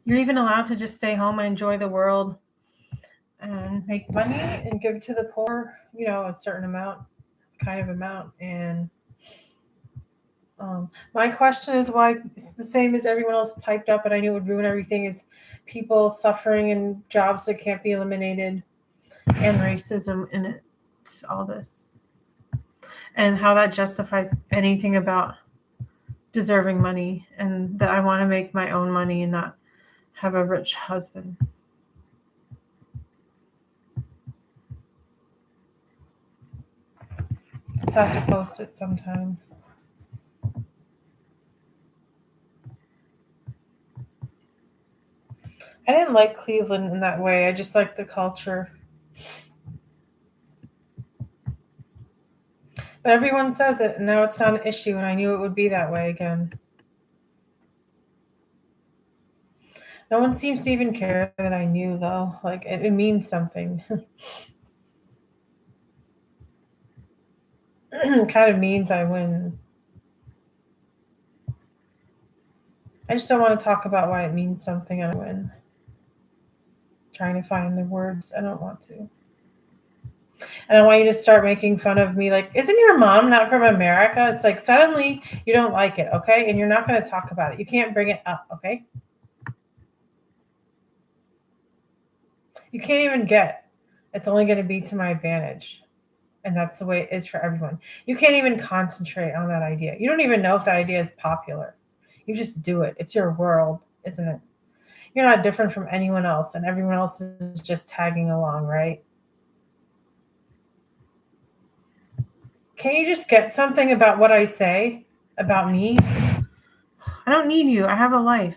You're even allowed to just stay home and enjoy the world and make money and give to the poor, a certain amount, kind of amount. And my question is why it's the same as everyone else piped up, and I knew it would ruin everything, is people suffering in jobs that can't be eliminated and racism in it, all this. And how that justifies anything about deserving money and that I want to make my own money and not have a rich husband. So I have to post it sometime. I didn't like Cleveland in that way. I just liked the culture. But everyone says it, and now it's not an issue, and I knew it would be that way again. No one seems to even care that I knew, though. Like, it means something. It kind of means I win. I just don't want to talk about why it means something I win. Trying to find the words. I don't want to. And I want you to start making fun of me. Like, isn't your mom not from America? It's like suddenly you don't like it, okay? And you're not going to talk about it. You can't bring it up, okay? You can't even get. It's only going to be to my advantage. And that's the way it is for everyone. You can't even concentrate on that idea. You don't even know if that idea is popular. You just do it. It's your world, isn't it? You're not different from anyone else, and everyone else is just tagging along, right? Can you just get something about what I say about me? I don't need you. I have a life.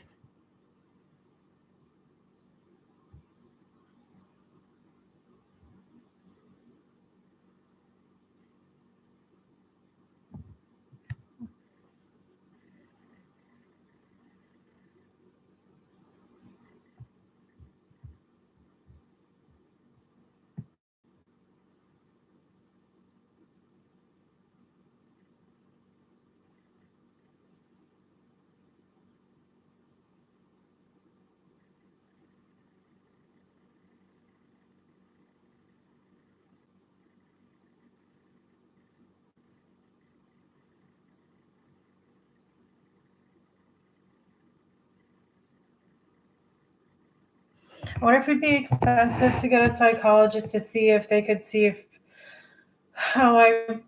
I wonder if it'd be expensive to get a psychologist to see if they could see if how I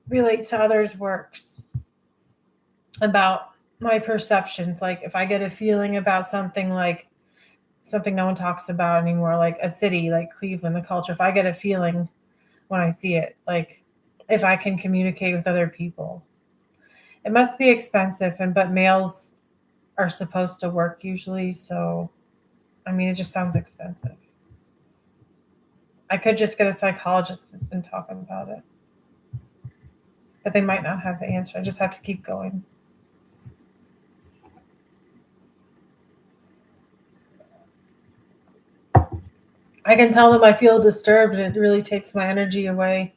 relate to others works about my perceptions. Like if I get a feeling about something, like something no one talks about anymore, like a city like Cleveland, the culture, if I get a feeling when I see it, like if I can communicate with other people. It must be expensive, and but males are supposed to work usually, so I mean it just sounds expensive. I could just get a psychologist and talk about it, but they might not have the answer. I just have to keep going. I can tell them I feel disturbed and it really takes my energy away.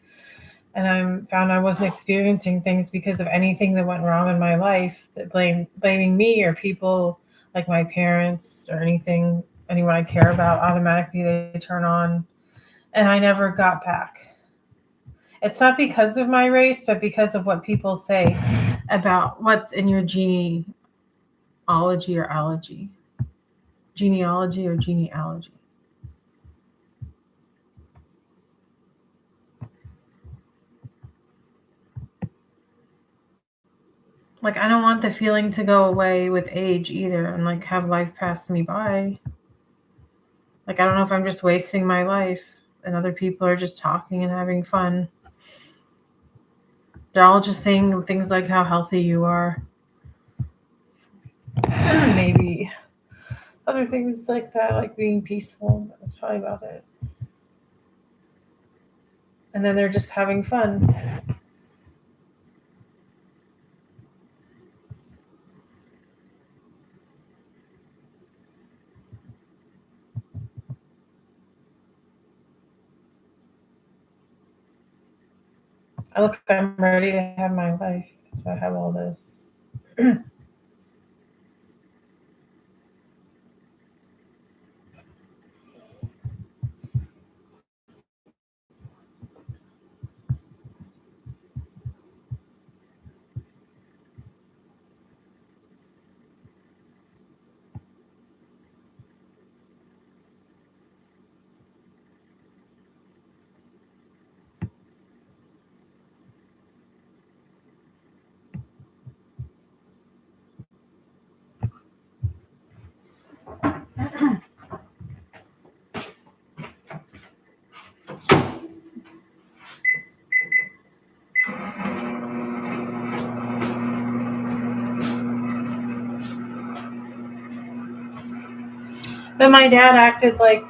And I found I wasn't experiencing things because of anything that went wrong in my life, that blaming me or people like my parents or anyone I care about, automatically they turn on, and I never got back. It's not because of my race, but because of what people say about what's in your genealogy or allergy. Genealogy or genealogy. Like I don't want the feeling to go away with age either and like have life pass me by. Like I don't know if I'm just wasting my life and other people are just talking and having fun. They're all just saying things like how healthy you are. Maybe other things like that, like being peaceful. That's probably about it. And then they're just having fun. I look, I'm ready to have my life. That's why I have all this. But my dad acted like,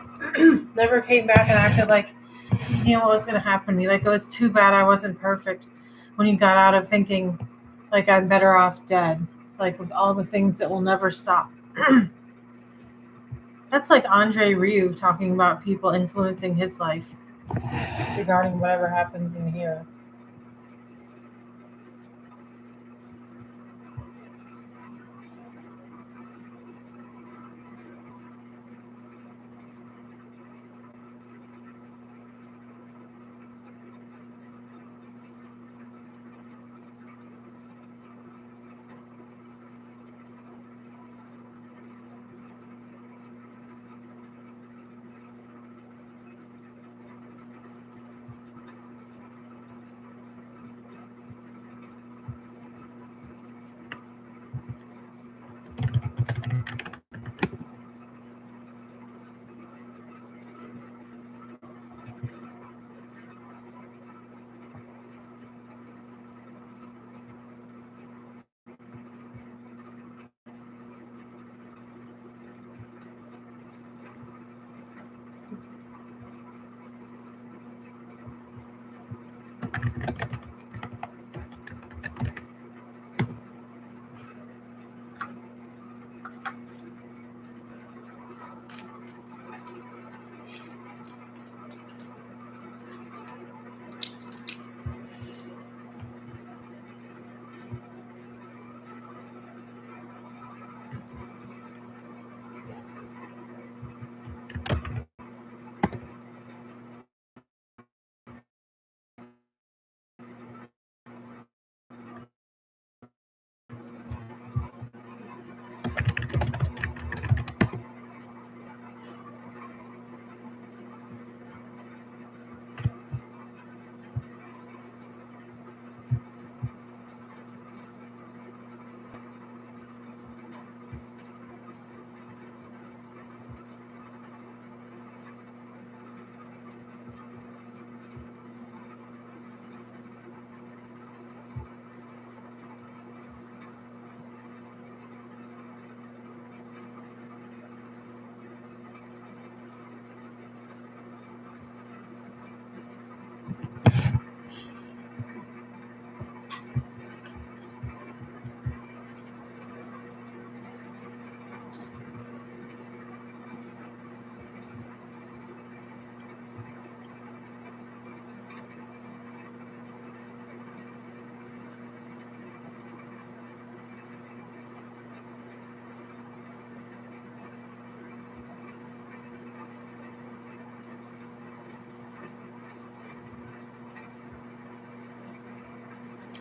never came back and acted like he knew what was going to happen to me. Like, it was too bad I wasn't perfect when he got out of thinking like I'm better off dead. Like, with all the things that will never stop. That's like Andre Rieu talking about people influencing his life regarding whatever happens in here.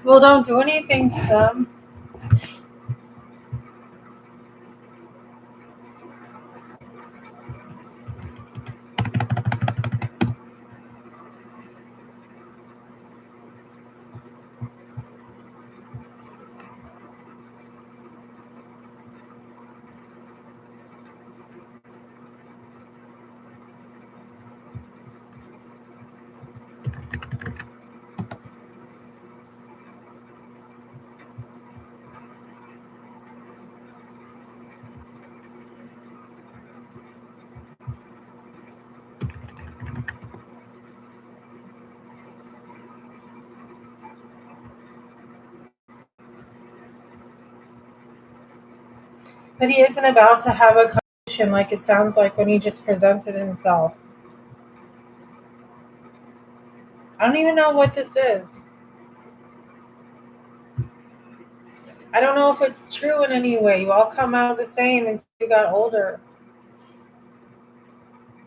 Well, don't do anything to them. But he isn't about to have a conversation like it sounds like when he just presented himself. I don't even know what this is. I don't know if it's true in any way. You all come out the same and you got older.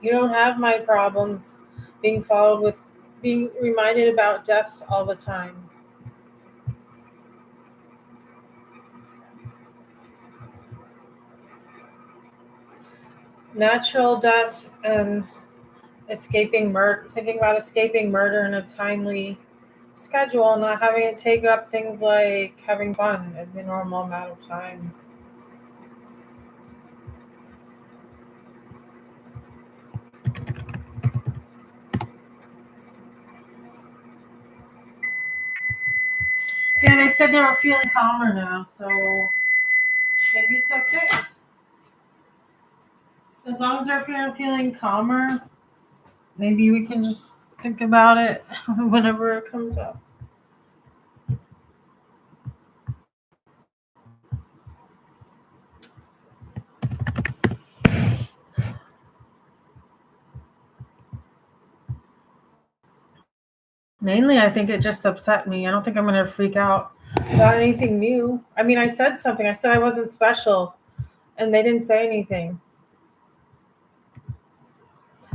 You don't have my problems being followed with being reminded about death all the time. Natural death and escaping murder, thinking about escaping murder in a timely schedule, not having it take up things like having fun in the normal amount of time. Yeah, they said they were feeling calmer now, so maybe it's okay. As long as they're feeling calmer, maybe we can just think about it whenever it comes up. Mainly, I think it just upset me. I don't think I'm going to freak out about anything new. I mean, I said something. I said I wasn't special, and they didn't say anything.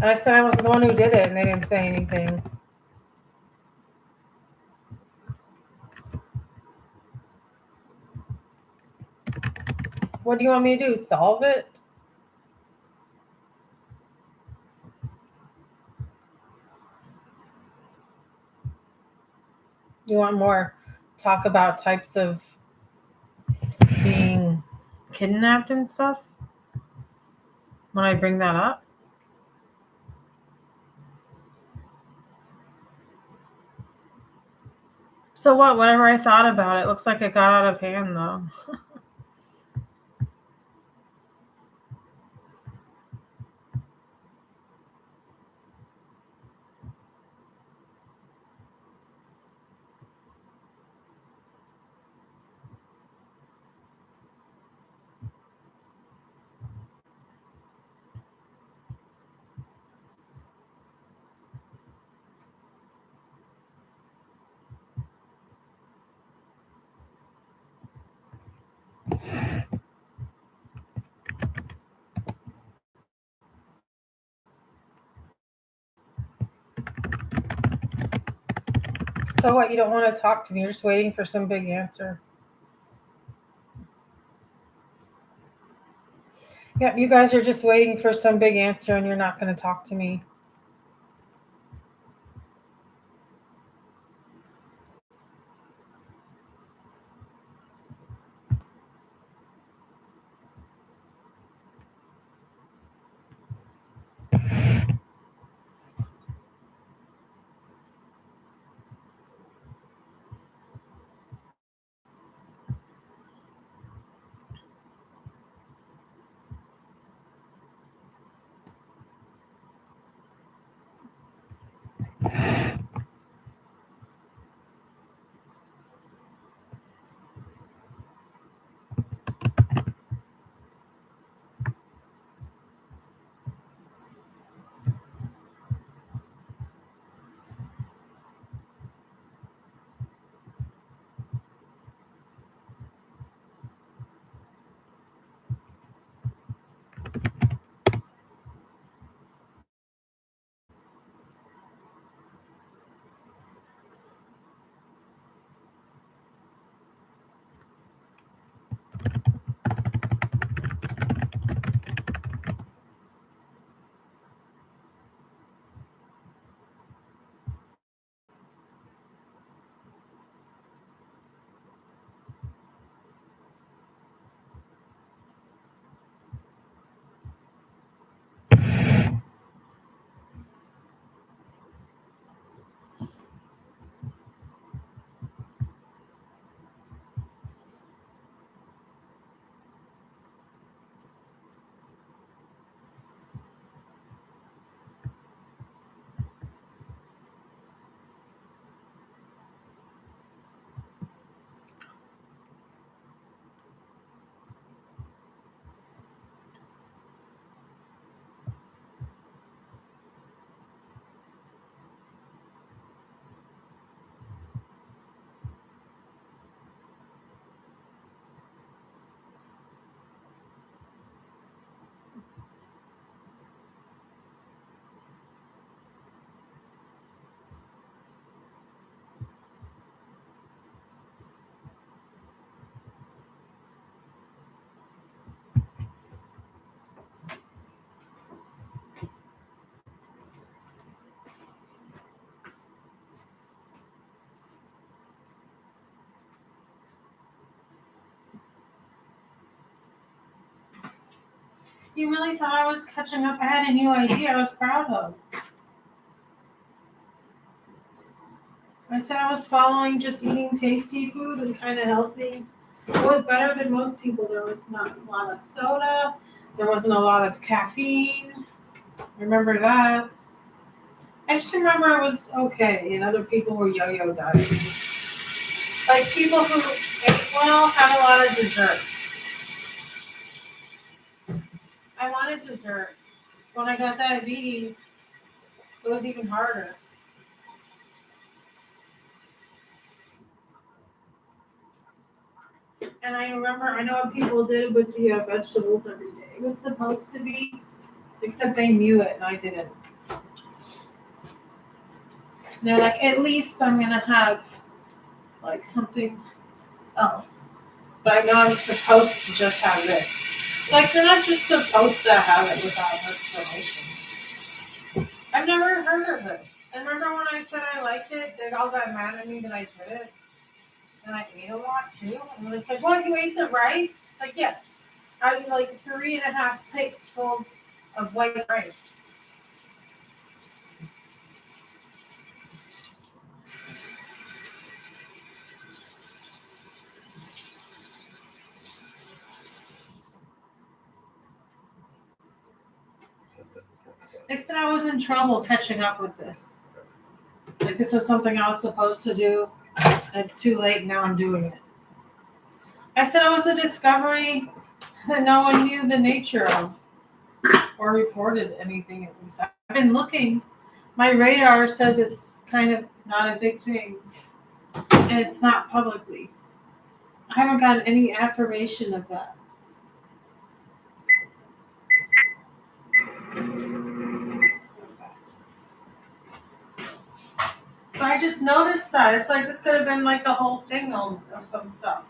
And I said I wasn't the one who did it, and they didn't say anything. What do you want me to do? Solve it? You want more talk about types of being kidnapped and stuff when I bring that up? So what? Whatever I thought about it, looks like it got out of hand though. So what? You don't want to talk to me? You're just waiting for some big answer. Yep, you guys are just waiting for some big answer and you're not going to talk to me. You really thought I was catching up? I had a new idea I was proud of. I said I was following just eating tasty food and kind of healthy. It was better than most people. There was not a lot of soda. There wasn't a lot of caffeine. Remember that? I just remember it was okay, and other people were yo-yo dieting. Like people who ate well had a lot of dessert. I wanted dessert. When I got diabetes, it was even harder. And I remember, I know what people did with the vegetables every day. It was supposed to be, except they knew it and I didn't. And they're like, at least I'm gonna have like something else. But I know I'm supposed to just have this. Like you're not just supposed to have it without explanation. I've never heard of it. And remember when I said I liked it, they all got mad at me that I did it? And I ate a lot too. And it's like, well, you ate the rice? Like, yes. I ate like 3.5 plates full of white rice. They said I was in trouble catching up with this. Like this was something I was supposed to do. And it's too late. Now I'm doing it. I said it was a discovery that no one knew the nature of or reported anything at least. I've been looking. My radar says it's kind of not a big thing. And it's not publicly. I haven't gotten any affirmation of that. But I just noticed that. It's like this could have been like the whole thing of some stuff.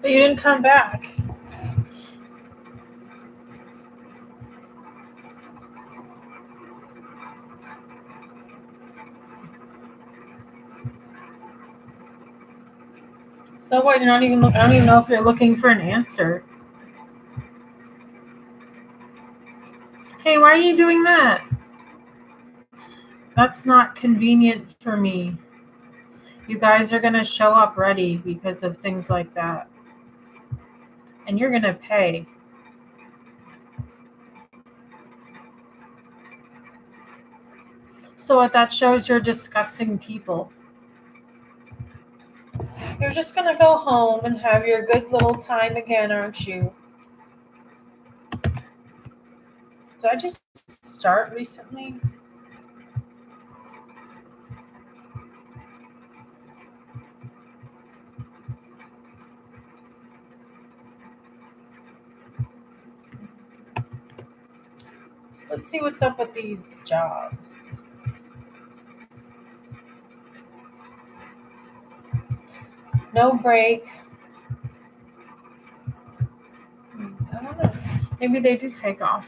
But you didn't come back. So what? You're not even I don't even know if you're looking for an answer. Hey, why are you doing that? That's not convenient for me. You guys are going to show up ready because of things like that. And you're going to pay. So what that shows, you're disgusting people. You're just going to go home and have your good little time again, aren't you? Did I just start recently? So let's see what's up with these jobs. No break. I don't know. Maybe they do take off.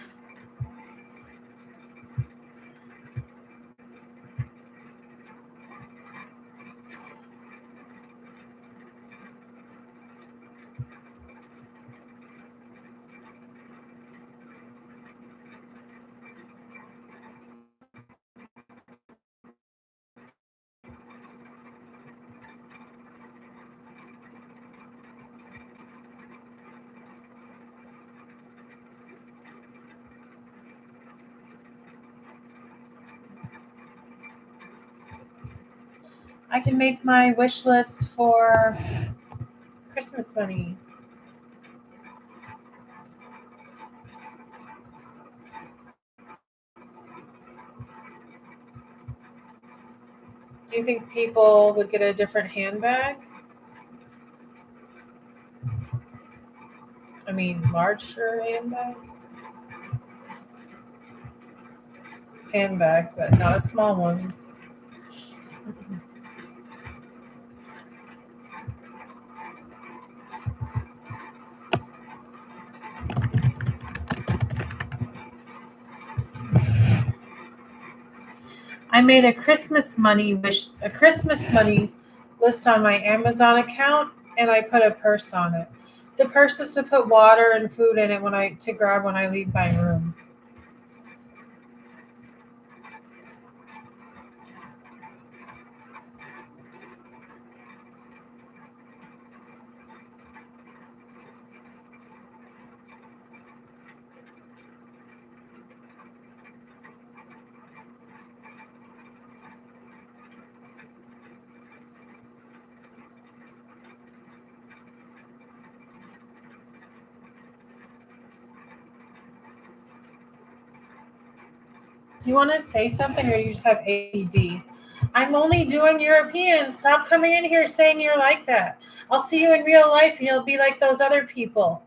I can make my wish list for Christmas money. Do you think people would get a different handbag? I mean, larger handbag? Handbag, but not a small one. I made a Christmas money list on my Amazon account, and I put a purse on it. The purse is to put water and food in it to grab when I leave my room. Do you want to say something, or do you just have AD? I'm only doing European. Stop coming in here saying you're like that. I'll see you in real life, and you'll be like those other people.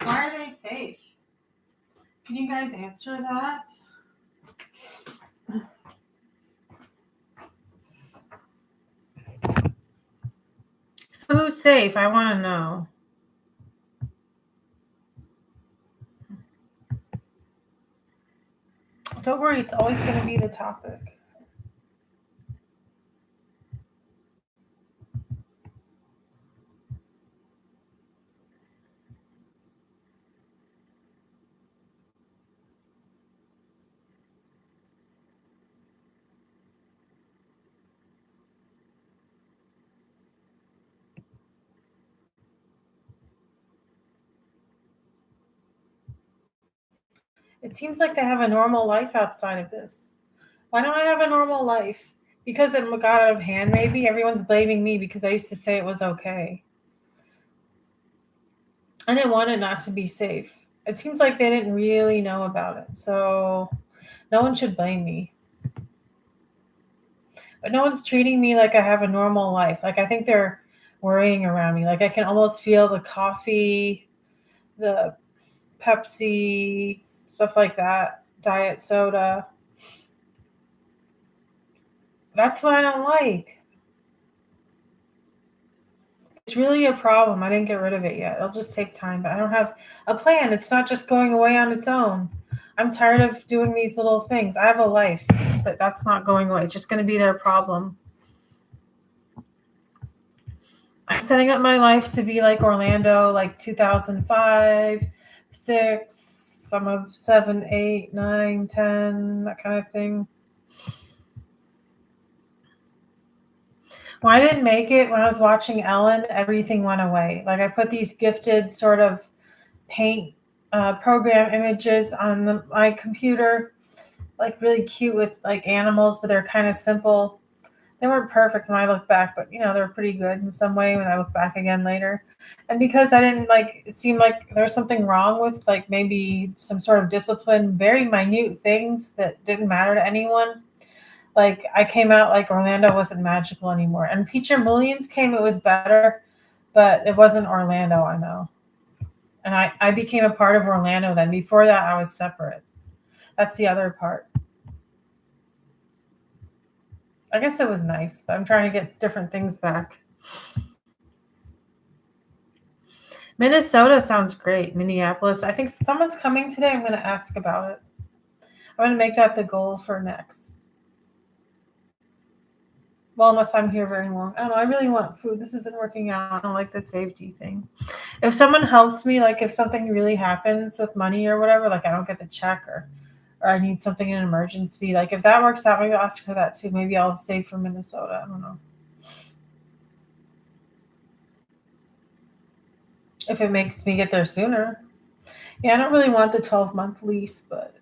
Why are they safe? Can you guys answer that? So who's safe? I want to know. Don't worry, it's always going to be the topic. It seems like they have a normal life outside of this. Why don't I have a normal life? Because it got out of hand, maybe? Everyone's blaming me because I used to say it was okay. I didn't want it not to be safe. It seems like they didn't really know about it. So no one should blame me. But no one's treating me like I have a normal life. Like I think they're worrying around me. Like I can almost feel the coffee, the Pepsi, stuff like that, diet soda. That's what I don't like. It's really a problem. I didn't get rid of it yet. It'll just take time, but I don't have a plan. It's not just going away on its own. I'm tired of doing these little things. I have a life, but that's not going away. It's just going to be their problem. I'm setting up my life to be like Orlando, like 2005, 6, some of 7, 8, 9, 10, that kind of thing. When I didn't make it, when I was watching Ellen, everything went away. Like I put these gifted sort of paint program images on my computer, like really cute with like animals, but they're kind of simple. They weren't perfect when I look back, but they were pretty good in some way when I look back again later. And because I didn't like, it seemed like there was something wrong with like maybe some sort of discipline, very minute things that didn't matter to anyone. Like I came out like Orlando wasn't magical anymore. And Peach and Millions came, it was better, but it wasn't Orlando, I know. And I became a part of Orlando then. Before that, I was separate. That's the other part. I guess it was nice, but I'm trying to get different things back. Minnesota sounds great. Minneapolis. I think someone's coming today. I'm going to ask about it. I'm going to make that the goal for next. Well, unless I'm here very long. I don't know. I really want food. This isn't working out. I don't like the safety thing. If someone helps me, like if something really happens with money or whatever, like I don't get the check or I need something in an emergency, like if that works out, maybe I'll ask for that too. Maybe I'll save for Minnesota. I don't know. If it makes me get there sooner. Yeah, I don't really want the 12-month lease, but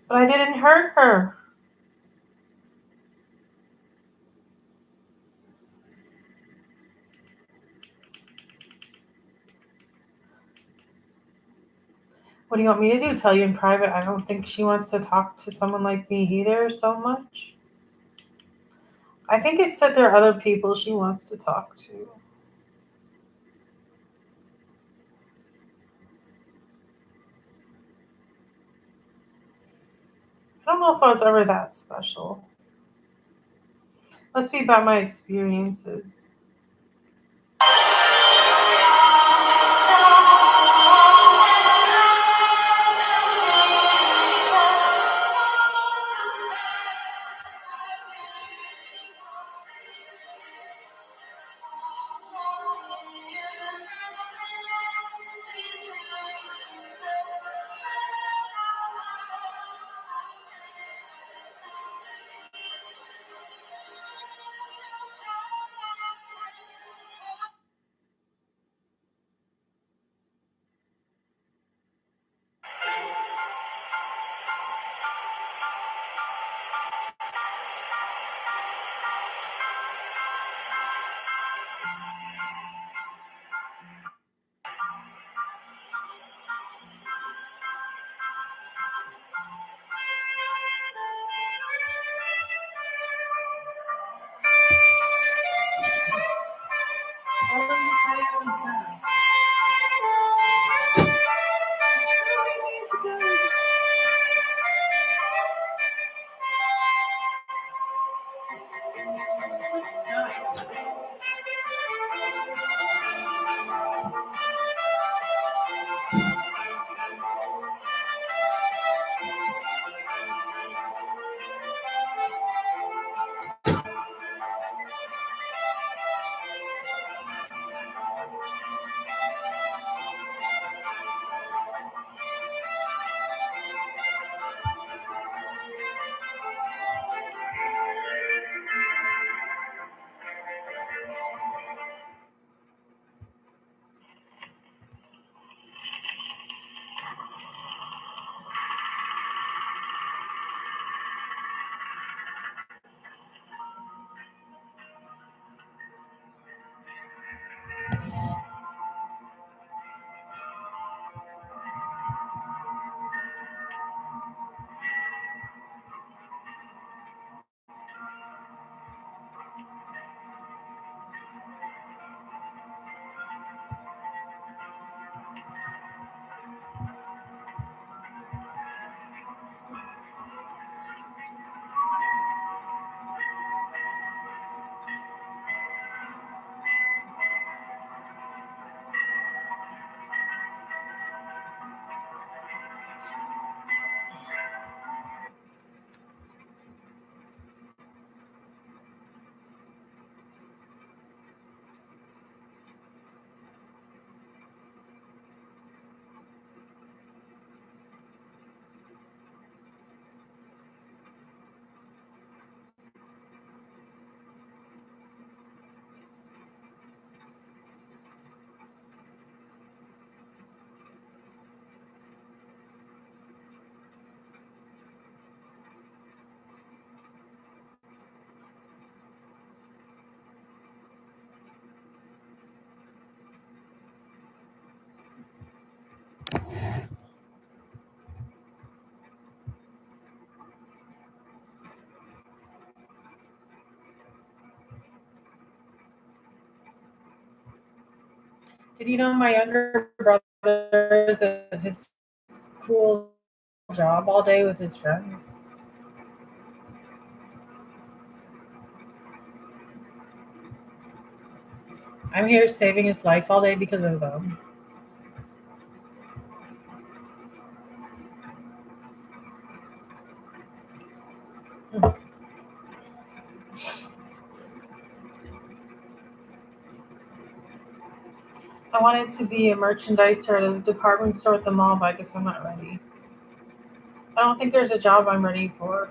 I didn't hurt her. What do you want me to do? Tell you in private? I don't think she wants to talk to someone like me either so much. I think it's that there are other people she wants to talk to. I don't know if I was ever that special. Must be about my experiences. Did you know my younger brother is at his cool job all day with his friends? I'm here saving his life all day because of them. I wanted to be a merchandiser at a department store at the mall, but I guess I'm not ready. I don't think there's a job I'm ready for.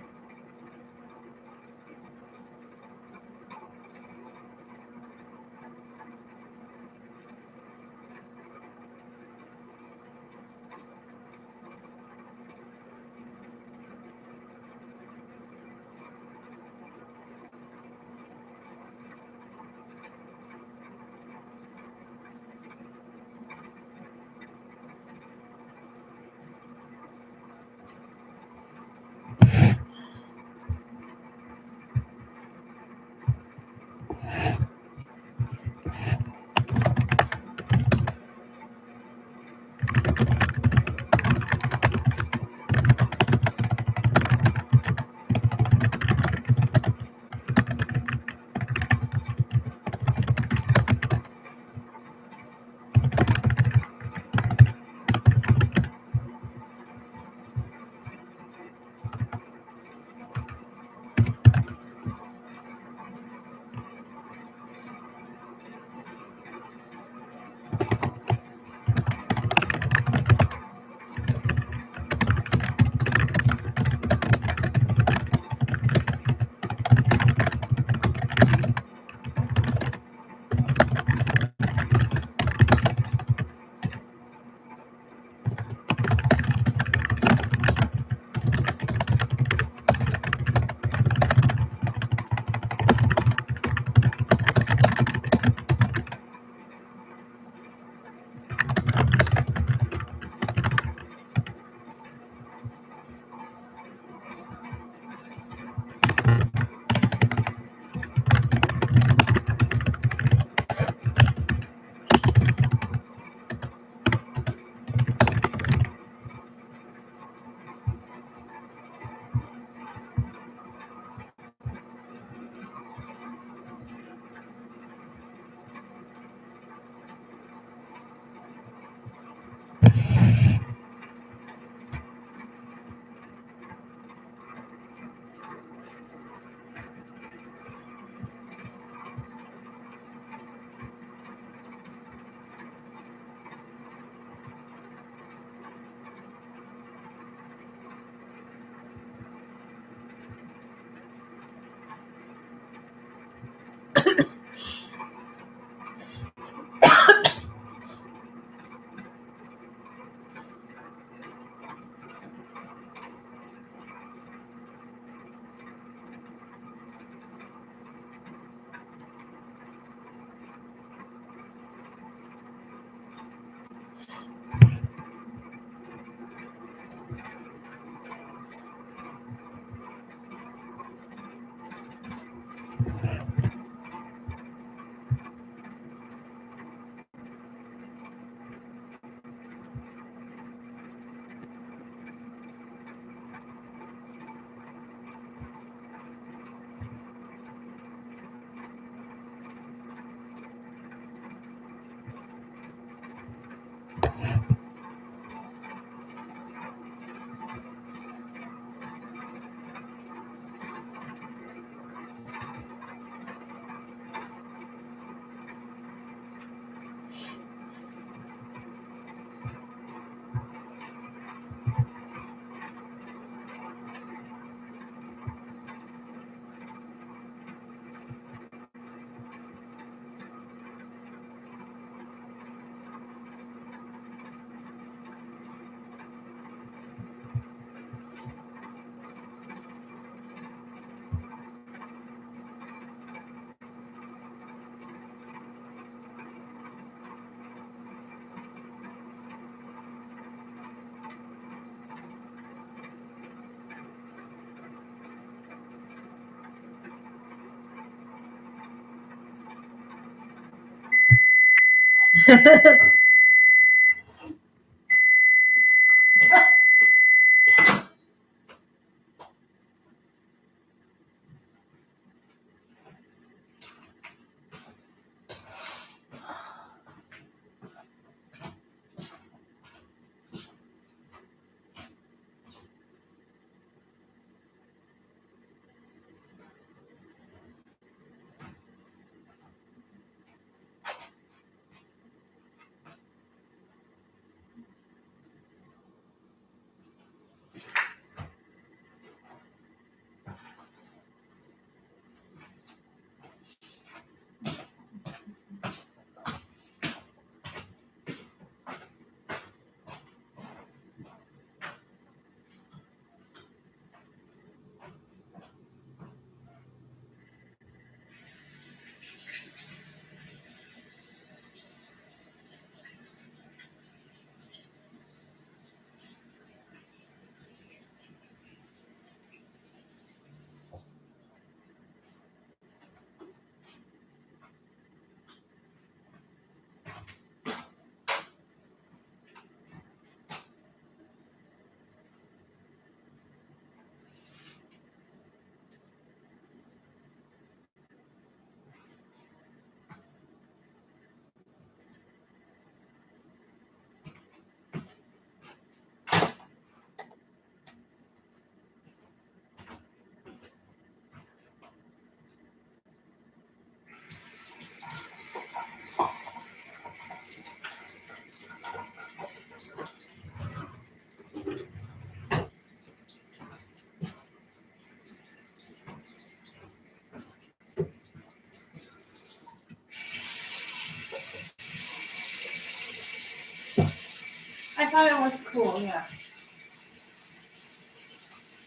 I thought it was cool, yeah.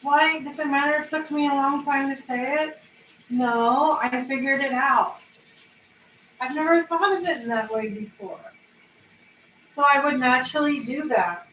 Why? Does it matter it took me a long time to say it? No, I figured it out. I've never thought of it in that way before. So I would naturally do that.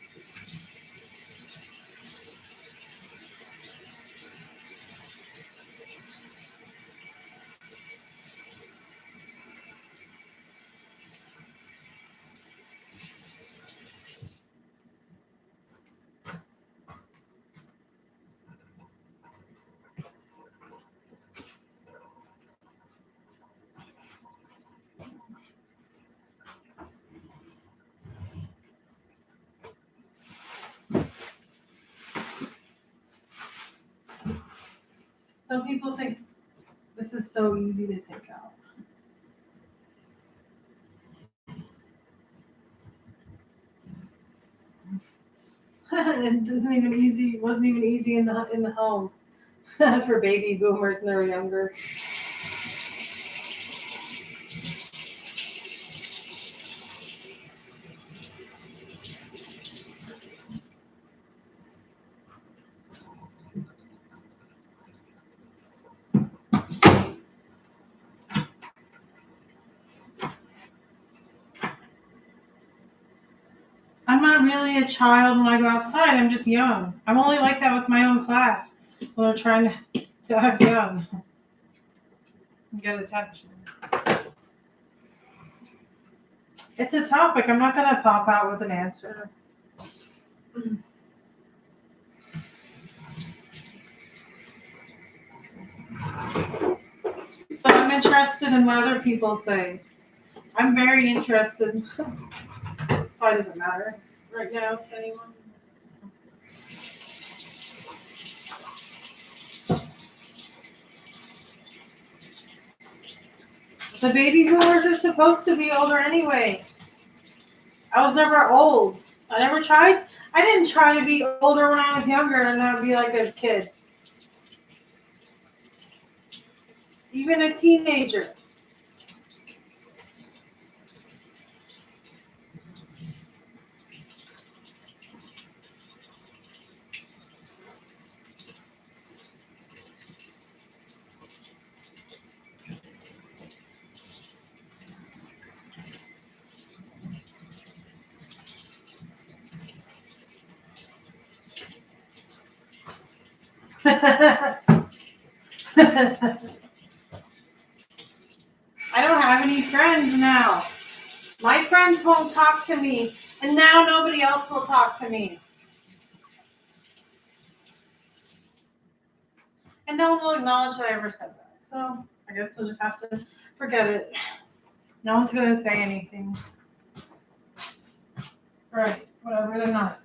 Some people think this is so easy to take out. It wasn't even easy in the home for baby boomers when they were younger. I'm not really a child when I go outside. I'm just young. I'm only like that with my own class when they're trying to act young. Get attention. It's a topic. I'm not going to pop out with an answer. So I'm interested in what other people say. I'm very interested. Why does it matter right now to anyone? The baby boomers are supposed to be older anyway. I was never old. I never tried. I didn't try to be older when I was younger and not be like a kid. Even a teenager. I don't have any friends now. My friends won't talk to me, and now nobody else will talk to me. And no one will acknowledge that I ever said that. So I guess we'll just have to forget it. No one's going to say anything. Right, whatever, they're not.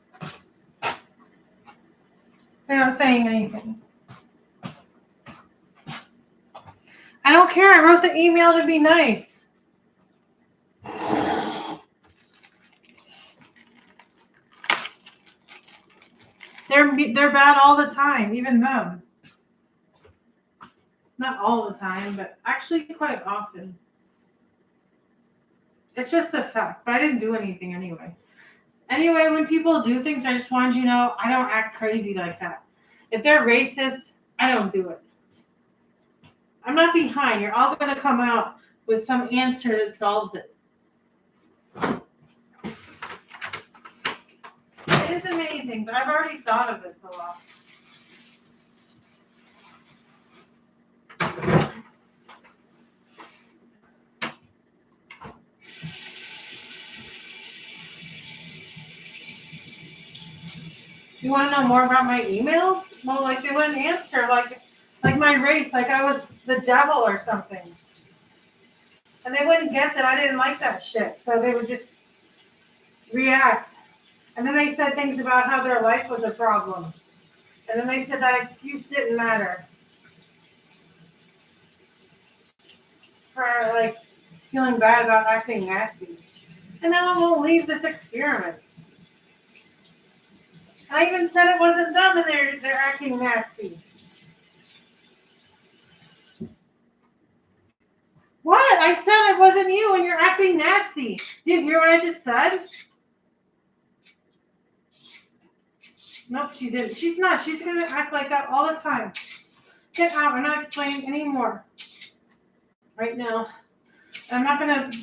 They're not saying anything. I don't care. I wrote the email to be nice. They're bad all the time, even them. Not all the time, but actually quite often. It's just a fact, but I didn't do anything anyway. Anyway, when people do things, I just want you to know I don't act crazy like that. If they're racist, I don't do it. I'm not behind. You're all going to come out with some answer that solves it. It is amazing, but I've already thought of this a lot. You want to know more about my emails? Well, like they wouldn't answer, like my race, like I was the devil or something. And they wouldn't get that I didn't like that shit, so they would just react. And then they said things about how their life was a problem. And then they said that excuse didn't matter. For like feeling bad about acting nasty. And now I won't leave this experiment. I even said it wasn't them and they're acting nasty. What? I said it wasn't you and you're acting nasty. Do you hear what I just said? Nope, she didn't. She's not. She's going to act like that all the time. Get out. I'm not explaining anymore. Right now. I'm not going to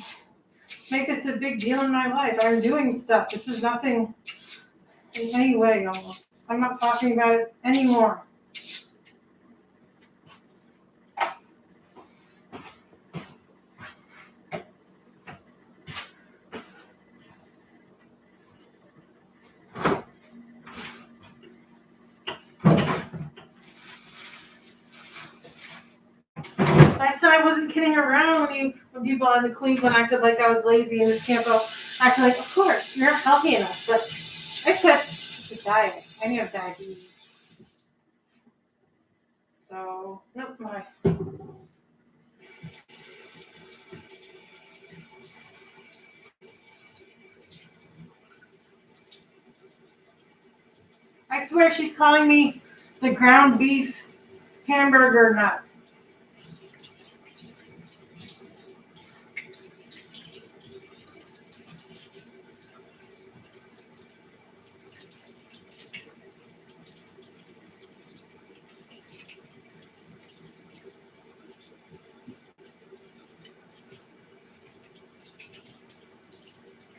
make this a big deal in my life. I'm doing stuff. This is nothing in any way almost. I'm not talking about it anymore. I said I wasn't kidding around when people in Cleveland acted like I was lazy in this camp. Acted like, of course, you're not healthy enough. But I said it's a diet. I have diabetes. So, nope, why? I swear she's calling me the ground beef hamburger nut.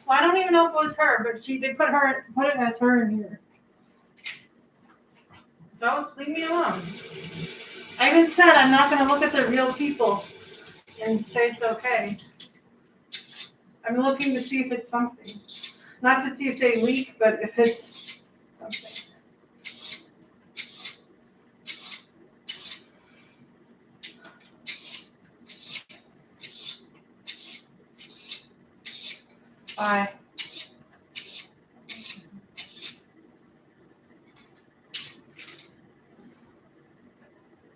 Well, I don't even know if it was her, but they put it as her in here. So leave me alone. I even said I'm not going to look at the real people and say it's okay. I'm looking to see if it's something. Not to see if they leak, but if it's something. Bye.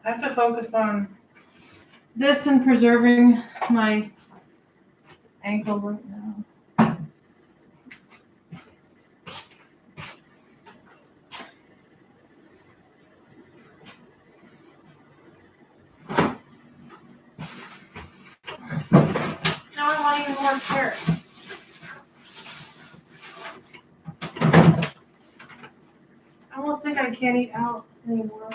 I have to focus on this and preserving my ankle right now. Now I want even more carrots. I almost think I can't eat out anymore.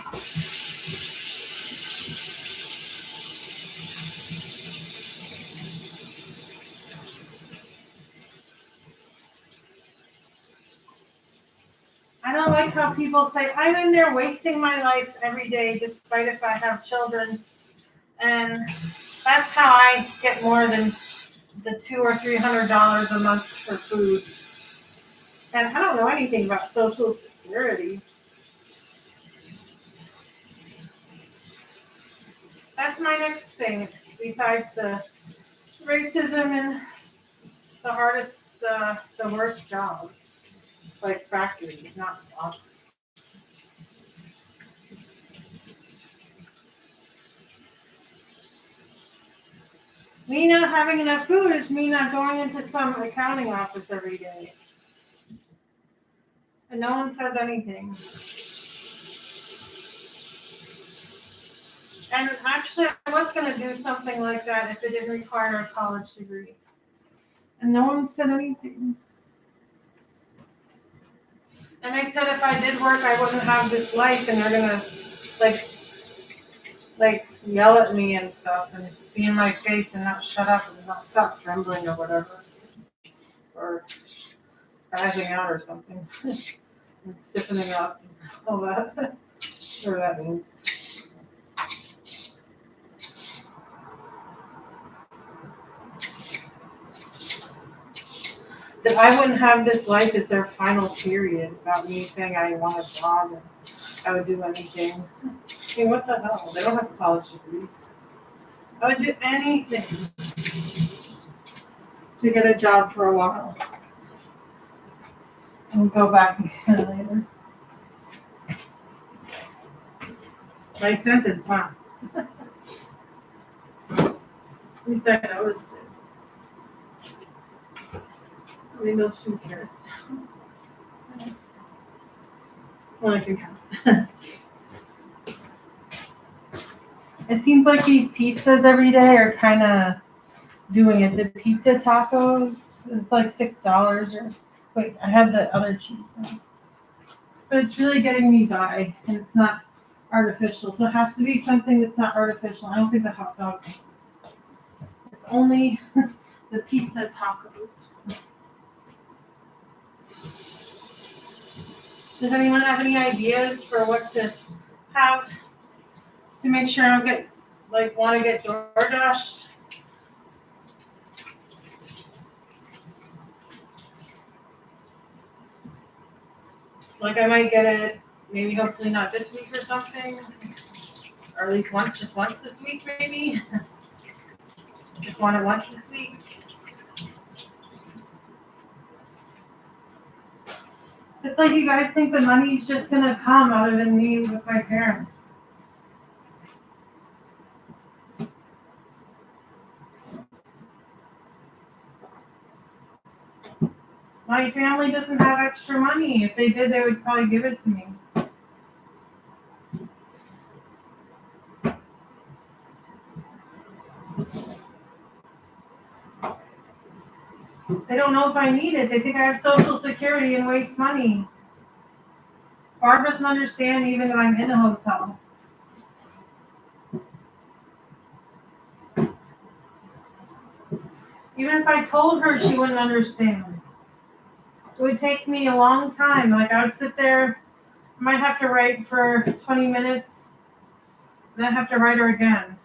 I don't like how people say, I'm in there wasting my life every day, despite if I have children. And that's how I get more than the $200 or $300 a month for food. And I don't know anything about Social Security. That's my next thing, besides the racism and the hardest, the worst jobs, like factories, not offices. Me not having enough food is me not going into some accounting office every day. And no one says anything. And actually, I was going to do something like that if it didn't require a college degree. And no one said anything. And they said if I did work, I wouldn't have this life, and they're going to, like yell at me and stuff, and be in my face and not shut up and not stop trembling or whatever. Or spazzing out or something. And stiffening up and all that. Whatever that means. That I wouldn't have this life as their final period about me saying I want a job and I would do anything. I mean, what the hell? They don't have college degrees. I would do anything to get a job for a while and go back again later. My sentence, huh? At least I noticed it. I mean, no, who cares? Well, I can count. It seems like these pizzas every day are kind of doing it. The pizza tacos, it's like $6 or wait, I had the other cheese now. But it's really getting me by, and it's not artificial. So it has to be something that's not artificial. I don't think the hot dog is. It's only the pizza tacos. Does anyone have any ideas for what to have to make sure I don't get, want to get DoorDash? I might get it, maybe hopefully not this week or something. Or at least just once this week, maybe. Just want it once this week. It's like you guys think the money's just gonna come other than me with my parents. My family doesn't have extra money. If they did, they would probably give it to me. They don't know if I need it. They think I have Social Security and waste money. Barb doesn't understand even that I'm in a hotel. Even if I told her, she wouldn't understand. It would take me a long time. I would sit there, I might have to write for 20 minutes, then have to write her again.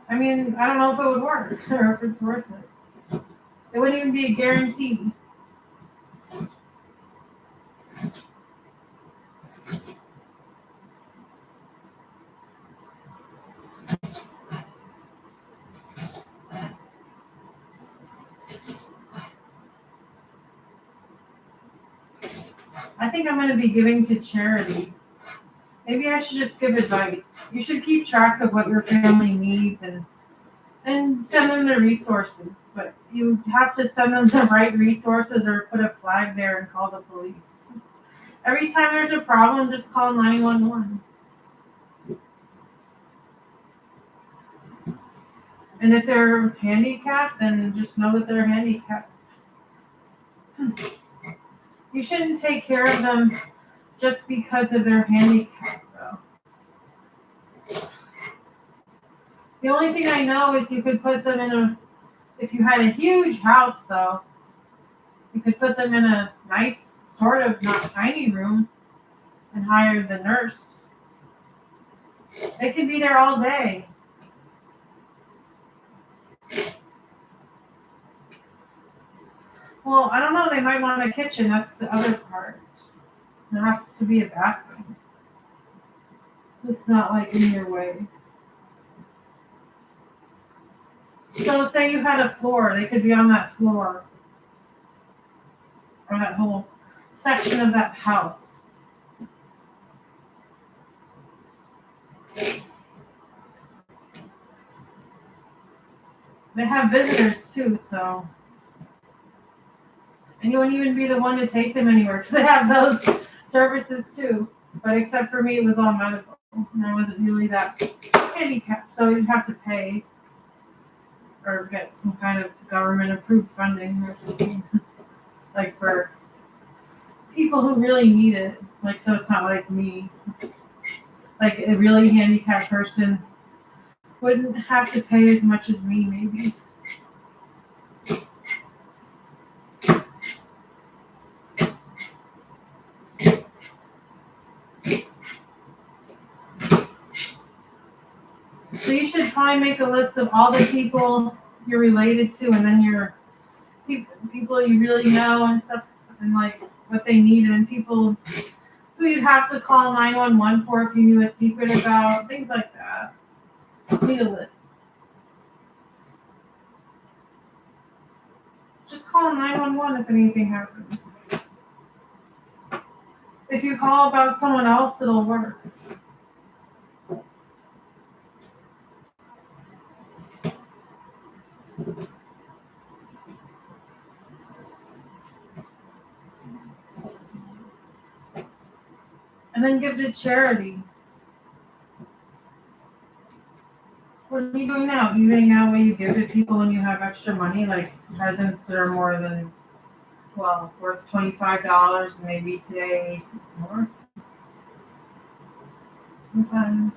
I mean, I don't know if it would work or if it's worth it. It wouldn't even be a guarantee. I think I'm going to be giving to charity. Maybe I should just give advice. You should keep track of what your family needs and send them the resources. But you have to send them the right resources or put a flag there and call the police. Every time there's a problem, just call 911. And if they're handicapped, then just know that they're handicapped. You shouldn't take care of them just because of their handicap, though. The only thing I know is you could put them if you had a huge house, though, you could put them in a nice, sort of not tiny room and hire the nurse. They could be there all day. Well, I don't know. They might want a kitchen. That's the other part. There has to be a bathroom. It's not like in your way. So say you had a floor. They could be on that floor. Or that whole section of that house. They have visitors too, so. And you wouldn't even be the one to take them anywhere because they have those services too. But except for me, it was all medical. And I wasn't really that handicapped, so you'd have to pay or get some kind of government approved funding or something. Like for people who really need it. Like, so it's not like me. Like a really handicapped person wouldn't have to pay as much as me, maybe. So you should probably make a list of all the people you're related to, and then your people you really know and stuff, and like what they need, and then people who you'd have to call 911 for if you knew a secret about, things like that. Need a list. Just call 911 if anything happens. If you call about someone else, it'll work. And then give to charity. What are you doing now? Are you doing now where you give to people when you have extra money, like presents that are more than, well, worth $25, maybe today more? Sometimes.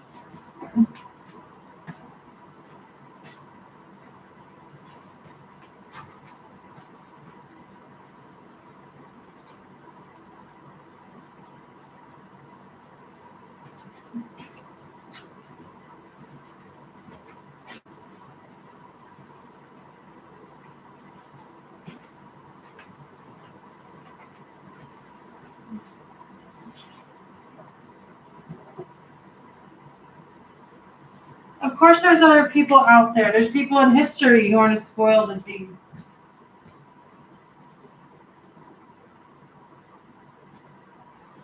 Of course, there's other people out there. There's people in history who aren't as spoiled as these.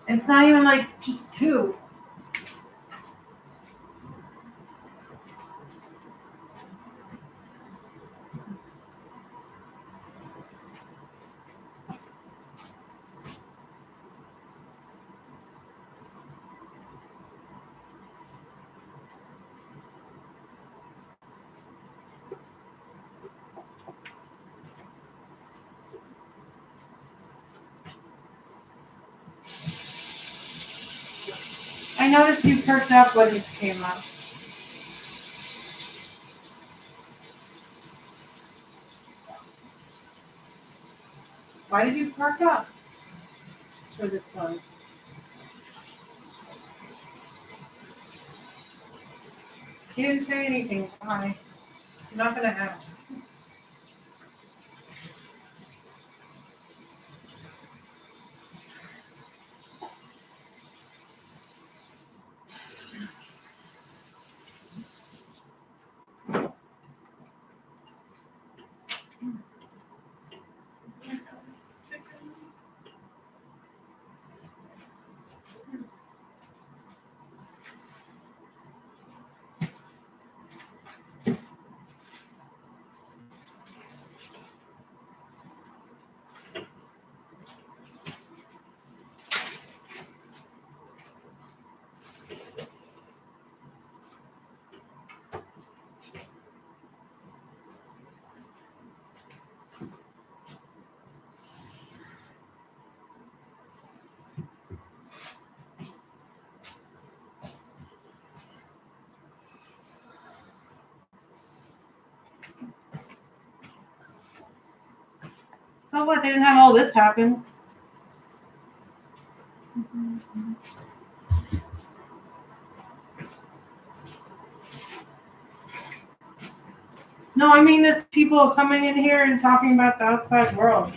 It's not even like just two. I noticed you perked up when this came up. Why did you perk up for this one? He didn't say anything. Why? I'm not gonna ask. So what? They didn't have all this happen. No, I mean this people coming in here and talking about the outside world.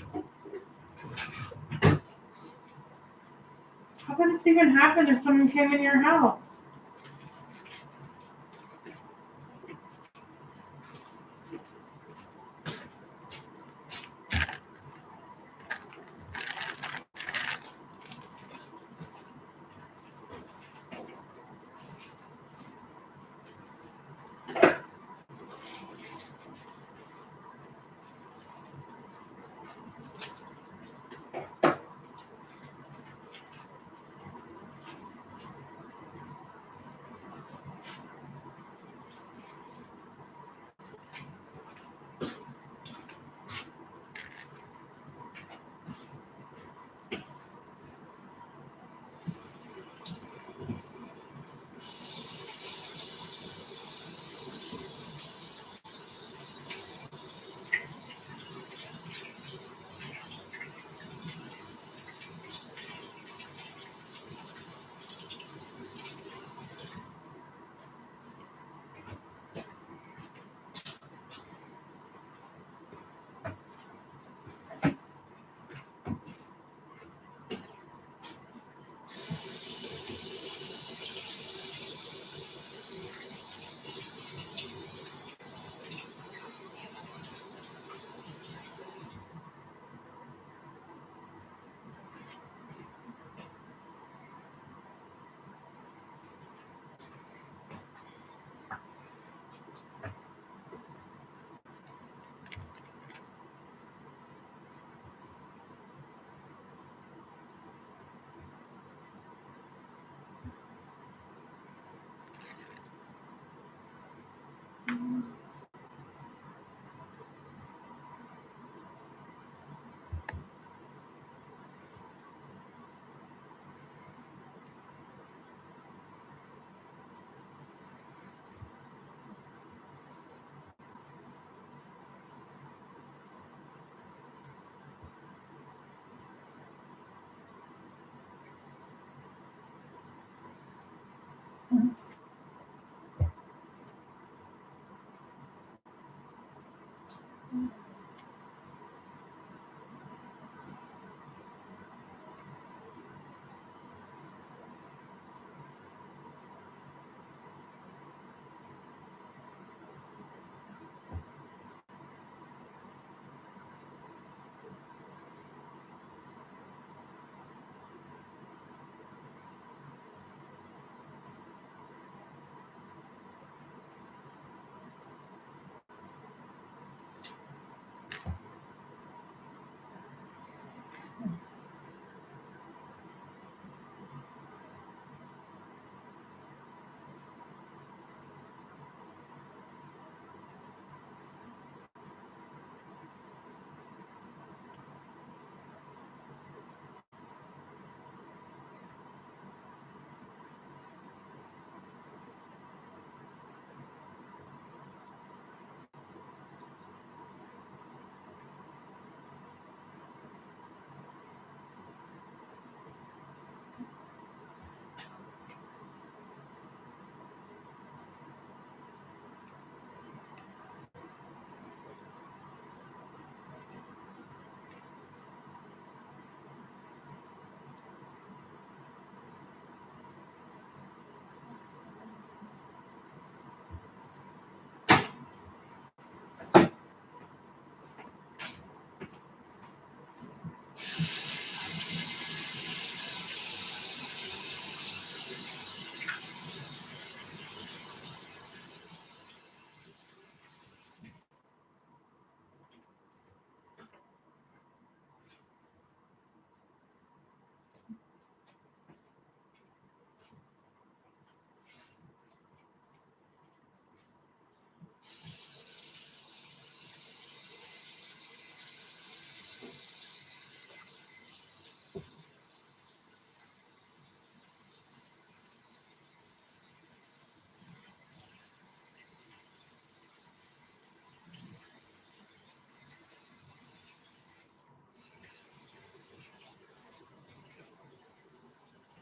How could this even happen if someone came in your house?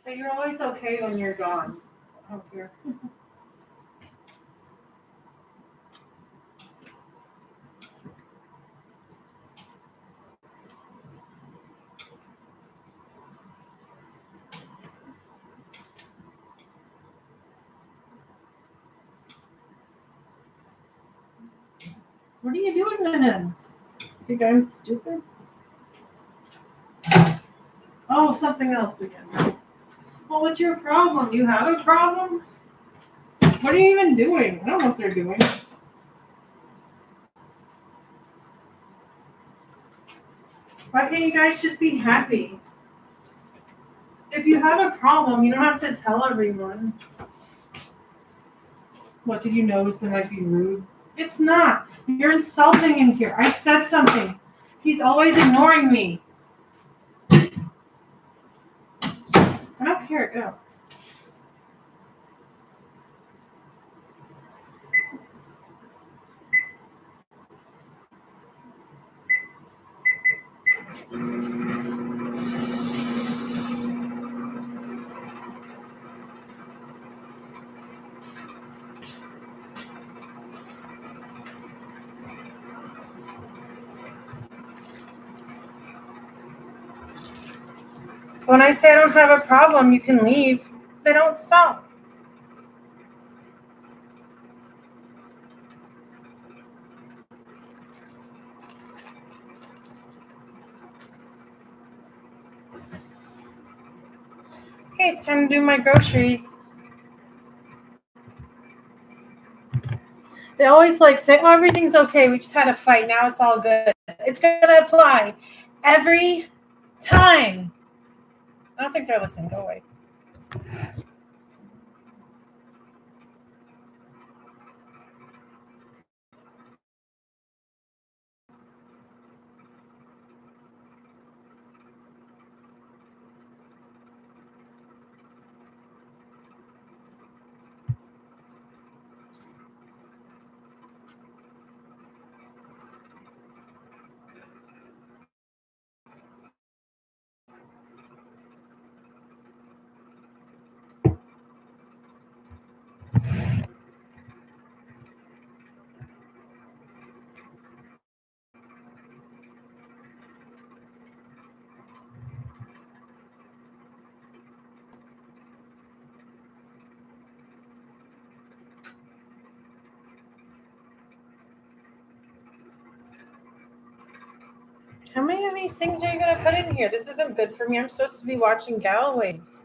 But you're always okay when you're gone. Oh, here. What are you doing to him? Think I'm stupid? Oh, something else again. Well, what's your problem? You have a problem? What are you even doing? I don't know what they're doing. Why can't you guys just be happy? If you have a problem, you don't have to tell everyone. What, did you notice it might be rude? It's not. You're insulting him here. I said something. He's always ignoring me. I don't care. Go. When I say I don't have a problem, you can leave. They don't stop. Okay, it's time to do my groceries. They always say, oh, everything's okay. We just had a fight. Now it's all good. It's going to apply every time. I don't think they're listening. Go away. How many of these things are you going to put in here? This isn't good for me. I'm supposed to be watching Galloway's.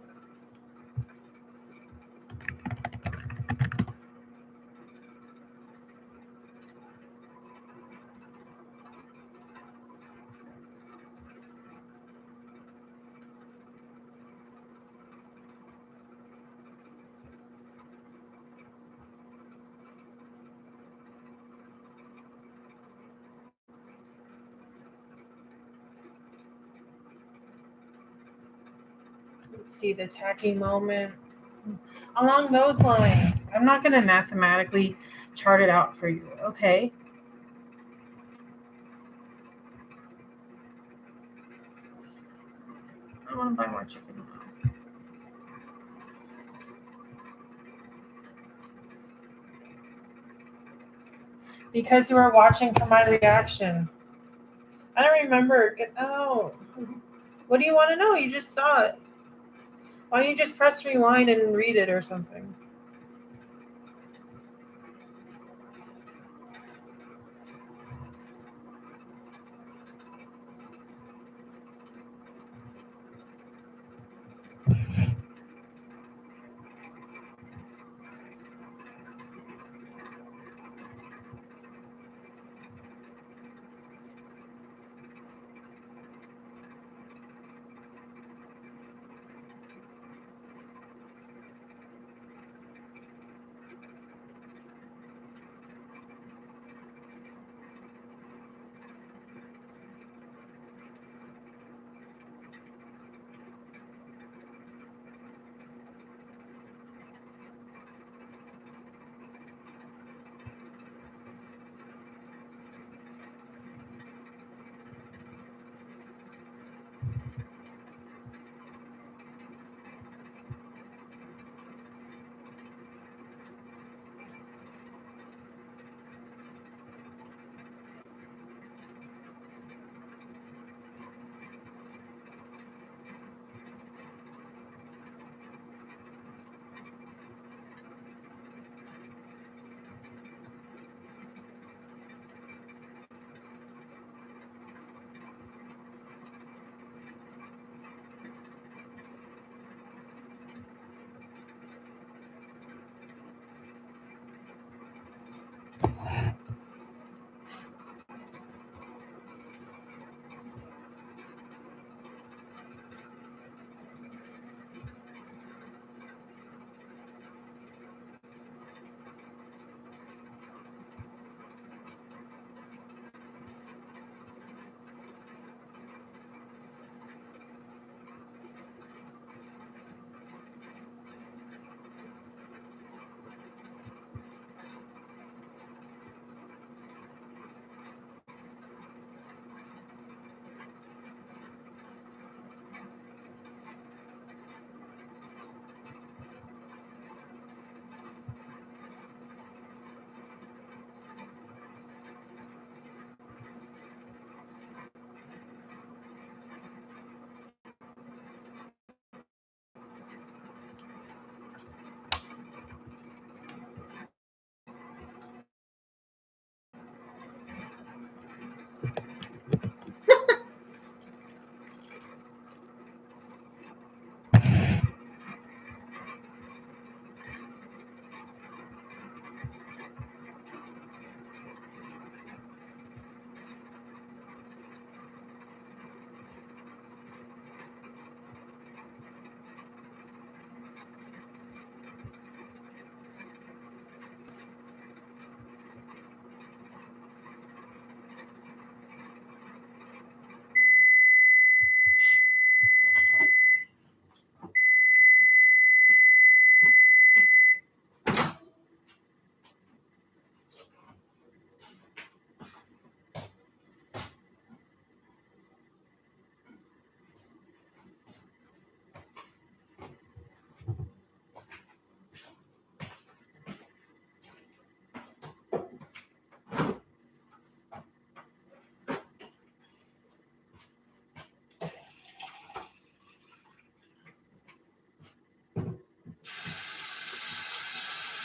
Let's see, the tacky moment. Along those lines, I'm not going to mathematically chart it out for you, okay? I want to buy more chicken now. Because you were watching for my reaction. I don't remember. Oh, what do you want to know? You just saw it. Why don't you just press rewind and read it or something?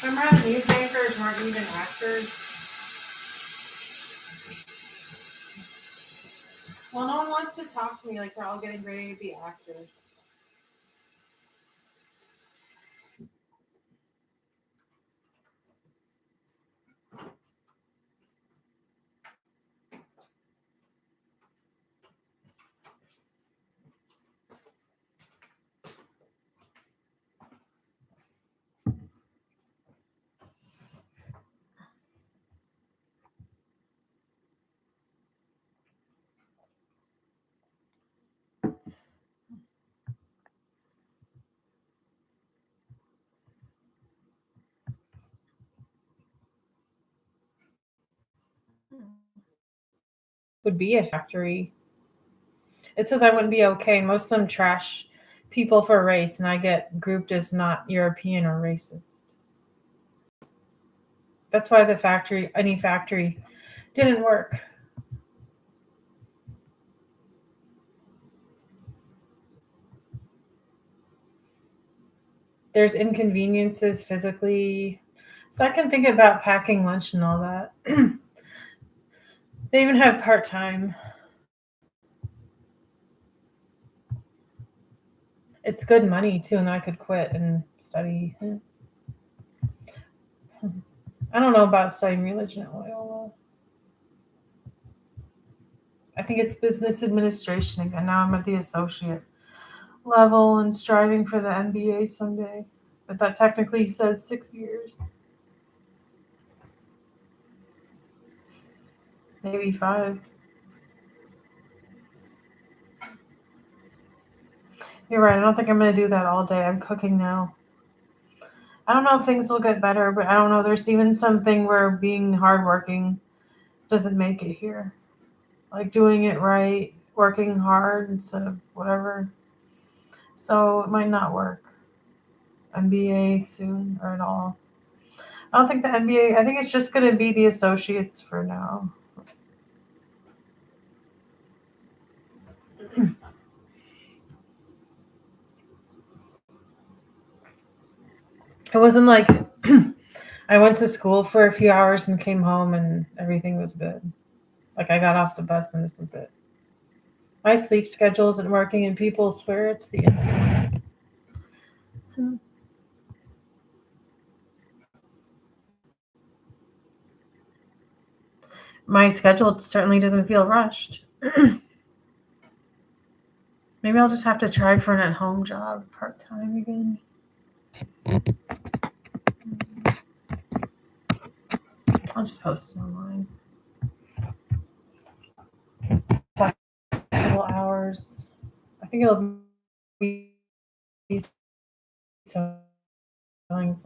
Remember how the news anchors weren't even actors? Well, no one wants to talk to me like they're all getting ready to be actors. Would be a factory. It says I wouldn't be okay. Most of them trash people for race, and I get grouped as not European or racist. That's why any factory, didn't work. There's inconveniences physically. So I can think about packing lunch and all that. They even have part-time. It's good money too, and I could quit and study. I don't know about studying religion at Loyola. I think it's business administration again. Now I'm at the associate level and striving for the MBA someday. But that technically says 6 years. Maybe 5. You're right. I don't think I'm going to do that all day. I'm cooking now. I don't know if things will get better, but I don't know. There's even something where being hardworking doesn't make it here. Like doing it right, working hard instead of whatever. So it might not work. MBA soon or at all. I don't think the MBA, I think it's just going to be the associates for now. It wasn't like I went to school for a few hours and came home and everything was good. Like I got off the bus and this was it. My sleep schedule isn't working and people swear it's the insulin. My schedule certainly doesn't feel rushed. Maybe I'll just have to try for an at-home job part-time again. I'll just post it online. Flexible hours. I think it'll be selling.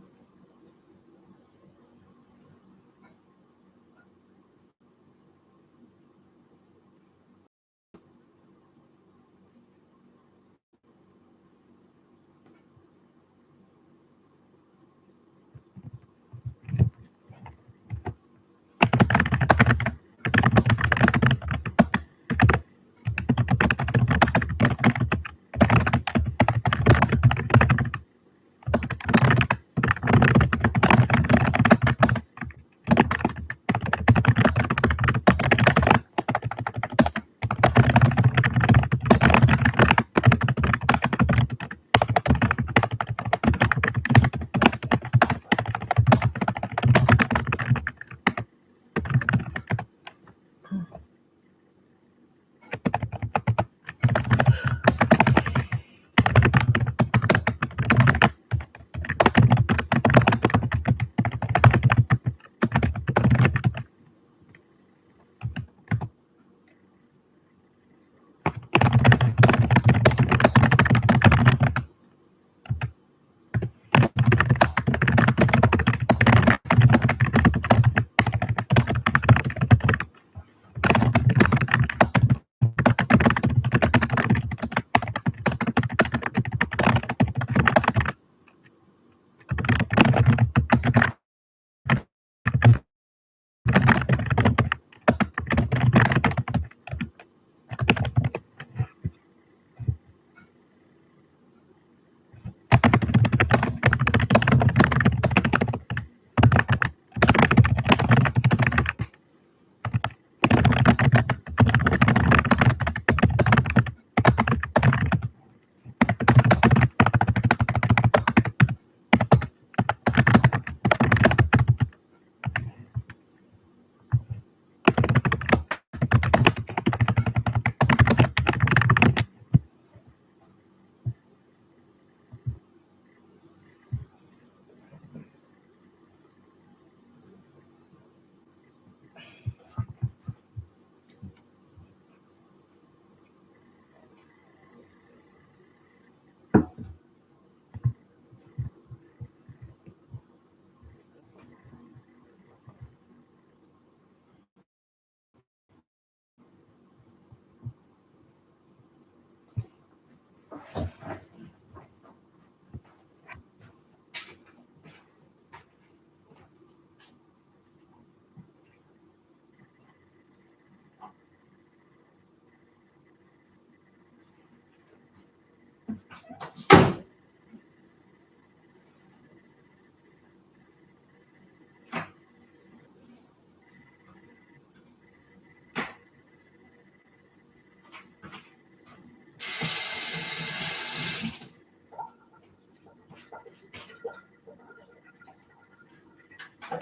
You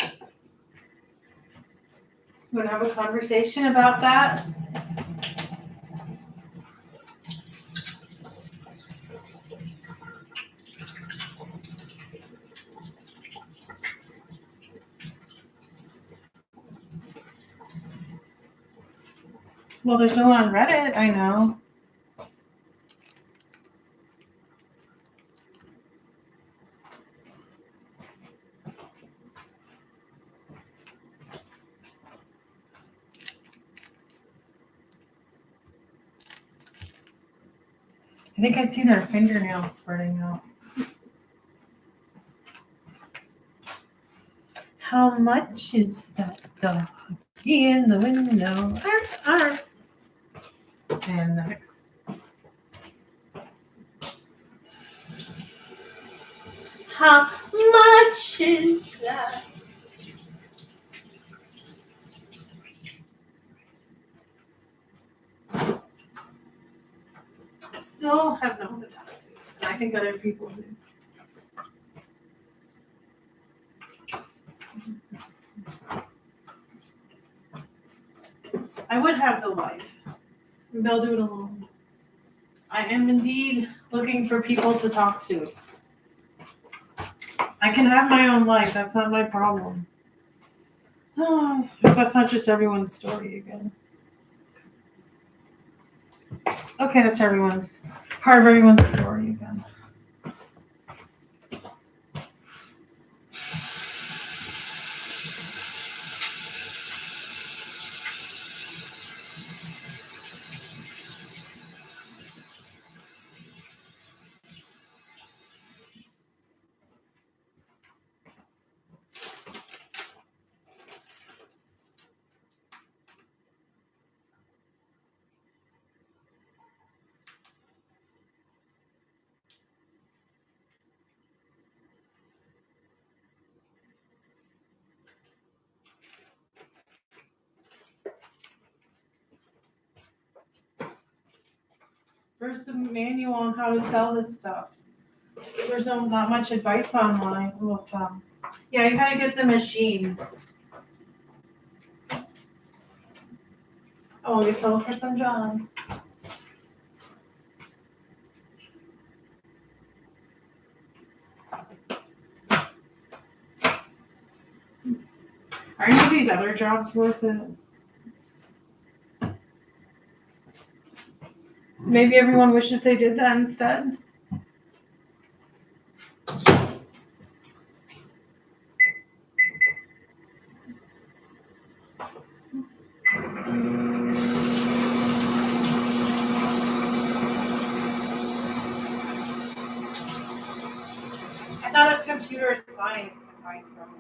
want to have a conversation about that? Well, there's no one on Reddit, I know. I think I'd seen her fingernails spreading out. How much is that dog in the window? And next. How much is that? Still have no one to talk to. I think other people do. I would have the life. Maybe I'll do it alone. I am indeed looking for people to talk to. I can have my own life. That's not my problem. Oh, that's not just everyone's story again. Okay, that's everyone's part of everyone's story again. First, the manual on how to sell this stuff. There's not much advice online. Well, yeah, you gotta get the machine. Oh, we sell for some John. Are any of these other jobs worth it? Maybe everyone wishes they did that instead. I thought of computer science to find from.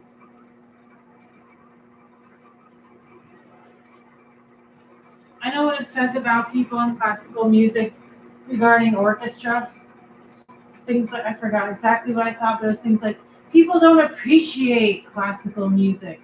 I know what it says about people in classical music regarding orchestra. Things like, I forgot exactly what I thought, but it was things like people don't appreciate classical music.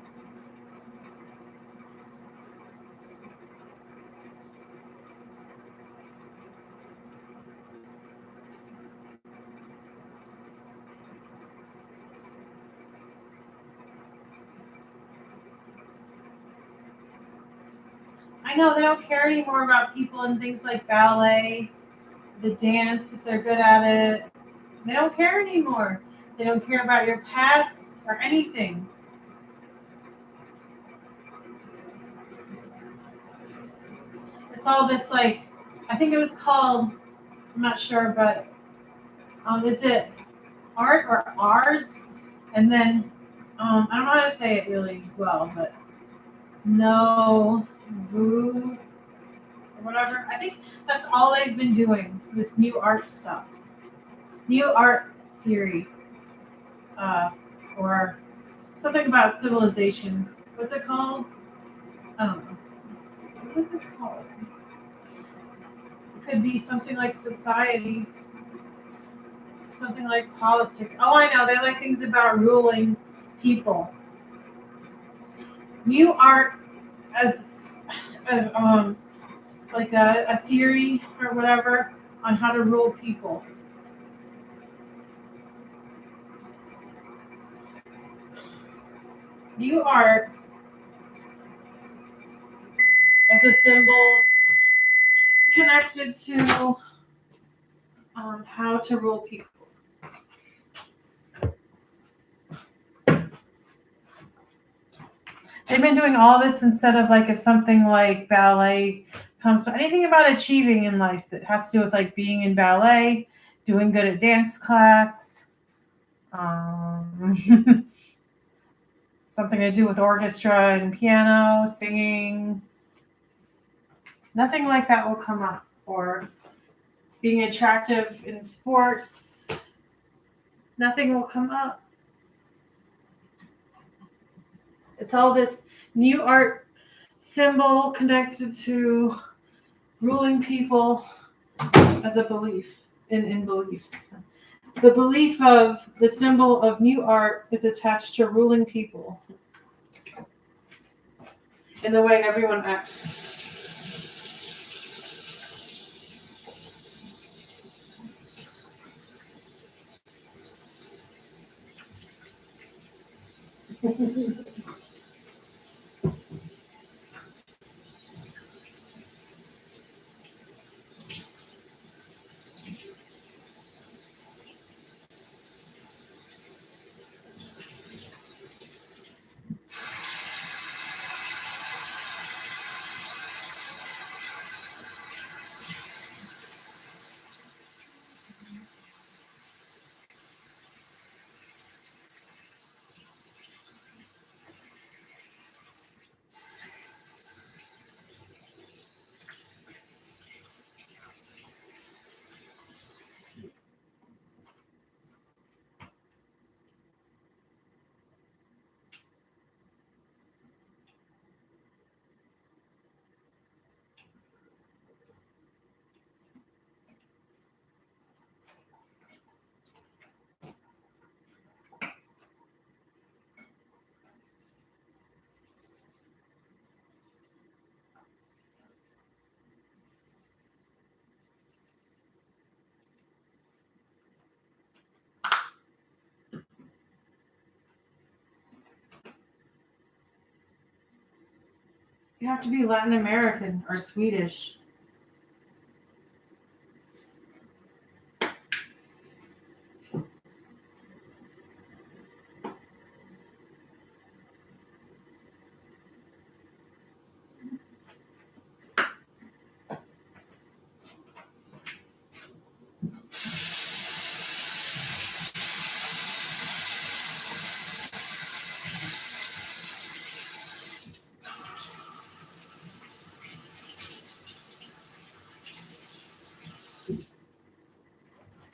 I know they don't care anymore about people in things like ballet, the dance, if they're good at it. They don't care anymore. They don't care about your past or anything. It's all this like, I think it was called, I'm not sure, but is it art or ours? And then, I don't know how to say it really well, but no, Vu, or whatever. I think that's all they've been doing, this new art stuff. New art theory. Or something about civilization. What's it called? I don't know. What is it called? It could be something like society, something like politics. Oh, I know. They like things about ruling people. New art as like a theory or whatever on how to rule people. New art as a symbol connected to how to rule people. They've been doing all this instead of like if something like ballet comes to anything about achieving in life that has to do with like being in ballet, doing good at dance class, something to do with orchestra and piano, singing. Nothing like that will come up. Or being attractive in sports, nothing will come up. It's all this new art symbol connected to ruling people as a belief in beliefs. The belief of the symbol of new art is attached to ruling people in the way everyone acts. You have to be Latin American or Swedish.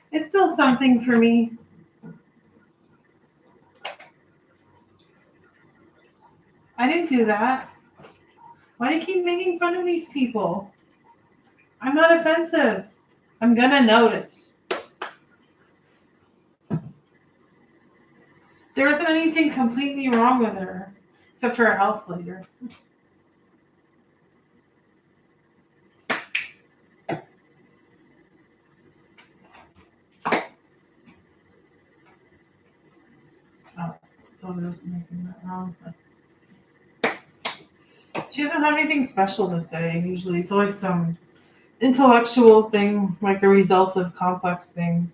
It's still something for me. I didn't do that. Why do you keep making fun of these people? I'm not offensive. I'm gonna notice. There isn't anything completely wrong with her, except for her health later. Oh, so there's making that wrong. She doesn't have anything special to say, usually. It's always some intellectual thing, like a result of complex things.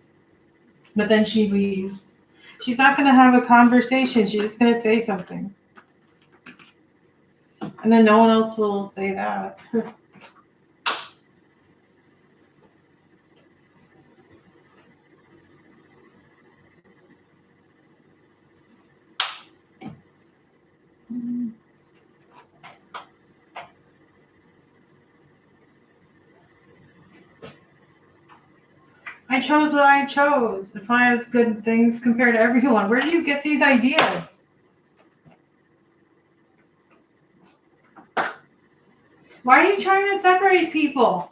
But then she leaves. She's not going to have a conversation. She's just going to say something. And then no one else will say that. I chose what I chose. If I has good things compared to everyone, where do you get these ideas? Why are you trying to separate people?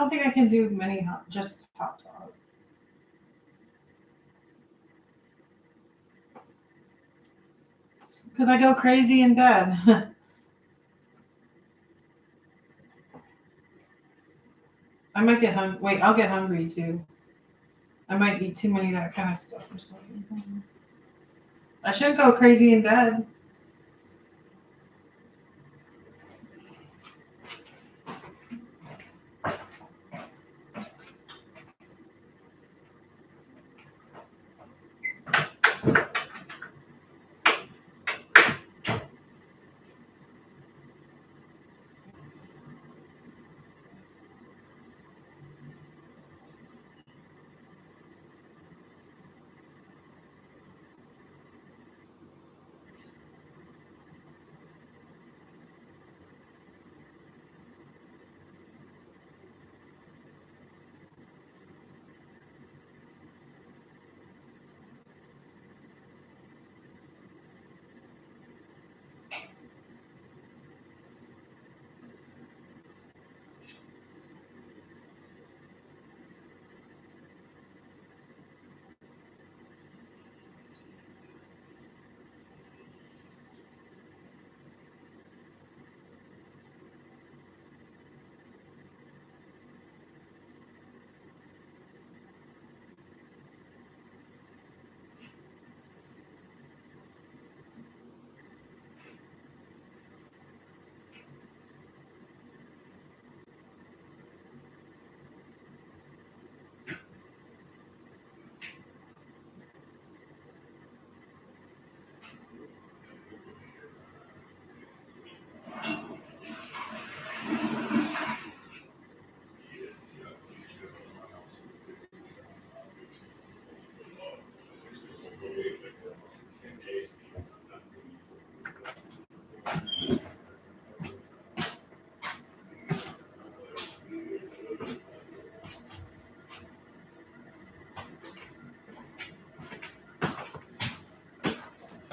don't think I can do many just hot dogs. Because I go crazy in bed. I might get hungry. Wait, I'll get hungry too. I might eat too many of that kind of stuff or something. I shouldn't go crazy in bed.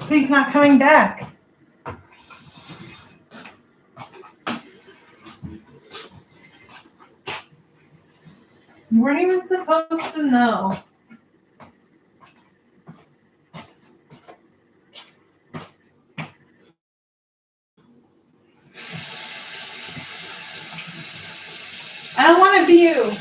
But he's not coming back. You weren't even supposed to know. I don't want to be you.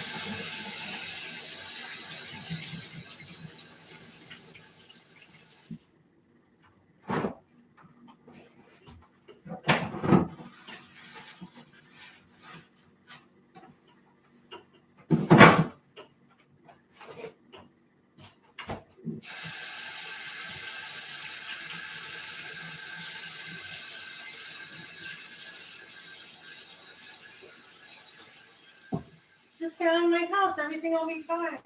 Just get out of my house. Everything will be fine.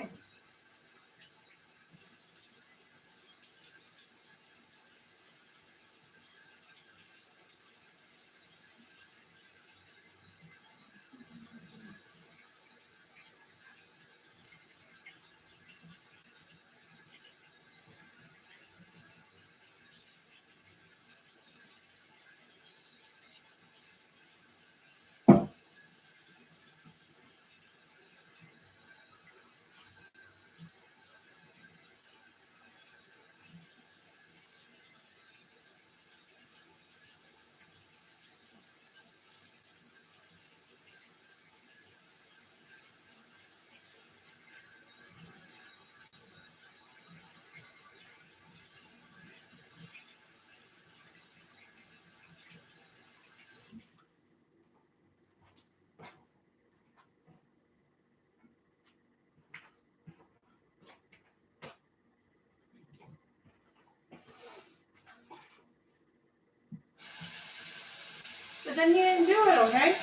But then you didn't do it, okay?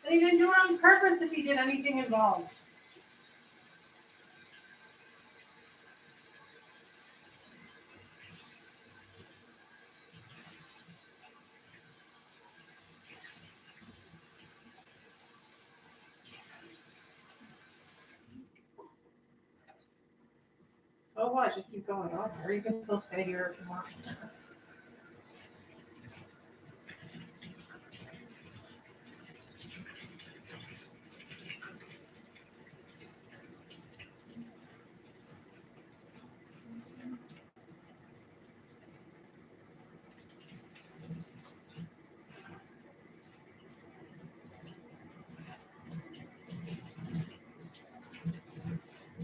Then you didn't do it on purpose if you did anything involved. what? Just keep going on. Or you can still stay here if you want.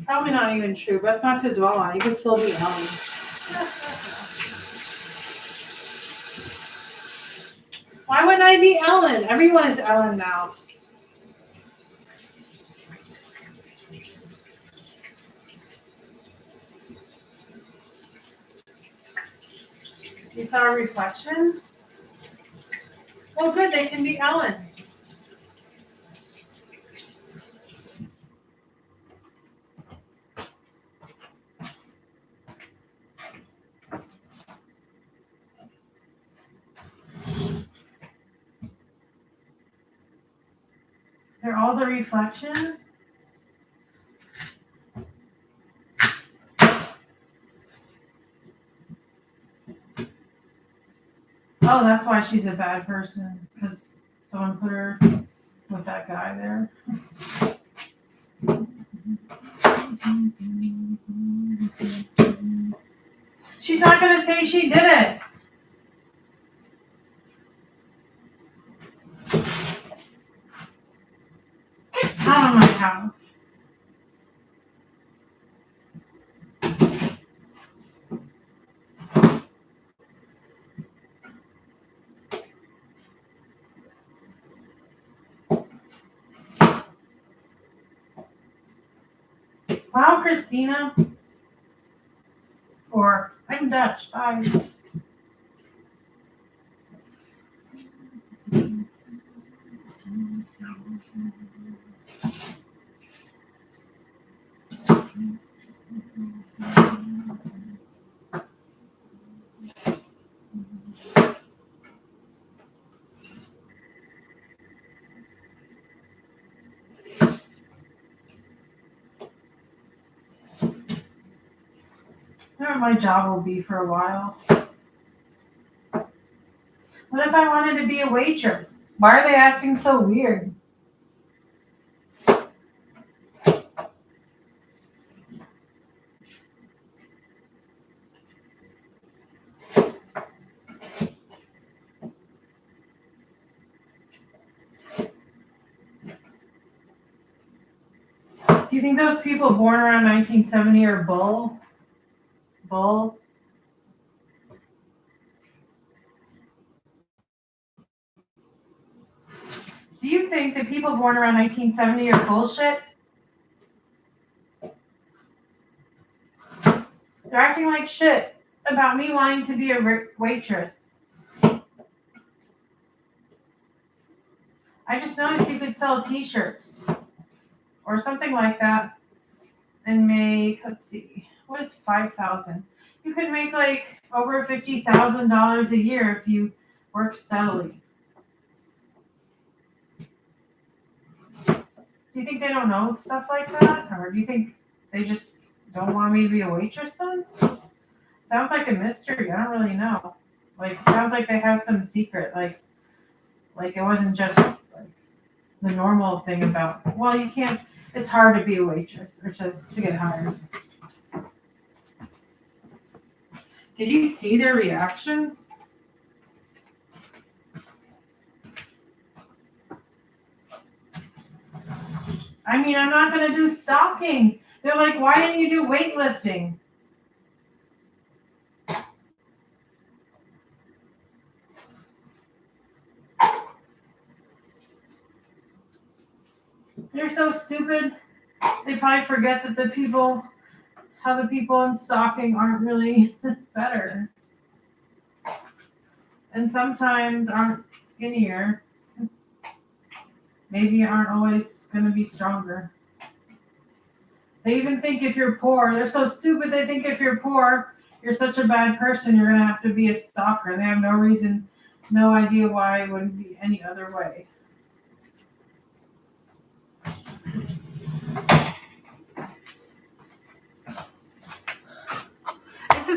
Probably not even true, but it's not to dwell on. You can still be Ellen. Why wouldn't I be Ellen? Everyone is Ellen now. You saw a reflection? Well, good. They can be Ellen. They're all the reflection? Oh, that's why she's a bad person. Because someone put her with that guy there. She's not going to say she did it. Get out of my house. Wow, Christina. Or, I'm Dutch. Bye. I don't know what my job will be for a while. What if I wanted to be a waitress? Why are they acting so weird? Do you think those people born around 1970 are bull? Bull? Do you think that people born around 1970 are bullshit? They're acting like shit about me wanting to be a waitress. I just noticed you could sell t-shirts or something like that and make, let's see, what is 5,000? You could make like over $50,000 a year if you work steadily. Do you think they don't know stuff like that? Or do you think they just don't want me to be a waitress then? Sounds like a mystery. I don't really know. Like, it sounds like they have some secret. Like it wasn't just like the normal thing about, well, you can't, it's hard to be a waitress or to get hired. Did you see their reactions? I mean, I'm not going to do stocking. They're like, why didn't you do weightlifting? They're so stupid. They probably forget that the people in stocking aren't really better. And sometimes aren't skinnier. Maybe aren't always going to be stronger. They even think if you're poor, they're so stupid, they think if you're poor, you're such a bad person, you're going to have to be a stalker. They have no reason, no idea why it wouldn't be any other way.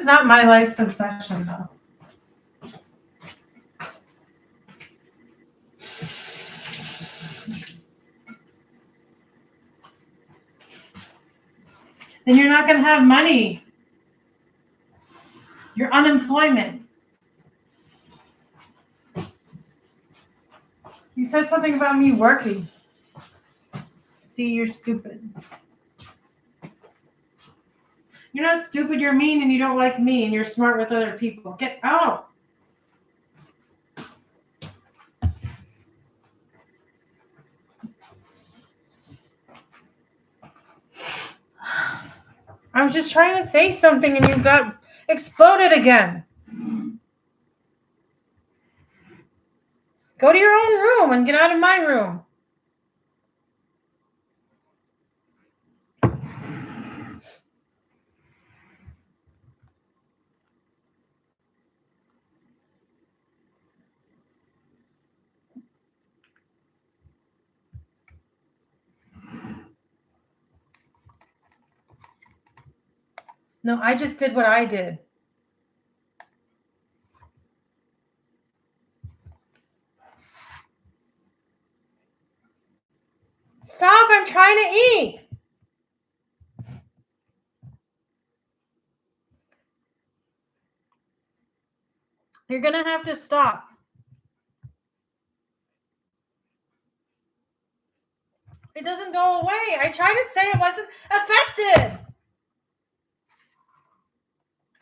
is not my life's obsession, though. Then you're not going to have money. Your unemployment. You said something about me working. See, you're stupid. You're not stupid, you're mean, and you don't like me, and you're smart with other people. Get out. I was just trying to say something, and you got exploded again. Go to your own room and get out of my room. No, I just did what I did. Stop, I'm trying to eat. You're going to have to stop. It doesn't go away. I tried to say it wasn't affected.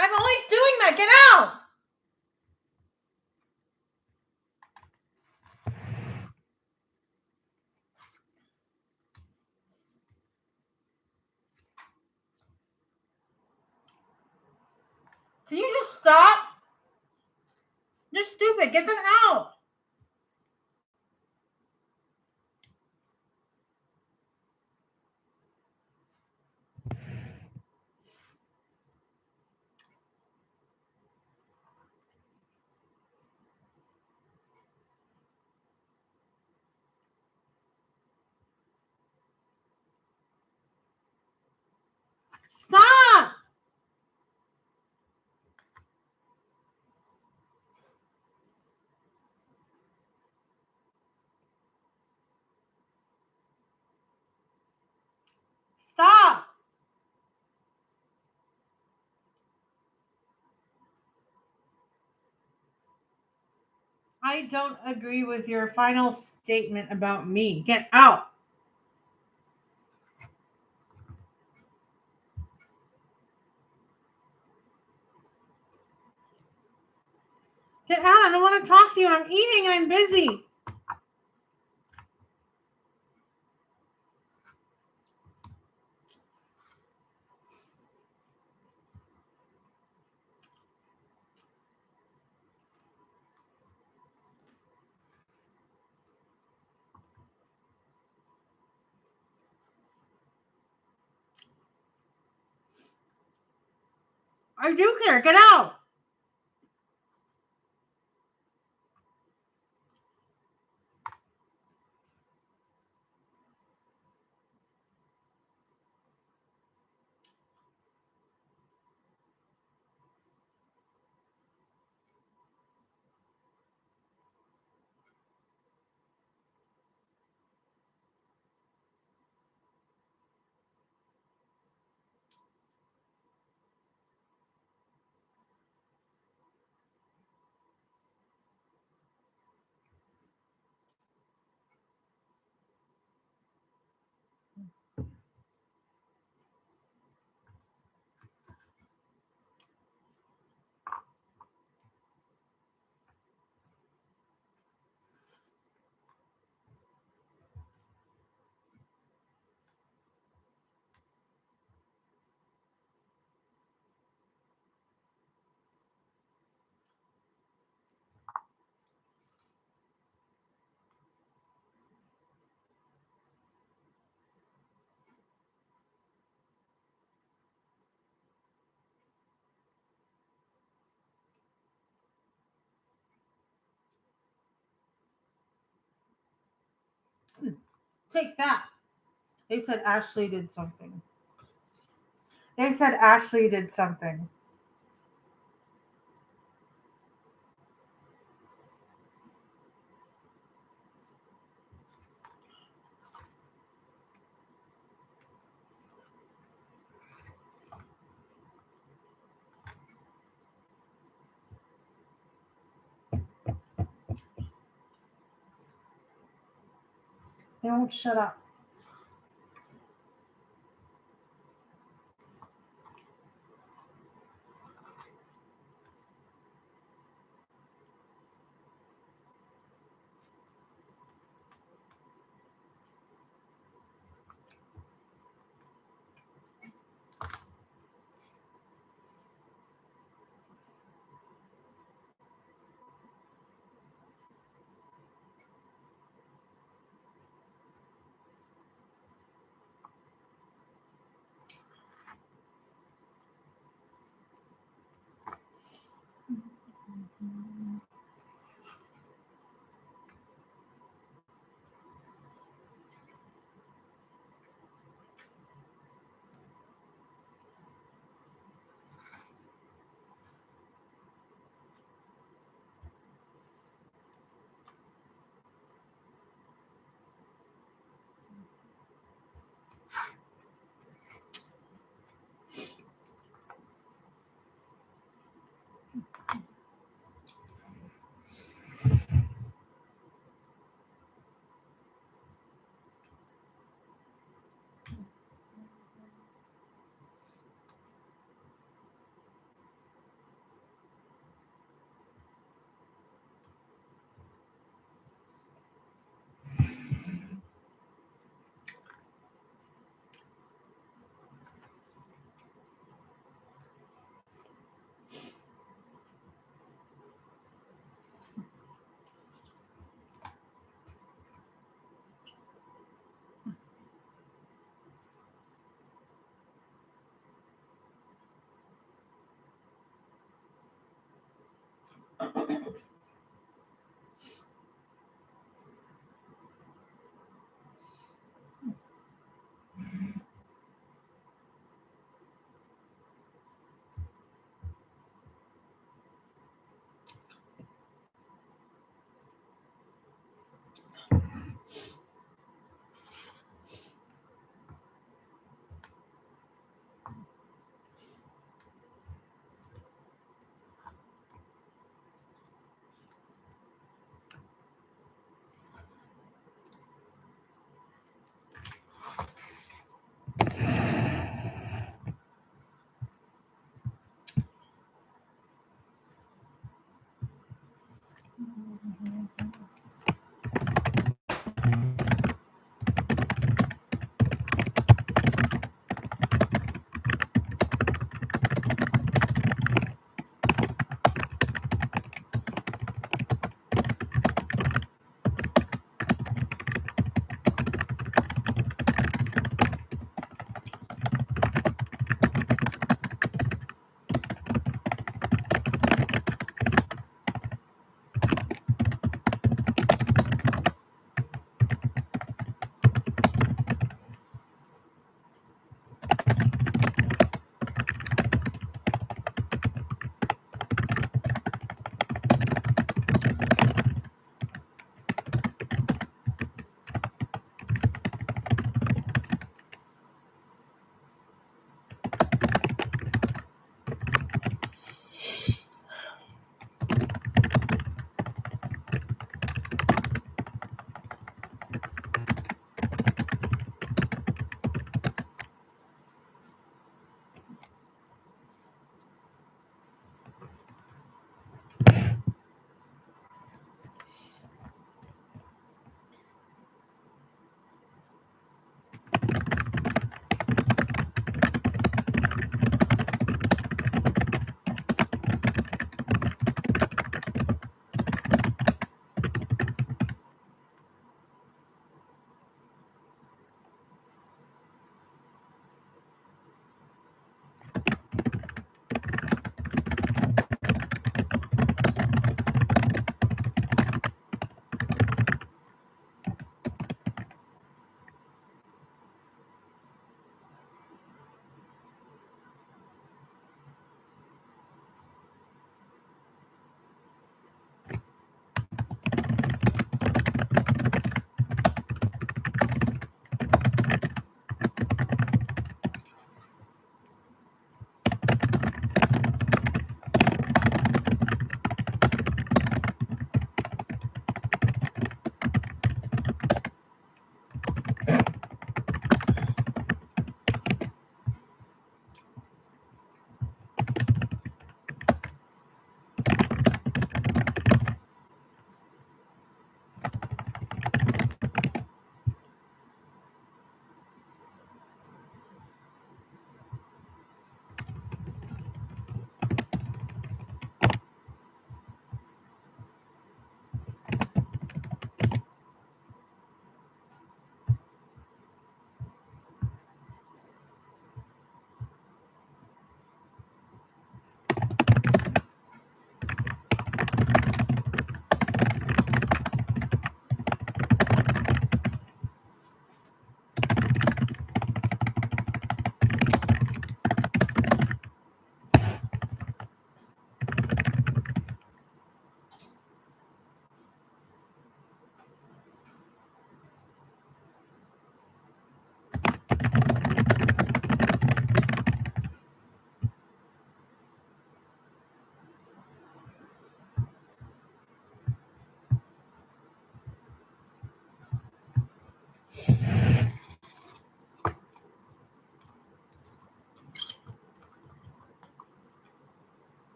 I'm always doing that. Get out. Can you just stop? You're stupid. Get them out. Stop. Stop. I don't agree with your final statement about me. Get out. Get out. I don't want to talk to you. I'm eating and I'm busy. I do care. Get out. Take that. They said Ashley did something. They said Ashley did something. don't shut up.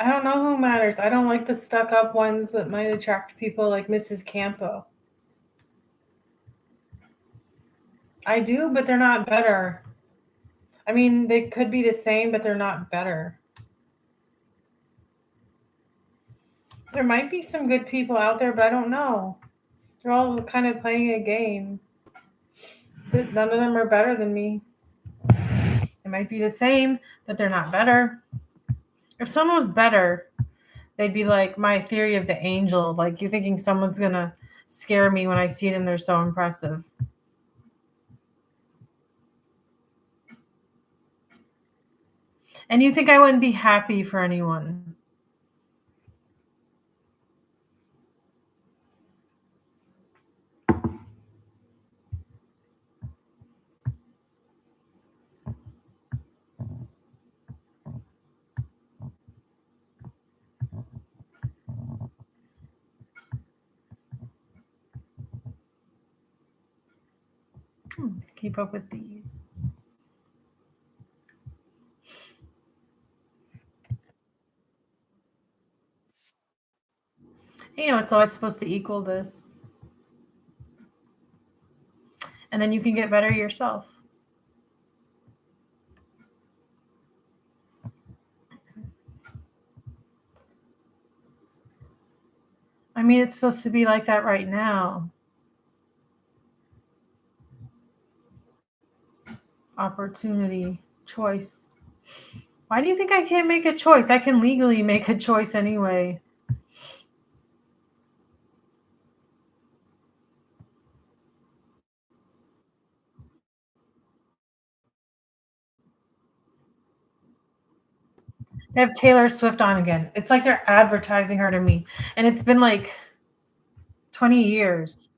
I don't know who matters. I don't like the stuck up ones that might attract people like Mrs. Campo. I do, but they're not better. I mean, they could be the same, but they're not better. There might be some good people out there, but I don't know. They're all kind of playing a game. None of them are better than me. They might be the same, but they're not better. If someone was better, they'd be like my theory of the angel. Like you're thinking someone's gonna scare me when I see them. They're so impressive. And you think I wouldn't be happy for anyone. Keep up with these. It's always supposed to equal this. And then you can get better yourself. I mean, it's supposed to be like that right now. Opportunity, choice. Why do you think I can't make a choice? I can legally make a choice anyway. They have Taylor Swift on again. It's like they're advertising her to me. And it's been like 20 years.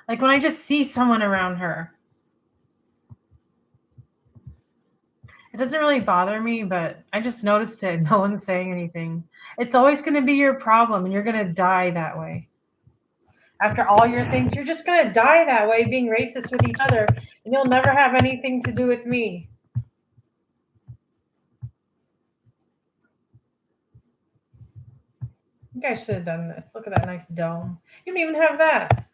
Like when I just see someone around her, it doesn't really bother me, but I just noticed it. No one's saying anything. It's always going to be your problem, and you're going to die that way. After all your things, you're just going to die that way, being racist with each other, and you'll never have anything to do with me. You guys should have done this. Look at that nice dome. You don't even have that.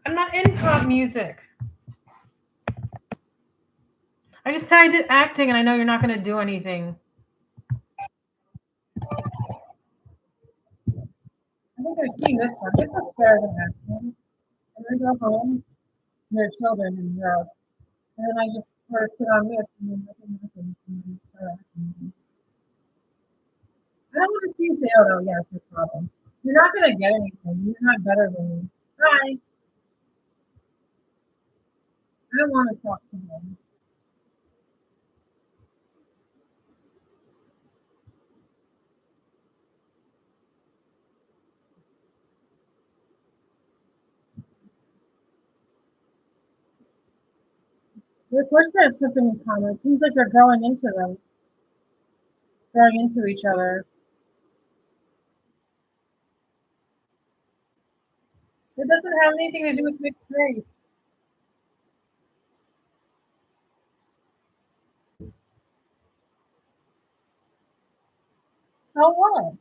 I'm not in pop music. I just said I did acting, and I know you're not going to do anything. I think I've seen this one. This looks better than that one. And then go home, and their children in Europe. And then I just first sit on this, and then nothing happens. And then start acting. I don't want to see you say, "Oh no, yeah, it's your problem." You're not going to get anything. You're not better than me. Hi. I don't want to talk to them. Of course, they have something in common. It seems like they're growing into them, growing into each other. It doesn't have anything to do with mixed race. So what?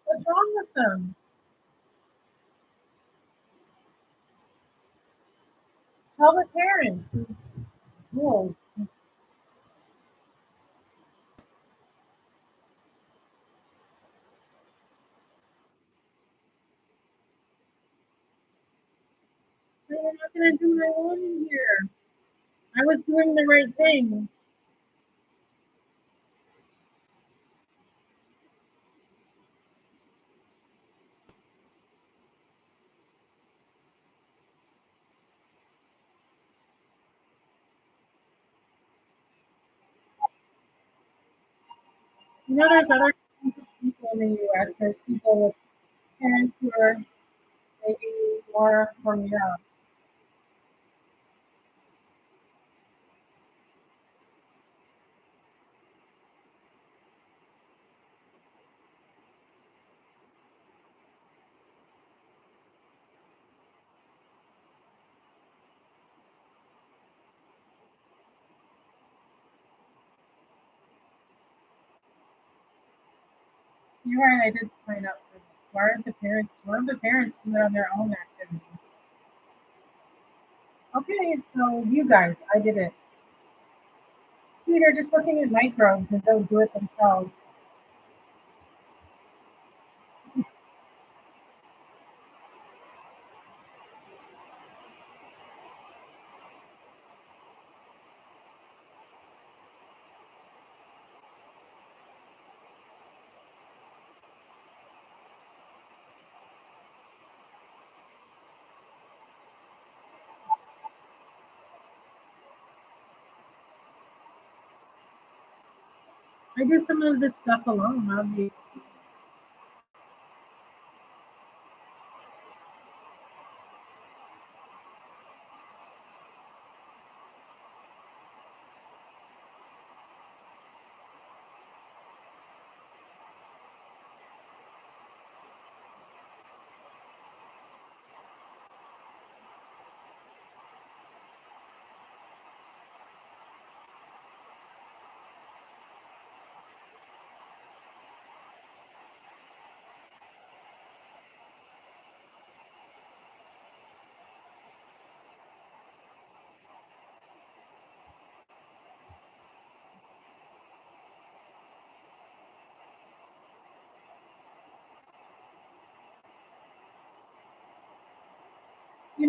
What's wrong with them? Tell the parents. Whoa. I'm not going to do my own here. I was doing the right thing. There's other kinds of people in the U.S. There's people with parents who are maybe more from Europe. You're right. I did sign up for this. Why aren't the parents? Why don't the parents do it on their own activity? Okay, so you guys, I did it. See, they're just looking at microbes and don't do it themselves. I do some of this stuff alone, obviously.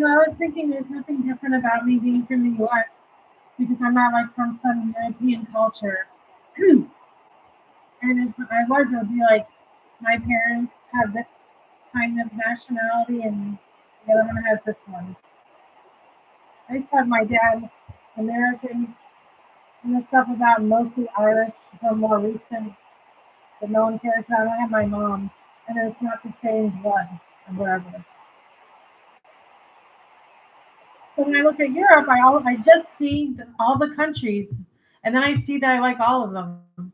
I was thinking there's nothing different about me being from the US because I'm not like from some European culture. And if I was, it would be like my parents have this kind of nationality and the other one has this one. I used to have my dad American and the stuff about mostly Irish or more recent that no one cares about. I have my mom, and it's not the same blood or whatever. So when I look at Europe, I just see all the countries, and then I see that I like all of them.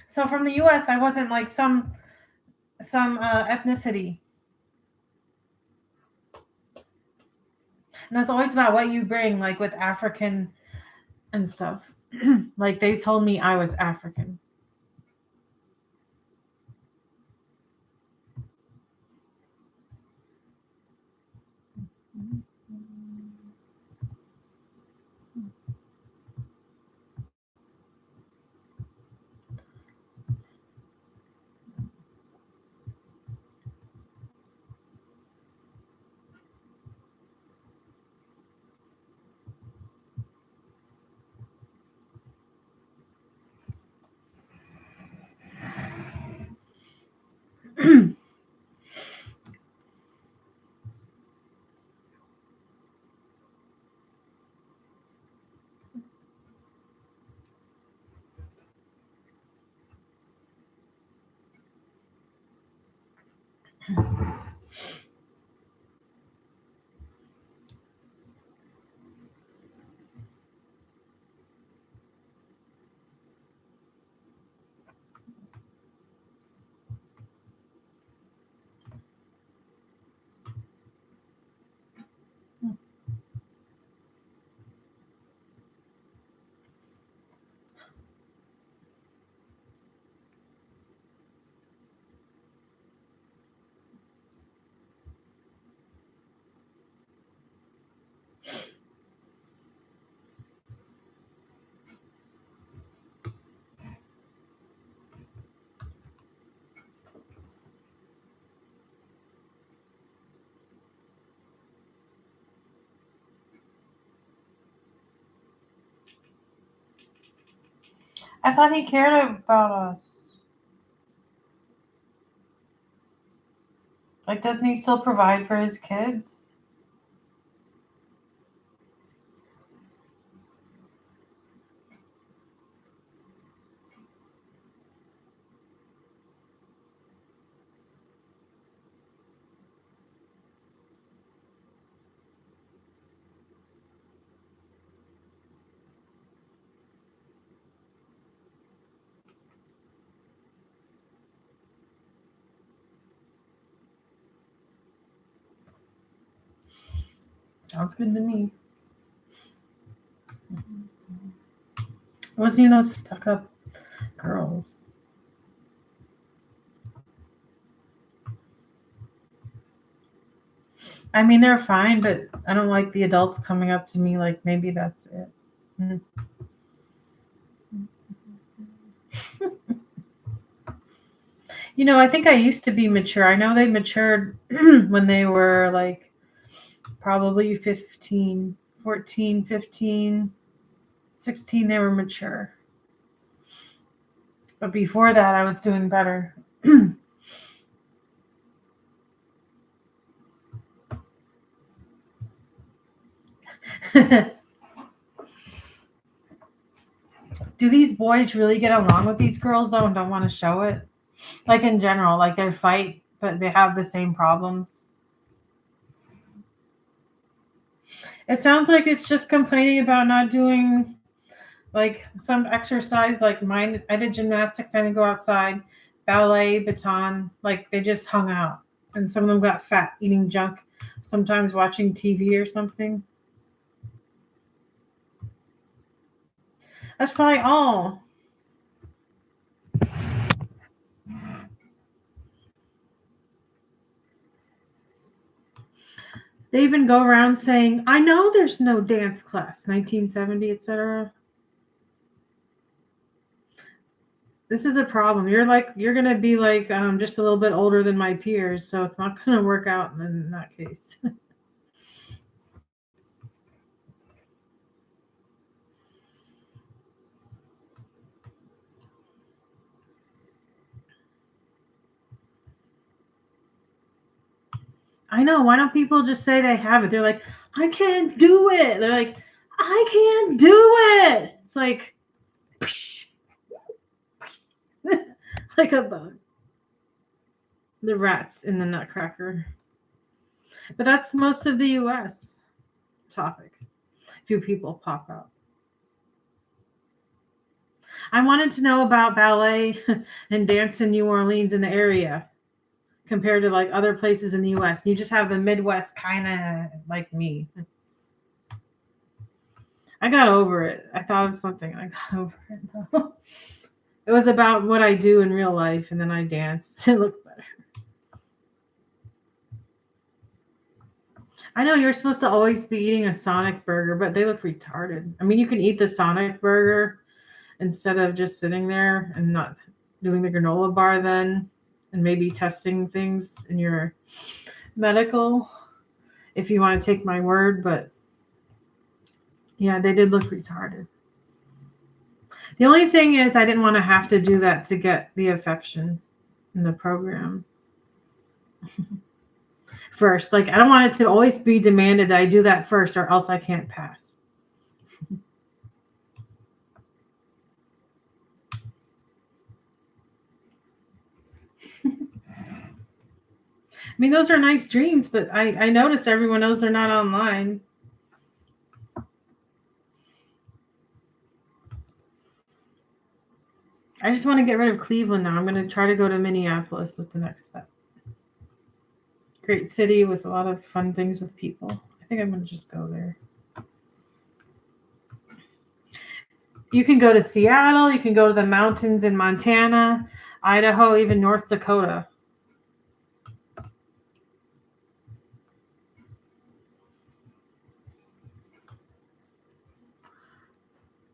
So from the U.S., I wasn't like some ethnicity, and it's always about what you bring, like with African and stuff. Like they told me I was African. I thought he cared about us. Like, doesn't he still provide for his kids? Sounds good to me. It wasn't even those stuck up girls. I mean, they're fine, but I don't like the adults coming up to me like maybe that's it. Mm. I think I used to be mature. I know they matured when they were like probably 15, 14, 15, 16. They were mature. But before that, I was doing better. Do these boys really get along with these girls though and don't want to show it? Like in general, like they fight, but they have the same problems. It sounds like it's just complaining about not doing like some exercise. Like mine, I did gymnastics. I didn't go outside, ballet, baton. Like they just hung out, and some of them got fat eating junk. Sometimes watching TV or something. That's probably all. They even go around saying, "I know there's no dance class, 1970, etc." This is a problem. You're gonna be like just a little bit older than my peers, so it's not gonna work out in that case. I know. Why don't people just say they have it? They're like, I can't do it. They're like, I can't do it. It's like like a bug. The rats in the Nutcracker. But that's most of the US topic. Few people pop out. I wanted to know about ballet and dance in New Orleans in the area compared to like other places in the US. You just have the Midwest kind of like me. I got over it. I thought of something. I got over it. It was about what I do in real life, and then I danced. It looked better. I know you're supposed to always be eating a Sonic burger, but they look retarded. I mean, you can eat the Sonic burger instead of just sitting there and not doing the granola bar then, and maybe testing things in your medical if you want to take my word. But yeah, they did look retarded. The only thing is I didn't want to have to do that to get the affection in the program first. Like, I don't want it to always be demanded that I do that first or else I can't pass. I mean, those are nice dreams, but I notice everyone knows they're not online. I just want to get rid of Cleveland now. I'm going to try to go to Minneapolis as the next step. Great city with a lot of fun things with people. I think I'm going to just go there. You can go to Seattle. You can go to the mountains in Montana, Idaho, even North Dakota.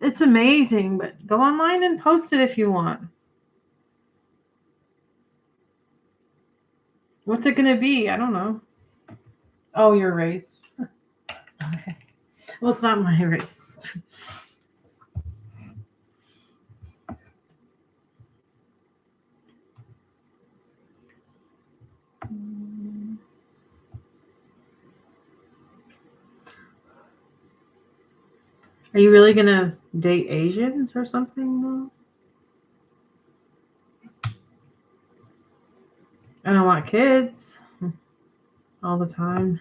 It's amazing, but go online and post it if you want. What's it going to be? I don't know. Oh, your race. Okay. Well, it's not my race. Are you really going to date Asians or something, though? I don't want kids all the time.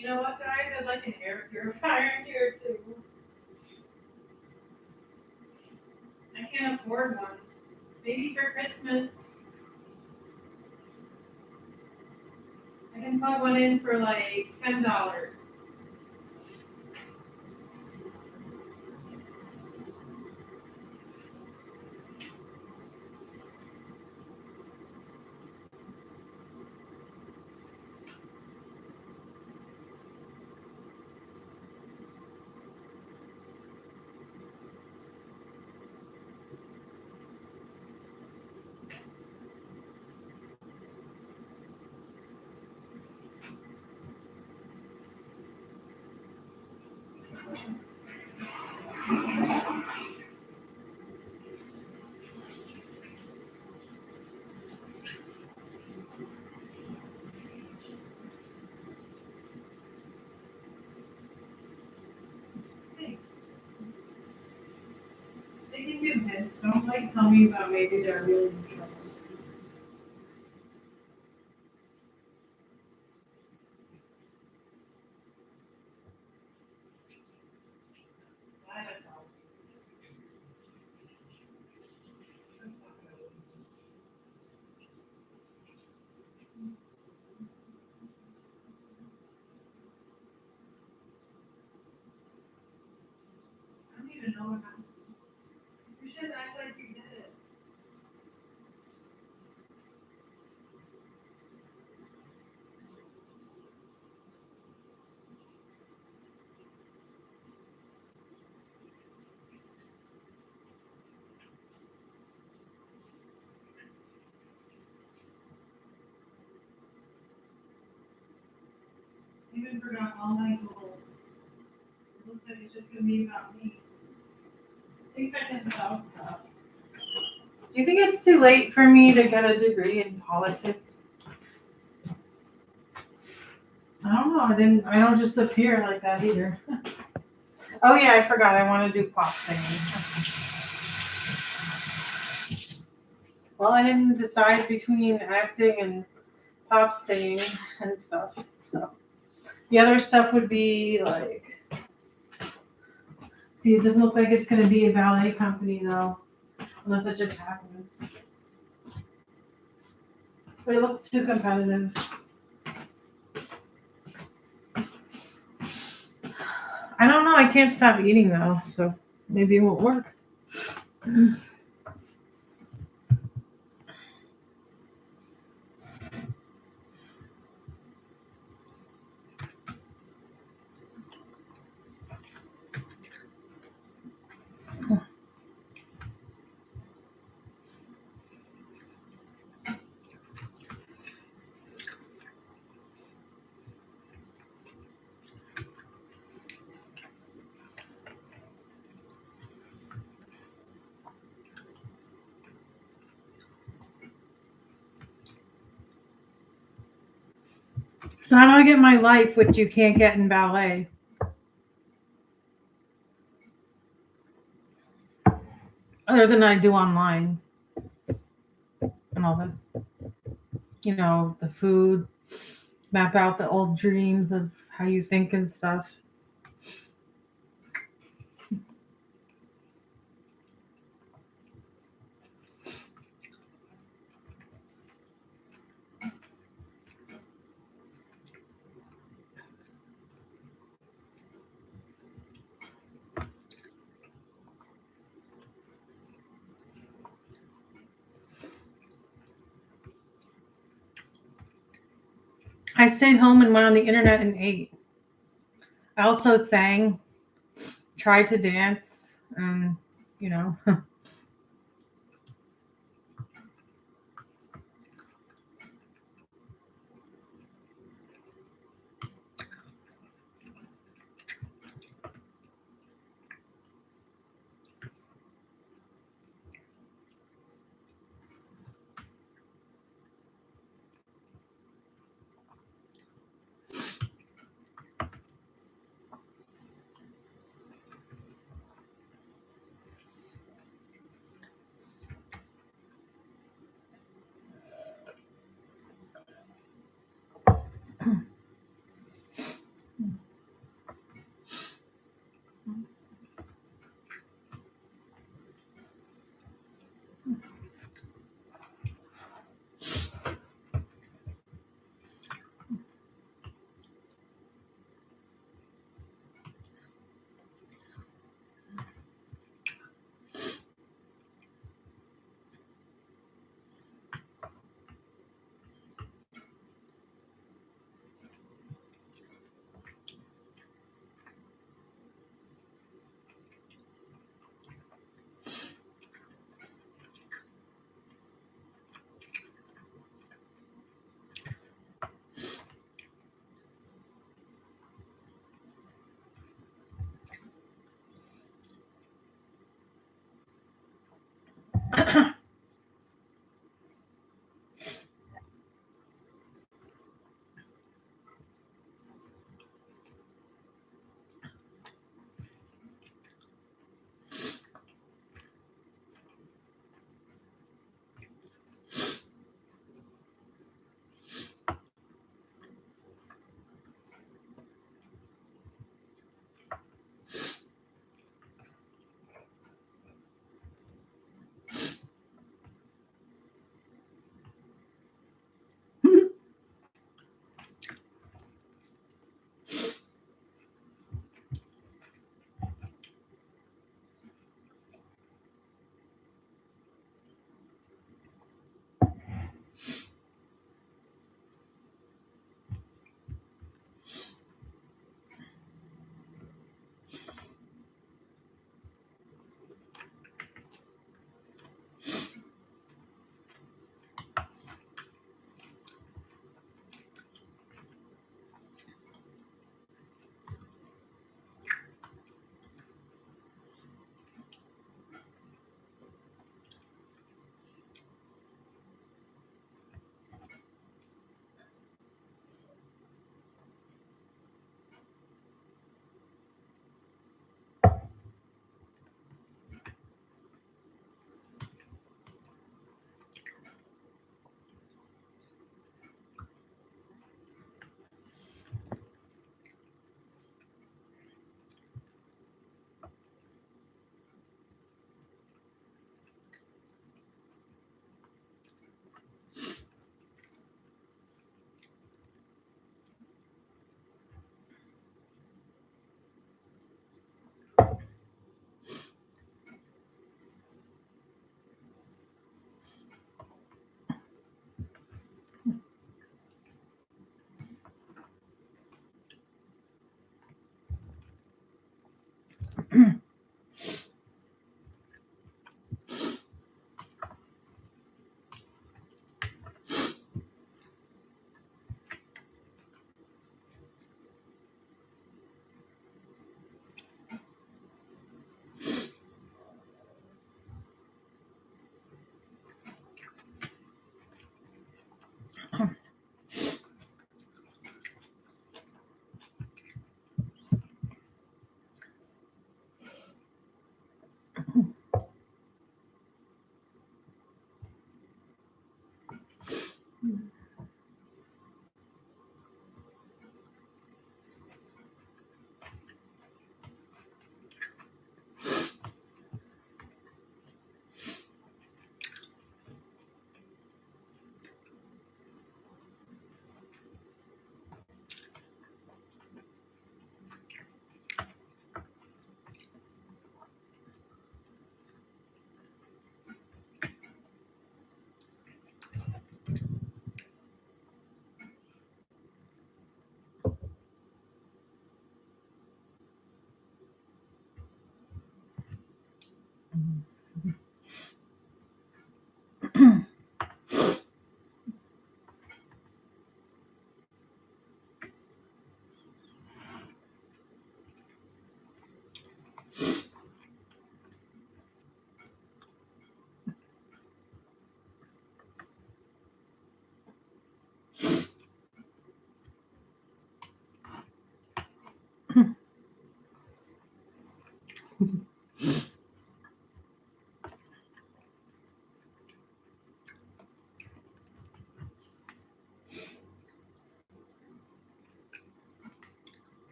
You know what, guys? I'd like an air purifier in here too. I can't afford one. Maybe for Christmas. I can plug one in for like $10. They can do this. Don't like tell me about maybe they're really in trouble. I don't know. I don't even know what happened. You should act like you did it. Even forgot all my goals. It looks like it's just gonna be about me. At least I can sell stuff. Do you think it's too late for me to get a degree in politics? I don't know. I don't just appear like that either. Oh yeah, I forgot. I want to do pop singing. Well, I didn't decide between acting and pop singing and stuff. So the other stuff would be like. See, it doesn't look like it's going to be a ballet company though, unless it just happens. But it looks too competitive. I don't know. I can't stop eating though, so maybe it won't work. So how do I get my life, which you can't get in ballet? Other than I do online and all this, the food, map out the old dreams of how you think and stuff. I stayed home and went on the internet and ate. I also sang, tried to dance, and you know.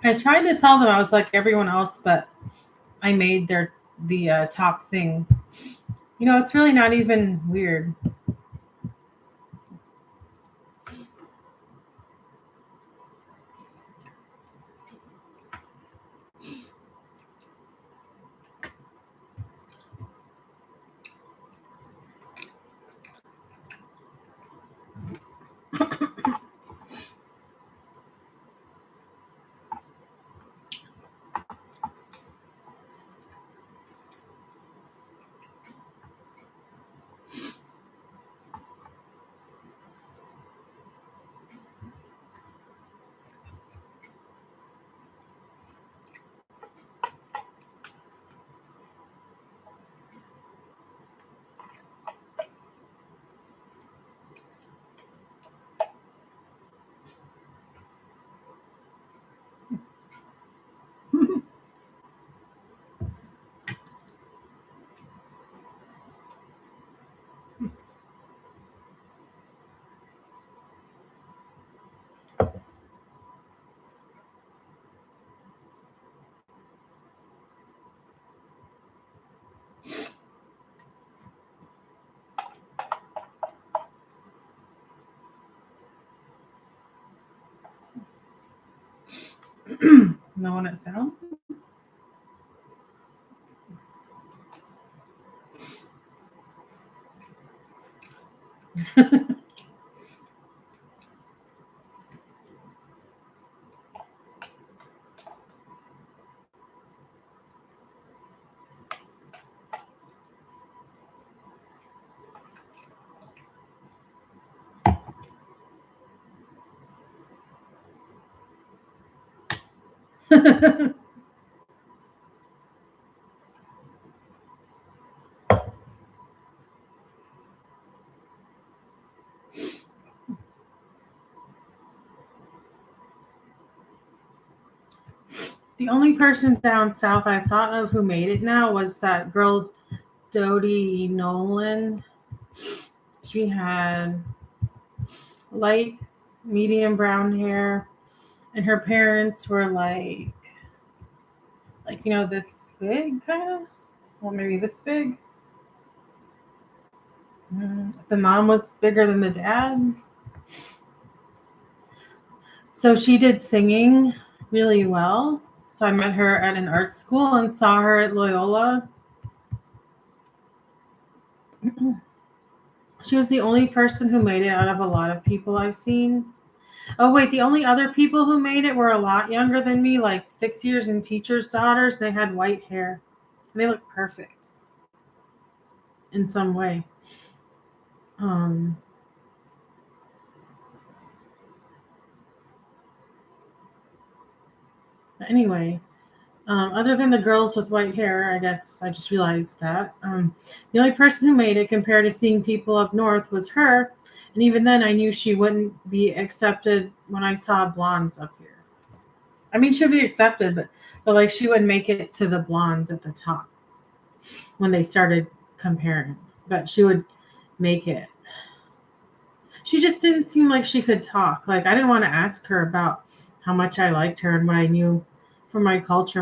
I tried to tell them I was like everyone else, but I made the top thing. It's really not even weird. No one at sound. The only person down south I thought of who made it now was that girl Dodie Nolan. She had light, medium brown hair, and her parents were like this big kind of, well, maybe this big. The mom was bigger than the dad. So she did singing really well. So I met her at an art school and saw her at Loyola. She was the only person who made it out of a lot of people I've seen. Oh, wait, the only other people who made it were a lot younger than me, like 6 years and teachers' daughters. They had white hair. They looked perfect in some way. Um, anyway, other than the girls with white hair, I guess I just realized that. The only person who made it compared to seeing people up north was her. And even then, I knew she wouldn't be accepted when I saw blondes up here. I mean, she'd be accepted, but like she would make it to the blondes at the top when they started comparing. But she would make it. She just didn't seem like she could talk. Like I didn't want to ask her about how much I liked her and what I knew from my culture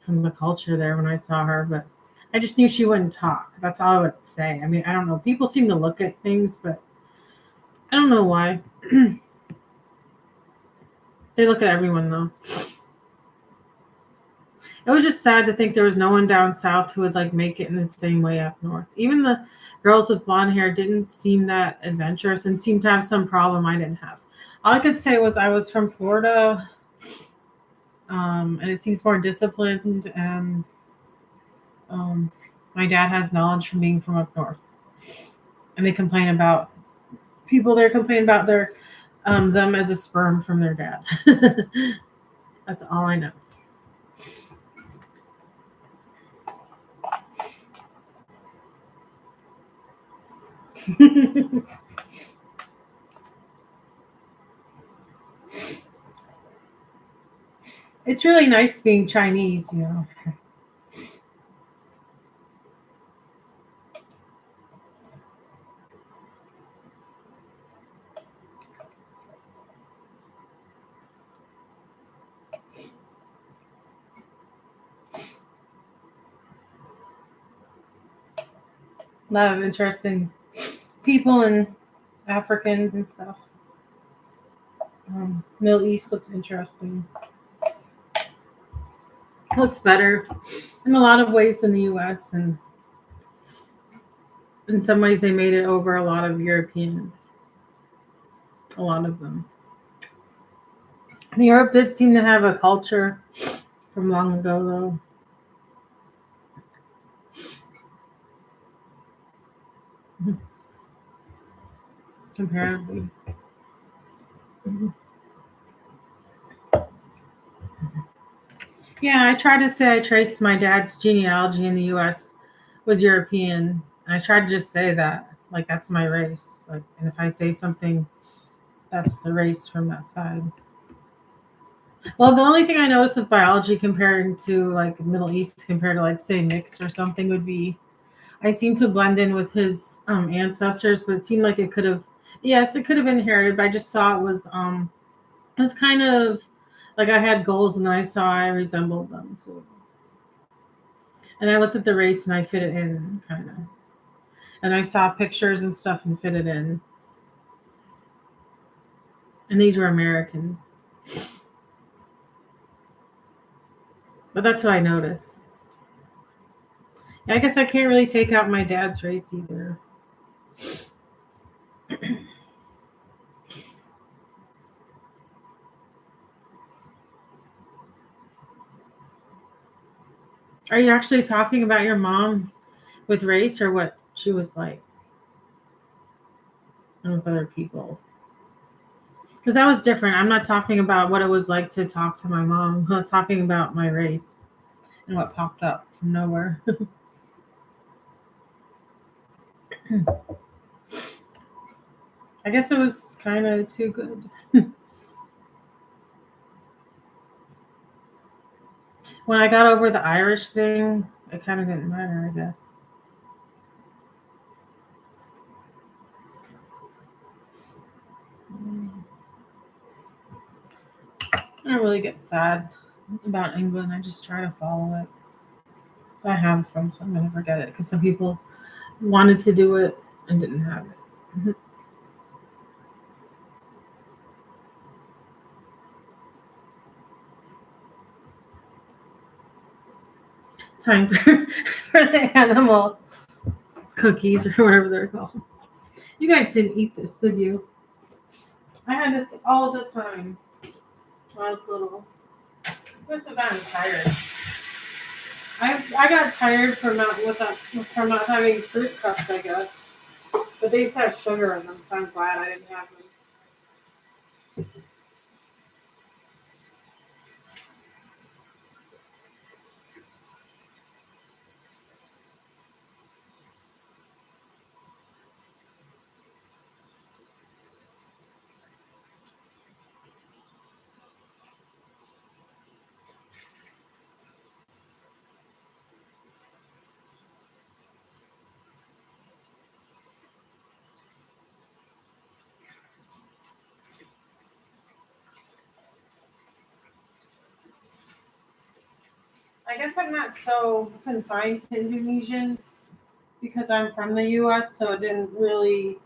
from the culture there when I saw her, but I just knew she wouldn't talk. That's all I would say. I mean, I don't know. People seem to look at things, but I don't know why. They look at everyone though. It was just sad to think there was no one down south who would like make it in the same way up north. Even the girls with blonde hair didn't seem that adventurous and seemed to have some problem I didn't have. All I could say was I was from Florida, and it seems more disciplined, and my dad has knowledge from being from up north. And they complain about people there complain about their them as a sperm from their dad. That's all I know. It's really nice being Chinese. A lot of interesting people and Africans and stuff. Middle East looks interesting. Looks better in a lot of ways than the U.S. and in some ways they made it over a lot of Europeans. A lot of them. Europe did seem to have a culture from long ago, though. Comparatively. Yeah, I try to say I traced my dad's genealogy in the U.S. was European. And I try to just say that, like that's my race. Like, and if I say something, that's the race from that side. Well, the only thing I noticed with biology comparing to like Middle East compared to like say mixed or something would be I seem to blend in with his ancestors, but it seemed like it could have yes, it could have been inherited, but I just saw it was kind of like I had goals and then I saw I resembled them too. And I looked at the race and I fit it in kind of. And I saw pictures and stuff and fit it in. And these were Americans. But that's what I noticed. I guess I can't really take out my dad's race either. Are you actually talking about your mom with race or what she was like and with other people? Because that was different. I'm not talking about what it was like to talk to my mom. I was talking about my race and what popped up from nowhere. I guess it was kind of too good. When I got over the Irish thing, it kind of didn't matter, I guess. I don't really get sad about England. I just try to follow it. I have some, so I'm going to forget it because some people wanted to do it and didn't have it. Time for the animal cookies or whatever they're called. You guys didn't eat this, did you? I had this all the time when I was little. I must have gotten tired. I got tired from not having fruit cups, I guess. But they used to have sugar in them, so I'm glad I didn't have them. I guess I'm not so confined to Indonesians because I'm from the U.S., so I didn't really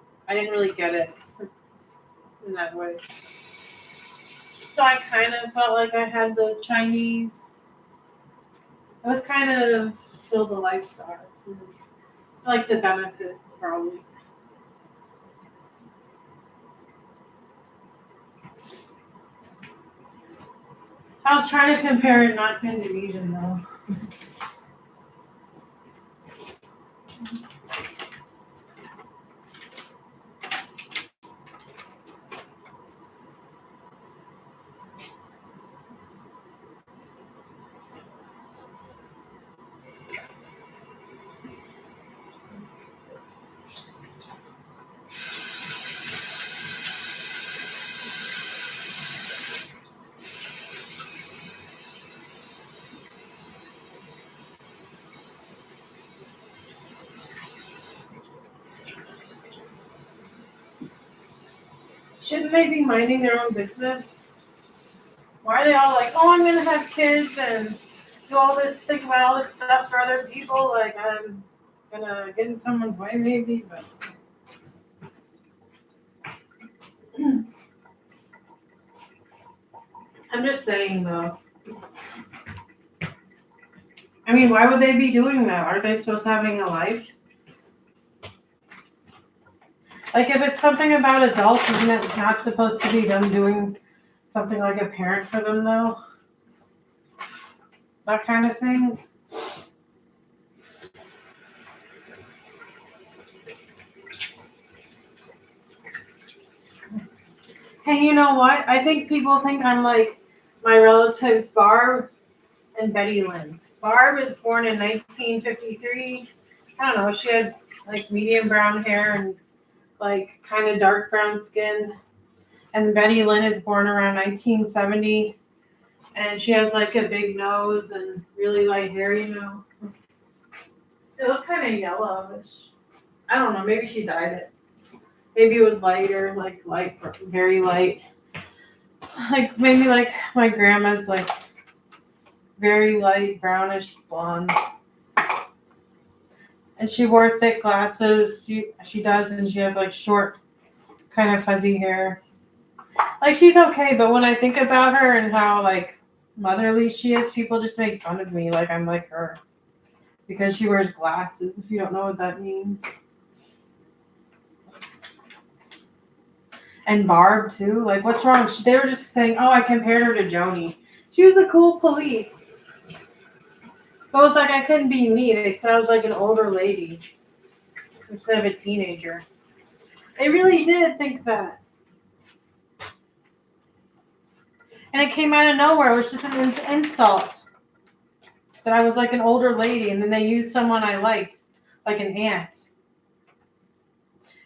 get it in that way. So I kind of felt like I had the Chinese. It was kind of still the lifestyle, like the benefits probably. I was trying to compare it not to Indonesian though. Shouldn't they be minding their own business? Why are they all like, oh, I'm gonna have kids and do all this, think about all this stuff for other people? Like I'm gonna get in someone's way, maybe, but I'm just saying though. I mean, why would they be doing that? Aren't they supposed to having a life? Like if it's something about adults, isn't it not supposed to be them doing something like a parent for them though? That kind of thing. Hey, you know what? I think people think I'm like my relatives Barb and Betty Lynn. Barb was born in 1953. I don't know. She has like medium brown hair and like kind of dark brown skin. And Betty Lynn is born around 1970. And she has like a big nose and really light hair, you know. It looked kind of yellowish. I don't know. Maybe she dyed it. Maybe it was lighter, like light, very light. Like maybe like my grandma's like very light brownish blonde. And she wore thick glasses. She does, and she has like short, kind of fuzzy hair. Like she's okay, but when I think about her and how like motherly she is, people just make fun of me like I'm like her because she wears glasses. If you don't know what that means. And Barb too. Like what's wrong? They were just saying, oh, I compared her to Joni. She was a cool police. But it was like I couldn't be me. They said I was like an older lady instead of a teenager. They really did think that. And it came out of nowhere. It was just an insult that I was like an older lady, and then they used someone I liked, like an aunt.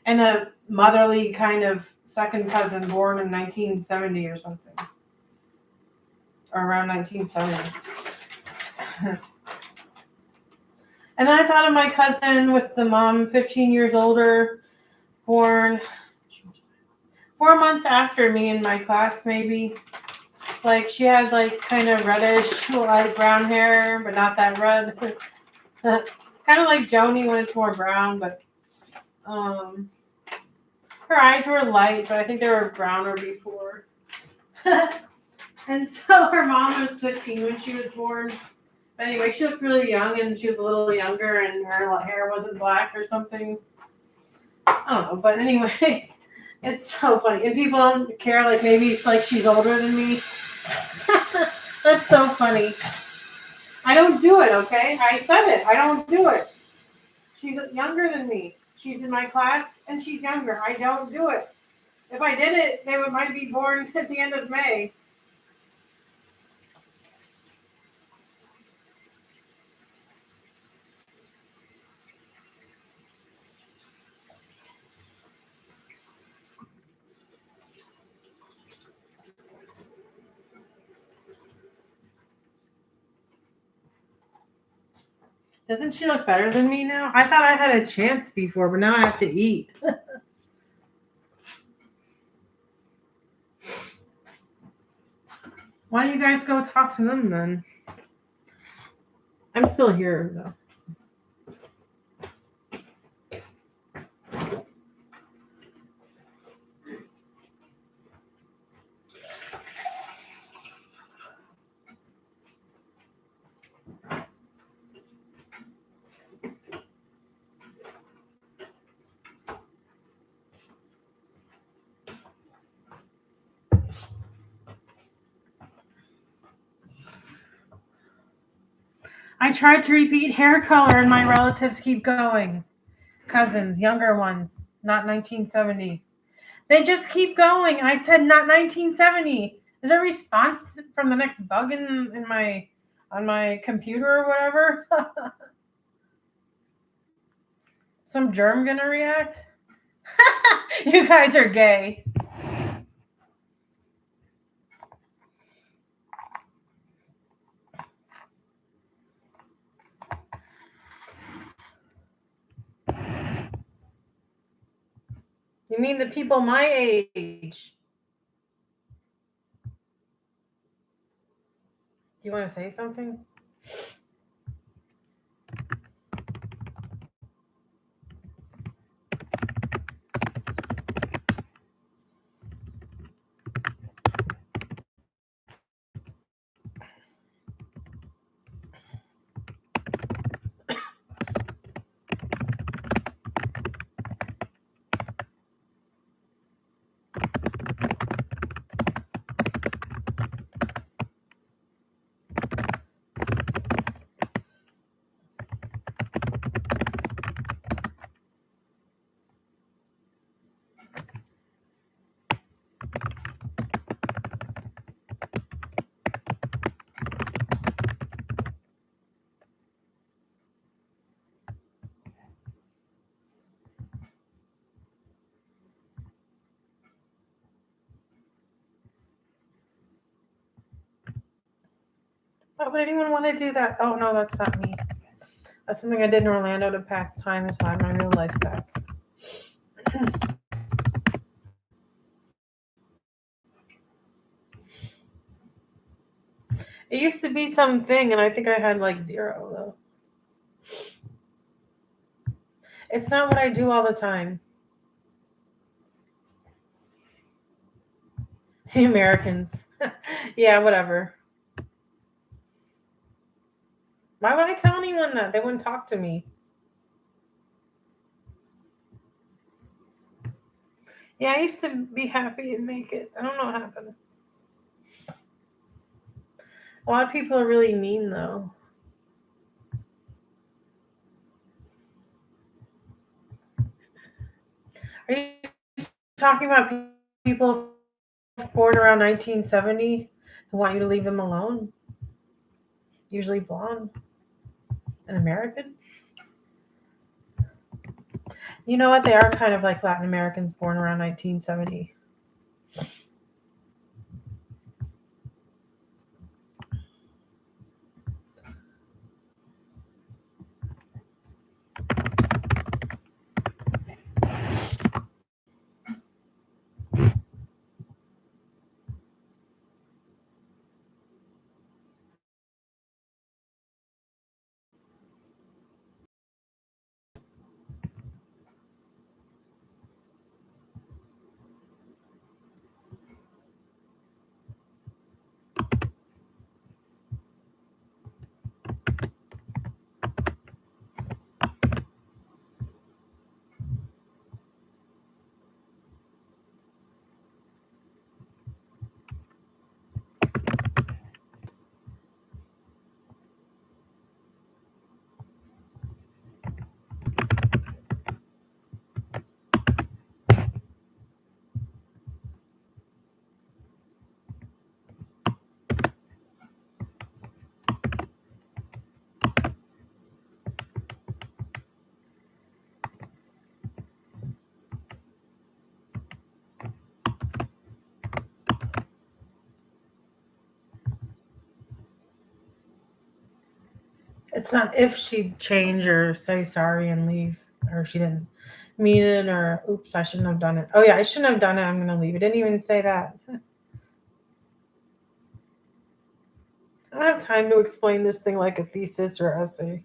And a motherly kind of second cousin born in 1970 or something. Or around 1970. And then I thought of my cousin with the mom 15 years older, born 4 months after me in my class, maybe. Like, she had, like, kind of reddish, light brown hair, but not that red. Kind of like Joni when it's more brown, but her eyes were light, but I think they were browner before. And so her mom was 15 when she was born. But anyway, she looked really young, and she was a little younger, and her hair wasn't black or something. I don't know, but anyway, it's so funny. And people don't care, like maybe it's like she's older than me. That's so funny. I don't do it, okay? I said it. I don't do it. She's younger than me. She's in my class, and she's younger. I don't do it. If I did it, they might be born at the end of May. Doesn't she look better than me now? I thought I had a chance before, but now I have to eat. Why don't you guys go talk to them then? I'm still here, though. I tried to repeat hair color, and my relatives keep going. Cousins, younger ones, not 1970. They just keep going. I said not 1970. Is there a response from the next bug in my on my computer or whatever? Some germ gonna react? You guys are gay. You mean the people my age? Do you want to say something? Why would anyone want to do that? Oh no, that's not me. That's something I did in Orlando to pass time and to have my real life back. It used to be something, and I think I had like 0 though. It's not what I do all the time. The Americans. Yeah, whatever. Why would I tell anyone that? They wouldn't talk to me. Yeah, I used to be happy and make it. I don't know what happened. A lot of people are really mean, though. Are you talking about people born around 1970? who want you to leave them alone. Usually blonde and American. You know what? They are kind of like Latin Americans born around 1970. It's not if she'd change or say sorry and leave, or she didn't mean it, or oops, I shouldn't have done it. Oh yeah, I shouldn't have done it. I'm going to leave. It didn't even say that. I don't have time to explain this thing like a thesis or essay.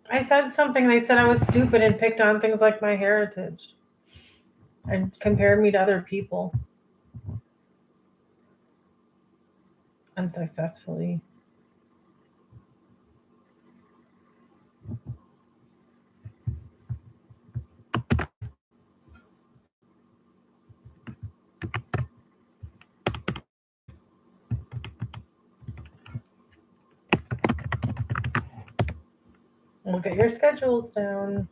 I said something. They said I was stupid and picked on things like my heritage and compared me to other people unsuccessfully. We'll get your schedules down.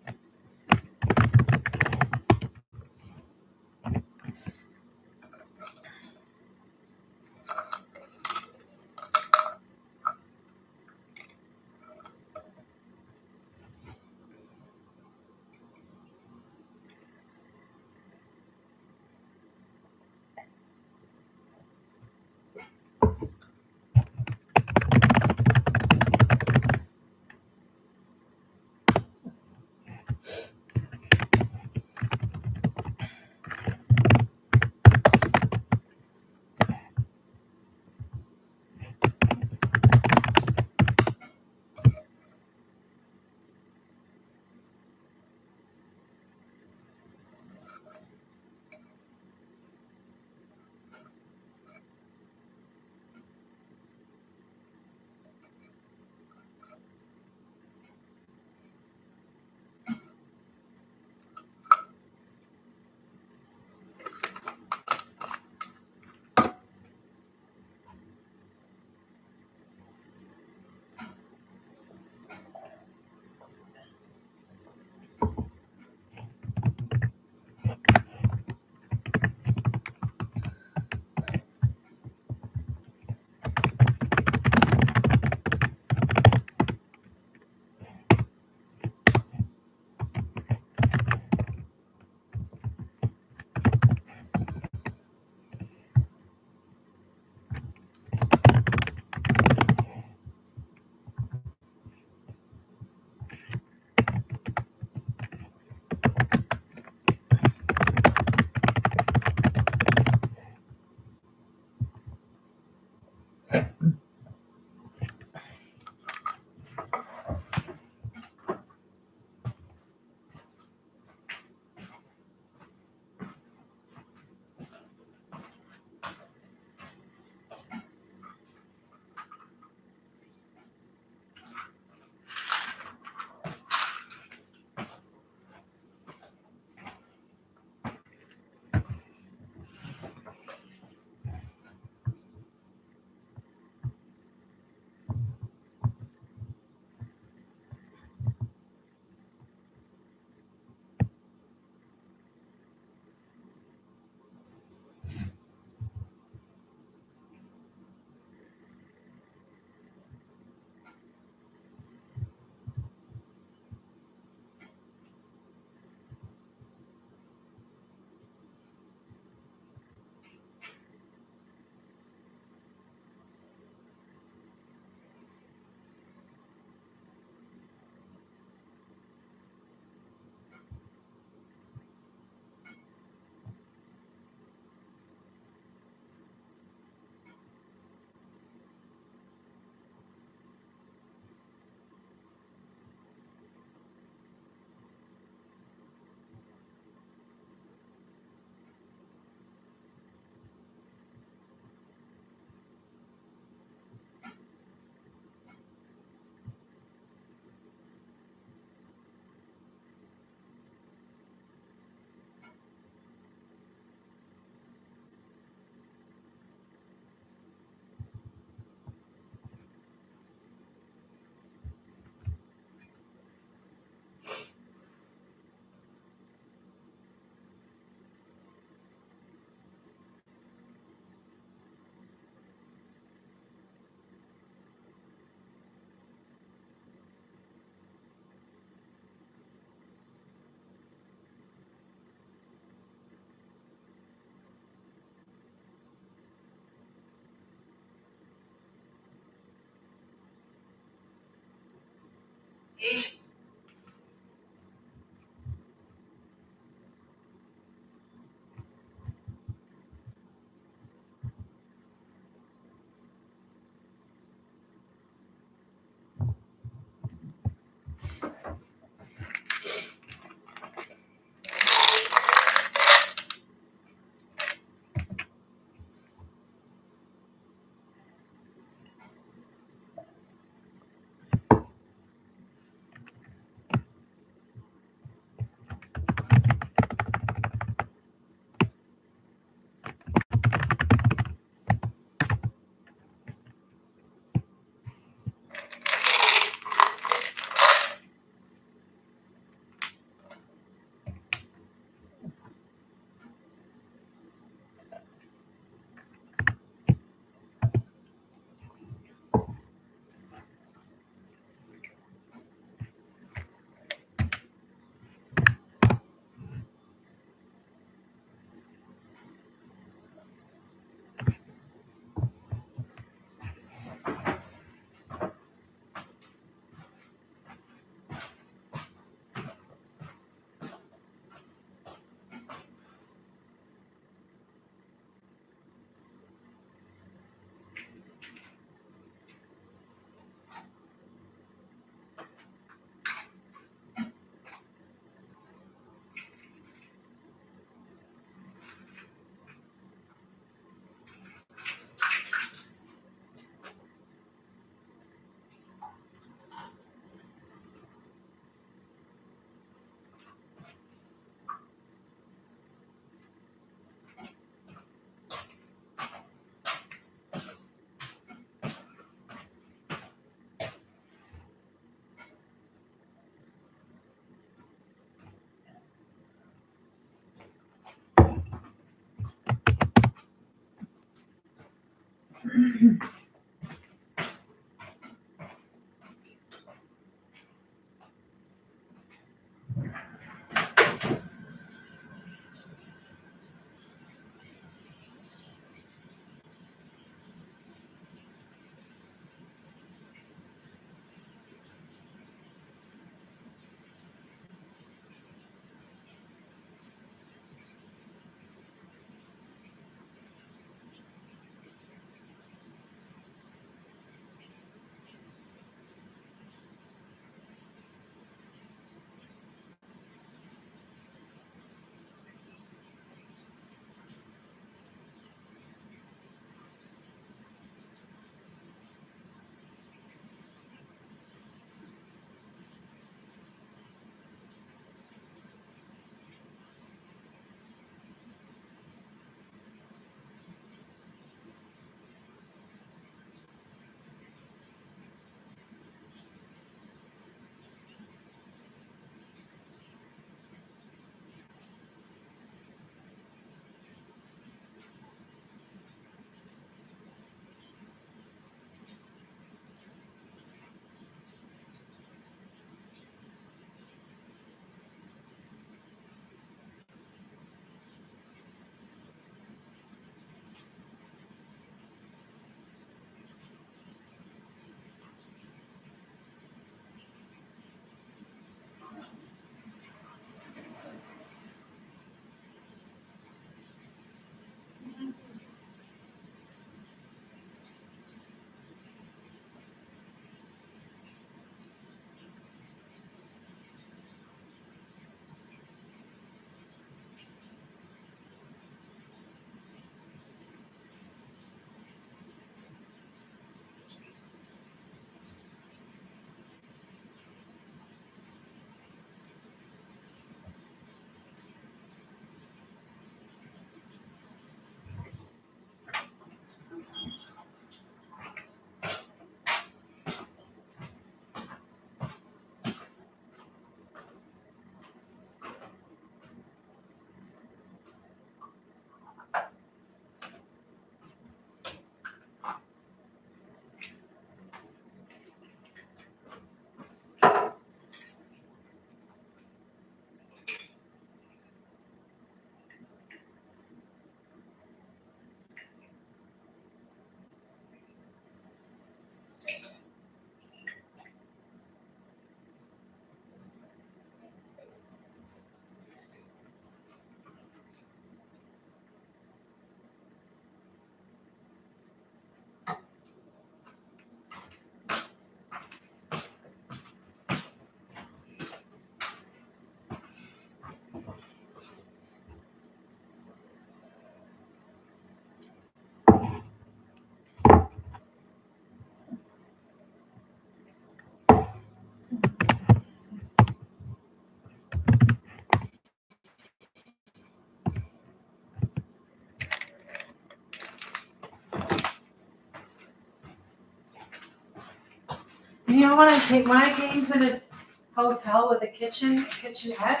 You know what I think? When I came to this hotel with a kitchenette,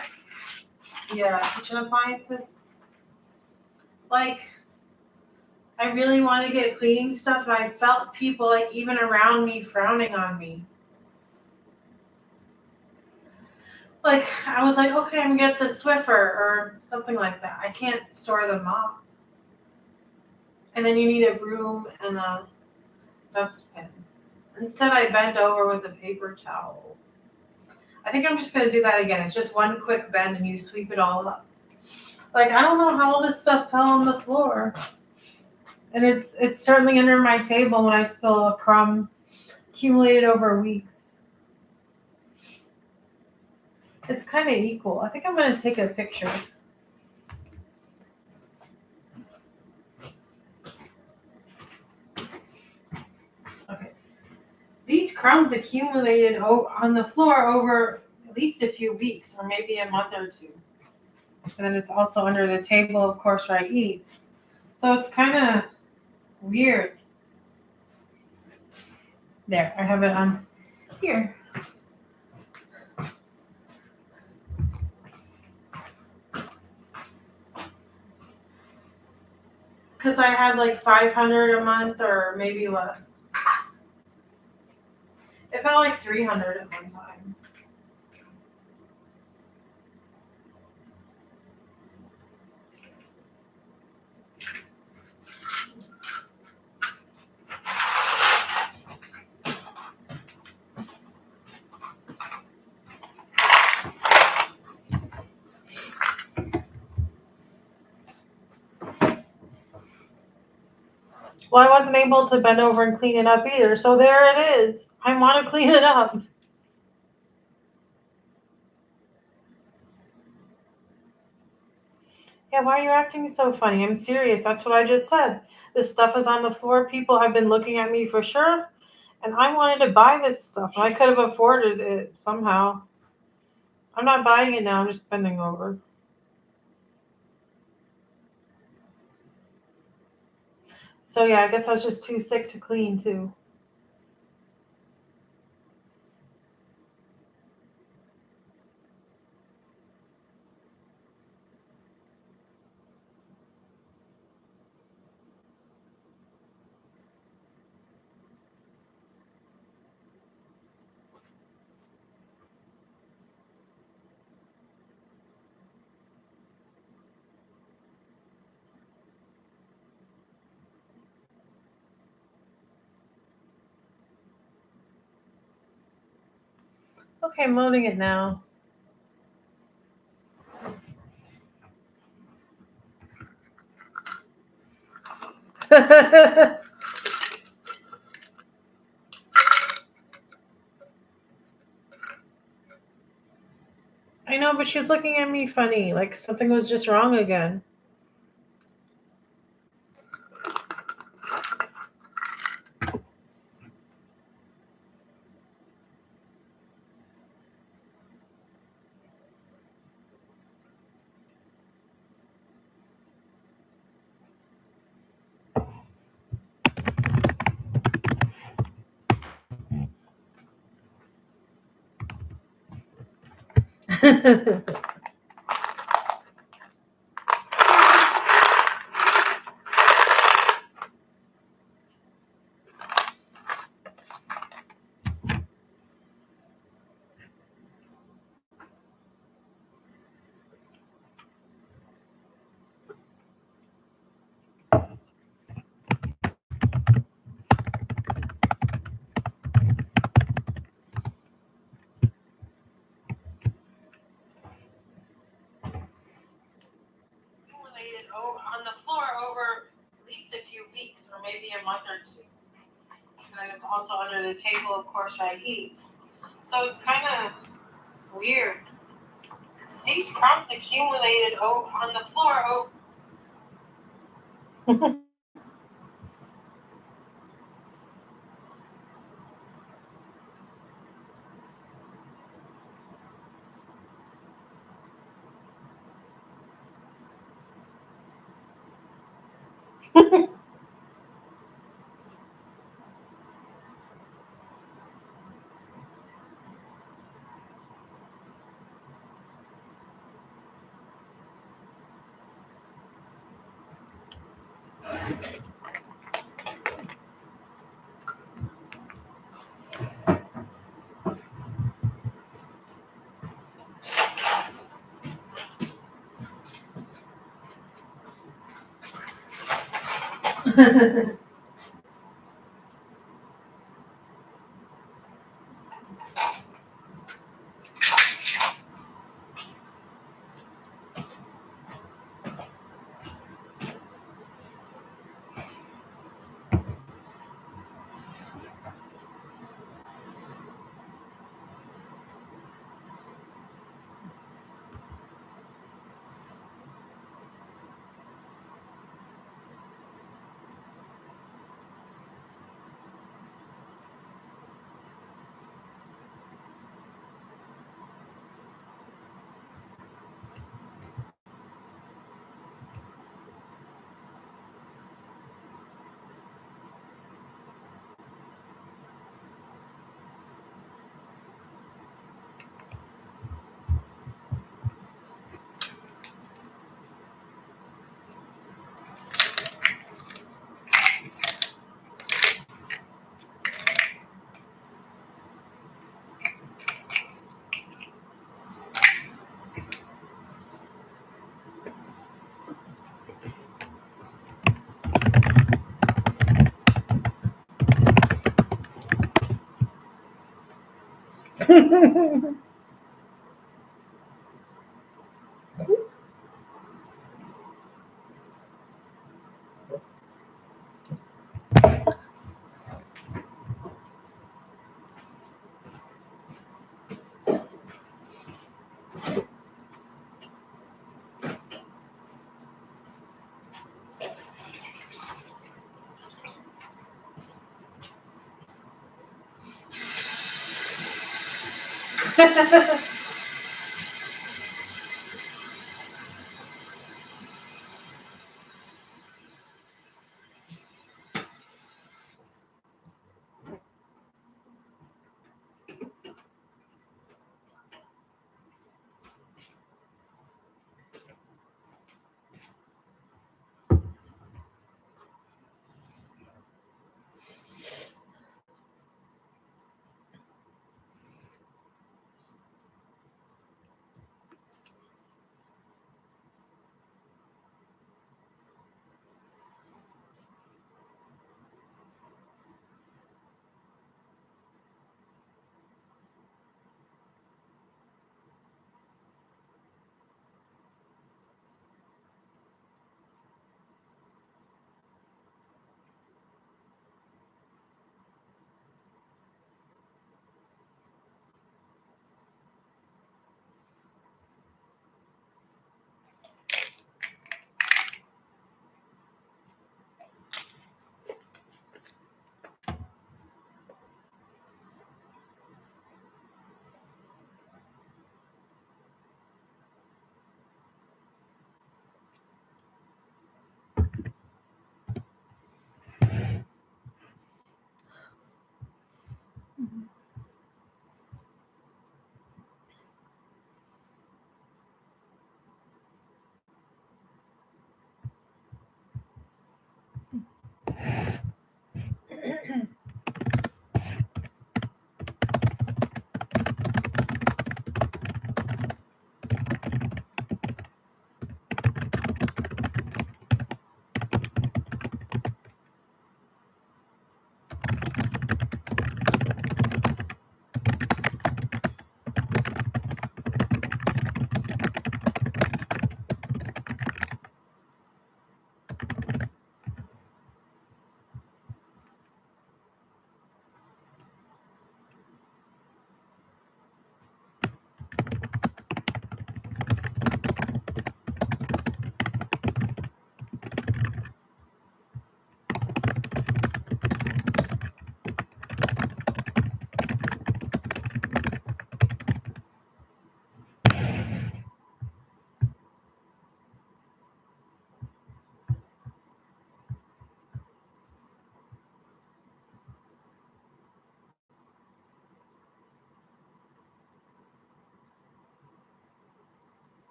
yeah, kitchen appliances, like I really want to get cleaning stuff, and I felt people like even around me frowning on me. Like I was like, okay, I'm gonna get the Swiffer or something like that. I can't store the mop, and then you need a broom and a dustpan. Instead, I bent over with a paper towel. I think I'm just gonna do that again. It's just one quick bend, and you sweep it all up. Like I don't know how all this stuff fell on the floor, and it's certainly under my table when I spill a crumb accumulated over weeks. It's kind of equal. I think I'm gonna take a picture. Okay. These crumbs accumulated on the floor over at least a few weeks or maybe a month or two. And then it's also under the table, of course, where I eat. So it's kind of weird. There, I have it on here. Because I had like 500 a month or maybe less. It felt like 300 at one time. Well, I wasn't able to bend over and clean it up either. So there it is. I want to clean it up. Yeah, why are you acting so funny? I'm serious. That's what I just said. This stuff is on the floor. People have been looking at me for sure. And I wanted to buy this stuff. I could have afforded it somehow. I'm not buying it now. I'm just bending over. So yeah, I guess I was just too sick to clean too. Okay, I'm loading it now. I know, but she's looking at me funny, like something was just wrong again. On the floor over at least a few weeks or maybe a month or two. And then it's also under the table, of course, where I eat. So it's kind of weird. These crumbs accumulated on the floor.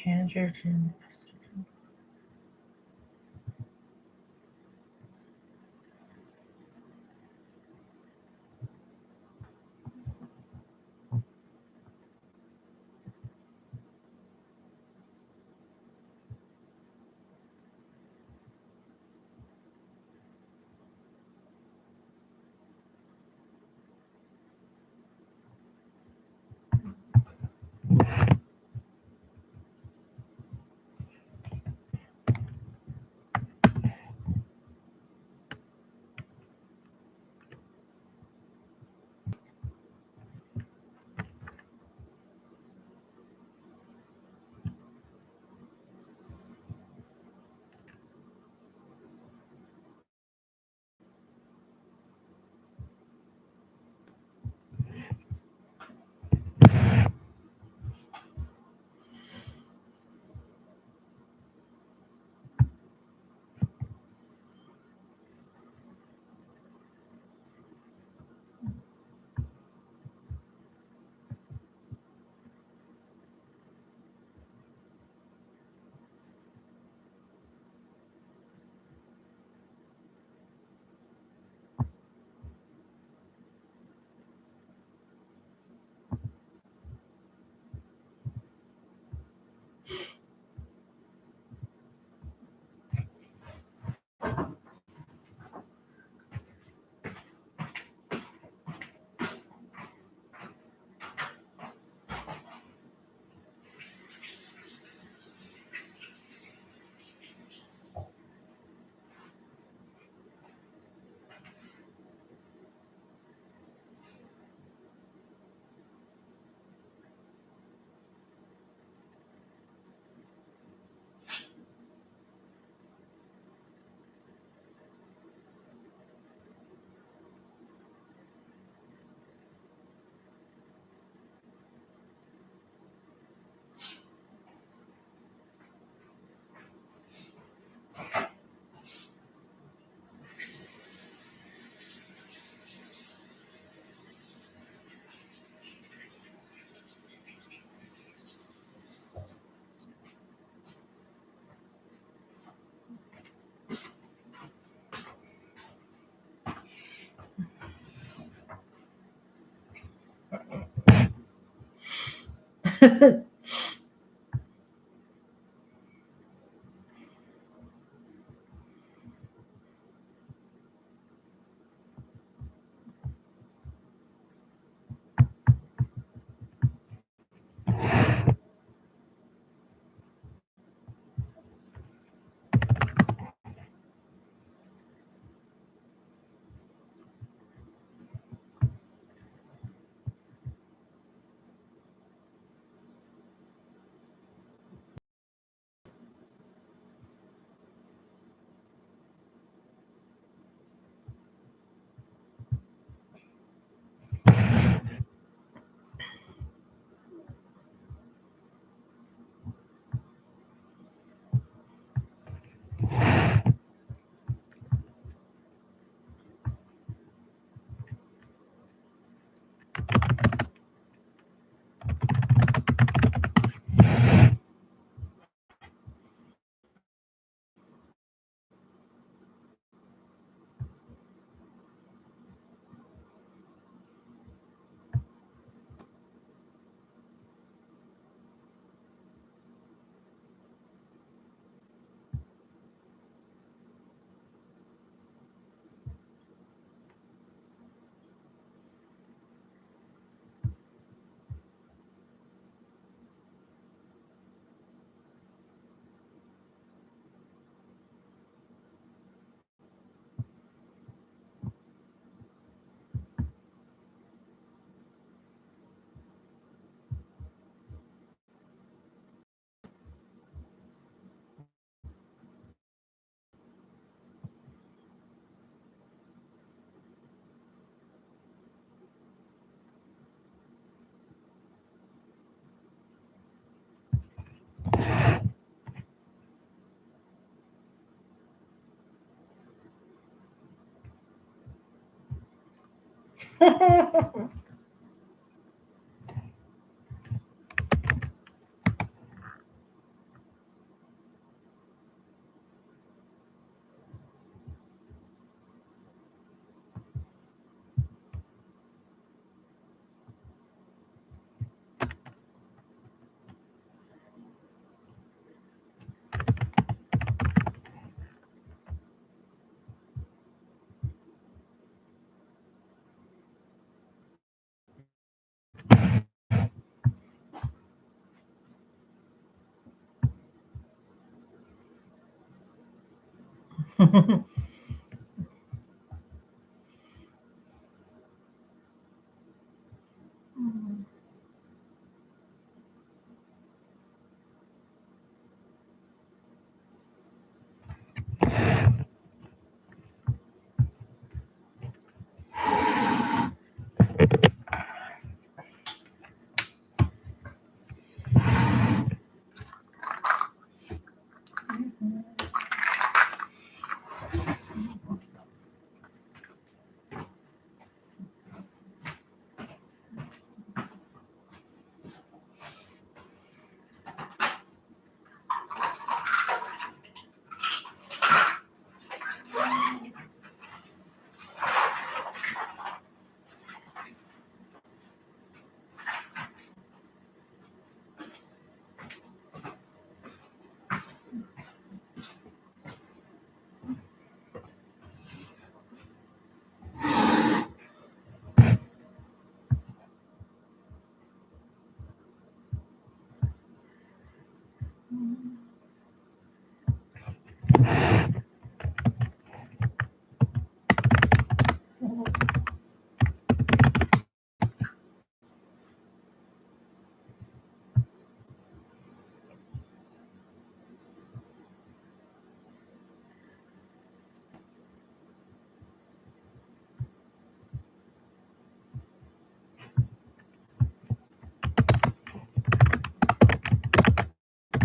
Androgen.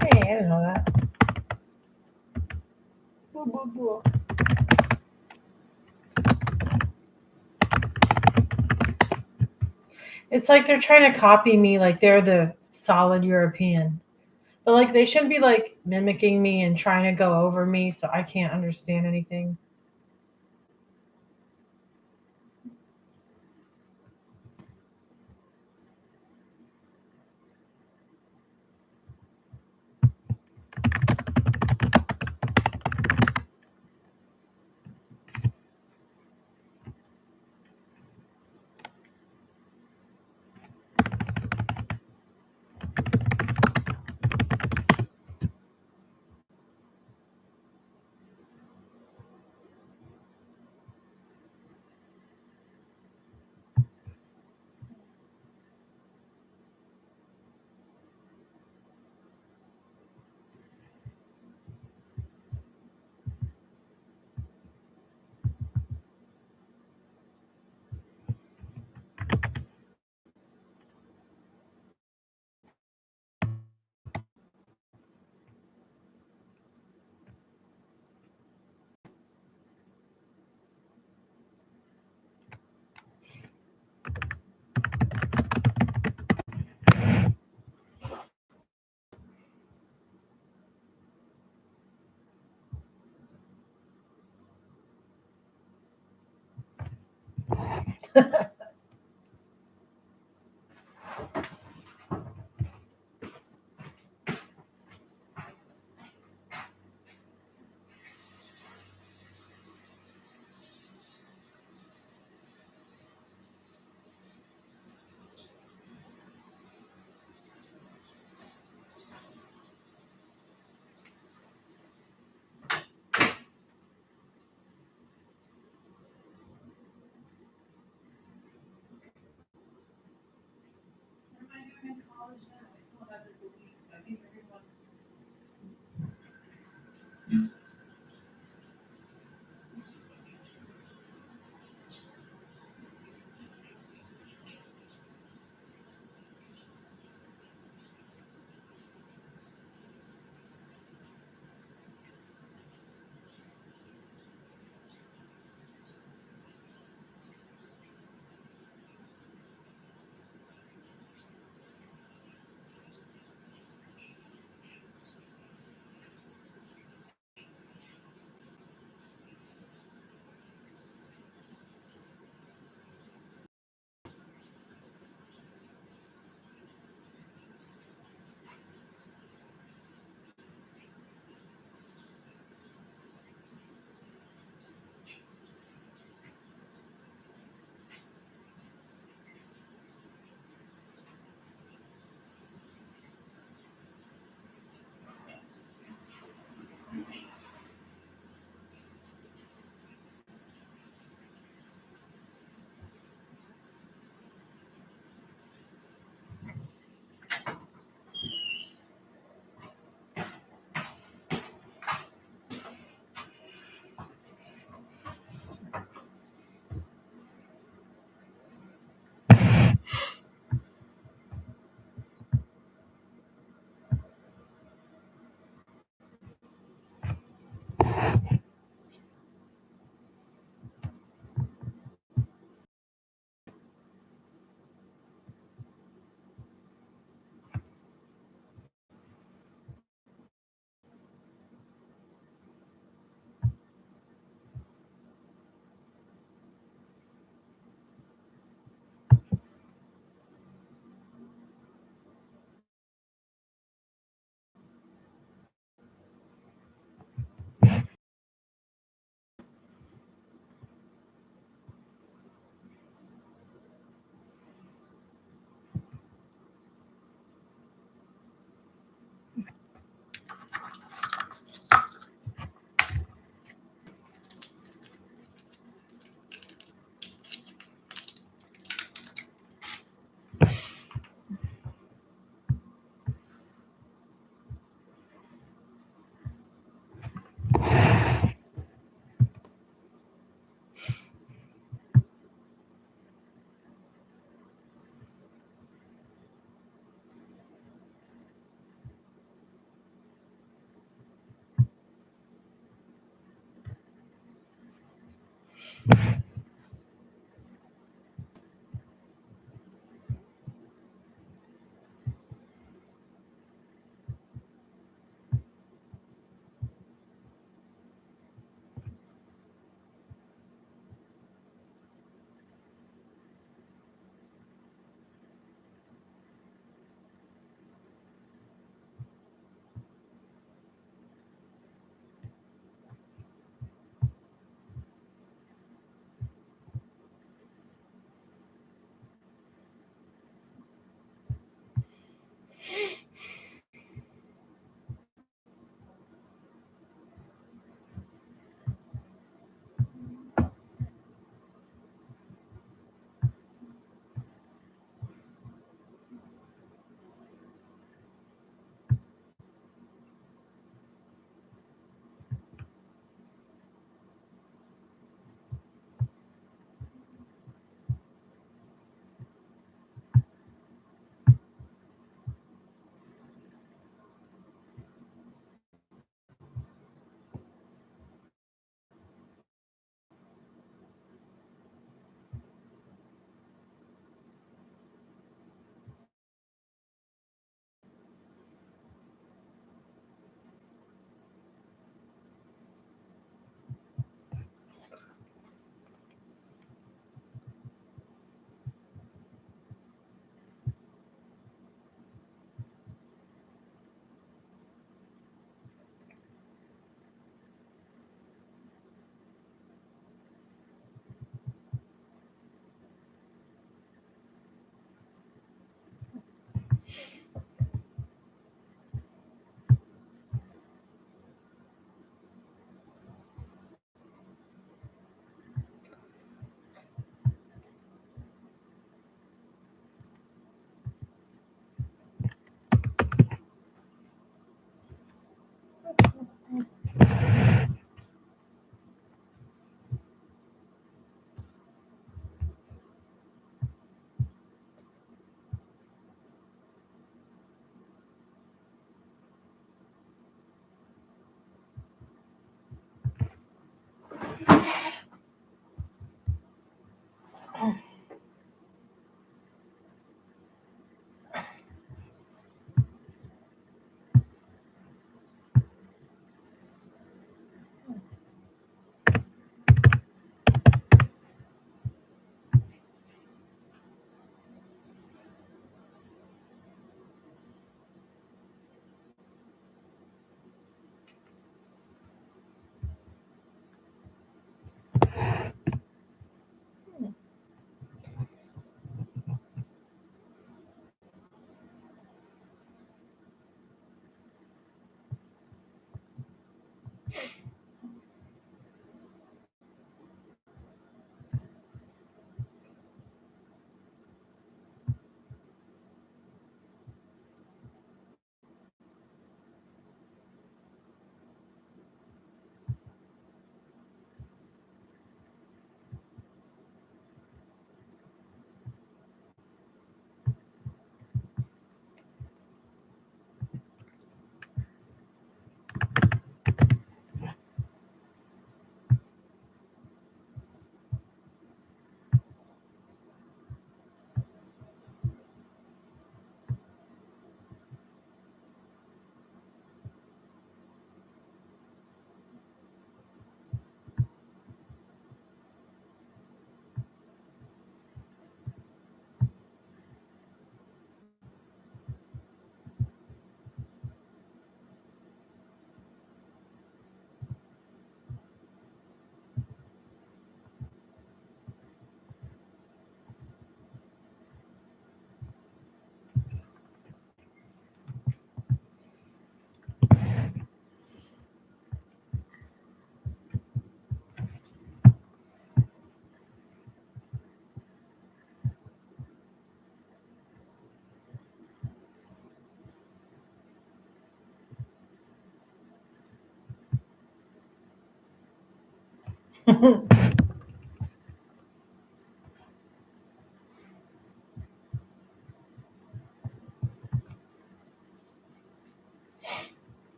Hey, I didn't know that. Boo, boo, boo. It's like they're trying to copy me, like they're the solid European. But like they shouldn't be like mimicking me and trying to go over me so I can't understand anything.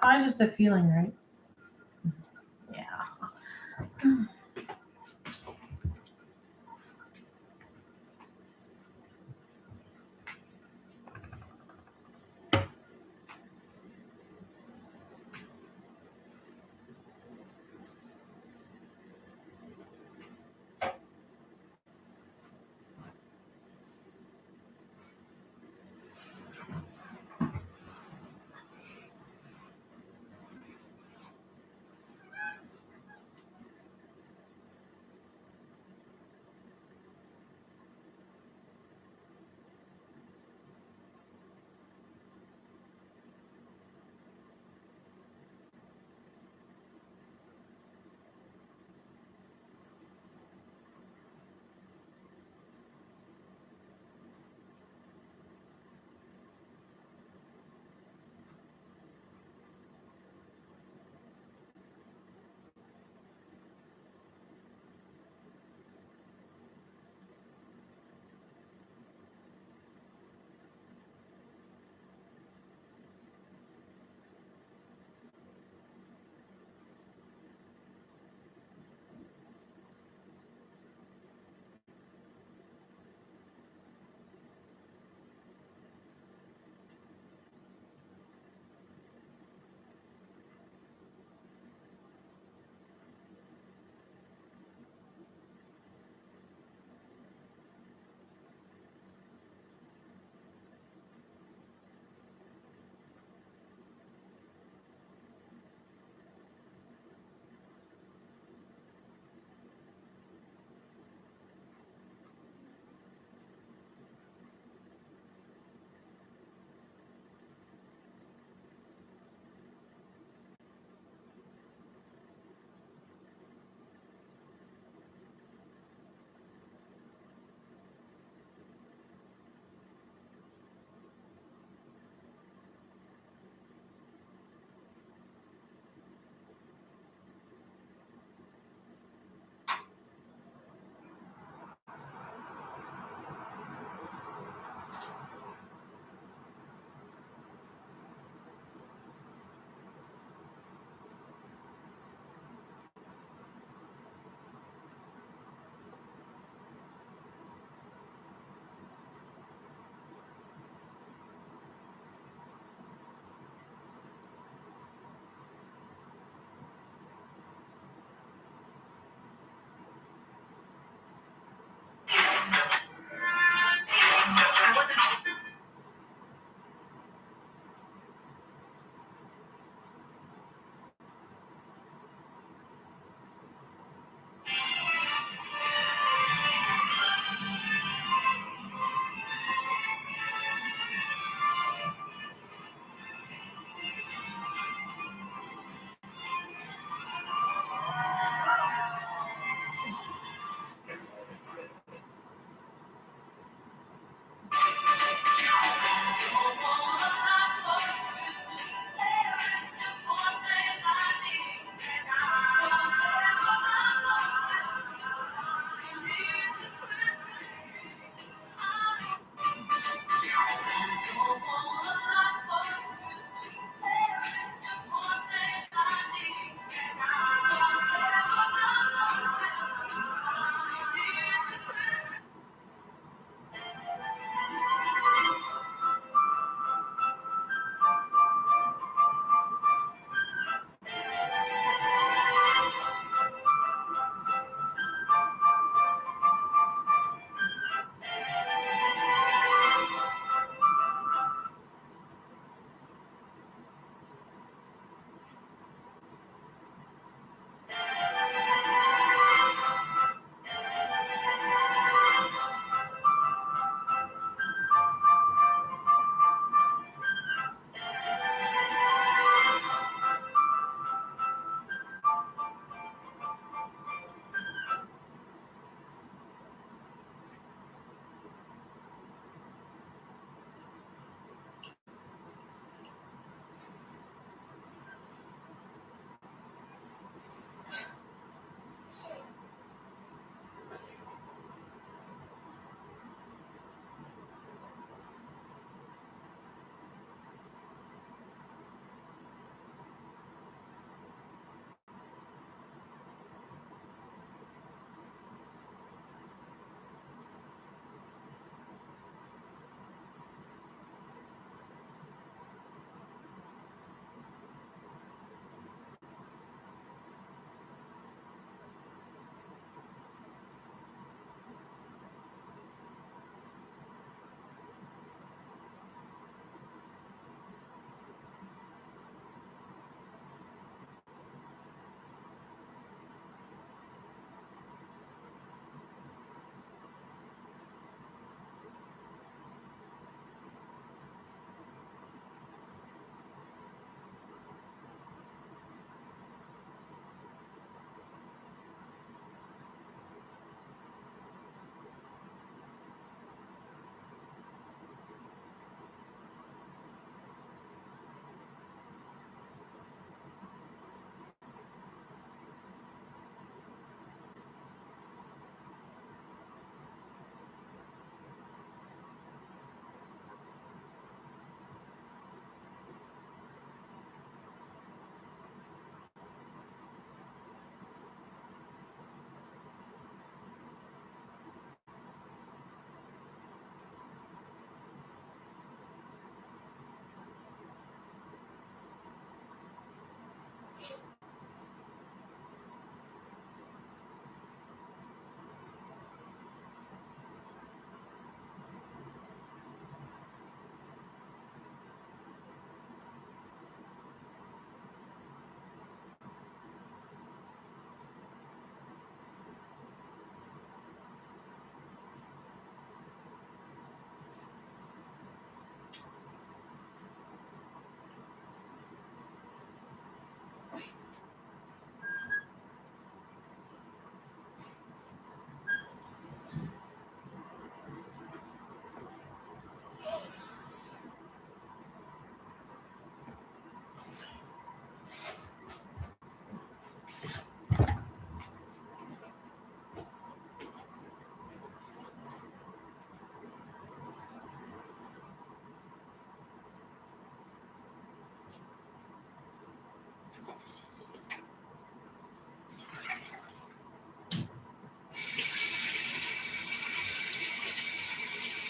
Probably just a feeling, right? Yeah.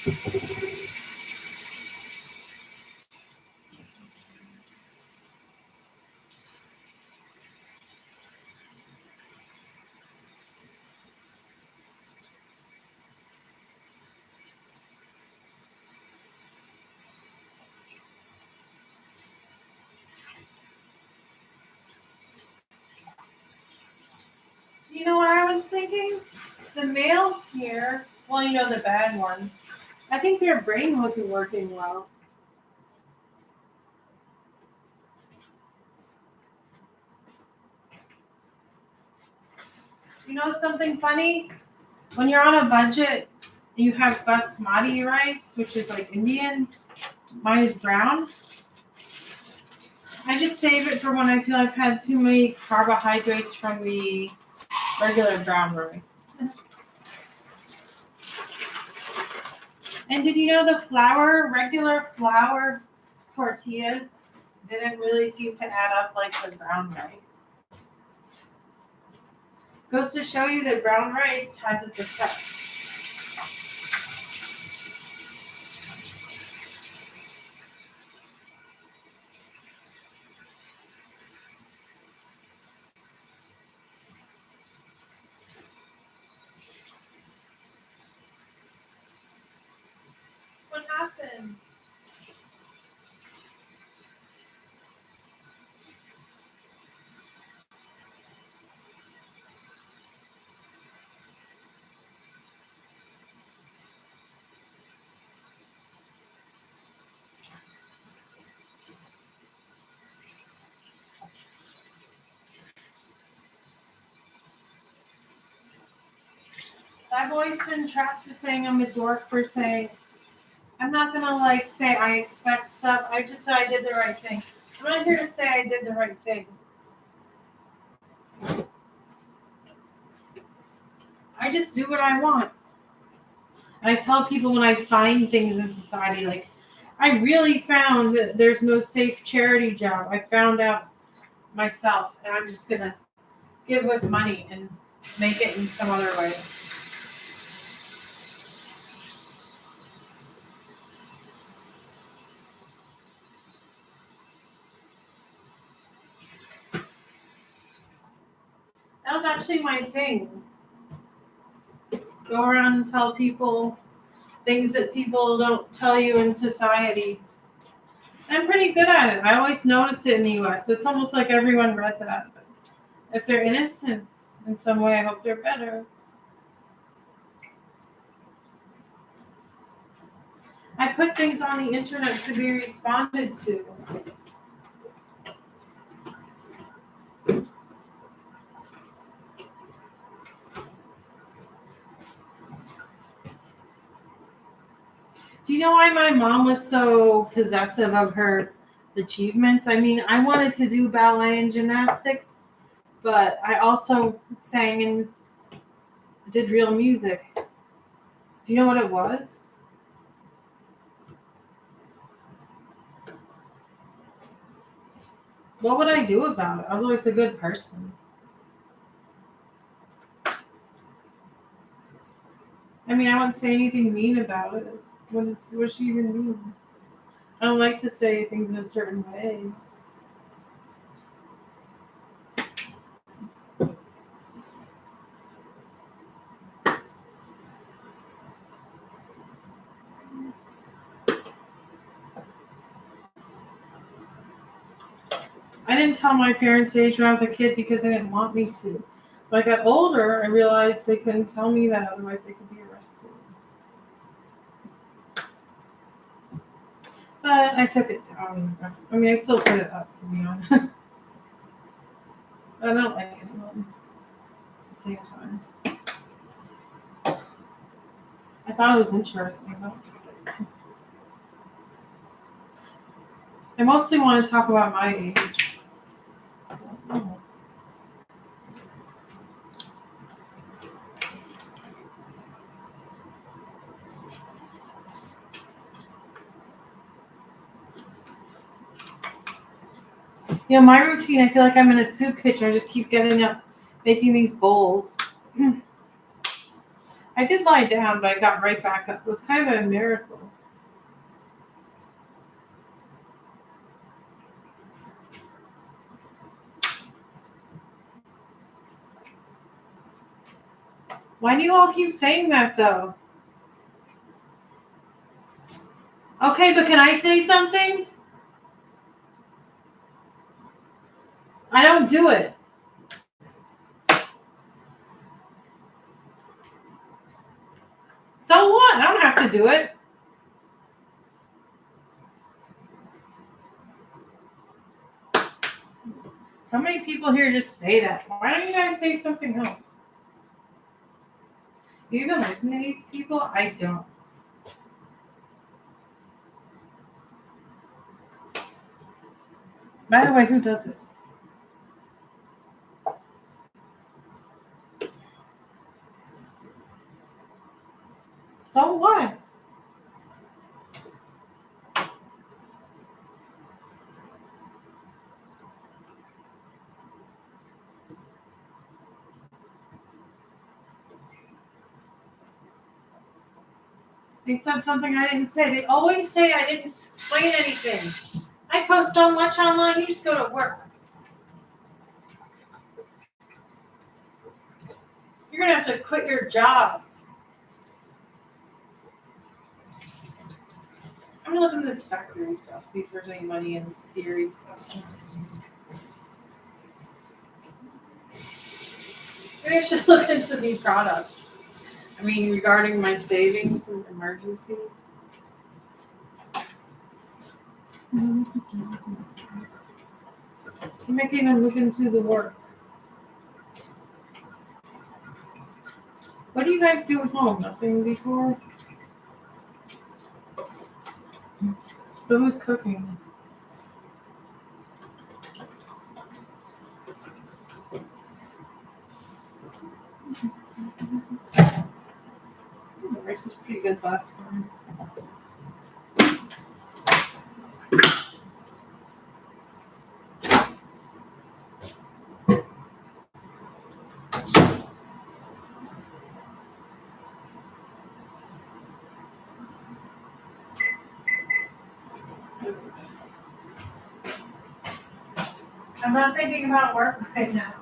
You know what I was thinking? The males here, well, you know, the bad ones, I think their brain wasn't working well. You know something funny? When you're on a budget, you have basmati rice, which is like Indian. Mine is brown. I just save it for when I feel I've had too many carbohydrates from the regular brown rice. And did you know the regular flour tortillas didn't really seem to add up like the brown rice? Goes to show you that brown rice has its effects. What happened? I've always been trapped to saying I'm a dork for saying, I'm not gonna like say I expect stuff. I just said I did the right thing. I'm not here to say I did the right thing. I just do what I want. I tell people when I find things in society, like, I really found that there's no safe charity job. I found out myself, and I'm just gonna give with money and make it in some other way. That was actually my thing. Go around and tell people things that people don't tell you in society. I'm pretty good at it. I always noticed it in the US, but it's almost like everyone read that. But if they're innocent in some way, I hope they're better. I put things on the internet to be responded to. Do you know why my mom was so possessive of her achievements? I mean, I wanted to do ballet and gymnastics, but I also sang and did real music. Do you know what it was? What would I do about it? I was always a good person. I mean, I wouldn't say anything mean about it. What's she even mean? I don't like to say things in a certain way. I didn't tell my parents' age when I was a kid because they didn't want me to. When I got older, I realized they couldn't tell me that, otherwise they could be arrested. But I took it down. I mean, I still put it up, to be honest. I don't like anyone at the same time. I thought it was interesting, though. I mostly want to talk about my age. You know, my routine, I feel like I'm in a soup kitchen. I just keep getting up, making these bowls. I did lie down, but I got right back up. It was kind of a miracle. Why do you all keep saying that, though? Okay, but can I say something? I don't do it. So what? I don't have to do it. So many people here just say that. Why don't you guys say something else? Do you even listen to these people? I don't. By the way, who does it? So what? They said something I didn't say. They always say I didn't explain anything. I post so much online, you just go to work. You're going to have to quit your jobs. I'm going to look into this factory stuff, see if there's any money in this theory stuff. Maybe I should look into the products. I mean, regarding my savings and emergencies. I'm making them look into the work. What do you guys do at home? Nothing before? So who's cooking? The rice was pretty good last time. I'm not thinking about work right now.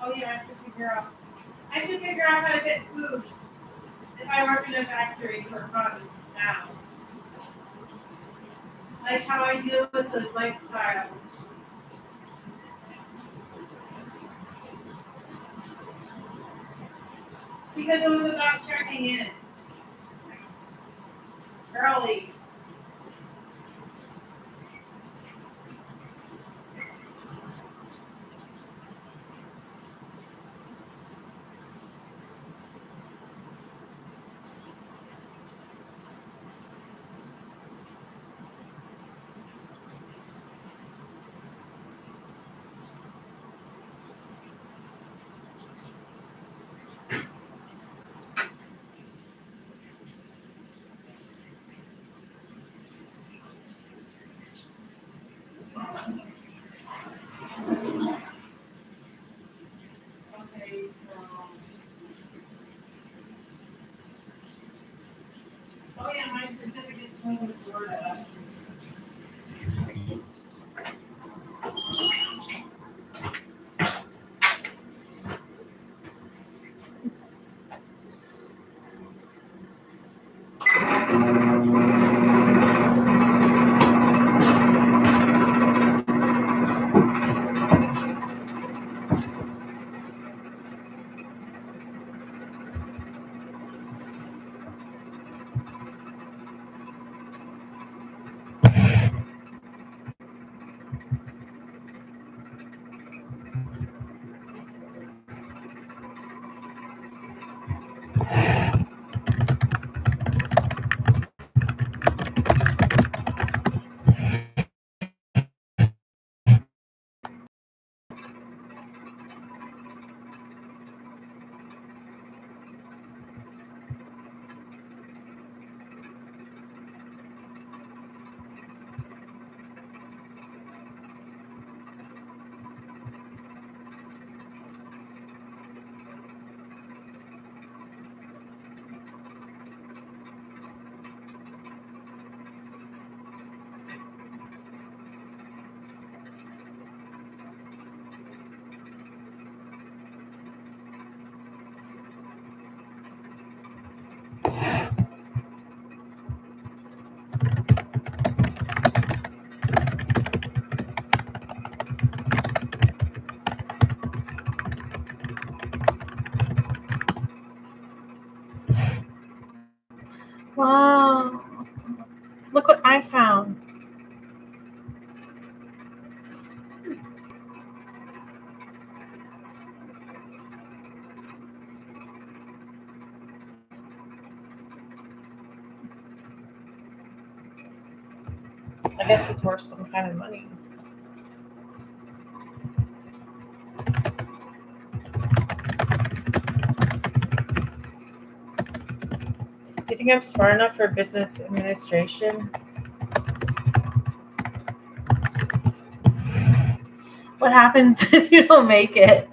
Oh yeah, I have to figure out. I have to figure out how to get food if I work in a factory for fun now. Like how I deal with the lifestyle. Because it was about checking in early. Look what I found. I guess it's worth some kind of money. Do you think I'm smart enough for business administration? What happens if you don't make it?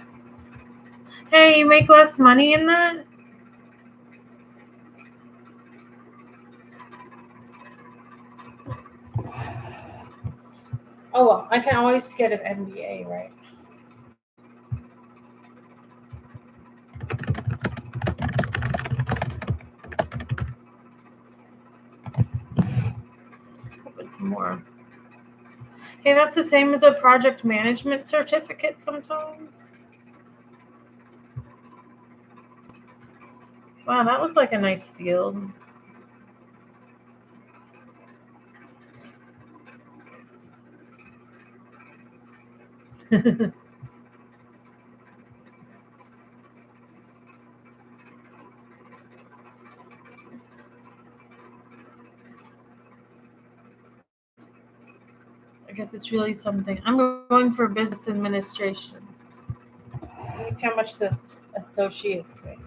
Hey, you make less money in that? Oh well, I can always get an MBA, right? Hope it's more. Hey, that's the same as a project management certificate sometimes. Wow, that looked like a nice field. I guess it's really something. I'm going for business administration. Let me see how much the associates makes.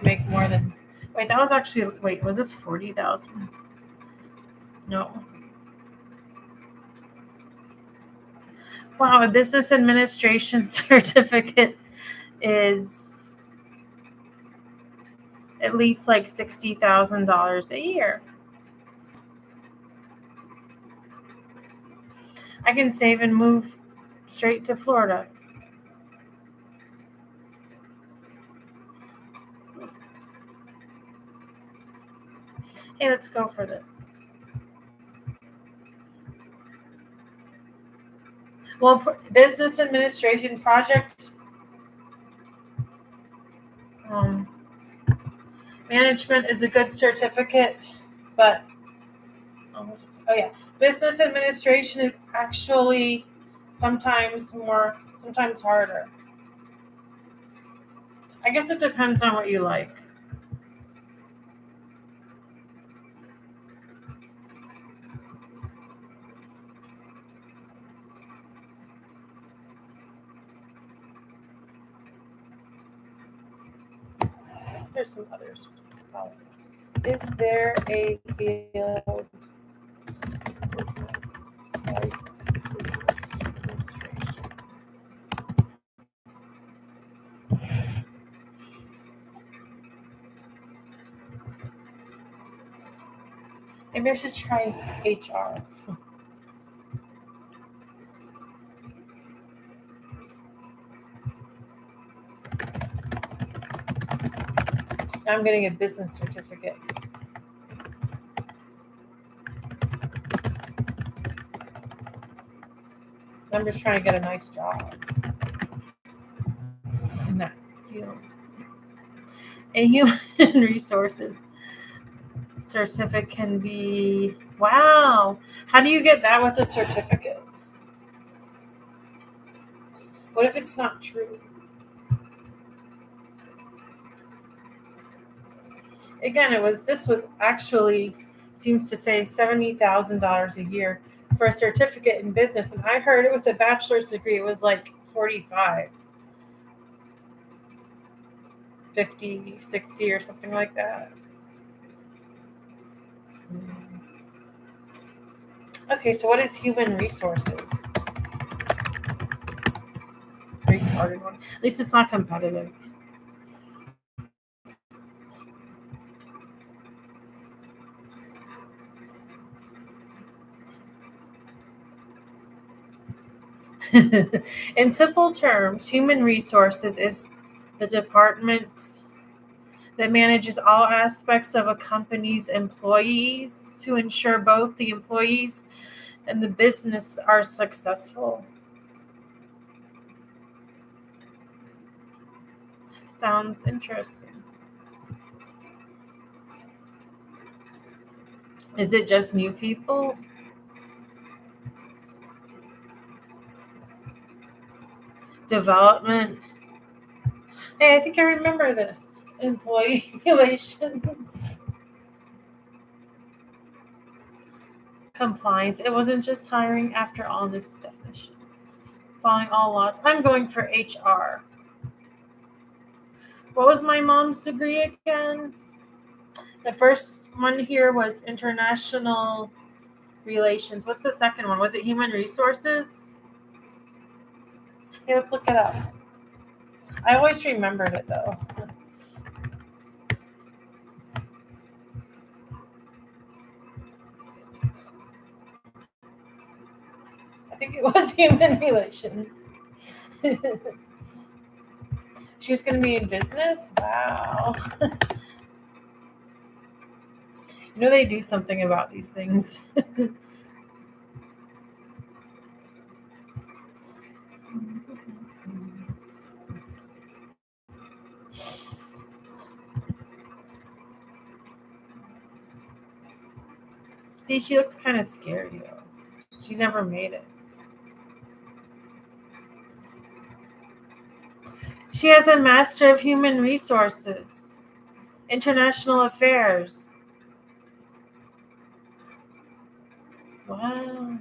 Make more than. Wait, that was actually. Wait, was this 40,000? No. Wow, a business administration certificate is at least like $60,000 a year. I can save and move straight to Florida. Hey, let's go for this. Well, business administration project um, management is a good certificate, but oh yeah, business administration is actually sometimes more, sometimes harder. I guess it depends on what you like. There's some others. Is there a field business like business administration? Maybe I should try HR. I'm getting a business certificate. I'm just trying to get a nice job in that field. A human resources certificate can be, wow. How do you get that with a certificate? What if it's not true? Again, this was actually seems to say $70,000 a year for a certificate in business, and I heard it with a bachelor's degree it was like 45, 50, 60, or something like that. Okay, so what is human resources? Retarded one. At least it's not competitive. In simple terms, human resources is the department that manages all aspects of a company's employees to ensure both the employees and the business are successful. Sounds interesting. Is it just new people? Development? Hey, I think I remember this. Employee relations. Compliance. It wasn't just hiring after all this definition. Following all laws. I'm going for HR. What was my mom's degree again? The first one here was international relations. What's the second one? Was it human resources? Hey, let's look it up. I always remembered it though. I think it was human relations. She was going to be in business? Wow. They do something about these things. See, she looks kind of scary though. She never made it. She has a Master of Human Resources, International Affairs. Wow.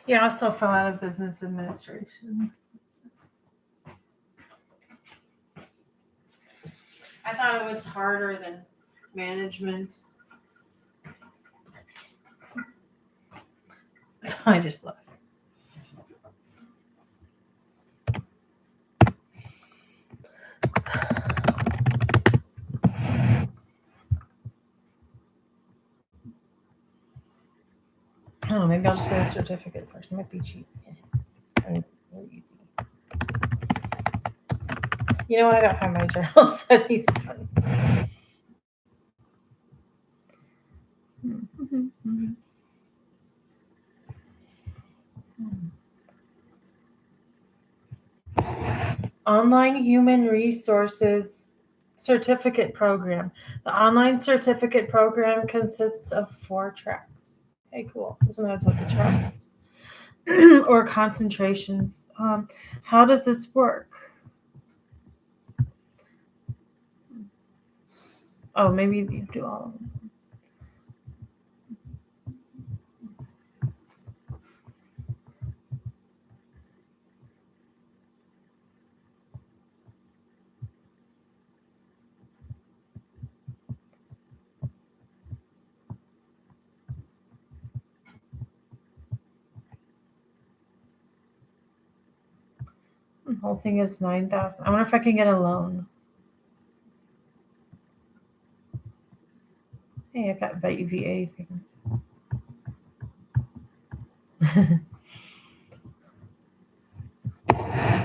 Yeah, I also fell out of business administration. I thought it was harder than management. So I just left. I don't know, maybe I'll just get a certificate first. It might be cheap. And really easy. I don't have my general studies done. Online Human Resources Certificate Program. The online certificate program consists of 4 tracks. Hey, cool. This one has what the tracks or concentrations. How does this work? Oh, maybe you do all of them. The whole thing is 9,000. I wonder if I can get a loan. Hey, I got VA things.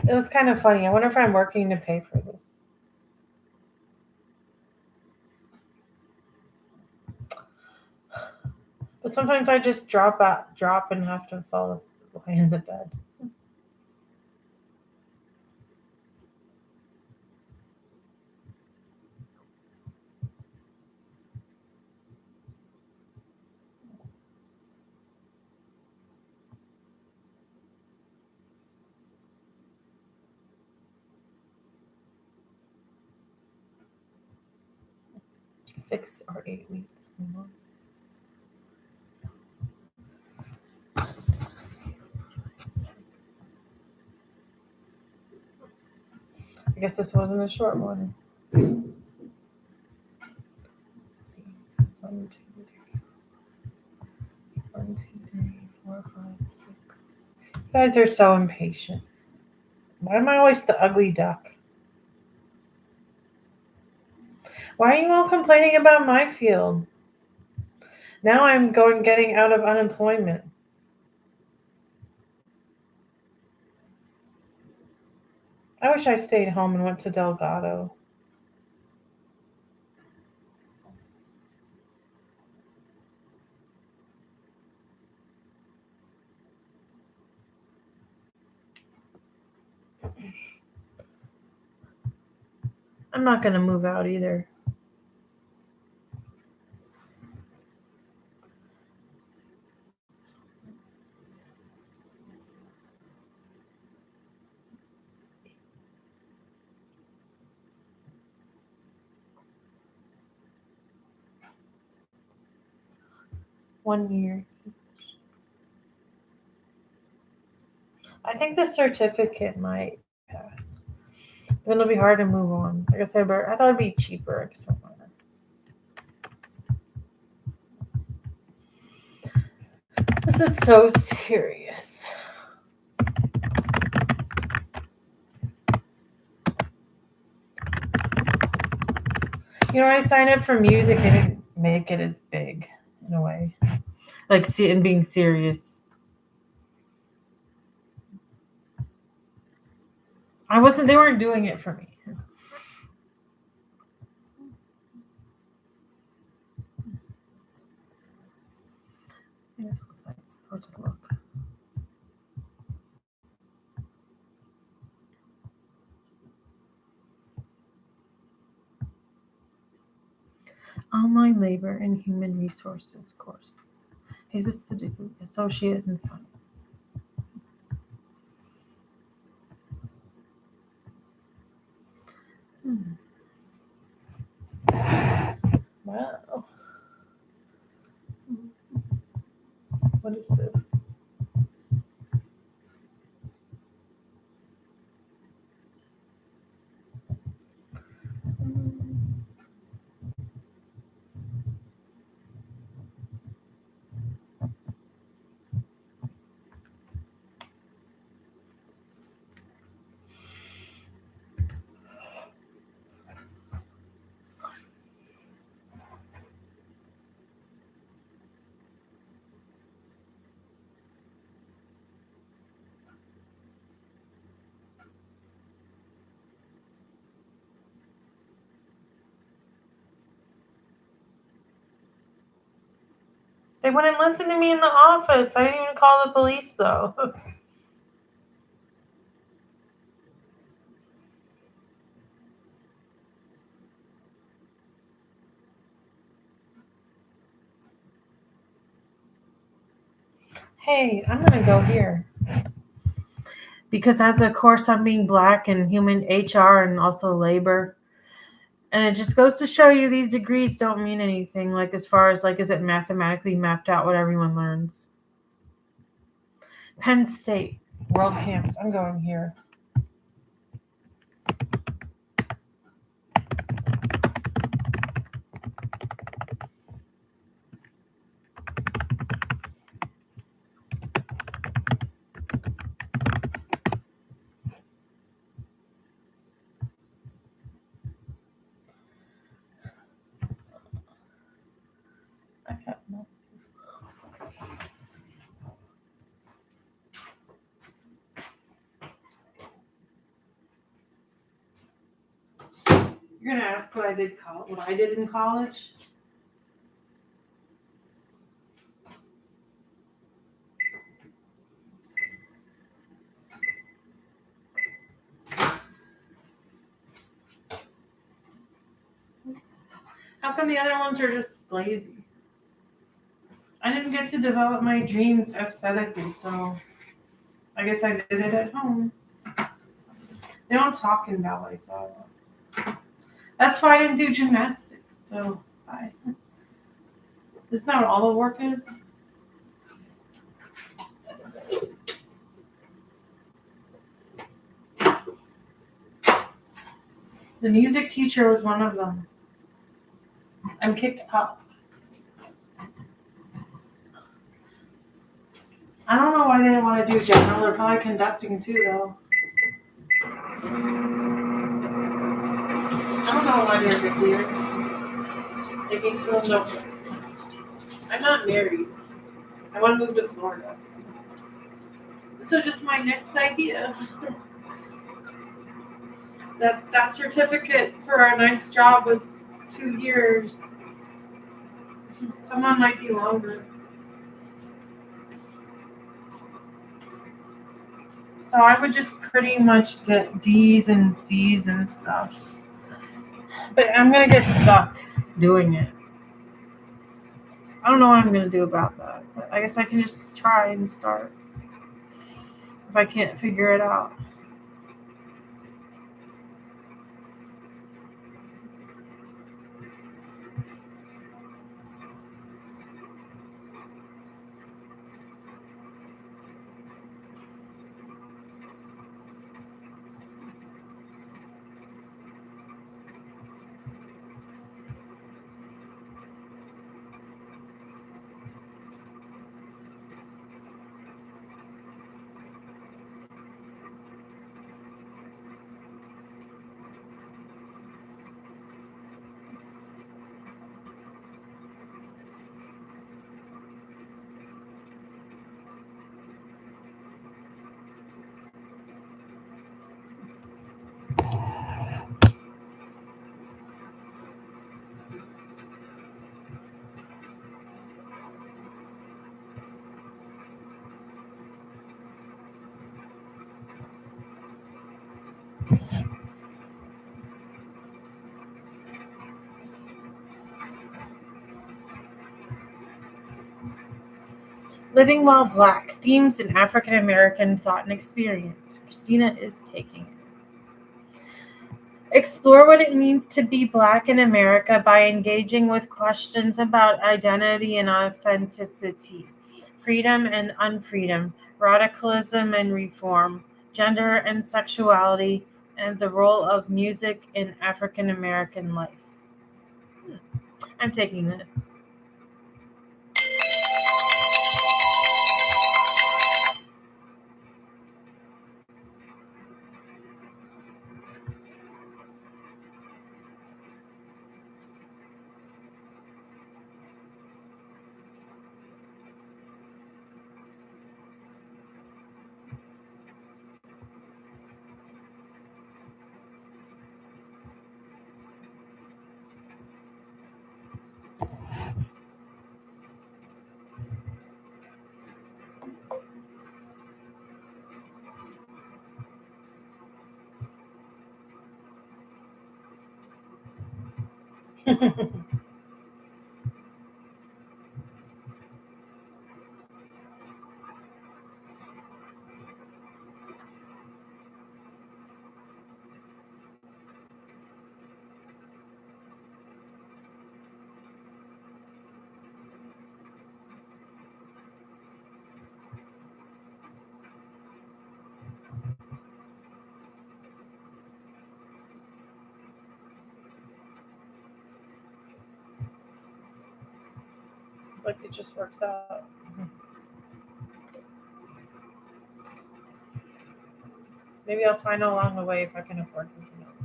It was kind of funny. I wonder if I'm working to pay for this. But sometimes I just drop and have to fall asleep in the bed. 6 or 8 weeks. I guess this wasn't a short one. 1, 2, 3, 4, 5, 6. You guys are so impatient. Why am I always the ugly duck? Why are you all complaining about my field? Now I'm getting out of unemployment. I wish I stayed home and went to Delgado. I'm not going to move out either. One year. I think the certificate might pass. Then it'll be hard to move on. I guess I thought it'd be cheaper. I guess this is so serious. You know, when I signed up for music, they didn't make it as big in a way. Like, see, and being serious. They weren't doing it for me. Yeah, it's nice. Let's look. Online Labor and Human Resources courses. Is this the degree? Associate in Science. Wow. What is this? They wouldn't listen to me in the office. I didn't even call the police, though. Hey, I'm going to go here. Because it has a course on being Black and human HR and also labor. And it just goes to show you these degrees don't mean anything. Like, as far as, like, is it mathematically mapped out what everyone learns? Penn State, World Camps. I'm going here. You're gonna ask what I did in college? How come the other ones are just lazy? I didn't get to develop my dreams aesthetically, so I guess I did it at home. They don't talk in ballet, so that's why I didn't do gymnastics. So Wi-Fi. Isn't that what all the work is? The music teacher was one of them. I'm kicked out. I don't know why they didn't want to do general. They're probably conducting too, though. I don't know why they're busier. They need to know. I'm not married. I want to move to Florida. This was just my next idea. That certificate for a nice job was 2 years. Someone might be longer. So I would just pretty much get D's and C's and stuff. But I'm going to get stuck doing it. I don't know what I'm going to do about that. But I guess I can just try and start if I can't figure it out. Living While Black, Themes in African American Thought and Experience. Christina is taking it. Explore what it means to be Black in America by engaging with questions about identity and authenticity, freedom and unfreedom, radicalism and reform, gender and sexuality, and the role of music in African American life. I'm taking this. Like it just works out. Maybe I'll find along the way if I can afford something else.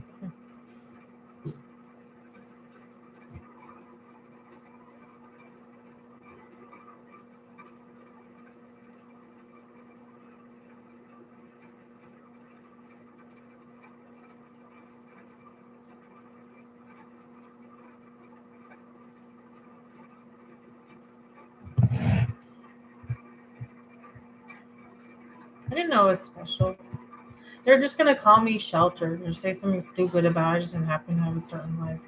I didn't know it was special. They're just gonna call me sheltered or say something stupid about I just didn't happen to have a certain life.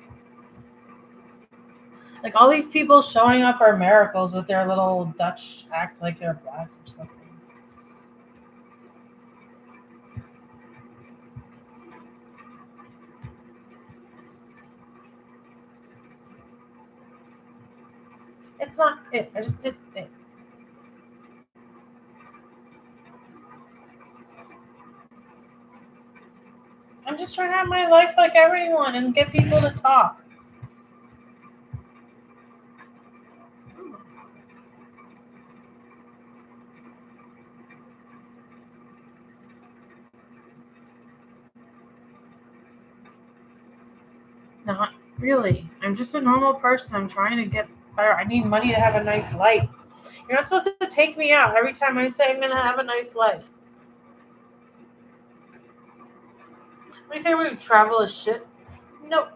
Like all these people showing up are miracles with their little Dutch act like they're Black or something. It's not it. I just did it. I'm just trying to have my life like everyone and get people to talk. Not really. I'm just a normal person. I'm trying to get better. I need money to have a nice life. You're not supposed to take me out every time I say I'm going to have a nice life. What do you think we're going to travel as shit? Nope.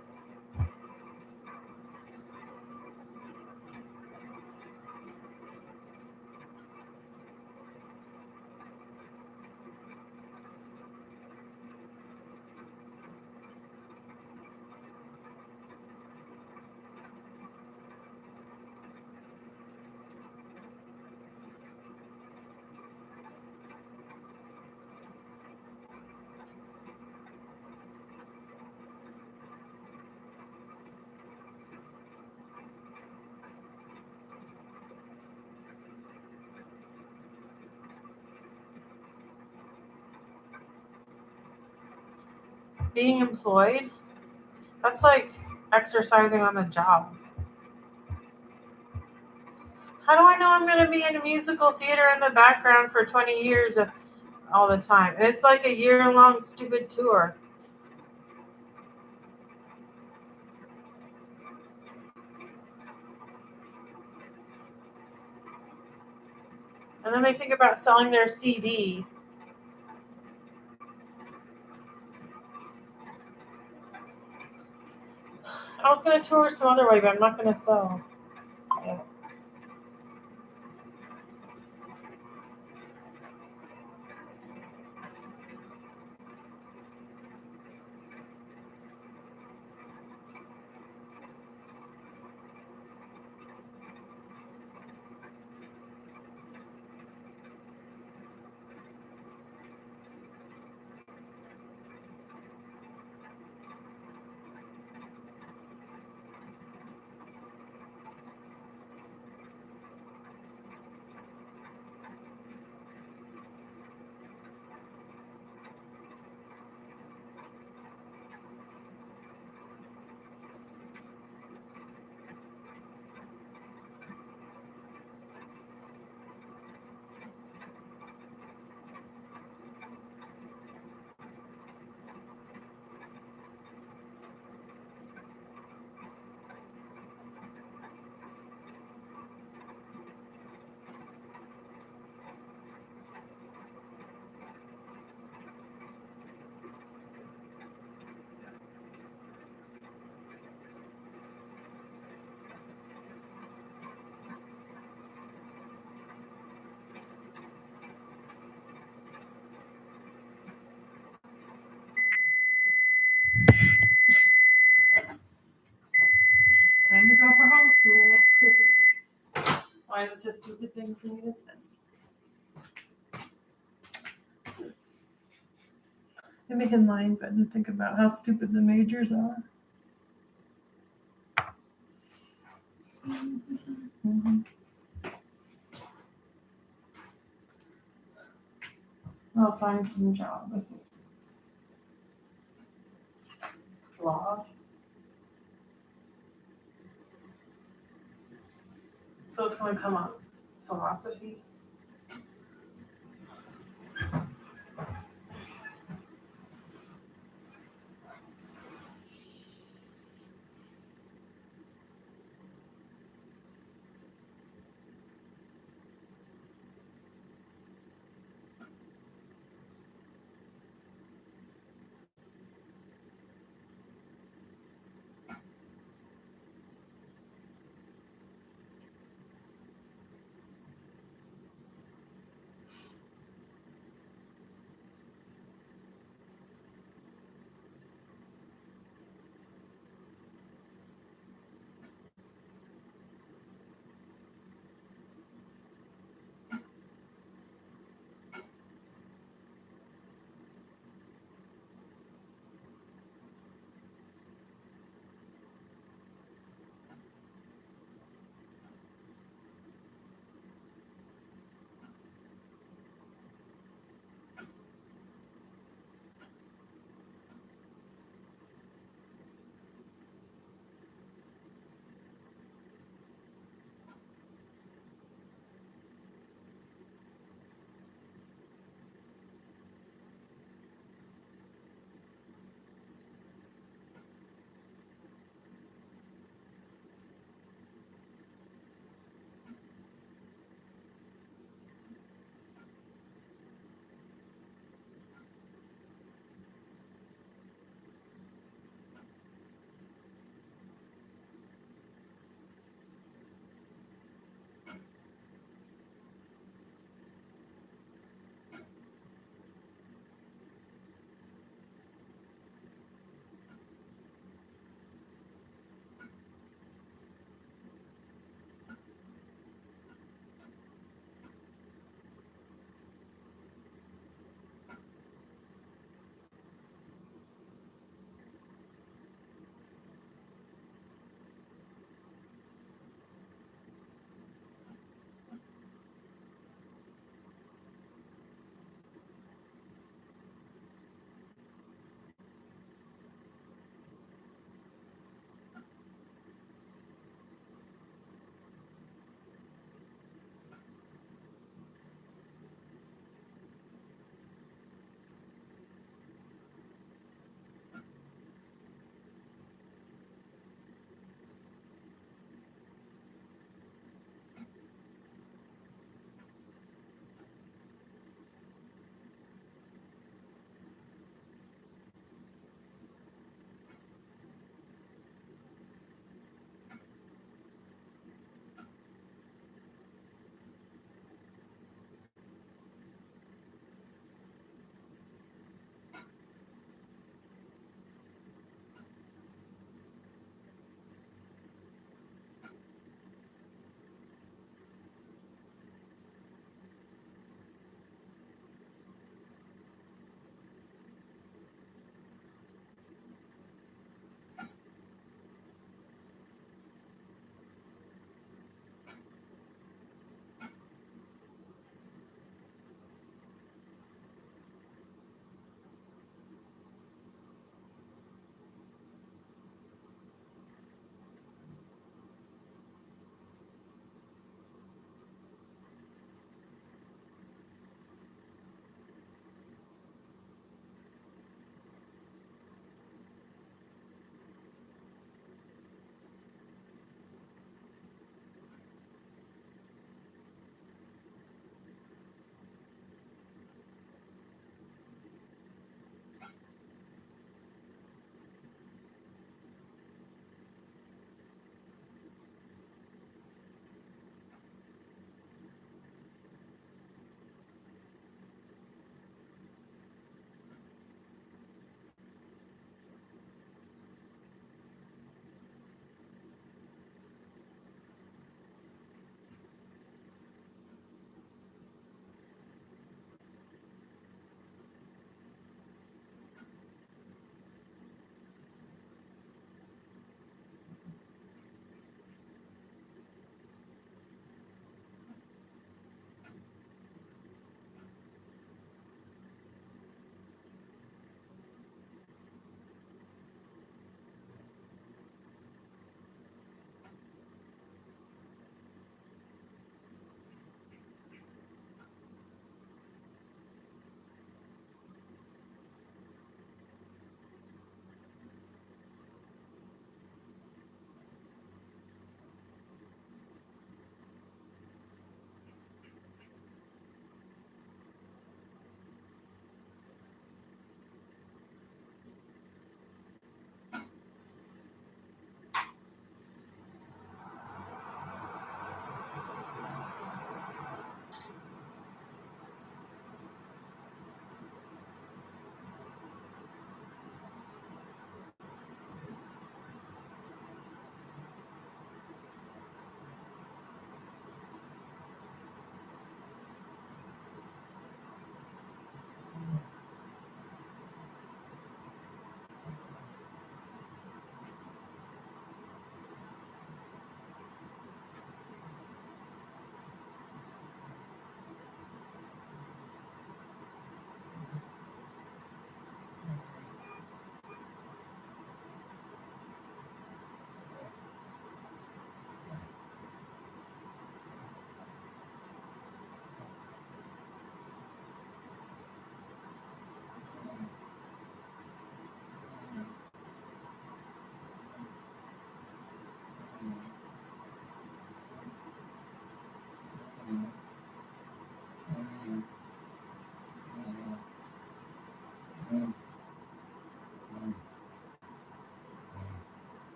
Being employed, that's like exercising on the job. How do I know I'm going to be in a musical theater in the background for 20 years all the time? And it's like a year-long stupid tour. And then they think about selling their CD. I was going to tour some other way, but I'm not going to sell. Yeah. Time to go for homeschool. Why is this a stupid thing for me to say? Maybe can lie in bed and think about how stupid the majors are. I'll find some job. I think. Law. So it's going to come up. Philosophy.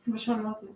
Which one was it?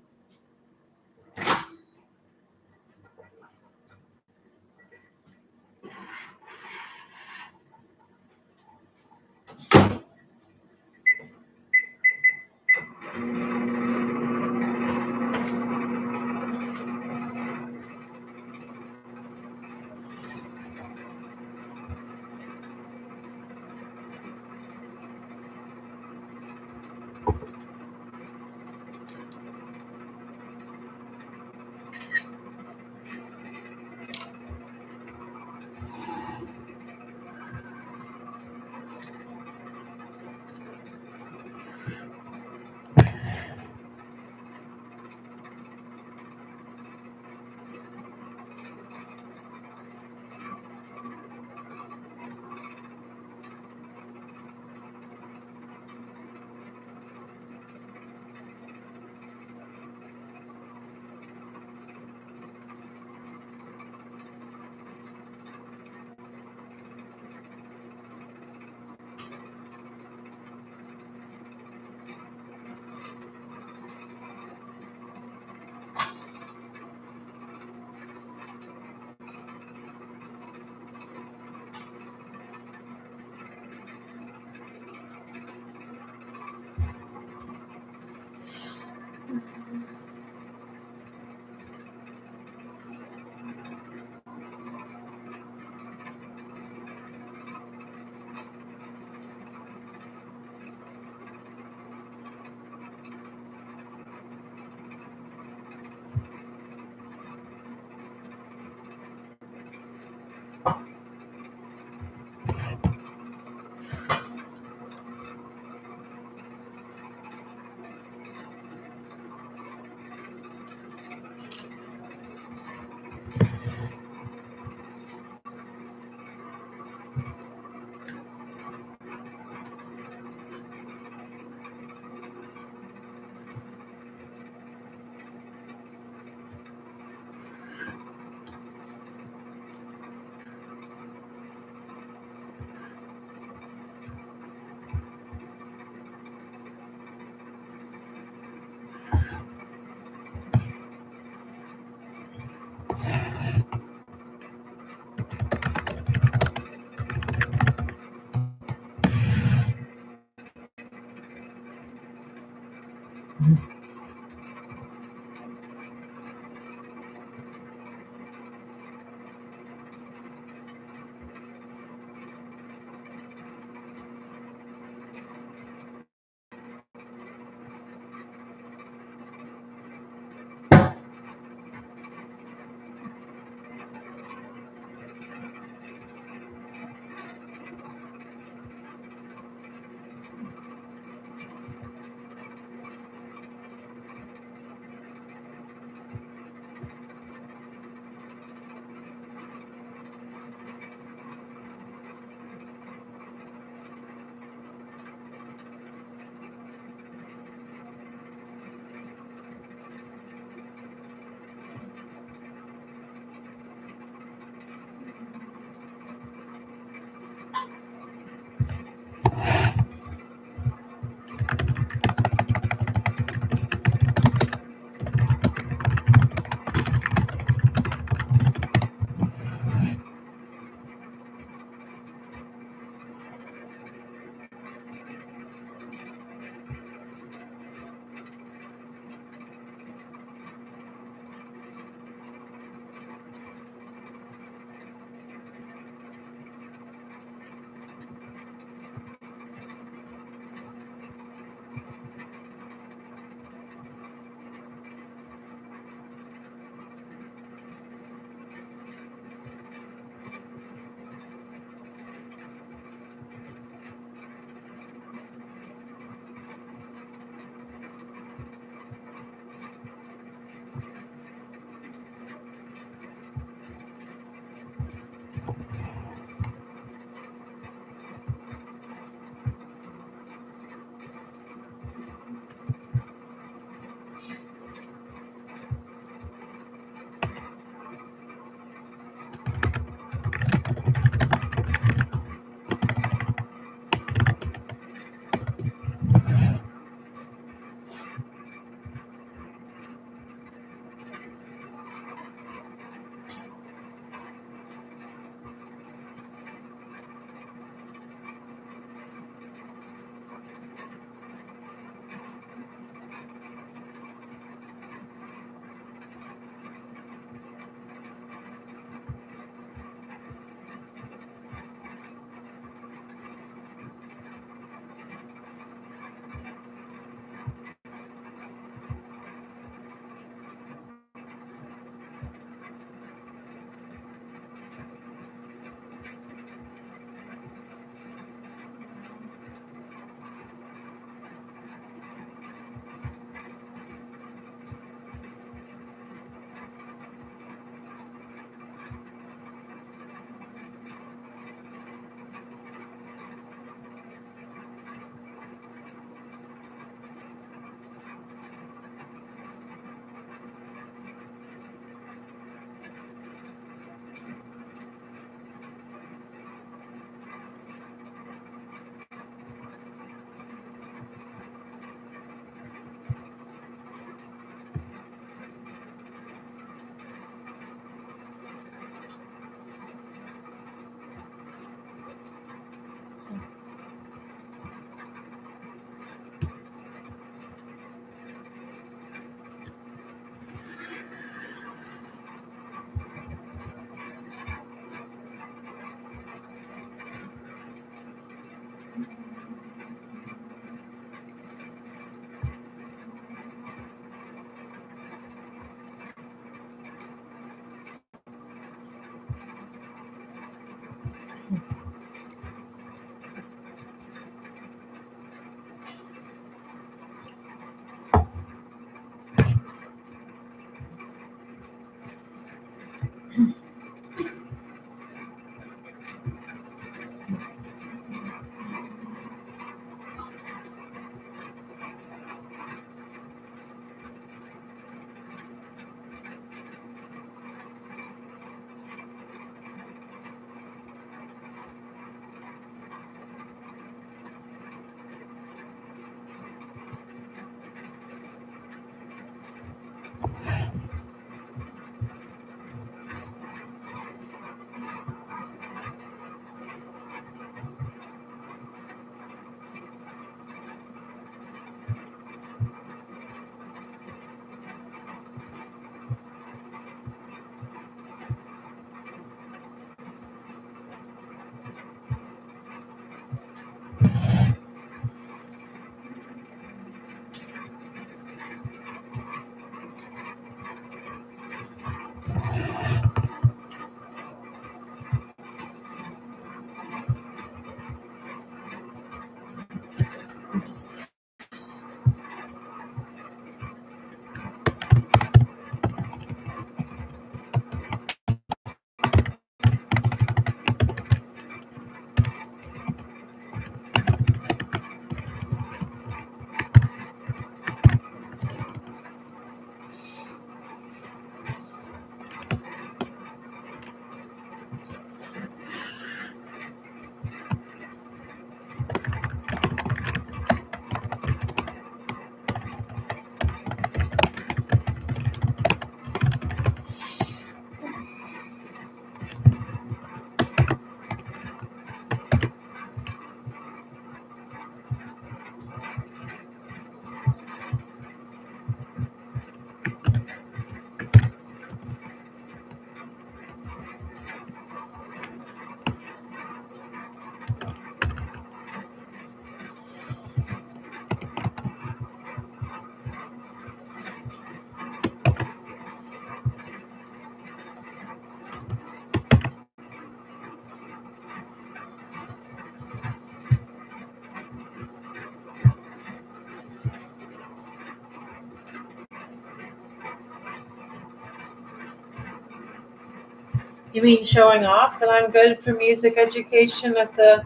You mean showing off that I'm good for music education at the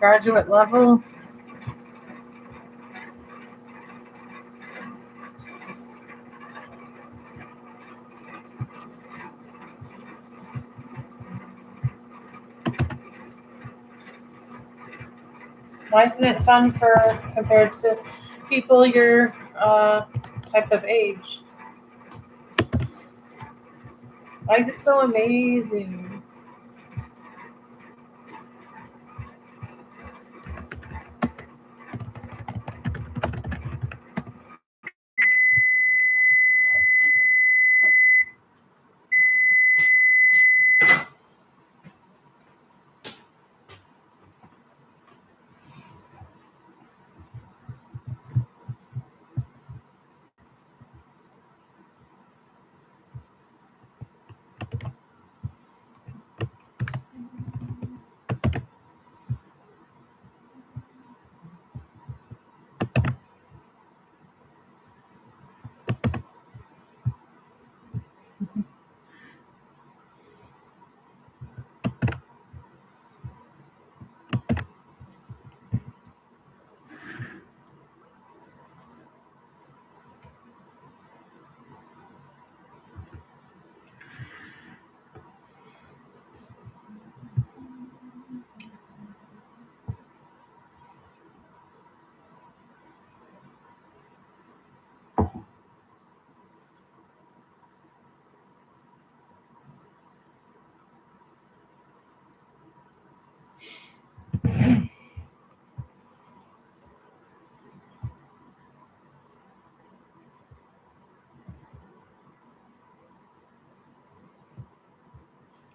graduate level? Why isn't it fun for compared to people your type of age? Why is it so amazing?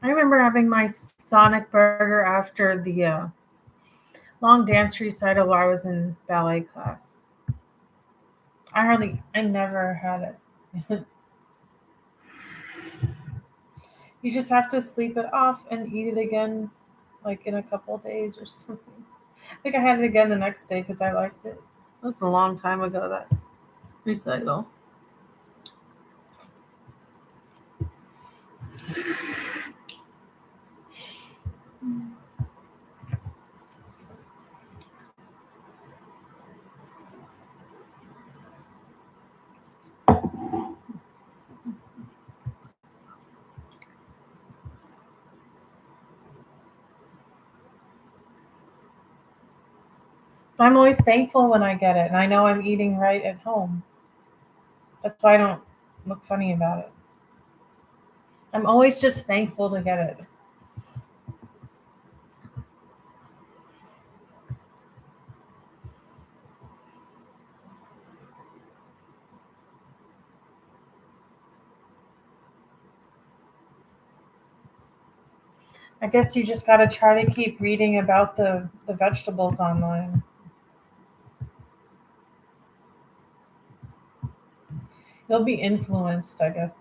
I remember having my Sonic burger after the long dance recital while I was in ballet class. I never had it. You just have to sleep it off and eat it again, like in a couple days or something. I think I had it again the next day because I liked it. That's a long time ago, that recital. But I'm always thankful when I get it, and I know I'm eating right at home. That's why I don't look funny about it. I'm always just thankful to get it. I guess you just got to try to keep reading about the vegetables online. You'll be influenced, I guess,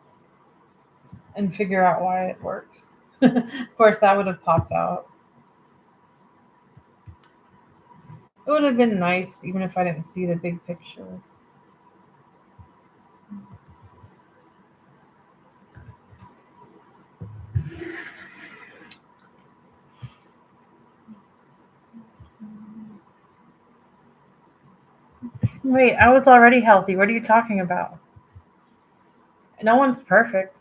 and figure out why it works. Of course, that would have popped out. It would have been nice even if I didn't see the big picture. Wait, I was already healthy. What are you talking about? No one's perfect.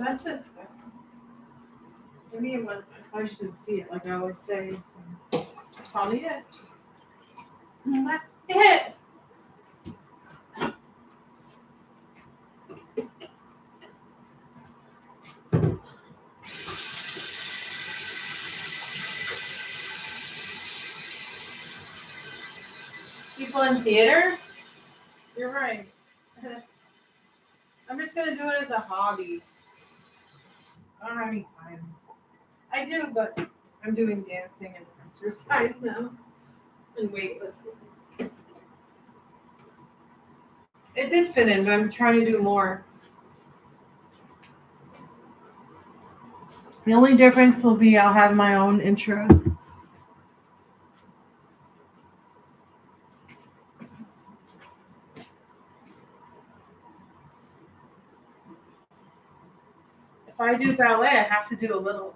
That's disgusting. Maybe it was. I just didn't see it like I always say. So that's probably it. That's it. People in theater? You're right. I'm just gonna do it as a hobby. I don't have any time. I do, but I'm doing dancing and exercise now and weightlifting. It did fit in, but I'm trying to do more. The only difference will be I'll have my own interests. If I do ballet, I have to do a little.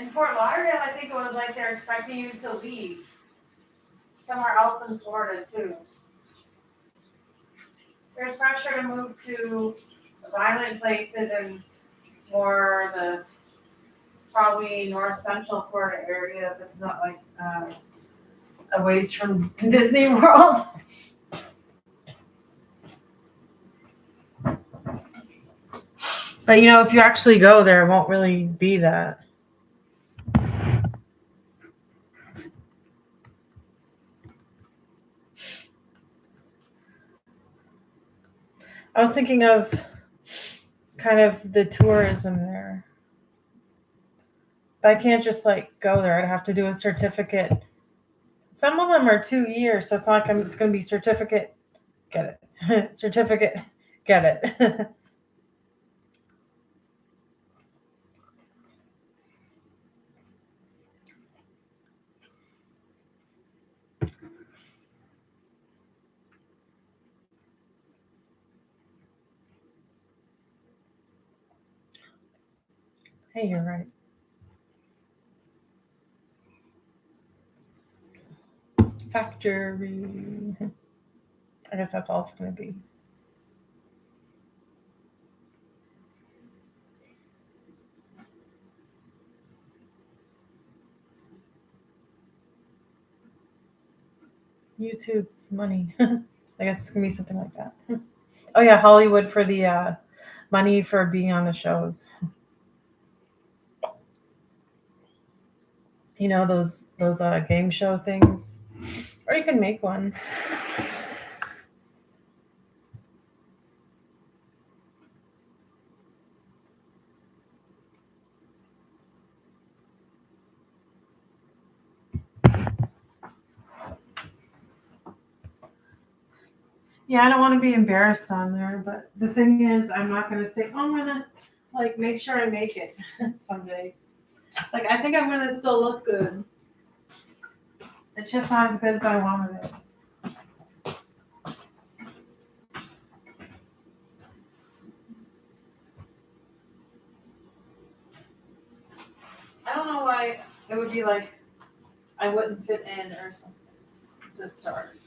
In Fort Lauderdale, I think it was like they're expecting you to leave somewhere else in Florida too. There's pressure to move to violent places and more the probably north central Florida area if it's not like a ways from Disney World. But if you actually go there, it won't really be that. I was thinking of kind of the tourism there. But I can't just go there. I'd have to do a certificate. Some of them are 2 years, so it's not like it's going to be certificate, get it. Certificate, get it. Hey, you're right. Factory. I guess that's all it's going to be. YouTube's money. I guess it's going to be something like that. Oh, yeah, Hollywood for the money for being on the shows. Those game show things. Or you can make one. Yeah, I don't want to be embarrassed on there, but the thing is, I'm not going to say, oh, I'm going to make sure I make it someday. I think I'm going to still look good. It's just not as good as I wanted it. I don't know why it would be I wouldn't fit in or something to start.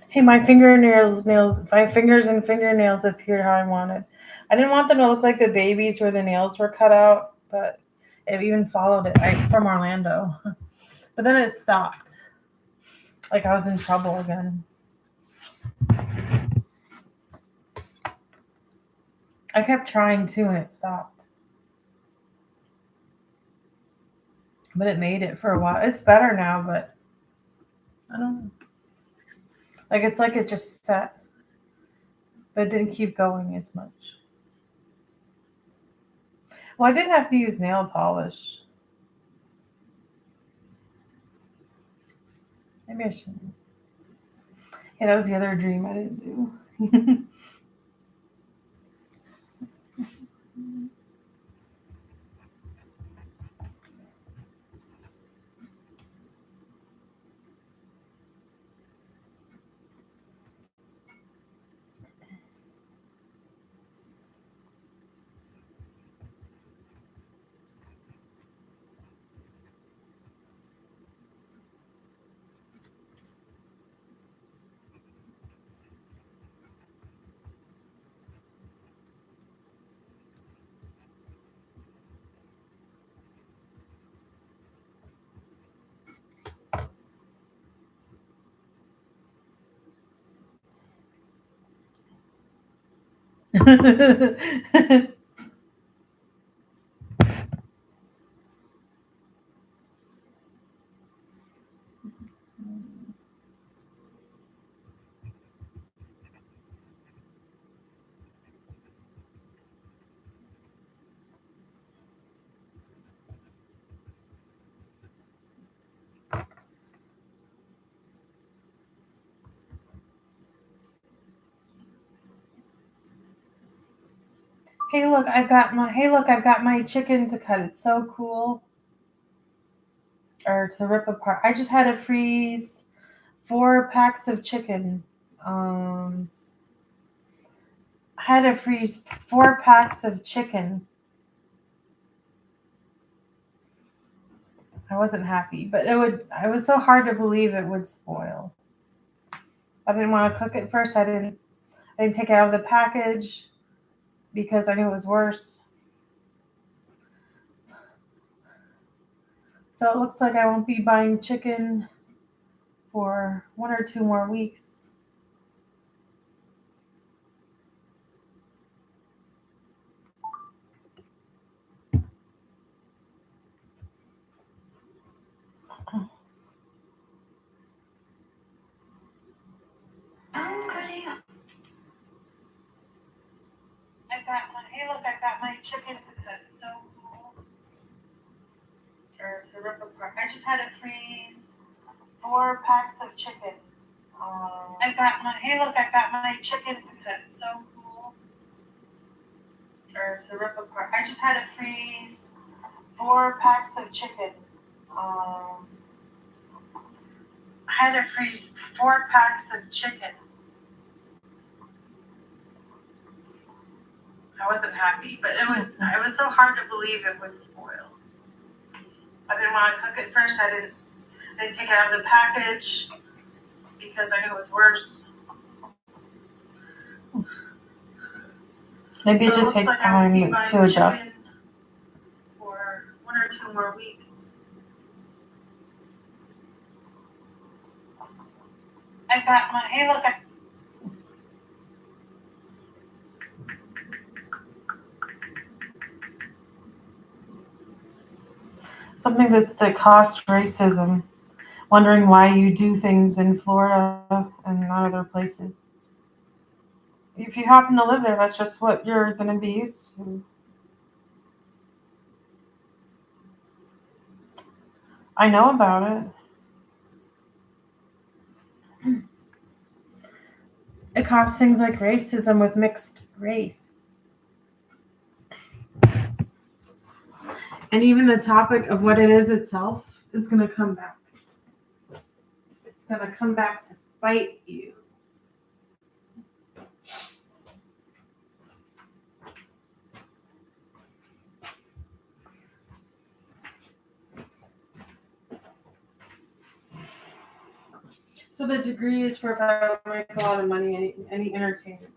Hey, my fingers and fingernails appeared how I wanted. I didn't want them to look like the babies where the nails were cut out, but it even followed it from Orlando. But then it stopped. I was in trouble again. I kept trying too, and it stopped. But it made it for a while. It's better now, but I don't know. It's like it just set, but it didn't keep going as much. Well, I did have to use nail polish. Maybe I shouldn't. Yeah, that was the other dream I didn't do. I've got my chicken to cut. It's so cool. Or to rip apart. I just had to freeze 4 packs of chicken. I had to freeze 4 packs of chicken. I wasn't happy, but it was so hard to believe it would spoil. I didn't want to cook it first. I didn't take it out of the package because I knew it was worse. So it looks like I won't be buying chicken for 1 or 2 more weeks. I've got my chicken to cut. It's so cool. Or to rip apart. I just had to freeze 4 packs of chicken. I've got my chicken to cut. It's so cool. Or to rip apart. I just had to freeze 4 packs of chicken. Um, I had to freeze 4 packs of chicken. I wasn't happy, but it was so hard to believe it would spoil. I didn't want to cook it first. I didn't take it out of the package because I knew it was worse. Maybe it just takes time to adjust. For 1 or 2 more weeks. I've got my something that's the cost racism, wondering why you do things in Florida and not other places. If you happen to live there, that's just what you're going to be used to. I know about it. It costs things like racism with mixed race. And even the topic of what it is itself is going to come back. It's going to come back to bite you. So the degree is for if I make a lot of money, any entertainment.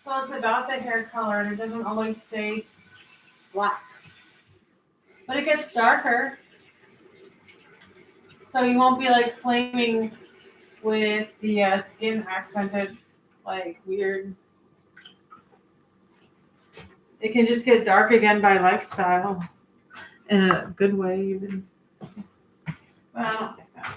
Well, it's about the hair color, and it doesn't always stay black. But it gets darker. So you won't be like flaming with the skin accented, like weird. It can just get dark again by lifestyle. In a good way, even. But I don't think that.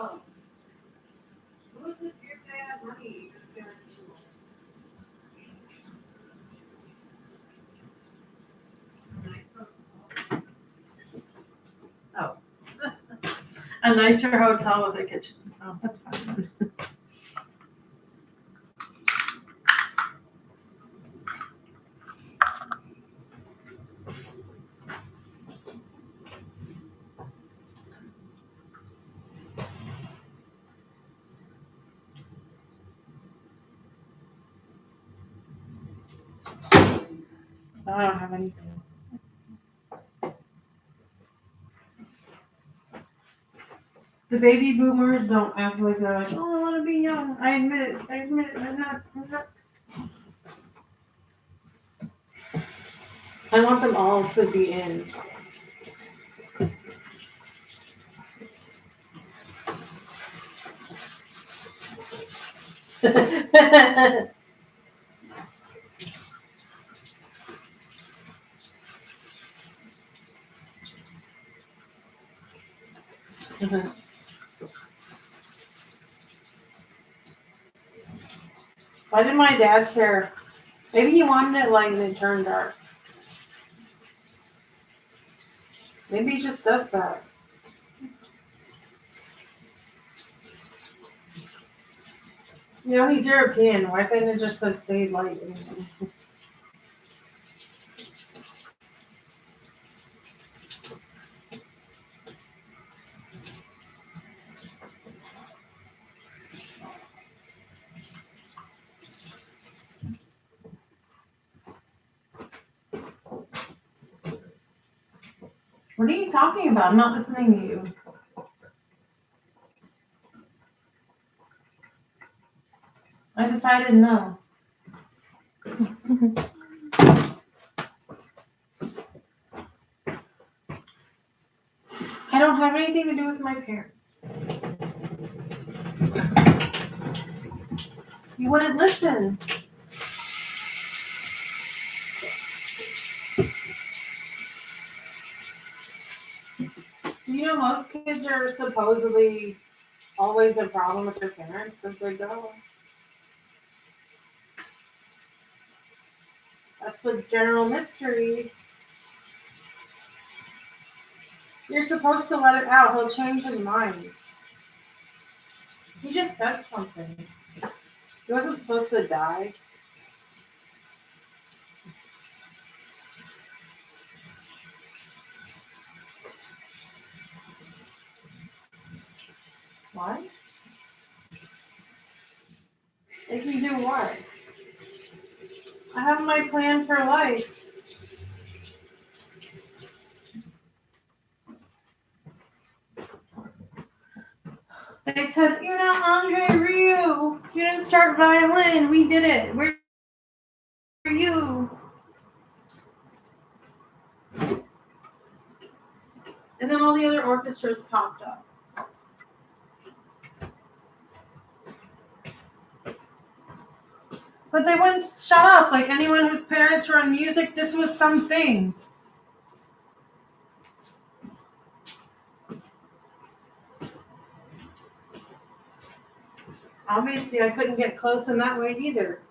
Oh. Who's with your bad money? Oh. A nicer hotel with a kitchen. Oh, that's fine. I don't have anything. The baby boomers don't act like they're like, oh, I want to be young. I admit it. I'm not. I want them all to be in. Why did my dad care? Maybe he wanted it light and it turned dark. Maybe he just does that. You know, he's European. Why couldn't it just have stayed light? What are you talking about? I'm not listening to you. I decided no. I don't have anything to do with my parents. You wouldn't listen. You know, most kids are supposedly always a problem with their parents as they go. That's the general mystery. You're supposed to let it out. He'll change his mind. He just said something. He wasn't supposed to die. What? If you do what? I have my plan for life. They said, you're not Andre Rieu. You didn't start violin. We did it. Where are you? And then all the other orchestras popped up. But they wouldn't shut up. Like anyone whose parents were in music, this was something. Obviously, I couldn't get close in that way either.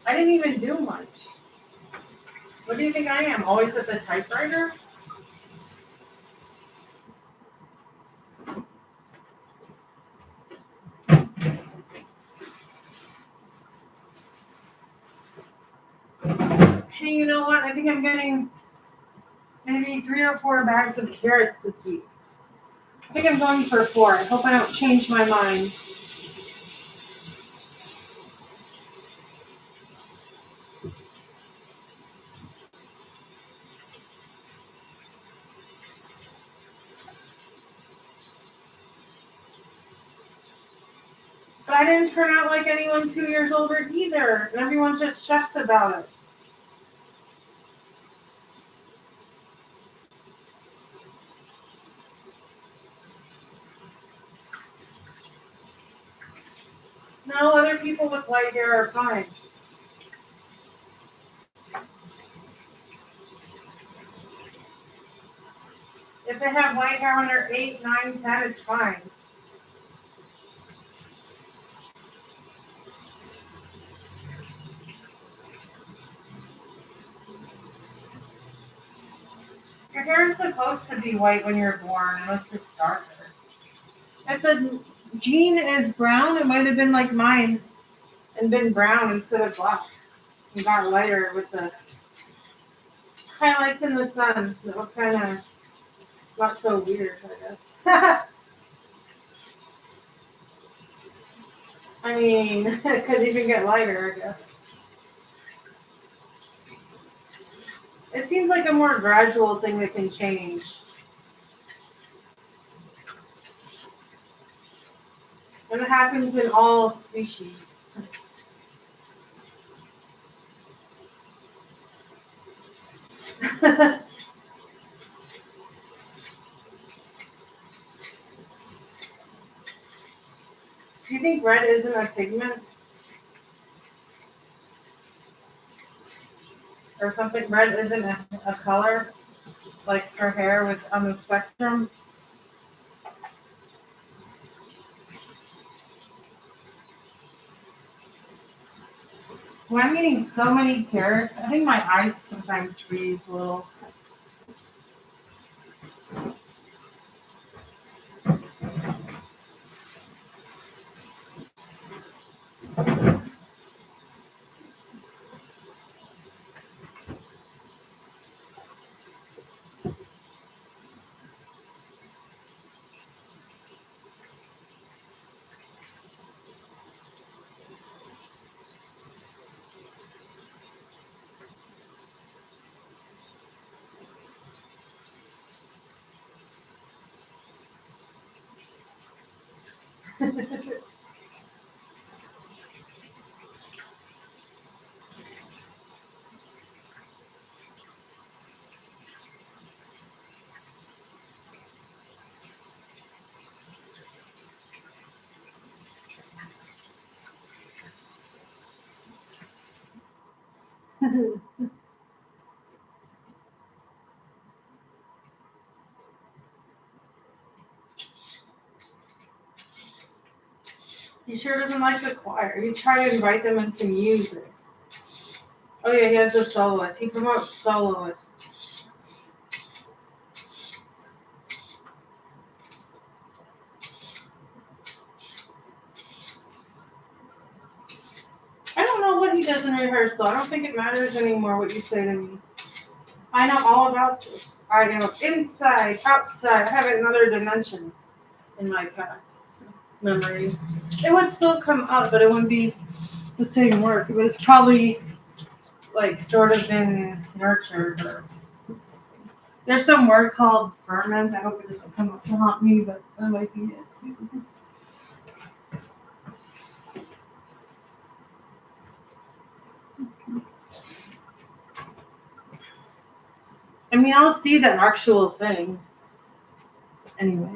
I didn't even do much. What do you think I am? Always at the typewriter? Hey, you know what? I think I'm getting maybe 3 or 4 bags of carrots this week. I think I'm going for 4. I hope I don't change my mind. But I didn't turn out like anyone 2 years older either. And everyone's just stressed about it. No, other people with white hair are fine. If they have white hair when they're 8, 9, 10, it's fine. Your hair is supposed to be white when you're born, unless it's darker. If the gene is brown, it might have been like mine and been brown instead of black. And got lighter with the highlights in the sun. So it was kind of not so weird, I guess. I mean, it could even get lighter, I guess. It seems like a more gradual thing that can change. And it happens in all species. Do you think red isn't a pigment? Or something? Red isn't a color? Like her hair was on the spectrum? When I'm eating so many carrots, I think my eyes sometimes freeze a little. He sure doesn't like the choir. He's trying to invite them into music. Oh yeah, he has the soloist. He promotes soloists. I don't know what he does in rehearsal. I don't think it matters anymore what you say to me. I know all about this. I know inside, outside. I have it in other dimensions in my past memory. It would still come up, but it wouldn't be the same work. It was probably like sort of been nurtured or something. There's some word called ferment. I hope it doesn't come up to haunt me, but that might be it too. I mean, I'll see the actual thing anyway.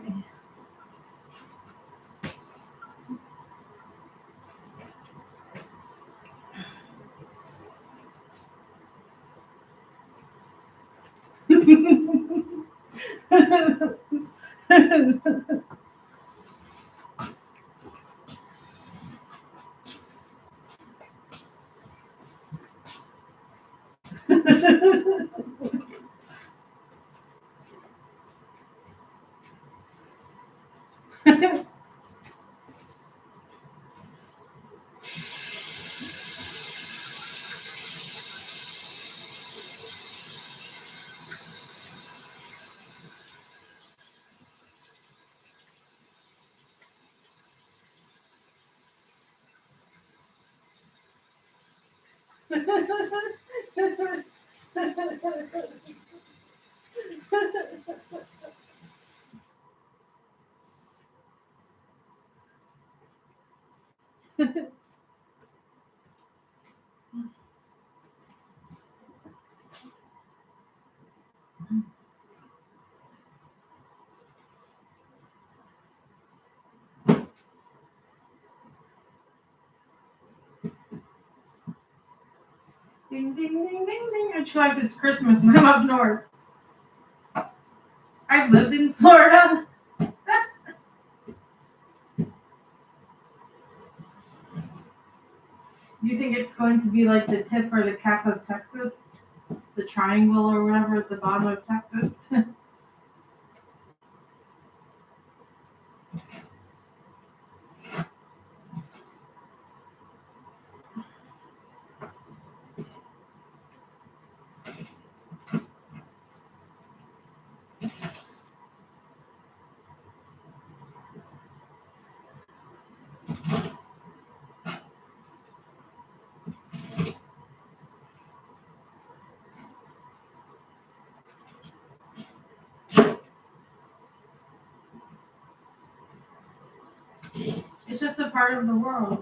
Ding, ding, ding, ding, ding. I realize it's Christmas and I'm up north. I've lived in Florida. Do you think it's going to be like the tip or the cap of Texas? The triangle or whatever at the bottom of Texas? It's just a part of the world.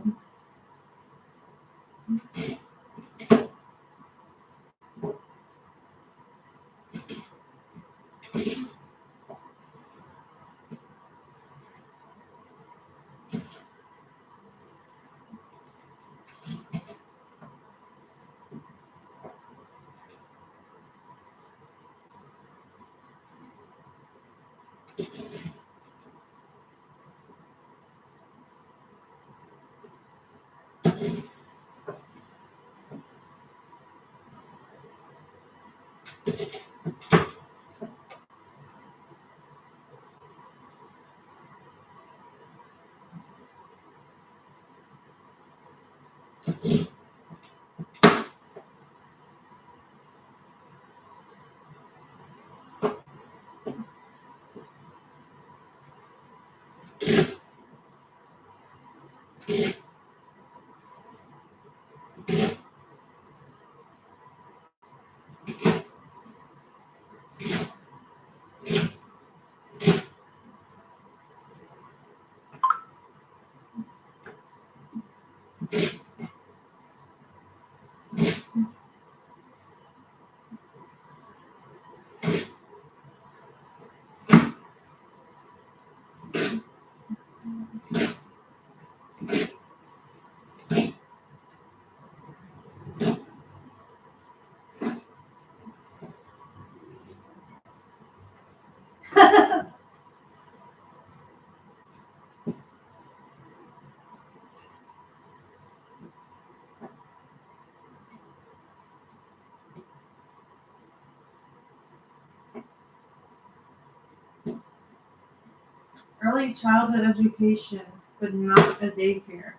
Early childhood education, but not a daycare.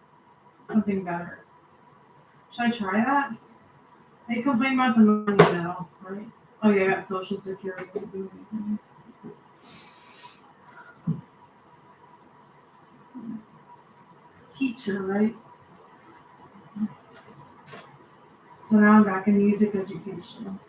Something better. Should I try that? They complain about the money now, right? Oh yeah, I got Social Security. Didn't do anything. Teacher, right? So now I'm back in music education.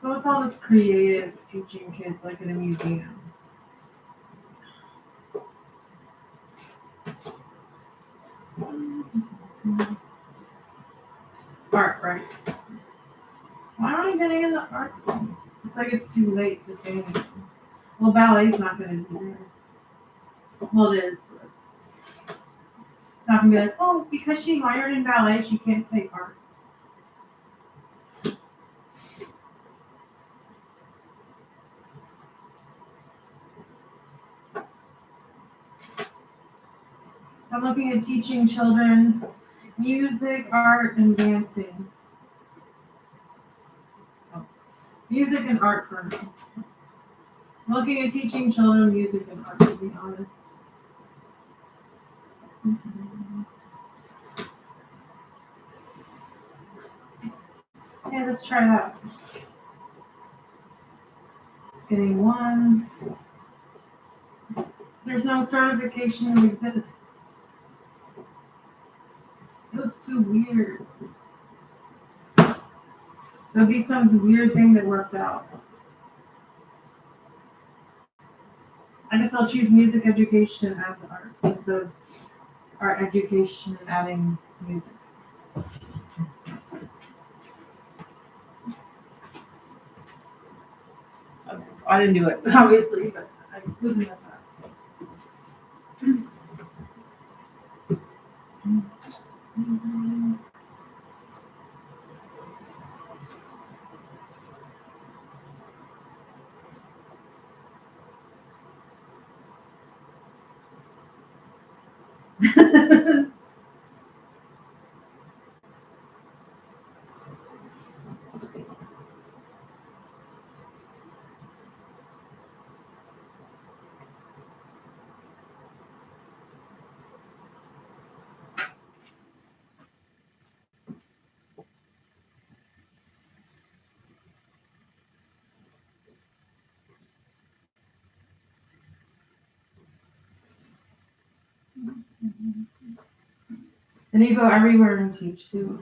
So it's all this creative teaching kids like in a museum. Art, right? Why am I getting in the art thing? It's like it's too late to say anything. Well, ballet's not going to be there. Well, it is, but it's not going to be like, oh, because she minored in ballet, she can't say art. So I'm looking at teaching children music, art, and dancing. Oh, music and art for me. I'm looking at teaching children music and art, to be honest. Yeah, let's try that. Getting one. There's no certification that exists. It looks too weird. There'll be some weird thing that worked out. I guess I'll choose music education and add the art instead of art education and adding music. Okay. I didn't do it, obviously, but I wasn't at that. And you go everywhere and teach too.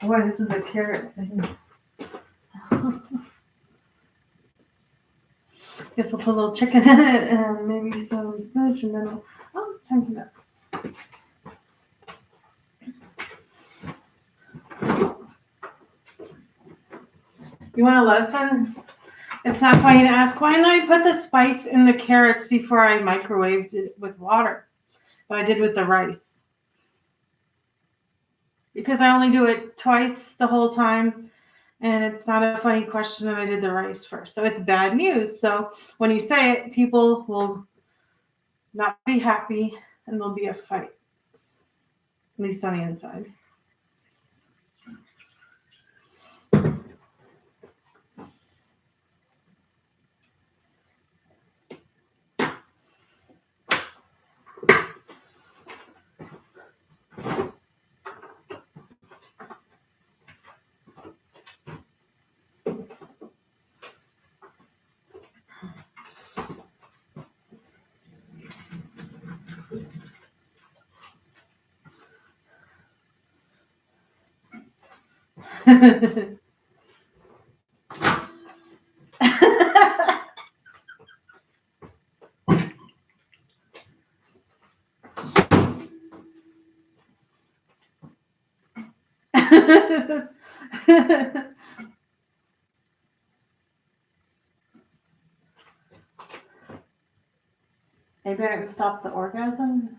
Boy, this is a carrot thing. Guess I'll put a little chicken in it and maybe some spinach and then it's time for that. You want a lesson? It's not funny to ask, why didn't I put the spice in the carrots before I microwaved it with water? But I did with the rice. Because I only do it twice the whole time. And it's not a funny question that I did the rice first. So it's bad news. So when you say it, people will not be happy and there'll be a fight. At least on the inside. Maybe I can stop the orgasm.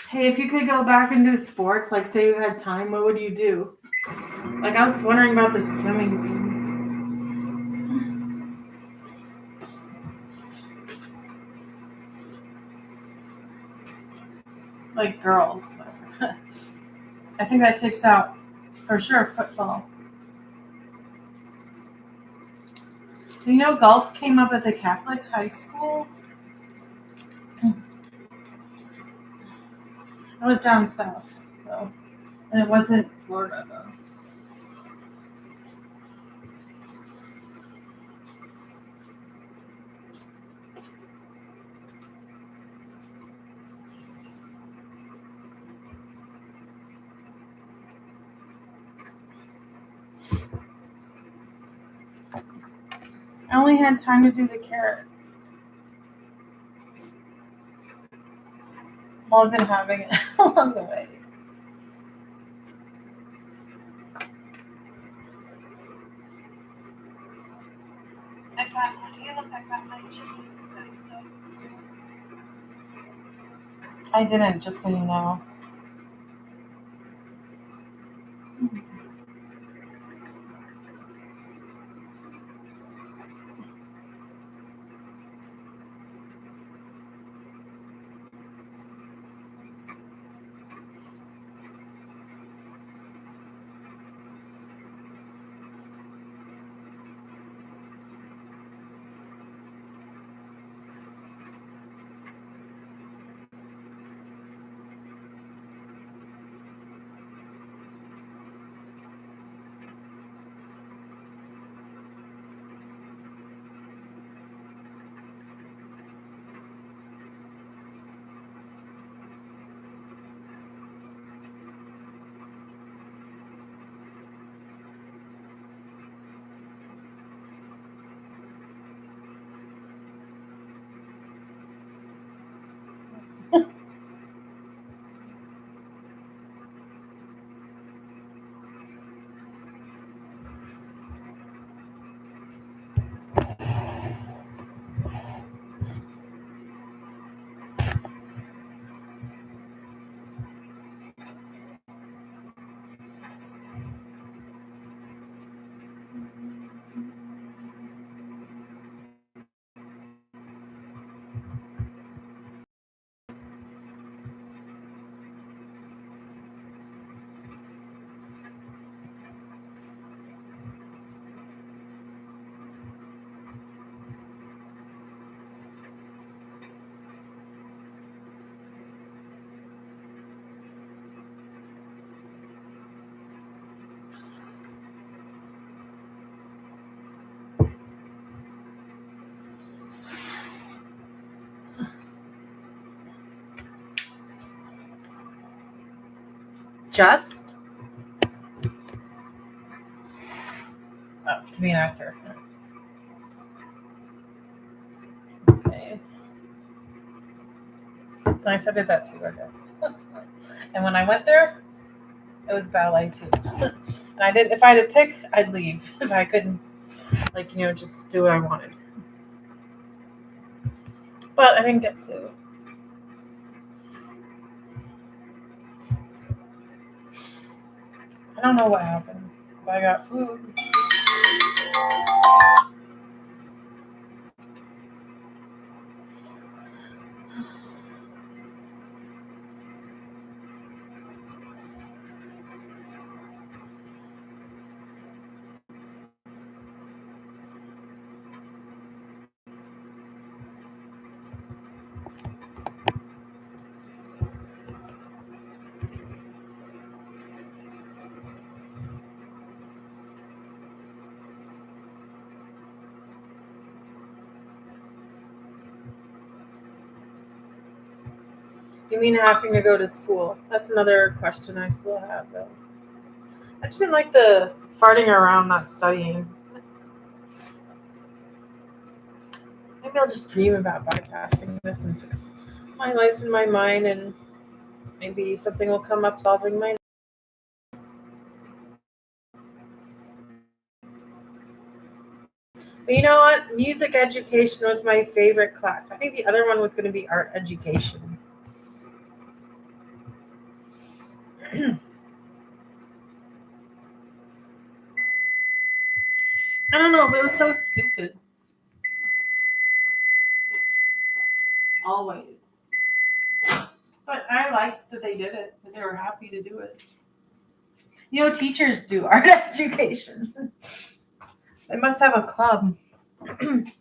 Hey, if you could go back and do sports, like say you had time, what would you do? Like I was wondering about the swimming. Like girls. I think that takes out for sure football. Do you know golf came up at the Catholic high school? I was down south though, and it wasn't Florida though. I only had time to do the carrots. Well, I've been having it along the way. I got my chickens. So I didn't, just so you know. Just to be an actor. Okay. It's nice I did that too, I guess. And when I went there, it was ballet too. And I didn't. If I had to pick, I'd leave. If I couldn't, just do what I wanted. But I didn't get to. I don't know what happened. But I got food. You mean having to go to school? That's another question I still have, though. I just didn't like the farting around, not studying. Maybe I'll just dream about bypassing this and fix my life in my mind, and maybe something will come up solving my. But you know what? Music education was my favorite class. I think the other one was going to be art education. I don't know, but it was so stupid. Always. But I liked that they did it, that they were happy to do it. Teachers do art education. They must have a club. Okay.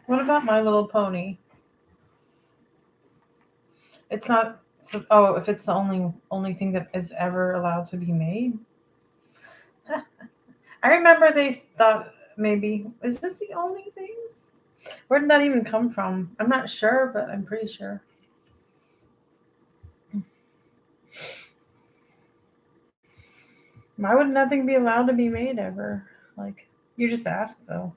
What about My Little Pony? It's not. So, oh, if it's the only thing that is ever allowed to be made. I remember they thought maybe is this the only thing? Where did that even come from? I'm not sure, but I'm pretty sure. Why would nothing be allowed to be made ever? Like you just asked though.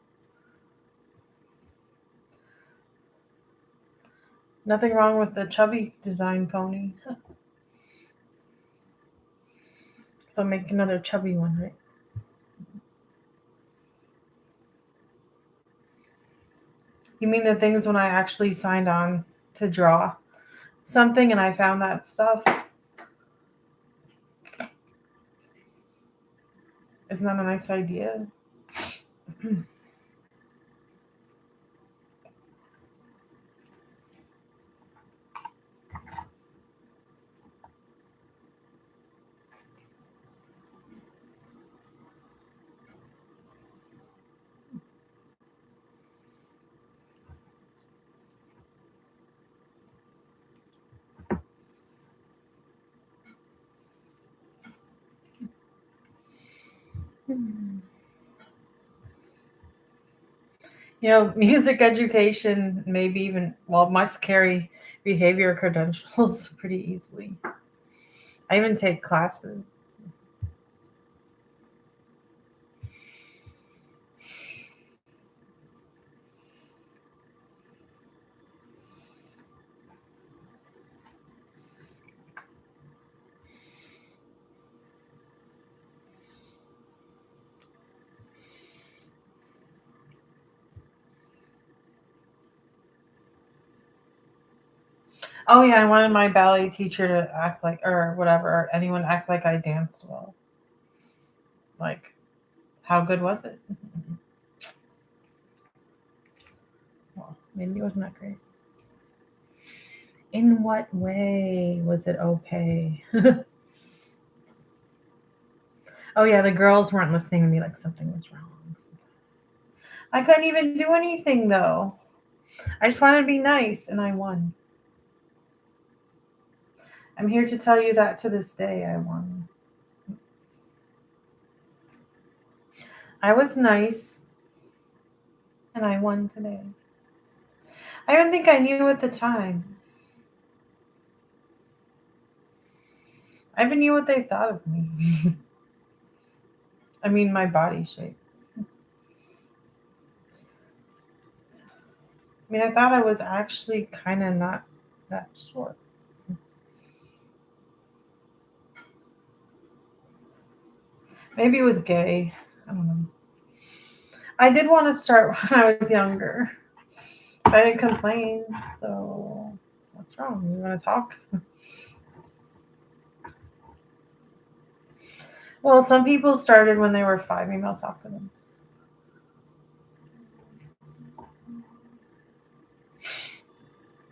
Nothing wrong with the chubby design pony. So make another chubby one, right? You mean the things when I actually signed on to draw something and I found that stuff? Isn't that a nice idea? Music education, maybe even, well, must carry behavior credentials pretty easily. I even take classes. Oh yeah, I wanted my ballet teacher to act like, or whatever, or anyone act like I danced well. Like, how good was it? Well, maybe it wasn't that great. In what way was it okay? Oh yeah, the girls weren't listening to me like something was wrong. I couldn't even do anything though. I just wanted to be nice and I won. I'm here to tell you that to this day I won. I was nice and I won today. I don't think I knew at the time. I even knew what they thought of me. I mean, my body shape. I mean, I thought I was actually kind of not that short. Maybe it was gay. I don't know. I did want to start when I was younger. But I didn't complain. So, what's wrong? You want to talk? Well, some people started when they were 5. Maybe I'll talk to them.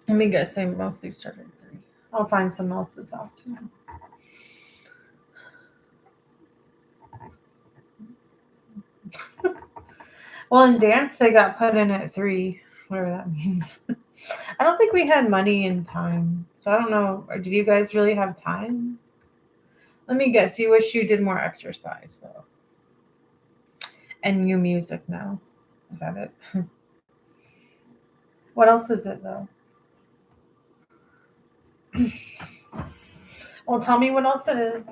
Let me guess. They mostly started at 3. I'll find someone else to talk to. Well, in dance, they got put in at 3, whatever that means. I don't think we had money and time. So I don't know. Did you guys really have time? Let me guess. You wish you did more exercise, though. And new music now. Is that it? What else is it, though? Well, tell me what else it is.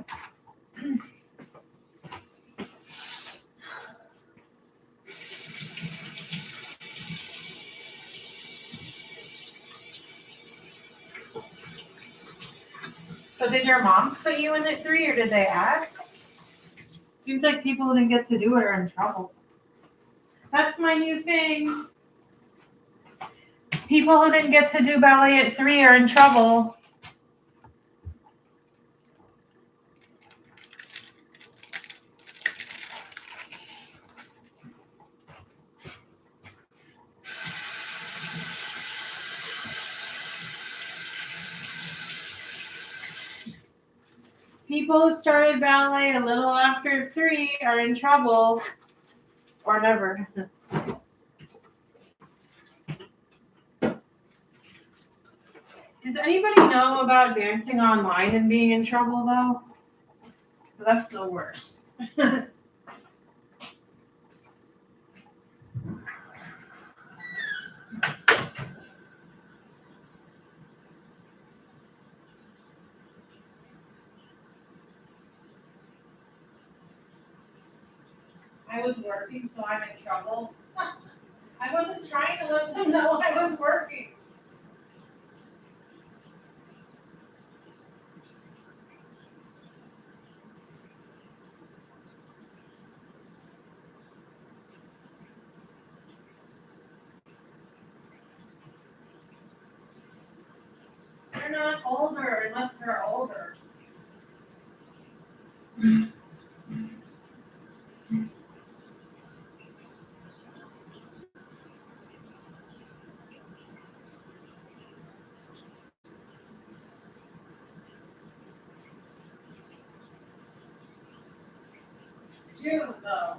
So did your mom put you in at 3 or did they ask? Seems like people who didn't get to do it are in trouble. That's my new thing. People who didn't get to do ballet at 3 are in trouble. People who started ballet a little after 3 are in trouble. Or never. Does anybody know about dancing online and being in trouble, though? That's the worst. I was working, so I'm in trouble. I wasn't trying to let them know I was working. They're not older unless they're older. June, though.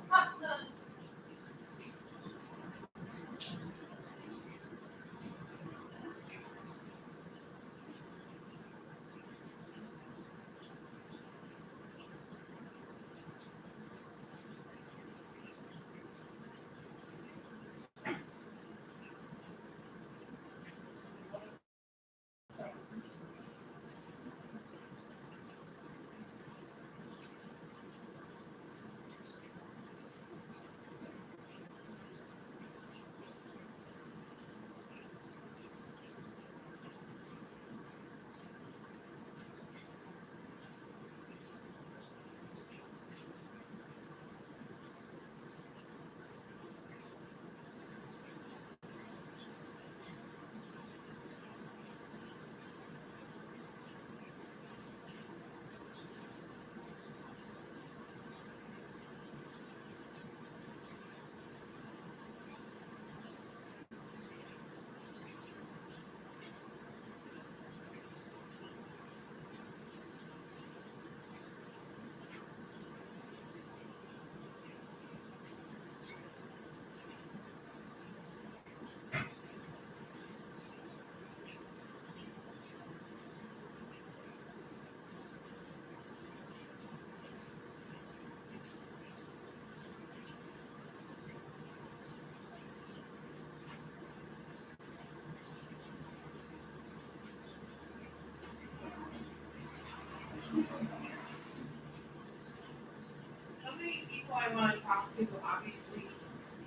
people I want to talk to obviously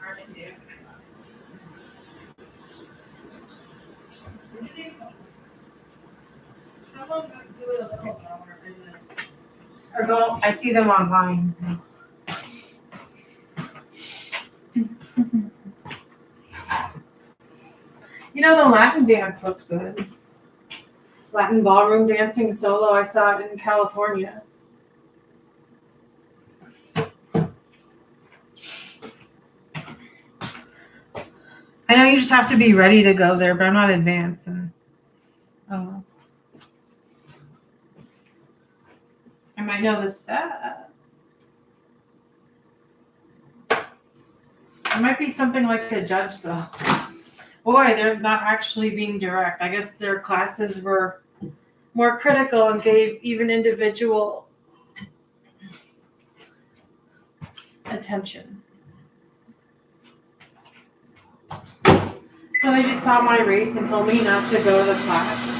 aren't in dance class. Where did they go? Someone do it a little lower and then, or go. I see them online. You know, the Latin dance looked good. Latin ballroom dancing solo. I saw it in California. I know you just have to be ready to go there, but I'm not advanced. And I might know the steps. It might be something like a judge, though. Boy, they're not actually being direct. I guess their classes were more critical and gave even individual attention. So they just saw my race and told me not to go to the class.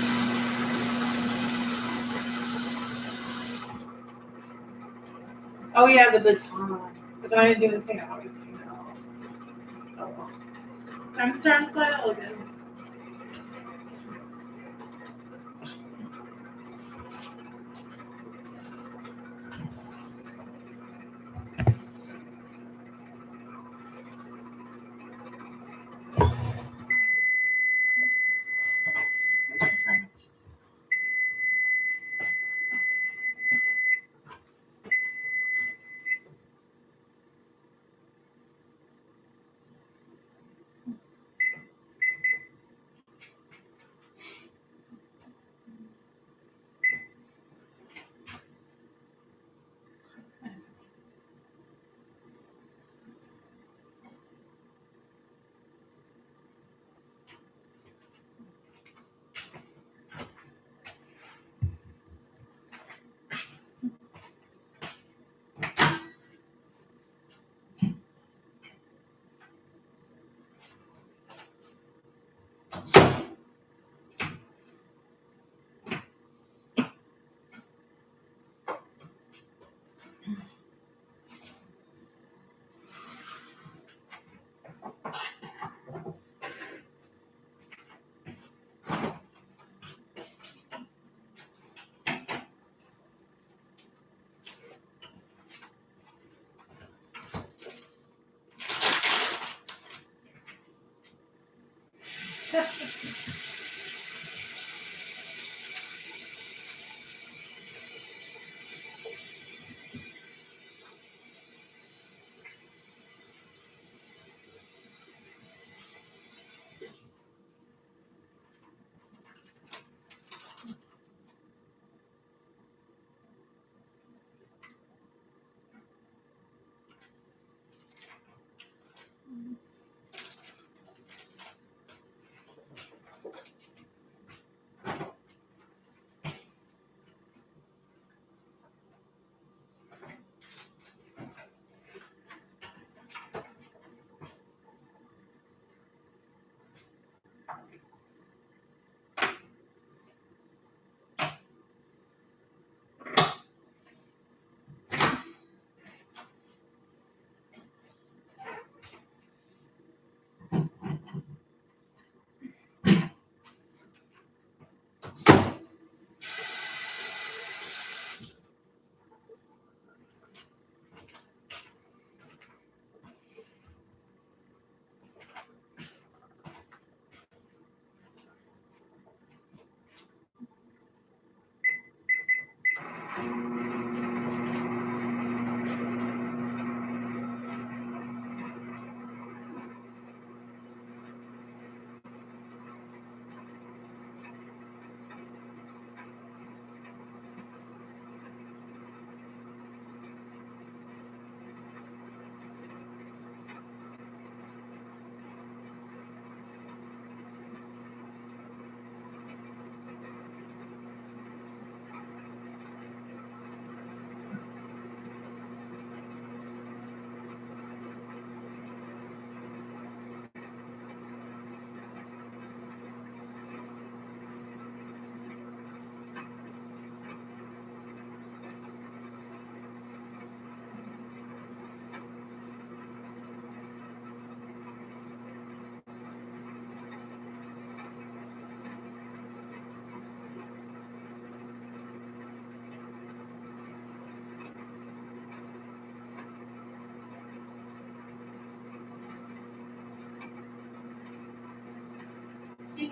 Oh yeah, the baton. But then I didn't do the St. Augustine at all. Oh well. I'm starting to style again.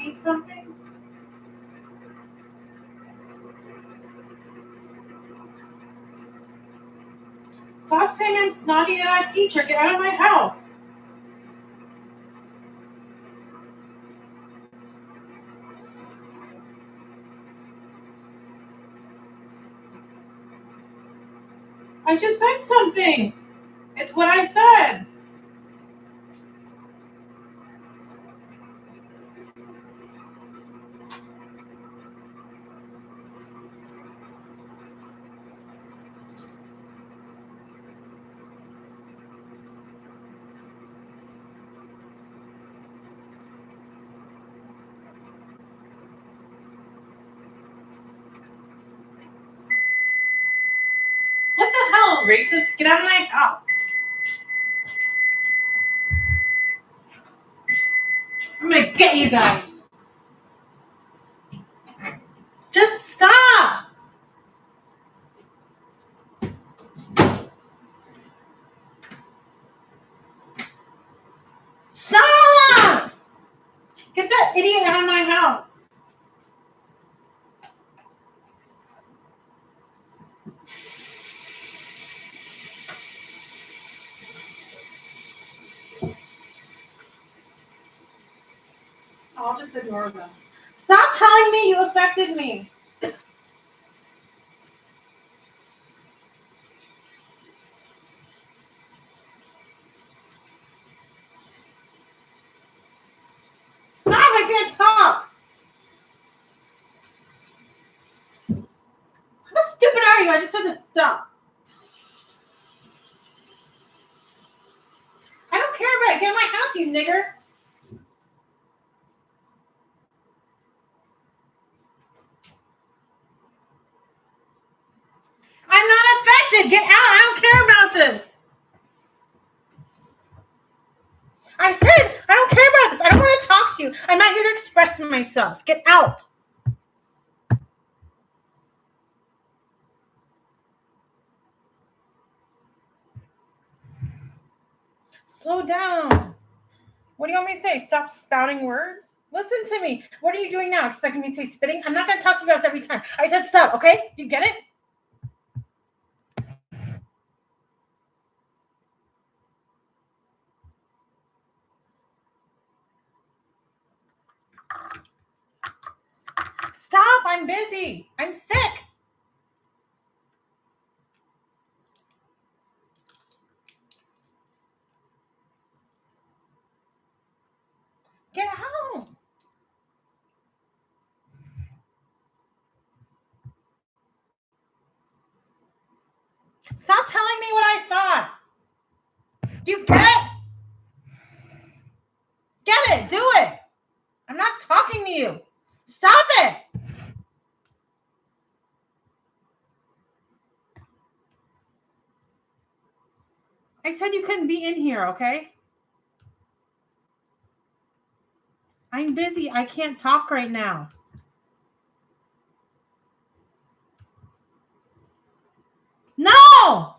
need something? Stop saying I'm snotty to that teacher. Get out of my house. I just said something. It's what I said. What the hell, racist? Get out of my house. I'm gonna get you guys. Just stop. Stop! Get that idiot out of my house. I'll just ignore them. Stop telling me you affected me. Stop, I can't talk. How stupid are you? I just said to stop. I don't care about it. Get in my house, you nigger. I'm not affected. Get out. I don't care about this. I said I don't care about this. I don't want to talk to you. I'm not here to express myself. Get out. Slow down. What do you want me to say? Stop spouting words? Listen to me. What are you doing now? Expecting me to say spitting? I'm not going to talk to you about this every time. I said stop, okay? You get it? Stop. I'm busy. I'm sick. Get out. Stop telling me what I thought. You get it? Get it. Do it. I'm not talking to you. Stop it. I said you couldn't be in here, okay? I'm busy. I can't talk right now. No!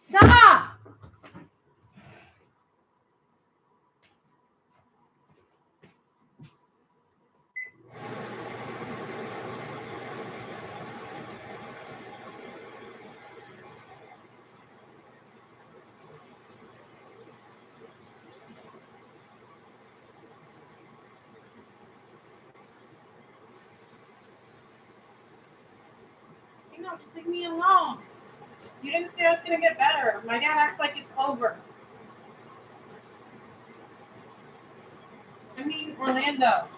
Stop! You know, just leave me alone. You didn't say I was going to get better. My dad acts like it's over. I mean, Orlando.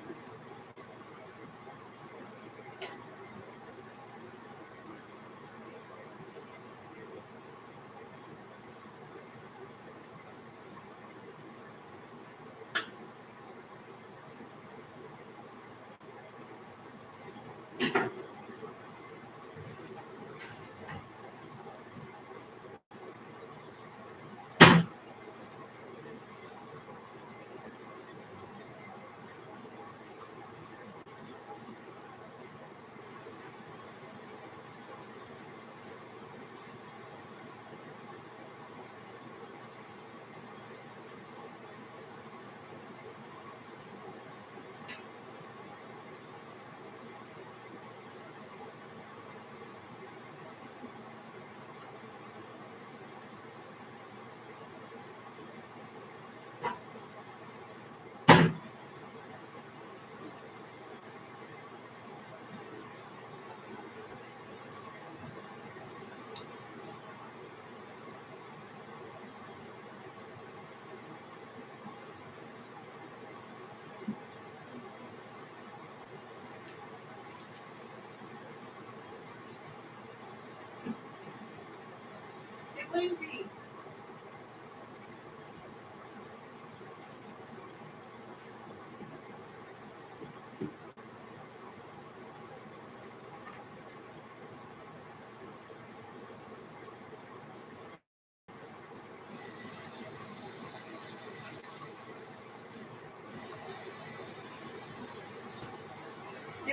It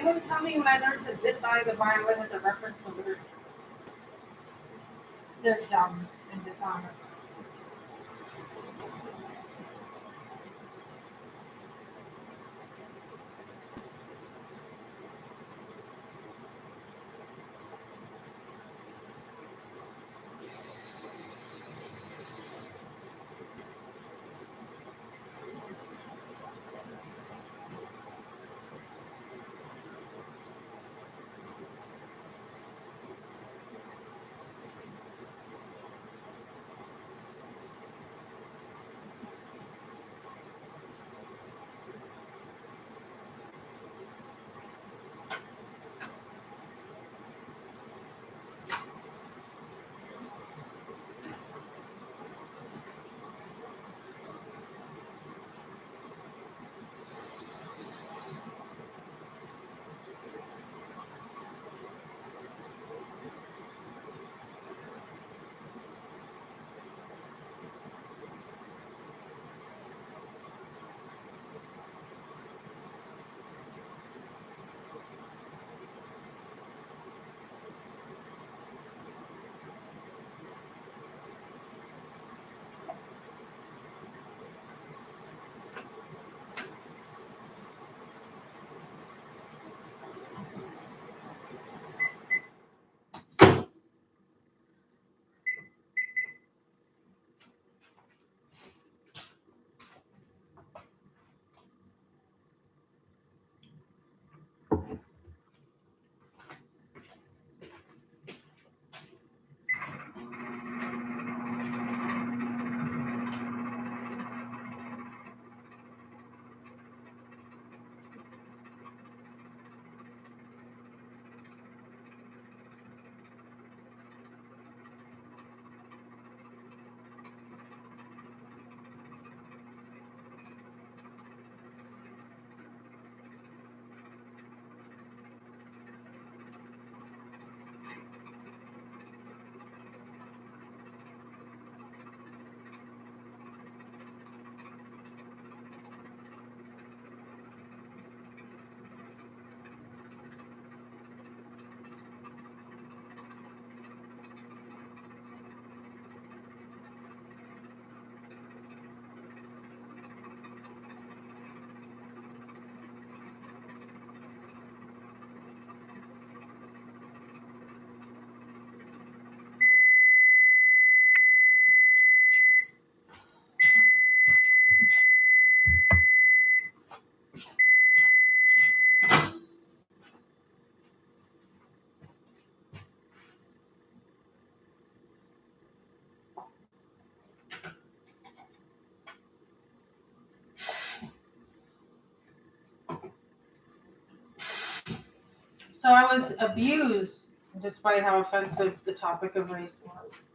would tell me when I learned to zip by the violin with a reference to literature. They're dumb and dishonest. So I was abused despite how offensive the topic of race was.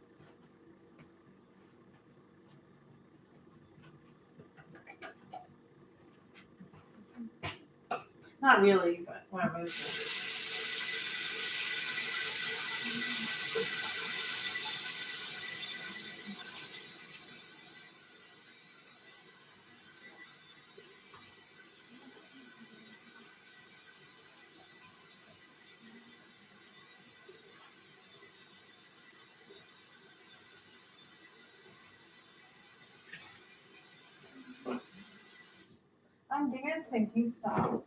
Not really, but whatever. I'm dancing. Can you stop?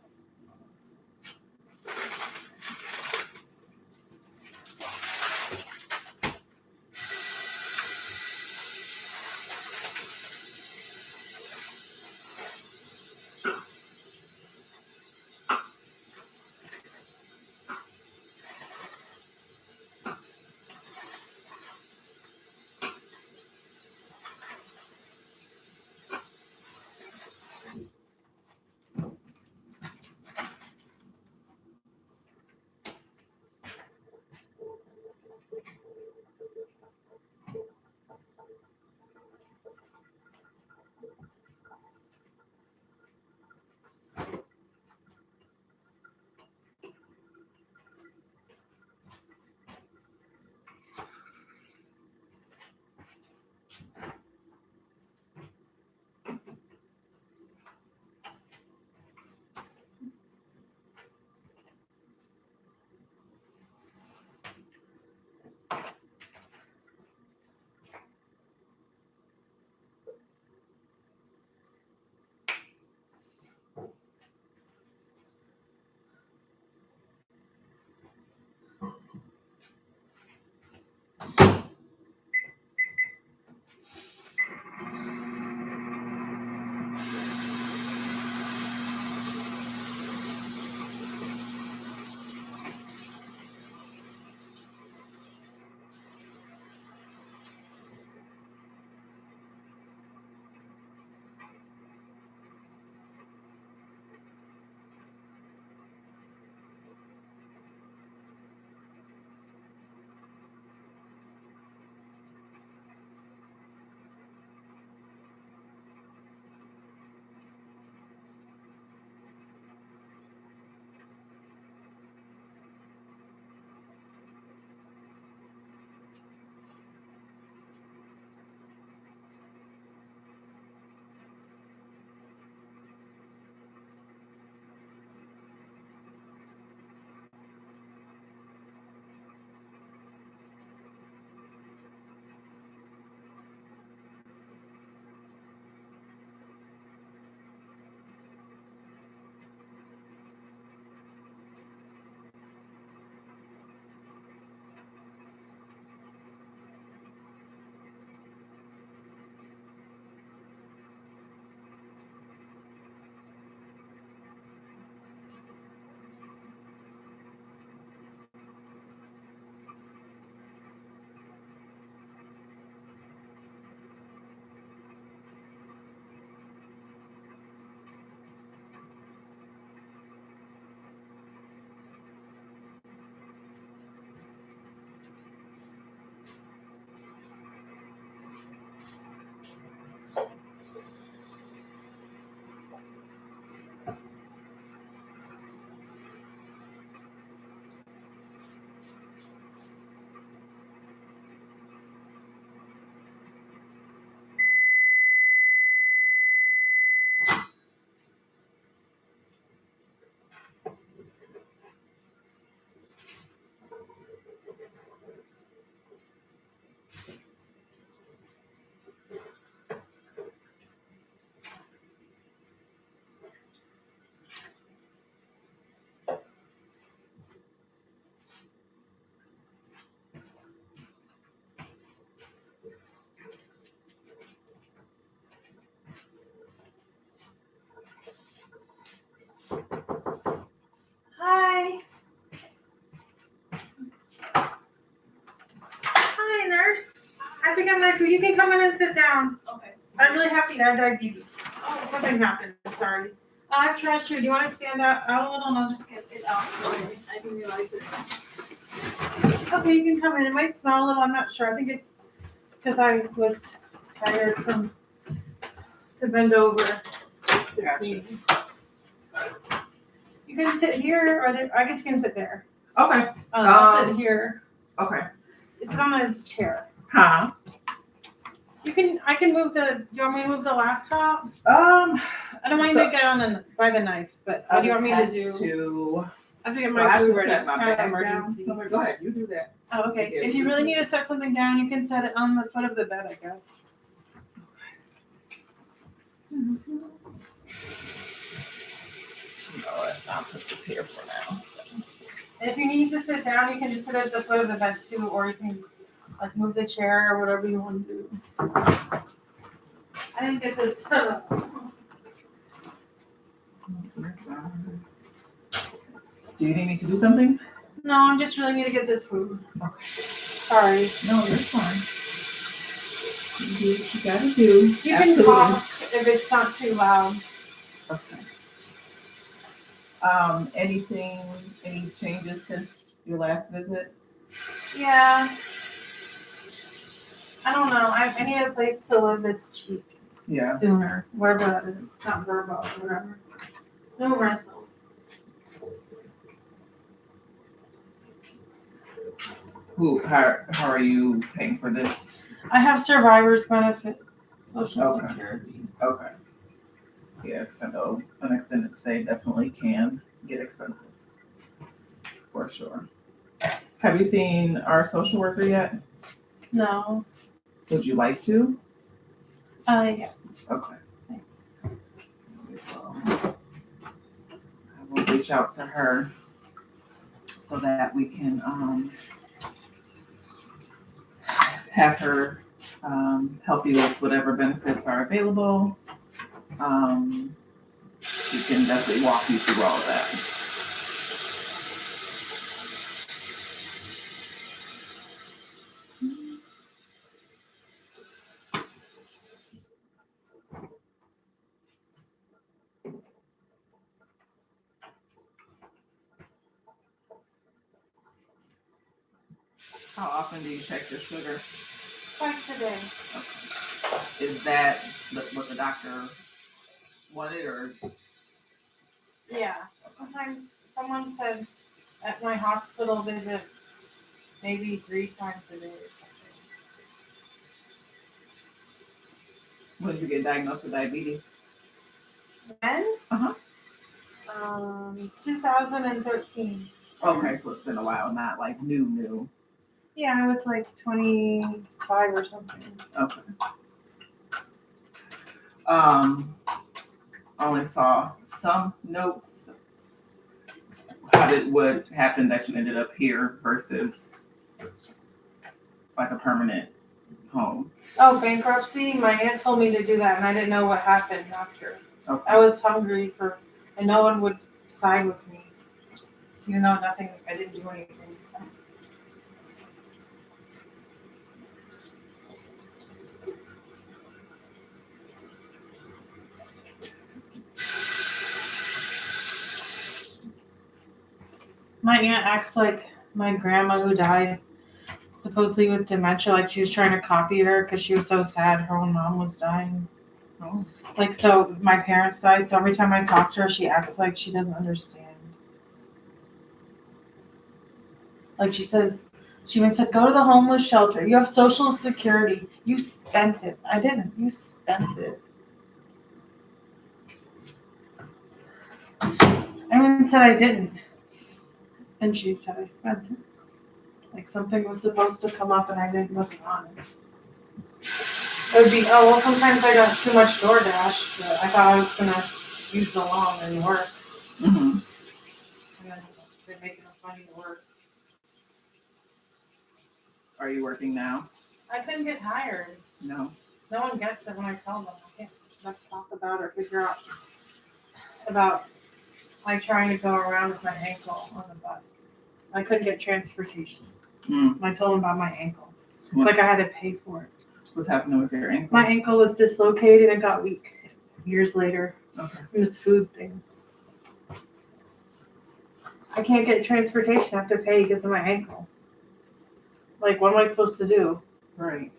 have to get my food. You can come in and sit down. Okay. I really have to eat. I have diabetes. Oh, Something happened. Sorry. I have trash here. Do you want to stand out a little and I'll just get it out? okay. I didn't realize it. Okay, you can come in. It might smell a little. I'm not sure. I think it's because I was tired from to bend over to Gotcha. clean. You can sit here, or there, I guess you can sit there. Okay. I'll sit here. Okay. Sit on the chair. Huh? You can. I can move the. Do you want me to move the laptop? I I don't want you to get on by the knife, but what do you want me to do? I have to get my food ready. It's kind of an emergency. Somewhere. Go ahead. You do that. Oh, okay. If you really need to set something down, you can set it on the foot of the bed, I guess. You know what? I'll put this here for now. If you need to sit down, you can just sit at the foot of the bed too, or you can like move the chair or whatever you want to do. I didn't get this set up. Do you need me to do something? No, I just really need to get this food. Okay. Sorry. No, you're fine. You do what you gotta do. You can talk if it's not too loud. Okay. Any changes since your last visit? Yeah. I don't know. I need a place to live that's cheap Yeah. sooner. Wherever that is. Not Verbo or whatever. No rental. How are you paying for this? I have survivor's benefits, Social Okay. Security. Okay. Yeah, 'cause I know an extended stay definitely can get expensive. For sure. Have you seen our social worker yet? No. Would you like to? Yeah. Okay. I will reach out to her so that we can have her help you with whatever benefits are available. She can definitely walk you through all of that. How often do you check your sugar? Twice a day. Okay. Is that what the doctor wanted, or? Yeah. Sometimes someone said at my hospital visit, maybe 3 times a day or something. When did you get diagnosed with diabetes? When? 2013. Okay, so it's been a while, not like new. Yeah, I was like 25 or something. Okay. I only saw some notes. What happened that you ended up here versus like a permanent home? Oh, bankruptcy. My aunt told me to do that, and I didn't know what happened after. Okay. I was hungry and no one would side with me, even though I didn't do anything. My aunt acts like my grandma who died supposedly with dementia, like she was trying to copy her because she was so sad her own mom was dying. Oh. Like, so my parents died, so every time I talk to her, she acts like she doesn't understand. Like she says, she even said, go to the homeless shelter. You have Social Security. You spent it. I didn't. You spent it. I even said I didn't. And she said I spent it. Like something was supposed to come up and I wasn't honest. It would be, oh, well, sometimes I got too much DoorDash, but I thought I was going to use the loan and work. Mm-hmm. And then they make enough money to work. Are you working now? I couldn't get hired. No. No one gets it when I tell them. I can't let's talk about or figure out about like trying to go around with my ankle on the bus. I couldn't get transportation. Mm. I told them about my ankle. It's like I had to pay for it. What's happening with your ankle? My ankle was dislocated and got weak years later. Okay. From this food thing. I can't get transportation. I have to pay because of my ankle. Like, what am I supposed to do? Right.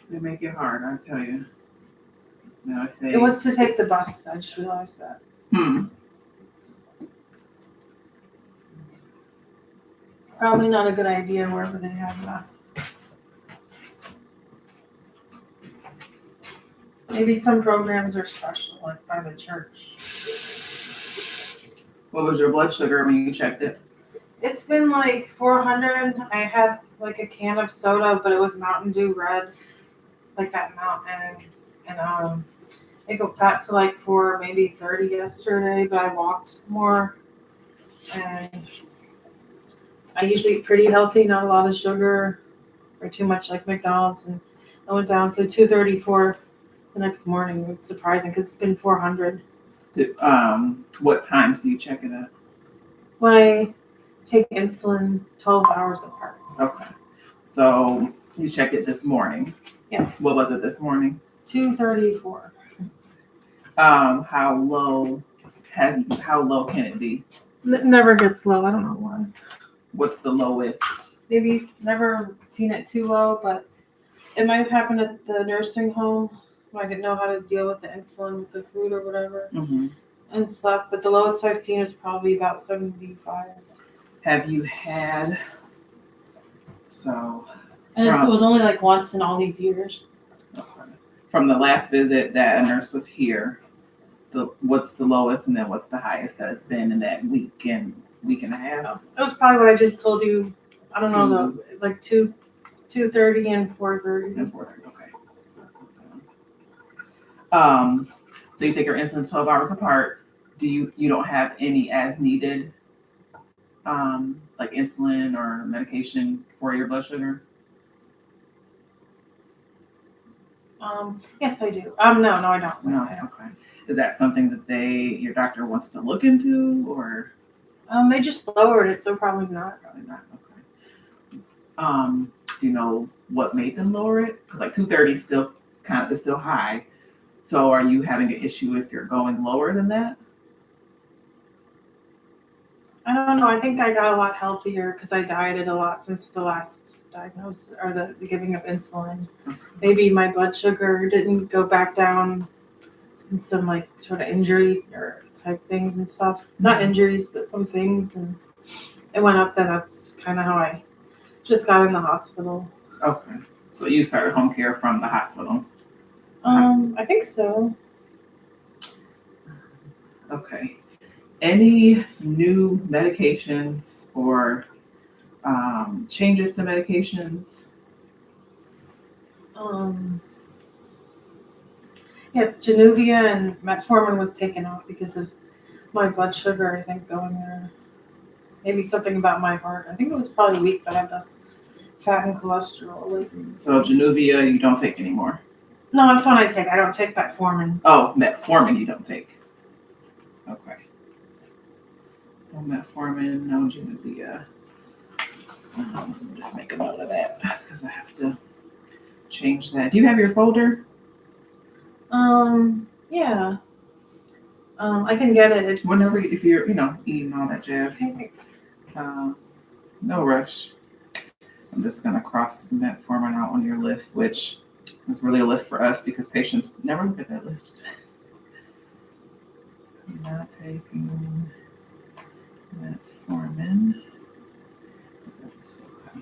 They make it hard, I tell you. Now I say It was to take the bus. I just realized that. Probably not a good idea wherever they have that. Maybe some programs are special, like by the church. What was your blood sugar when you checked it? It's been like 400. I had like a can of soda, but it was Mountain Dew Red, like that mountain. And it got to like 4, maybe 30 yesterday, but I walked more. And I usually eat pretty healthy, not a lot of sugar or too much like McDonald's. And I went down to 234 the next morning. It was surprising because it's been 400. What times do you check it at? When I take insulin 12 hours apart. Okay. So you check it this morning. Yeah. What was it this morning? 234. How low can it be? It never gets low. I don't know why. What's the lowest? Maybe never seen it too low, but it might have happened at the nursing home when I didn't know how to deal with the insulin with the food or whatever and stuff. But the lowest I've seen is probably about 75. Have you had And it was only like once in all these years. Okay. From the last visit that a nurse was here, what's the lowest and then what's the highest that it's been in that week and a half? That was probably what I just told you. I don't know though, like 230 and 430. And 430. Okay. So you take your insulin 12 hours apart. You don't have any as needed, like insulin or medication for your blood sugar? Yes, I do. No, I don't. No. Okay. Is that something that your doctor wants to look into, or? They just lowered it, so probably not. Probably not. Okay. Do you know what made them lower it? Because like 230 is still high. So are you having an issue if you're going lower than that? I don't know. I think I got a lot healthier because I dieted a lot since the last diagnosis or the giving of insulin. Okay. Maybe my blood sugar didn't go back down since some like sort of injury or type things and stuff. Not injuries, but some things, and it went up. Then that's kind of how I just got in the hospital. Okay. So you started home care from the hospital? I think so. Okay. Any new medications or changes to medications? Yes, Januvia and metformin was taken off because of my blood sugar, I think, going there. Maybe something about my heart. I think it was probably weak, but I had less fat and cholesterol lately. So Januvia you don't take anymore? No, that's one I take. I don't take metformin. Oh, metformin you don't take. Okay. No metformin, no Januvia. Just make a note of that because I have to change that. Do you have your folder? Yeah. I can get it. It's Whenever, if you're, eating all that jazz. No rush. I'm just gonna cross metformin out on your list, which is really a list for us because patients never look at that list. Not taking metformin. That's okay.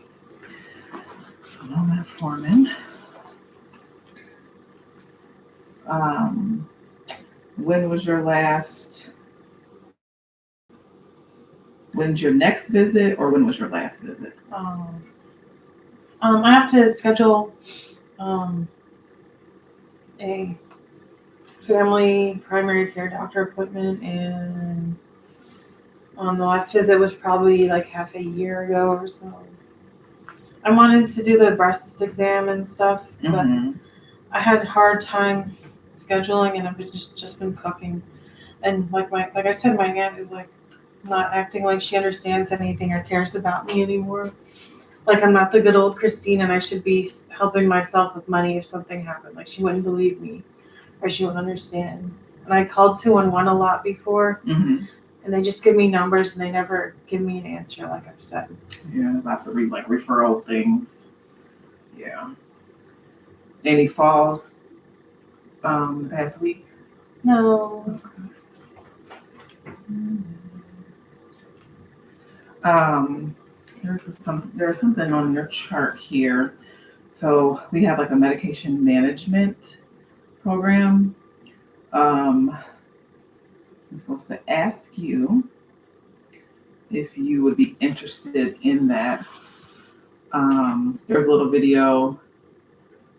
So no metformin. When's your next visit, or when was your last visit? I have to schedule a family primary care doctor appointment, and the last visit was probably like half a year ago or so. I wanted to do the breast exam and stuff, but I had a hard time scheduling, and I've just been cooking. And like I said, my aunt is like not acting like she understands anything or cares about me anymore. Like I'm not the good old Christine and I should be helping myself with money if something happened. Like she wouldn't believe me or she wouldn't understand. And I called 211 a lot before Mm-hmm. and they just give me numbers and they never give me an answer, like I've said. Yeah, lots of like referral things. Yeah. Any falls the past week? No. There's something on your chart here. So we have like a medication management program. I'm supposed to ask you if you would be interested in that. There's a little video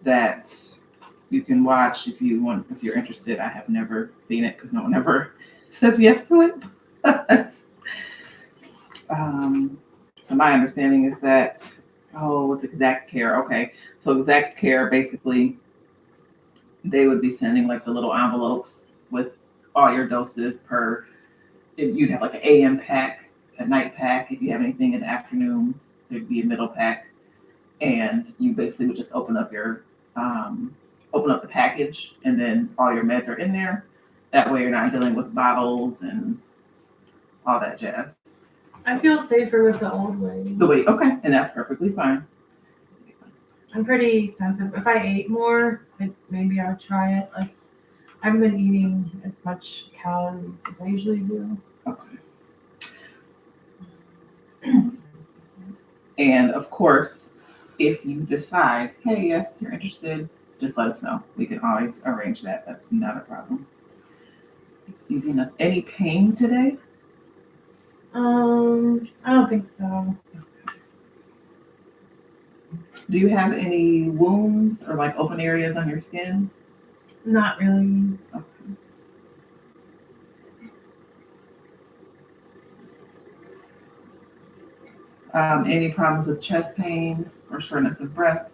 that you can watch if you want, if you're interested. I have never seen it because no one ever says yes to it. So my understanding is that, it's Exact Care. Okay, so Exact Care, basically, they would be sending like the little envelopes with all your doses per. You'd have like an AM pack, a night pack. If you have anything in the afternoon, there'd be a middle pack, and you basically would just open up the package, and then all your meds are in there. That way, you're not dealing with bottles and all that jazz. I feel safer with the old way. Okay, and that's perfectly fine. I'm pretty sensitive. If I ate more, maybe I would try it. Like I haven't been eating as much calories as I usually do. Okay. And of course, if you decide, hey, yes, you're interested, just let us know. We can always arrange that. That's not a problem. It's easy enough. Any pain today? I don't think so. Do you have any wounds or like open areas on your skin? Not really. Okay. Any problems with chest pain or shortness of breath?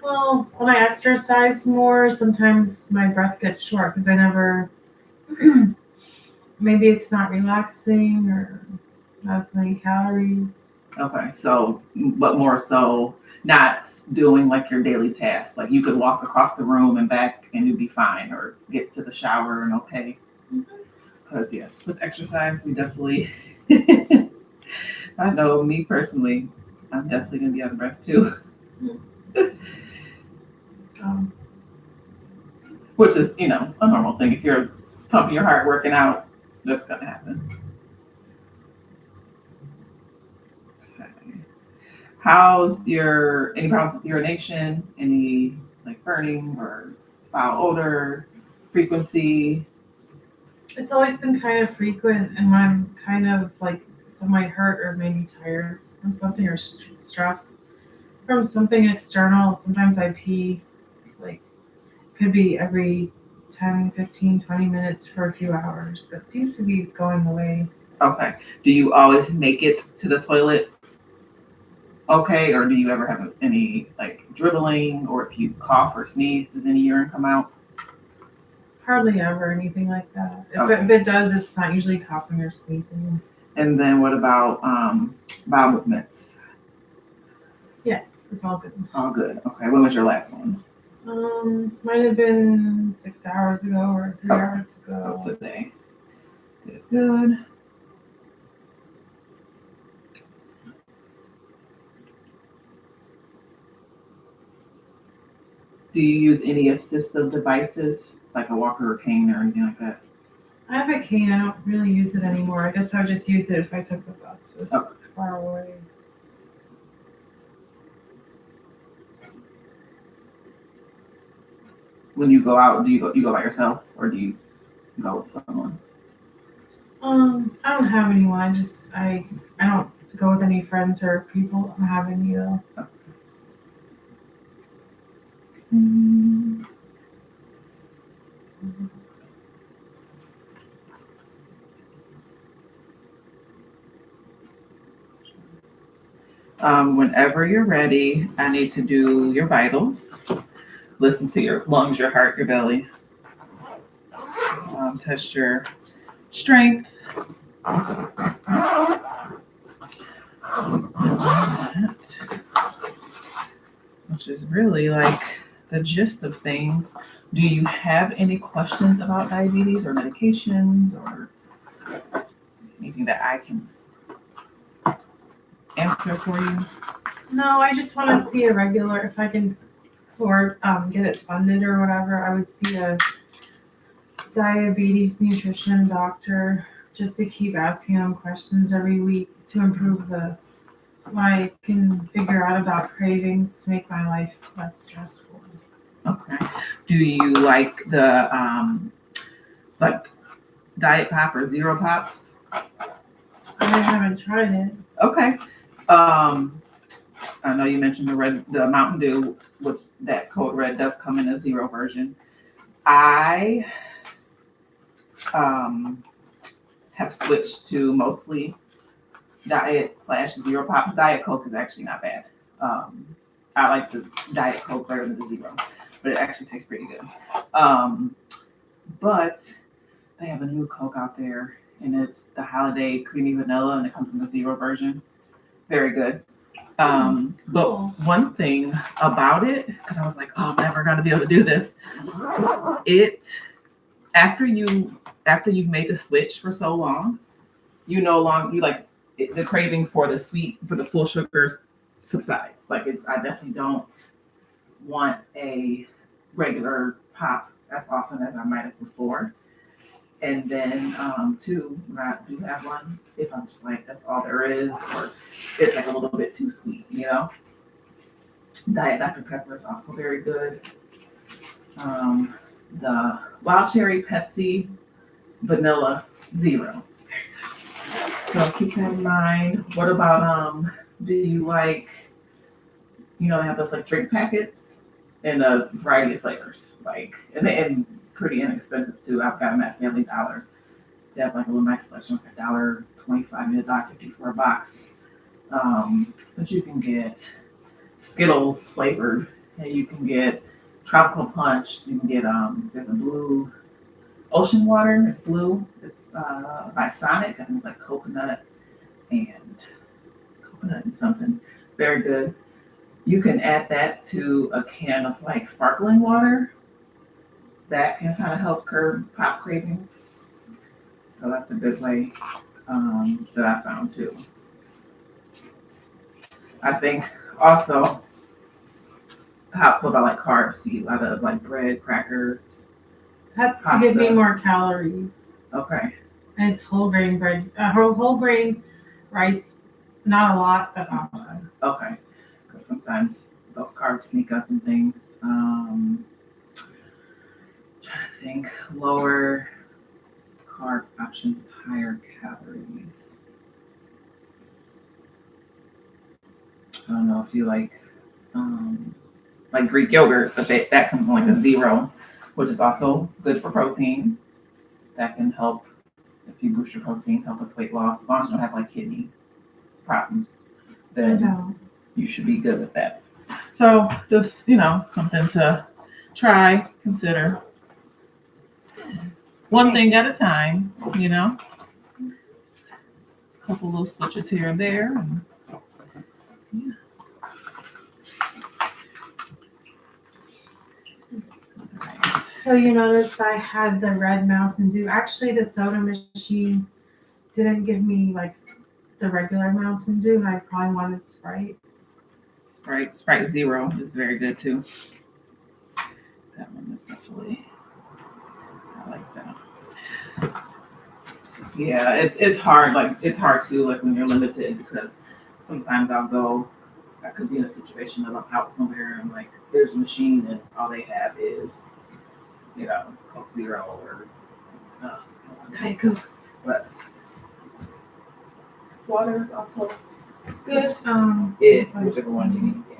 Well, when I exercise more, sometimes my breath gets short because I never. Maybe it's not relaxing or not as many calories. Okay, so, but more so not doing like your daily tasks. Like you could walk across the room and back and you'd be fine, or get to the shower and okay. Because yes, with exercise, we definitely, I know me personally, I'm definitely gonna be out of breath too. Which is, a normal thing. If you're pumping your heart working out, that's gonna happen. How's any problems with urination? Any like burning or foul odor, frequency? It's always been kind of frequent, and when I'm kind of like might hurt or maybe tired from something or stressed from something external, sometimes I pee. Like could be every 10, 15, 20 minutes for a few hours, but it seems to be going away. Okay. Do you always make it to the toilet? Okay, or do you ever have any like dribbling, or if you cough or sneeze, does any urine come out? Hardly ever anything like that. Okay. If it does, it's not usually coughing or sneezing. And then what about bowel movements? Yes, it's all good. All good. Okay, when was your last one? Might have been 6 hours ago or 3 hours ago. Today. Good. Do you use any assistive devices, like a walker or cane or anything like that? I have a cane. I don't really use it anymore. I guess I would just use it if I took the bus. It's far away. When you go out, do you go by yourself or do you go with someone? I don't have anyone. I don't go with any friends or people. I don't have any though. Whenever you're ready, I need to do your vitals. Listen to your lungs, your heart, your belly. Test your strength. Which is really like the gist of things. Do you have any questions about diabetes or medications or anything that I can answer for you? No, I just want to see a regular, if I can afford, get it funded or whatever, I would see a diabetes nutrition doctor just to keep asking them questions every week to improve what I can figure out about cravings to make my life less stressful. Okay. Do you like the like Diet Pop or Zero Pops? I haven't tried it. Okay. I know you mentioned the Mountain Dew, which that Code Red does come in a zero version. I have switched to mostly diet/zero pop. Diet Coke is actually not bad. I like the Diet Coke better than the zero, but it actually tastes pretty good. But they have a new Coke out there, and it's the Holiday Creamy Vanilla, and it comes in the zero version. Very good. But one thing about it, because I was like, oh, I'm never gonna be able to do this. After you've made the switch for so long, you no longer the craving for the sweet, for the full sugars subsides. Like I definitely don't want a regular pop as often as I might have before. And then two, I do have one if I'm just like that's all there is, or it's like a little bit too sweet, Diet Dr. Pepper is also very good. The Wild Cherry Pepsi Vanilla Zero. So keep that in mind. What about do you like, they have those like drink packets in a variety of flavors, and pretty inexpensive too. I've got them at Family Dollar. They have like a little nice selection, like $1.25, maybe $1.50 for a box. But you can get Skittles flavored, and you can get tropical punch. You can get there's a blue ocean water. It's blue. It's by Sonic. I think it's like coconut and something. Very good. You can add that to a can of like sparkling water. That can kind of help curb pop cravings. So that's a good way that I found too. I think also what about like carbs? You eat a lot of like bread, crackers. That's to give me more calories. Okay. And it's whole grain bread, whole grain rice, not a lot, but often. Okay. Because sometimes those carbs sneak up and things. Trying to think, lower carb options, higher calories. I don't know if you like Greek yogurt, but that comes in like a zero, which is also good for protein. That can help if you boost your protein, help with weight loss. As long as you don't have like kidney problems, then you should be good with that. So just, something to try, consider. One thing at a time, A couple little switches here and there. Yeah. So you notice I had the red Mountain Dew. Actually, the soda machine didn't give me like the regular Mountain Dew, and I probably wanted Sprite. Sprite Zero is very good too. That one is definitely, I like that. Yeah, it's hard. Like it's hard too. Like when you're limited, because sometimes I could be in a situation that I'm out somewhere and like there's a machine and all they have is, Coke Zero or Diet Coke. But water is also good. Whichever one you need. Yeah.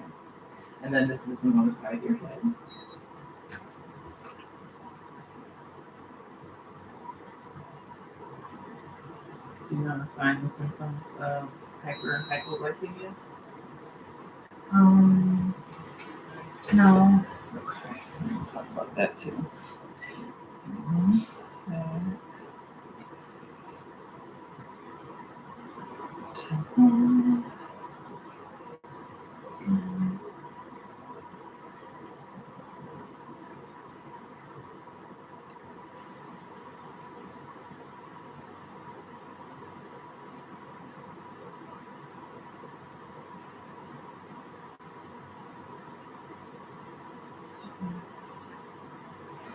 And then this is on the side of your head. Do you know the signs and symptoms of hypoglycemia? No. Okay, we'll talk about that too.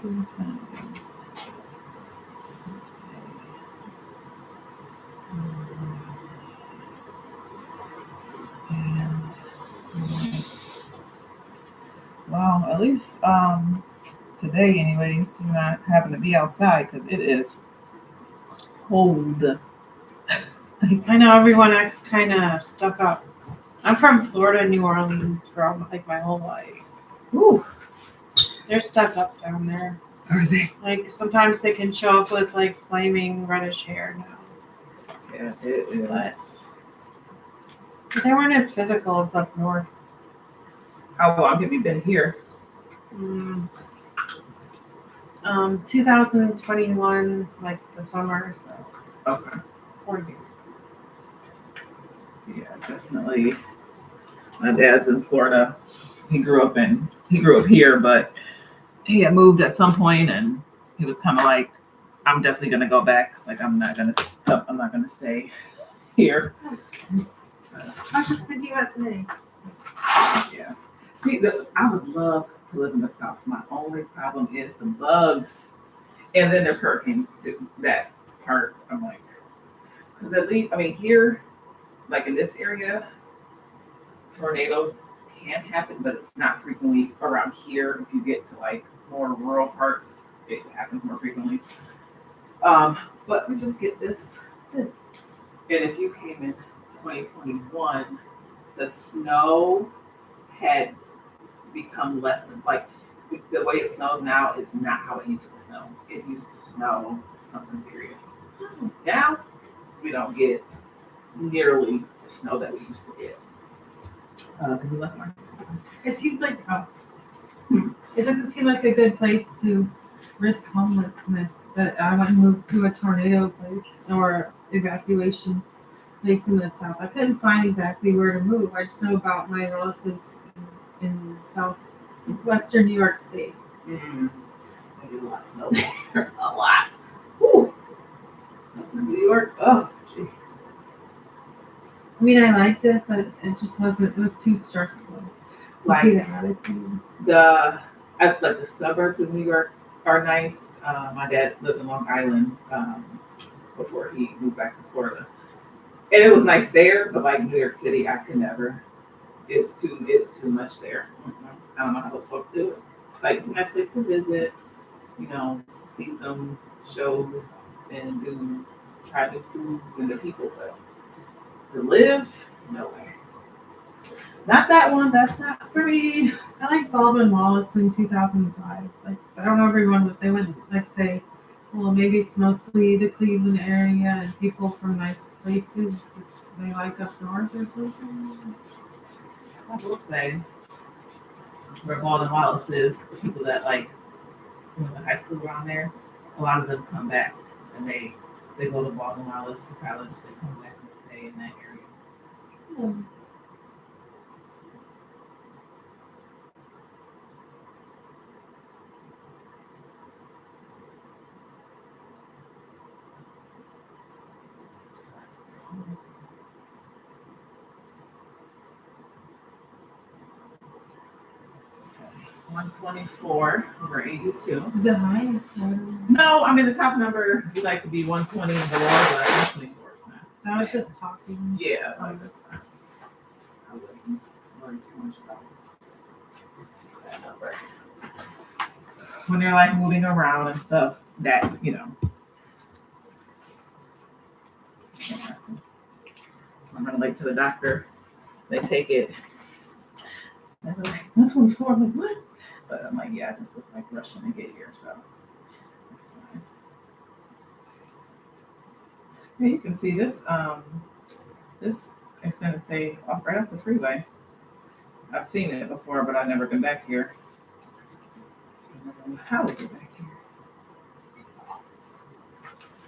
2 times. And, well, at least today, anyways, you're not having to be outside because it is cold. I know everyone acts kind of stuck up. I'm from Florida, New Orleans, for like my whole life. Ooh, They're stuck up down there. are they? Like sometimes they can show up with like flaming reddish hair now. Yeah, it is. But they weren't as physical as up north. How long have you been here? 2021, like the summer, so Okay. 4 years. Yeah, definitely. My dad's in Florida. He grew up here, but he had moved at some point, and he was kind of like, "I'm definitely gonna go back. Like, I'm not gonna stay here." I was just thinking about today. Yeah. See, I would love to live in the South. My only problem is the bugs, and then there's hurricanes too. That part, I'm like, because at least, I mean, here, like in this area, tornadoes can happen, but it's not frequently around here. If you get to like more rural parts, it happens more frequently. But we just get this. And if you came in 2021, the snow had become less like the way it snows now is not how it used to snow. It used to snow something serious. Now we don't get nearly the snow that we used to get. Have you left mine? It seems like it doesn't seem like a good place to risk homelessness. But I want to move to a tornado place or evacuation place in the south. I couldn't find exactly where to move. I just know about my relatives in southwestern New York State. I get a lot of snow there. A lot. Woo. New York. Oh, jeez. I mean, I liked it, but it just wasn't. It was too stressful. Like See the attitude. like the suburbs of New York are nice. My dad lived in Long Island before he moved back to Florida, and it was nice there. But like New York City, I could never. It's too much there. I don't know how those folks do it. Like it's a nice place to visit. You know, see some shows and try new foods and the people to live. No way. Not that one. That's not for me. I like Baldwin Wallace in 2005. Like, I don't know everyone, but they would like say, well, maybe it's mostly the Cleveland area and people from nice places that they like up north or something. I will say where Baldwin Wallace is, the people that like went to high school around there, a lot of them come back and they go to Baldwin Wallace to college. They come back and stay in that area. Hmm. Okay. 124 over 82. Is it high? No, I mean the top number we like to be 120 and below, but 124 is not. So I was just talking. Yeah, like that's not. I wouldn't worry too much about that number. When they're like moving around and stuff, that I'm running late to the doctor. They take it. They're like 124. I'm like, what? But I'm like, yeah, I just was like rushing to get here, so that's fine. Yeah, you can see this this extended stay off right off the freeway. I've seen it before, but I've never been back here. I don't know how to get back here.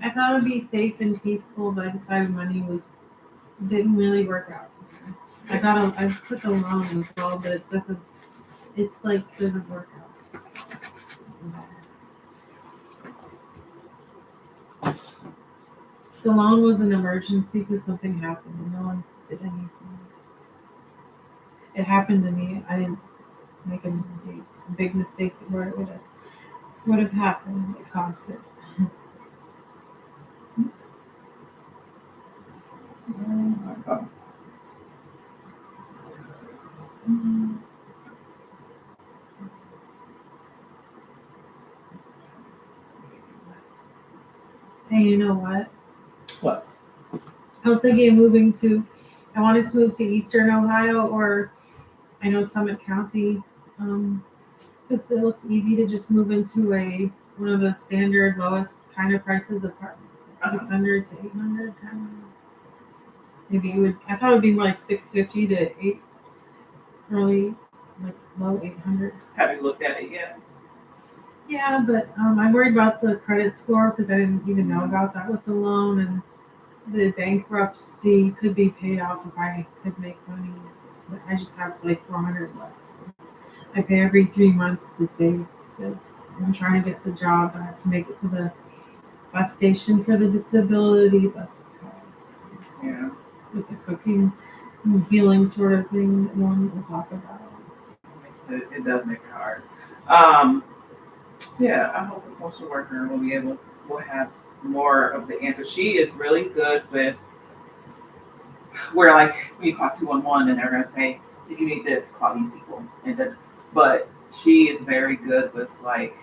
I thought it would be safe and peaceful, but I decided money didn't really work out. I took a loan as well, but it doesn't. It's like doesn't work out. The loan was an emergency because something happened and no one did anything. It happened to me. I didn't make a mistake, a big mistake where it would have would have happened that caused it. Oh, Hey, you know what? what? I was thinking of I wanted to move to Eastern Ohio, or I know Summit County, because it looks easy to just move into one of the standard lowest kind of prices apartments, like 600 to 800 kind of. Maybe it would. I thought it would be more like 650 to early, like low 800s. Have you looked at it yet? Yeah, but I'm worried about the credit score because I didn't even know about that with the loan, and the bankruptcy could be paid off if I could make money. But I just have like 400 left. I pay every 3 months to save because I'm trying to get the job. I have to make it to the bus station for the disability bus pass. Yeah. With the cooking and healing sort of thing that no one will talk about. It does make it hard. Um, yeah, I hope the social worker will have more of the answers. She is really good with where like when you call 211 and they're gonna say, if you need this, call these people. And then, but she is very good with like,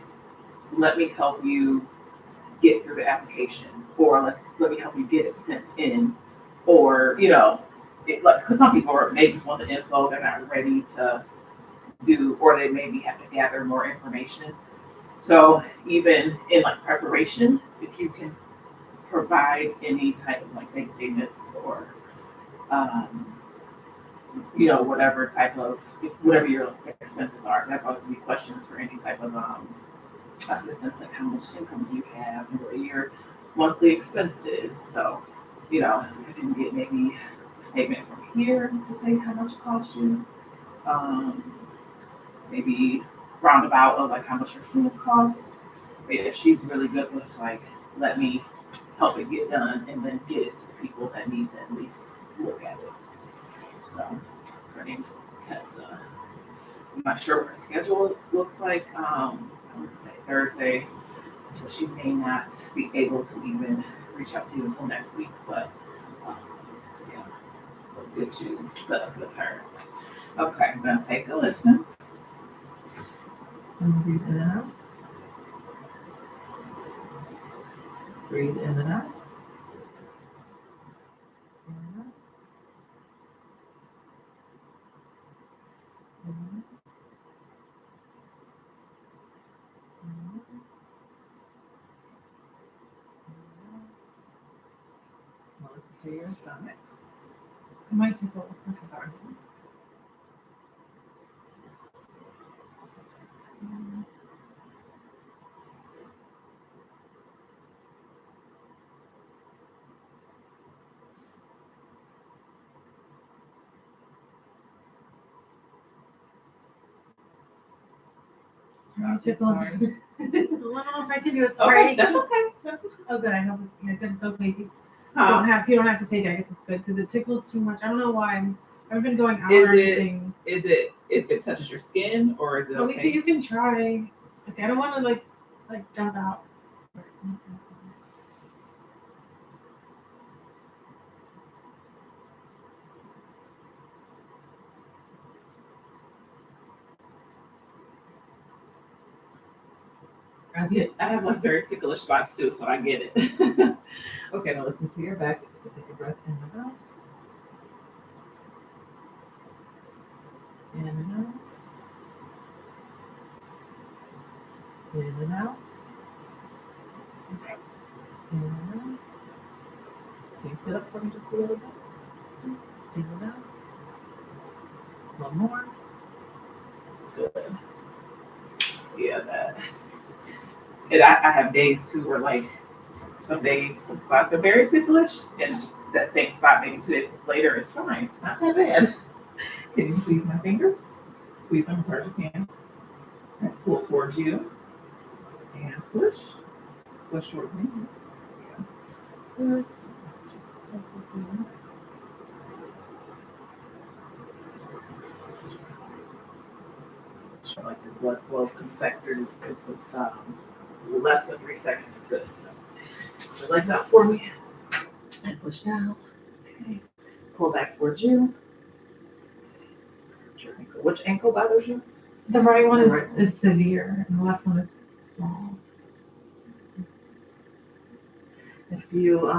let me help you get through the application, or let me help you get it sent in, or like because some people they just want the info, they're not ready to do, or they maybe have to gather more information. So even in like preparation, if you can provide any type of like bank statements or whatever type of whatever your expenses are, that's always gonna be questions for any type of assistance, like how much income do you have, and what are your monthly expenses. So, if you can get maybe a statement from here to say how much it costs you, um, maybe roundabout of like how much your food costs. But yeah, she's really good with like, let me help it get done and then get it to the people that need to at least look at it. So her name's Tessa. I'm not sure what her schedule looks like. I would say Thursday, so she may not be able to even reach out to you until next week. But um, yeah, we'll get you set up with her. Okay, I'm gonna take a listen. And breathe in and out. Breathe in and out. In and out. In and out. In and out. Now listen to your stomach. I might take a look. Okay. Tickles. I don't know if I can do it. Okay, Sorry. that's okay. That's okay. Oh, good. I hope. Yeah, good. It's okay. Huh. You don't have to take it. I guess it's good because it tickles too much. I don't know why. I've been going out Is or it- anything. Is it if it touches your skin, or is it Oh, okay? you can try. It's okay. I don't want to like jump out. I have like very ticklish spots too, so I get it. Okay, now listen to your back. Take a breath in and out. In and out. In and out. In and out. Can you sit up for me just a little bit? In and out. One more. Good. Yeah, that. And I have days too where like some days some spots are very ticklish, and that same spot maybe 2 days later is fine. It's not that bad. Can you squeeze my fingers? Squeeze them as hard as you can. And pull towards you. And push. Push towards me. Yeah. Push. That's what's good. like your blood flow comes back through. It's less than 3 seconds. It's good. So, put your legs out for me and push down. Okay. Pull back towards you. Your ankle. Which ankle bothers you? The right one The right one. is severe, and the left one is small. If you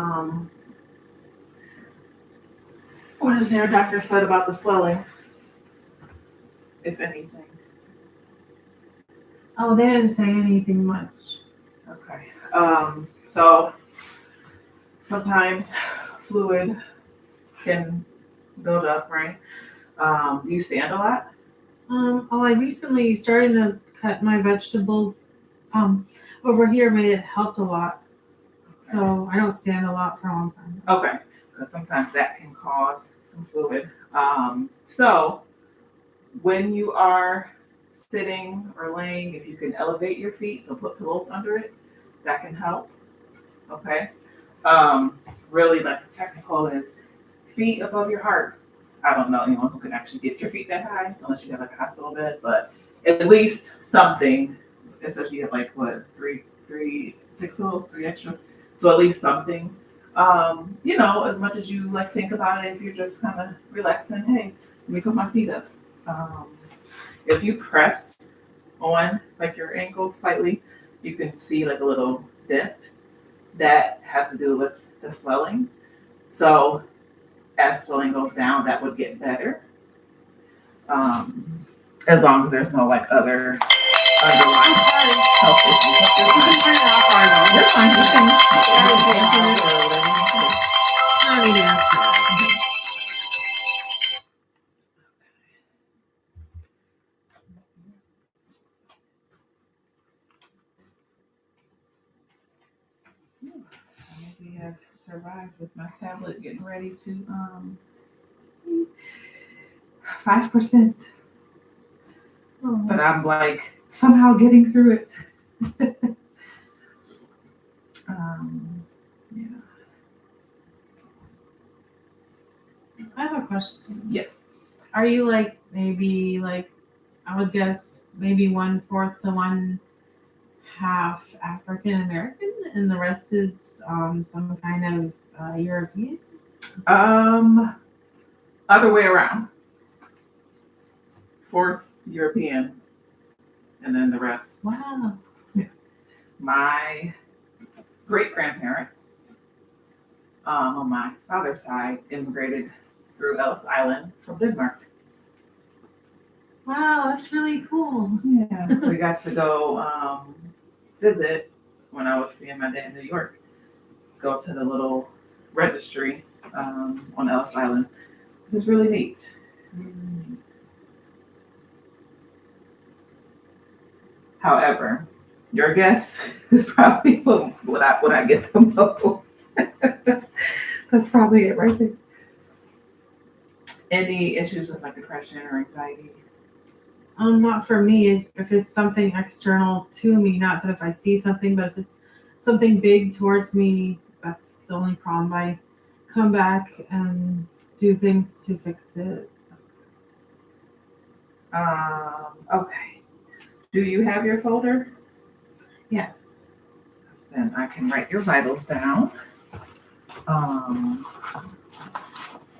what has your doctor said about the swelling, if anything? Oh, they didn't say anything much. Okay. So sometimes fluid can build up, right? Do you stand a lot? I recently started to cut my vegetables. Over here made it helped a lot. So I don't stand a lot for a long time. Okay, because sometimes that can cause some fluid. So when you are sitting or laying, if you can elevate your feet, so put pillows under it, that can help. Okay. Really, like the technical is feet above your heart. I don't know anyone who can actually get your feet that high unless you have like a hospital bed, but at least something, especially you have like what, six pillows, three extra. So at least something. As much as you like think about it, if you're just kind of relaxing, hey, let me put my feet up. If you press on like your ankle slightly, you can see like a little dent that has to do with the swelling. So as swelling goes down, that would get better. As long as there's no like other underlying health issues. You can turn it off or I You're fine. You can answer it. or whatever you need to do. I don't need to answer it. We have survived with my tablet getting ready to 5%. But I'm like somehow getting through it. Yeah. I have a question. Yes. Are you like maybe like I would guess maybe 1/4 to 1/2 African American, and the rest is some kind of European? Other way around. 4th European, and then the rest. Wow. Yes. My great grandparents, on my father's side, immigrated through Ellis Island from Denmark. Wow, that's really cool. Yeah, we got to go visit when I was seeing my dad in New York. Go to the little registry on Ellis Island. It was really neat. However, your guess is probably what I get the most. That's probably it right there. Any issues with like depression or anxiety? Not for me. If it's something external to me, not that if I see something, but if it's something big towards me, that's the only problem. I come back and do things to fix it. Okay. Do you have your folder? Yes. Then I can write your vitals down.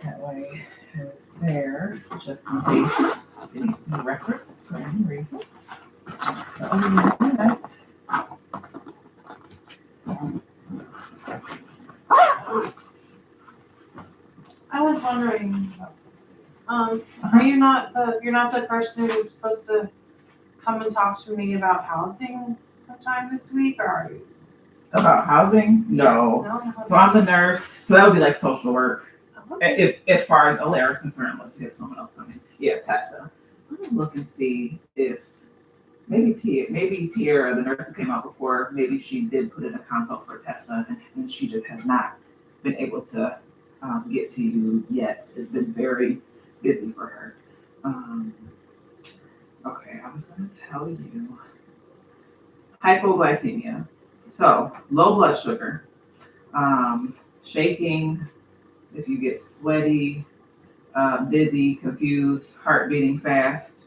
That way it's there just in case it needs to be referenced for any reason. But other than that, I was wondering, you're not the person who's supposed to come and talk to me about housing sometime this week, or are you? about housing? No. No? So I'm the nurse, so that would be like social work. Okay. If as far as Alaire is concerned, let's have someone else come in. Yeah, Tessa. Let me look and see if maybe Tiara, the nurse who came out before, maybe she did put in a consult for Tessa, and she just has not been able to get to you yet. It's been very busy for her. Okay, I was going to tell you hypoglycemia. So low blood sugar, shaking. If you get sweaty, dizzy, confused, heart beating fast,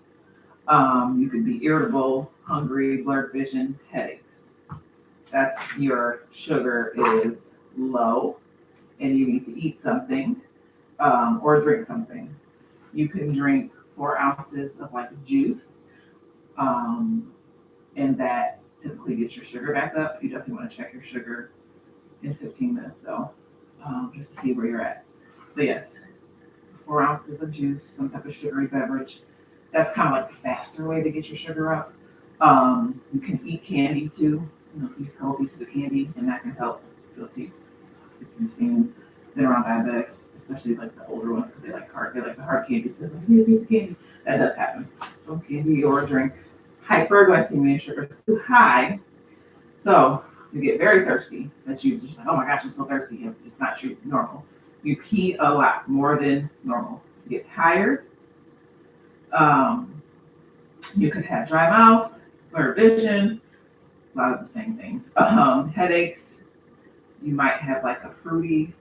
You could be irritable, hungry, blurred vision, headaches. That's your sugar is low and you need to eat something or drink something. You can drink 4 ounces of like juice, and that typically gets your sugar back up. You definitely want to check your sugar in 15 minutes though, just to see where you're at. But yes, 4 ounces of juice, some type of sugary beverage. That's kind of like the faster way to get your sugar up. You can eat candy too, these couple pieces of candy, and that can help. You'll see if you've been around diabetics, especially like the older ones, because they like the hard candies. They're like, "Give me a piece of candy." That does happen. So candy or drink. Hyperglycemia sugar is too high, so you get very thirsty. That you just like, oh my gosh, I'm so thirsty. It's not true, normal. You pee a lot more than normal. You get tired. Um, you could have dry mouth, blurred vision, a lot of the same things. Headaches. You might have like a fruity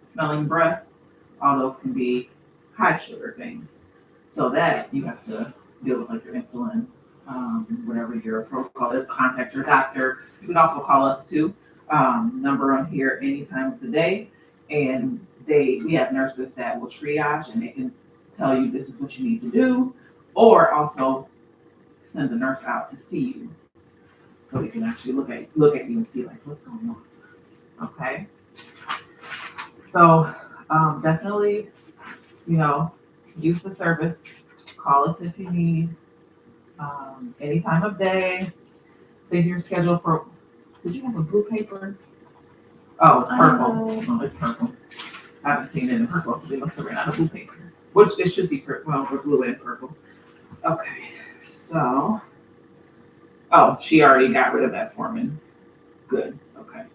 smelling breath. All those can be high sugar things. So that you have to deal with like your insulin, whatever your protocol is. Contact your doctor. You can also call us too. Number on here any time of the day, and we have nurses that will triage and they can tell you this is what you need to do, or also send the nurse out to see you, so we can actually look at you and see like what's going on. Okay. So definitely, use the service. Call us if you need. Any time of day. Leave your schedule for. Did you have a blue paper? Oh, it's purple. Oh, it's purple. I haven't seen it in purple, so they must have ran out of blue paper. Which it should be purple. Well, we're blue and purple. Okay, so. Oh, she already got rid of that foreman. Good. Okay.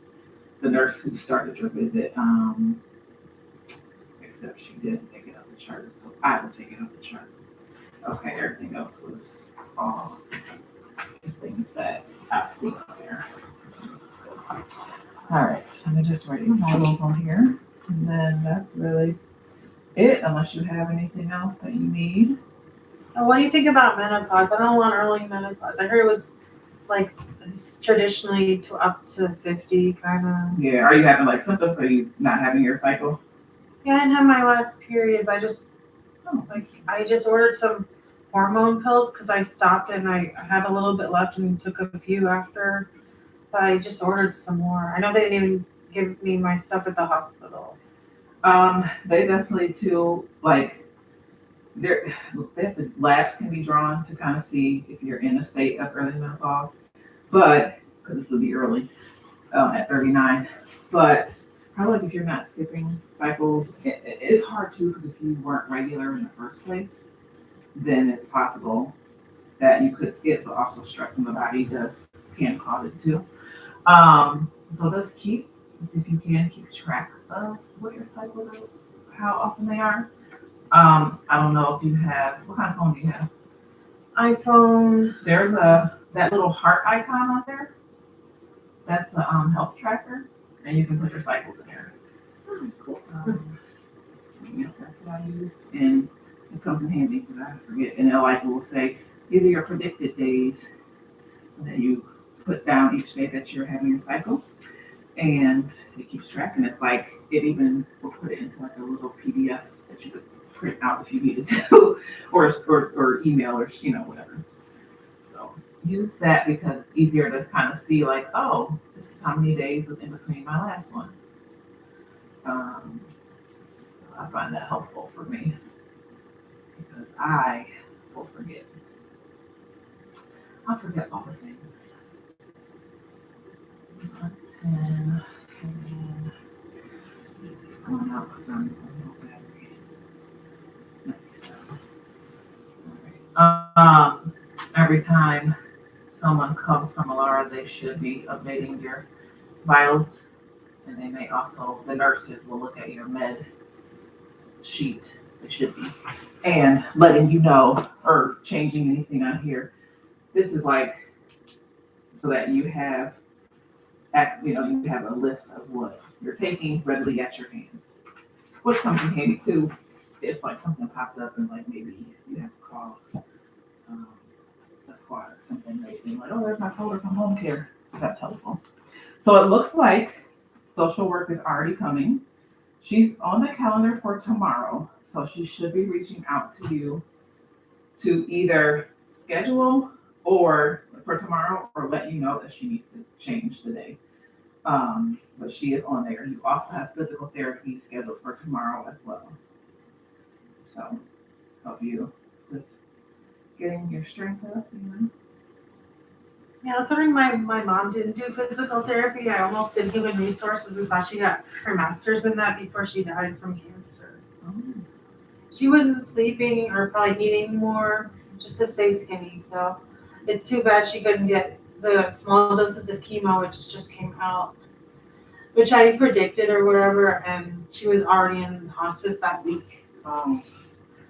The nurse who started your visit, except she didn't take it off the chart, so I will take it off the chart. Okay, everything else was all the things that I've seen there. All right, let me just write all those on here, and then that's really it, unless you have anything else that you need. What do you think about menopause? I don't want early menopause. I heard it was like traditionally to up to 50 kind of. Yeah, are you having like symptoms? Are you not having your cycle? Yeah, I didn't have my last period, but I just ordered some hormone pills because I stopped and I had a little bit left and took a few after, but I just ordered some more. I know they didn't even give me my stuff at the hospital. They definitely too, like, the labs can be drawn to kind of see if you're in a state of early menopause, but because this will be early at 39. But probably like if you're not skipping cycles, it's hard too because if you weren't regular in the first place, then it's possible that you could skip, but also stress in the body can cause it too. So let's see if you can keep track of what your cycles are, how often they are. I don't know if you have, what kind of phone do you have? iPhone. There's that little heart icon on there. That's a health tracker, and you can put your cycles in there. Oh, cool. Yeah, that's what I use, and it comes in handy because I forget. And it will say these are your predicted days, and then you put down each day that you're having your cycle, and it keeps track. And it's like it even will put it into like a little PDF that you could print out if you needed to, or email or whatever. So use that because it's easier to kind of see like, oh, this is how many days was in between my last one. So I find that helpful for me because I will forget. I'll forget all the things. 10, and then this is going out because I'm on low battery. Every time someone comes from Alara, they should be updating your vitals, and they may also, the nurses will look at your med sheet, it should be, and letting you know or changing anything on here. This is like so that you have a list of what you're taking readily at your hands, which comes in handy too if like something popped up and like maybe you have to call squad or something. They'd be like, oh, there's my folder from home care. That's helpful. So it looks like social work is already coming. She's on the calendar for tomorrow, so she should be reaching out to you to either schedule or for tomorrow or let you know that she needs to change the day. But she is on there. You also have physical therapy scheduled for tomorrow as well. So help you with getting your strength up, you know. Yeah, I was wondering, my mom didn't do physical therapy. I almost did human resources and thought she got her master's in that before she died from cancer. She wasn't sleeping or probably eating more just to stay skinny. So it's too bad she couldn't get the small doses of chemo, which just came out, which I predicted or whatever, and she was already in hospice that week.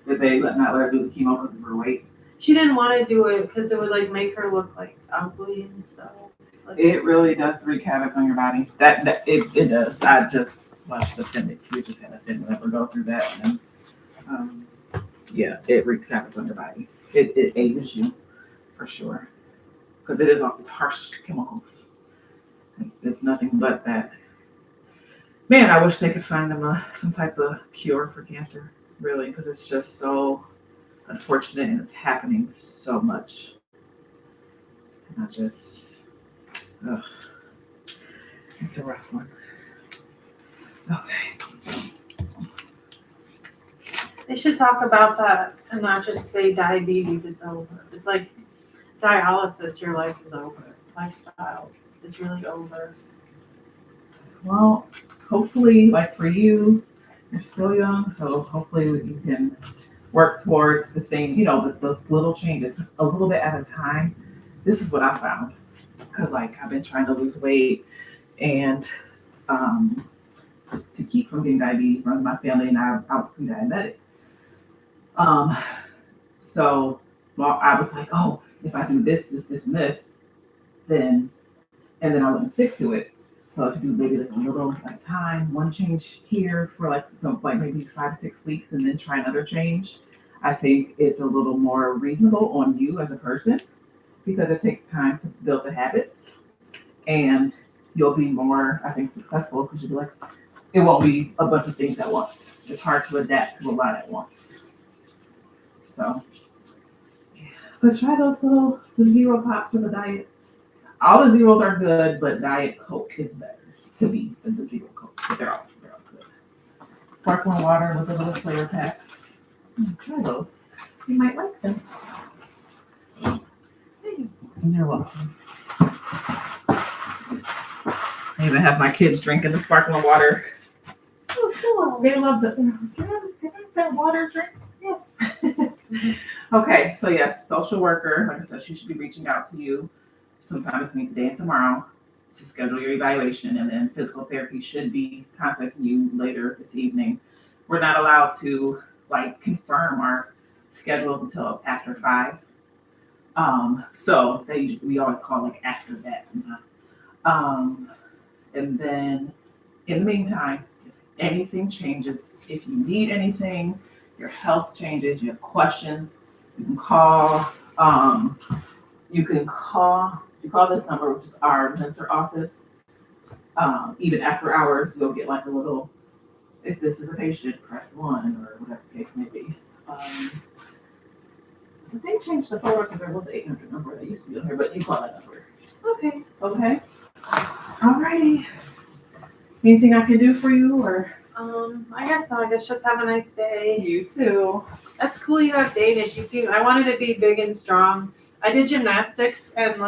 Did they not let her do the chemo because of her weight? She didn't want to do it because it would like make her look like ugly and stuff. Like, It really does wreak havoc on your body. It does. I just watched the appendix. We just had a family member go through that, and yeah, it wreaks havoc on your body. It ages you for sure because it's harsh chemicals. It's nothing but that. Man, I wish they could find them some type of cure for cancer, really, because it's just so unfortunate and it's happening so much. And I just, ugh, it's a rough one. Okay. they should talk about that and not just say diabetes, it's over. It's like dialysis, your life is over. Lifestyle, it's really over. Well, hopefully, like for you, you're still young, so hopefully you can work towards the thing, those little changes, just a little bit at a time. This is what I found, because like I've been trying to lose weight and to keep from getting diabetes, runs my family, and I was pre-diabetic. So I was like, oh, if I do this, and this, then I wouldn't stick to it. So if you do maybe like a little at a time, one change here for like maybe 5 to 6 weeks, and then try another change, I think it's a little more reasonable on you as a person because it takes time to build the habits, and you'll be more, I think, successful because you'll be like, it won't be a bunch of things at once. It's hard to adapt to a lot at once. So, yeah. But try the zero pops or the diets. All the zeros are good, but Diet Coke is better to me than the zero Coke. But they're all good. Sparkling water with the little flavor packs. Try those. You might like them. You're welcome. I even have my kids drinking the sparkling water. Oh, cool. They love it. Can I have that water drink? Yes. Okay, so yes, social worker, like I said, she should be reaching out to you sometime between today and tomorrow to schedule your evaluation, and then physical therapy should be contacting you later this evening. We're not allowed to confirm our schedules until after 5. So we always call after that sometimes. And then in the meantime, if anything changes, if you need anything, your health changes, you have questions, you can call. You call this number, which is our mentor office. Even after hours, you'll get a little, if this is a patient, press 1 or whatever the case may be. They changed the phone because there was an 800 number that used to be on here, but you call that number. Okay. Alrighty. Anything I can do for you, or? I guess not. I guess just have a nice day. You too. That's cool you have Danish. I wanted to be big and strong. I did gymnastics and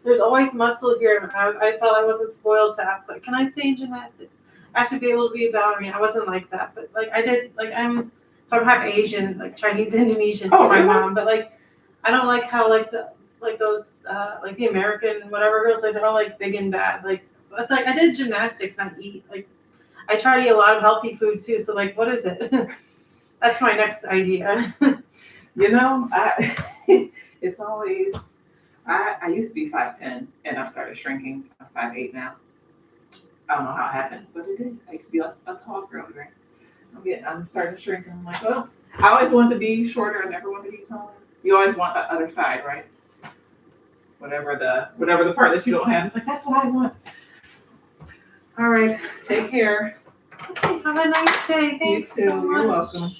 there's always muscle here. I felt I wasn't spoiled to ask, can I stay in gymnastics? I have to be able to be a ballerina. I wasn't like that, but I did, I'm half Asian, Chinese, Indonesian for my mom, but I don't like how those the American whatever girls, they're all big and bad. It's I did gymnastics, not eat. I try to eat a lot of healthy food too. So what is it? That's my next idea. It's always, I used to be 5'10", and I've started shrinking. I'm 5'8" now. I don't know how it happened, but it did. I used to be a tall girl, right? I'm starting to shrink, and I'm well, I always wanted to be shorter. I never wanted to be taller. You always want the other side, right? whatever the part that you don't have. It's like, that's what I want. All right, take care. Okay, have a nice day. Thanks You too. so much. You're welcome.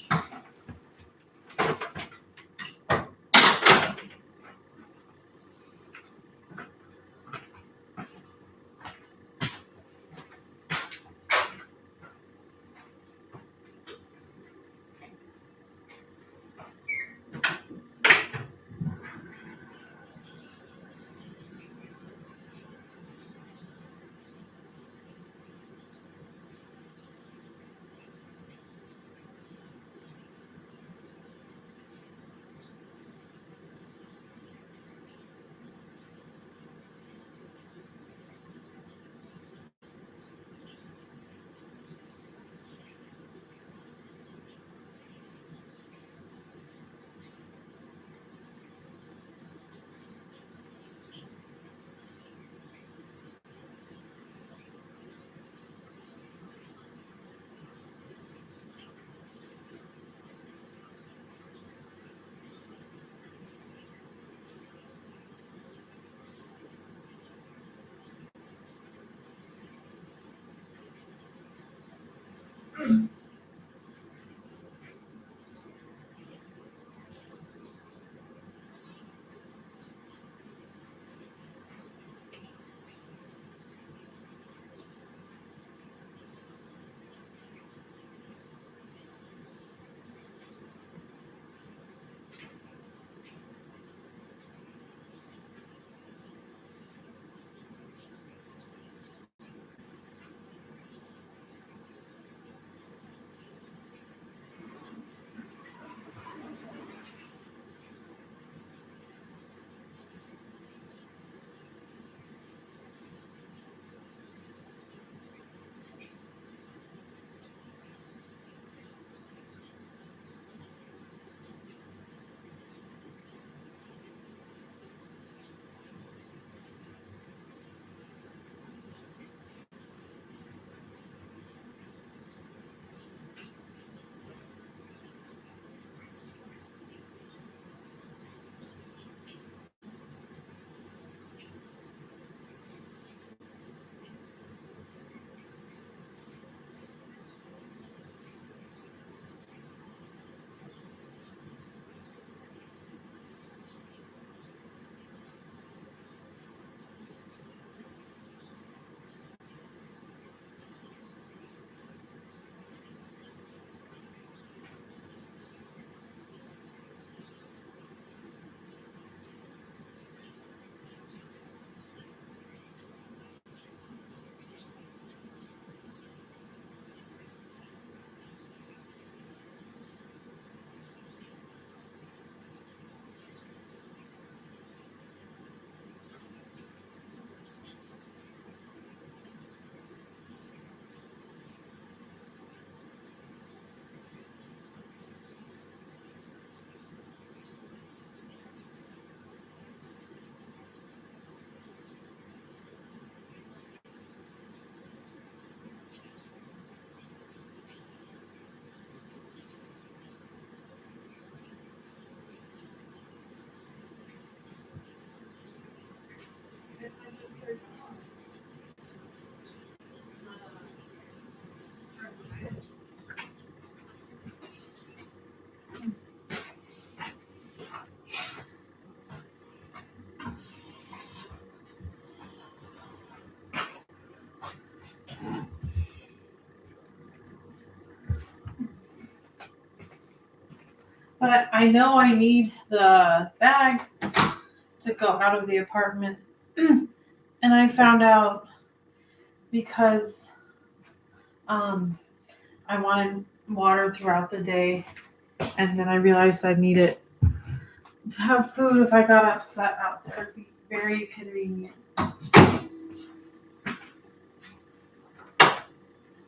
But I know I need the bag to go out of the apartment. And I found out because I wanted water throughout the day. And then I realized I needed to have food if I got upset out there. It'd be very convenient. I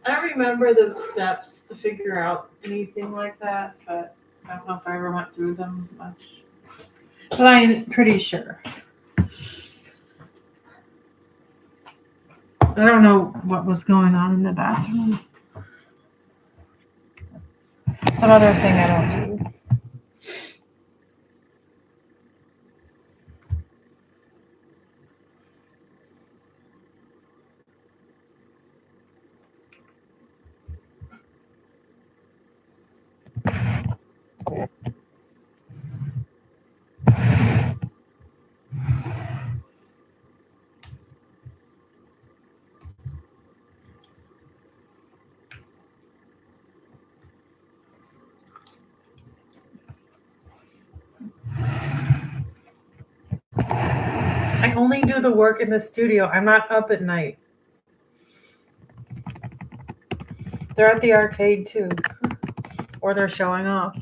don't remember the steps to figure out anything like that, but I don't know if I ever went through them much. But I'm pretty sure. I don't know what was going on in the bathroom. Some other thing I don't do. I only do the work in the studio. I'm not up at night. They're at the arcade too, or they're showing off.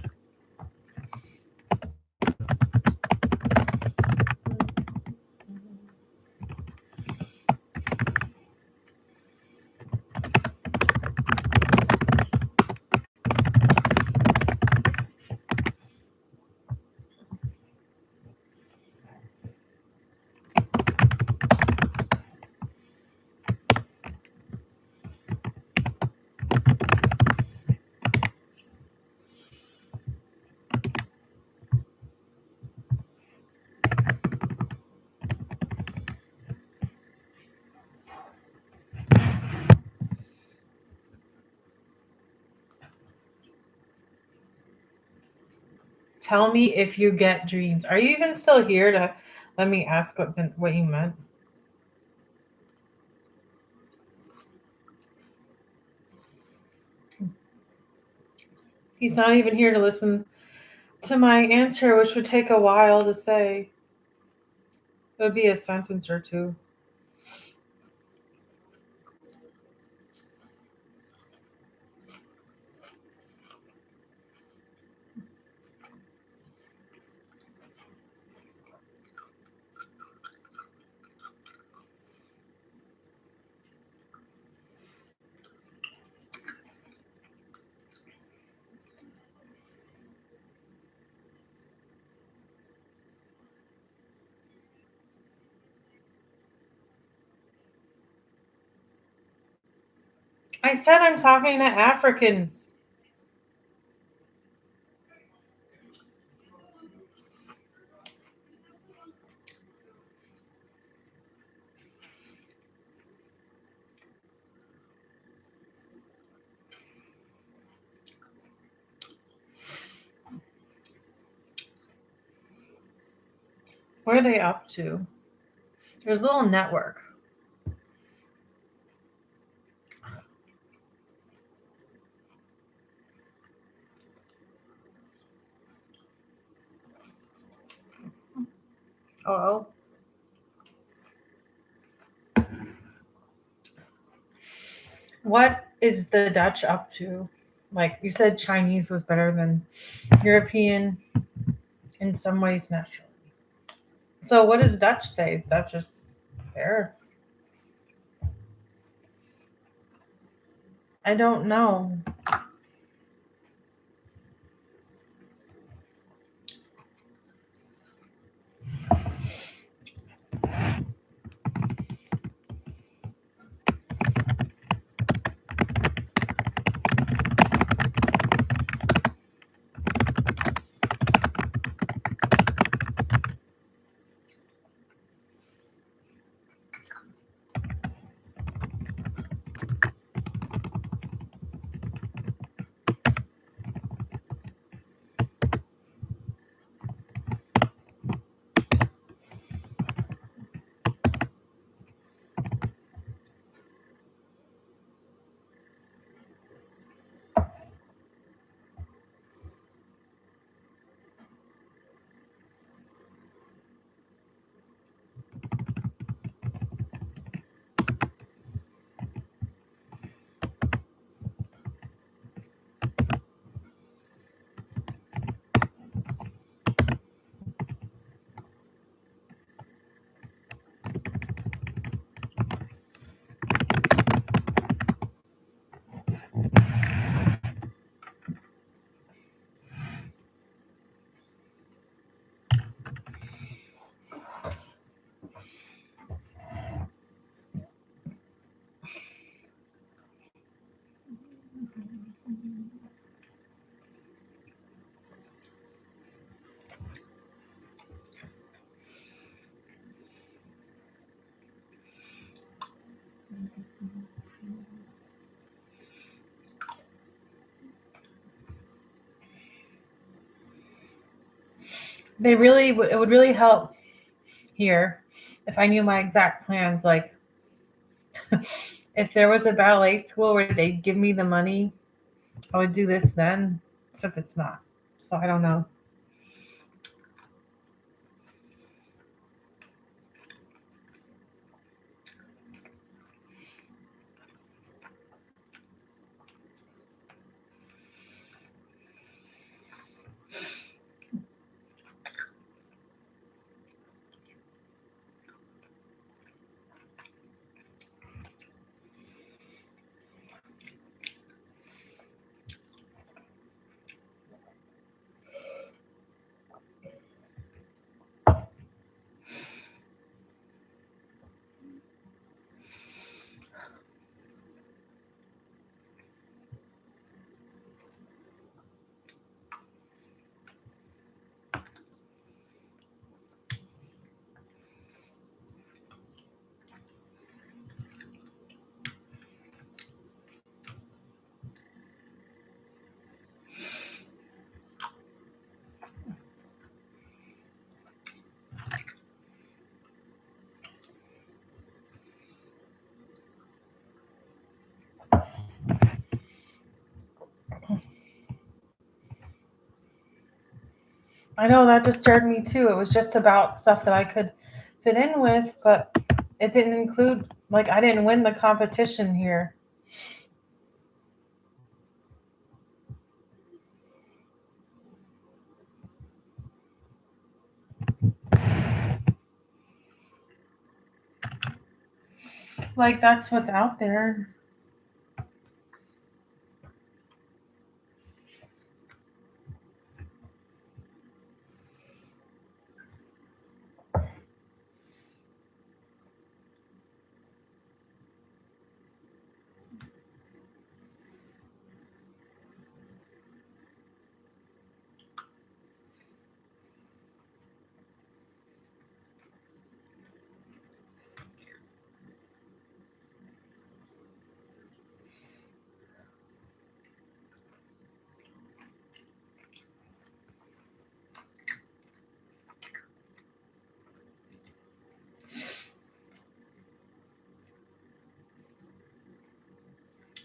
Tell me if you get dreams. Are you even still here to let me ask what you meant? He's not even here to listen to my answer, which would take a while to say. It would be a sentence or two. I said I'm talking to Africans. What are they up to? There's a little network. Oh. What is the Dutch up to? Like you said, Chinese was better than European in some ways naturally. So what does Dutch say? That's just fair. I don't know. It would really help here if I knew my exact plans. Like if there was a ballet school where they'd give me the money, I would do this then, except it's not. So I don't know. I know that disturbed me too. It was just about stuff that I could fit in with, but it didn't include, like, I didn't win the competition here. Like, that's what's out there.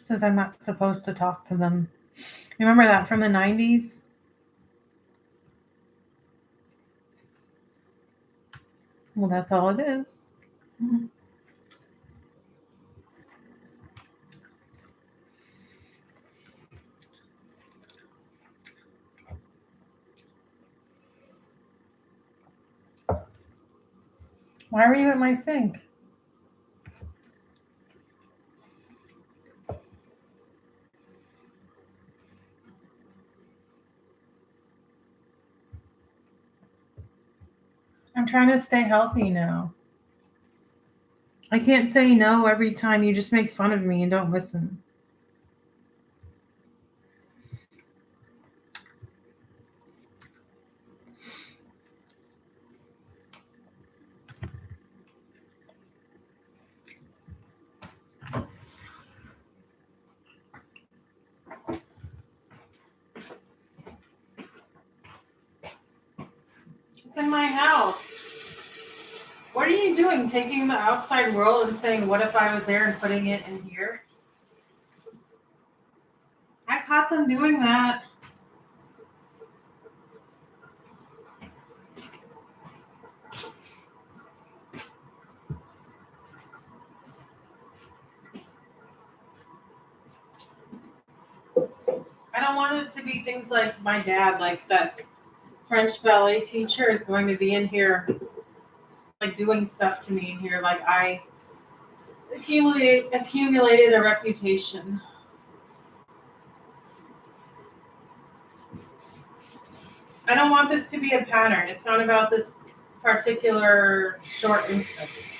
Says I'm not supposed to talk to them. Remember that from the 90s? Well, that's all it is. Why were you at my sink? I'm trying to stay healthy now. I can't say no every time you just make fun of me and don't listen. It's in my house. What are you doing? Taking the outside world and saying, what if I was there, and putting it in here? I caught them doing that. I don't want it to be things like my dad, like that French ballet teacher is going to be in here, like doing stuff to me in here, like I accumulated a reputation. I don't want this to be a pattern. It's not about this particular short instance.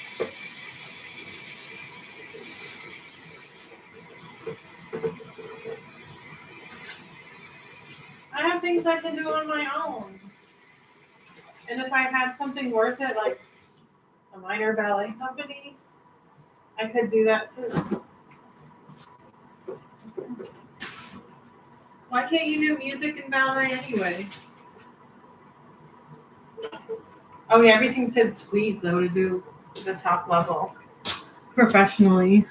I have things I can do on my own. And if I had something worth it, like a minor ballet company, I could do that too. Why can't you do music and ballet anyway? Oh yeah, everything said squeeze though to do the top level professionally.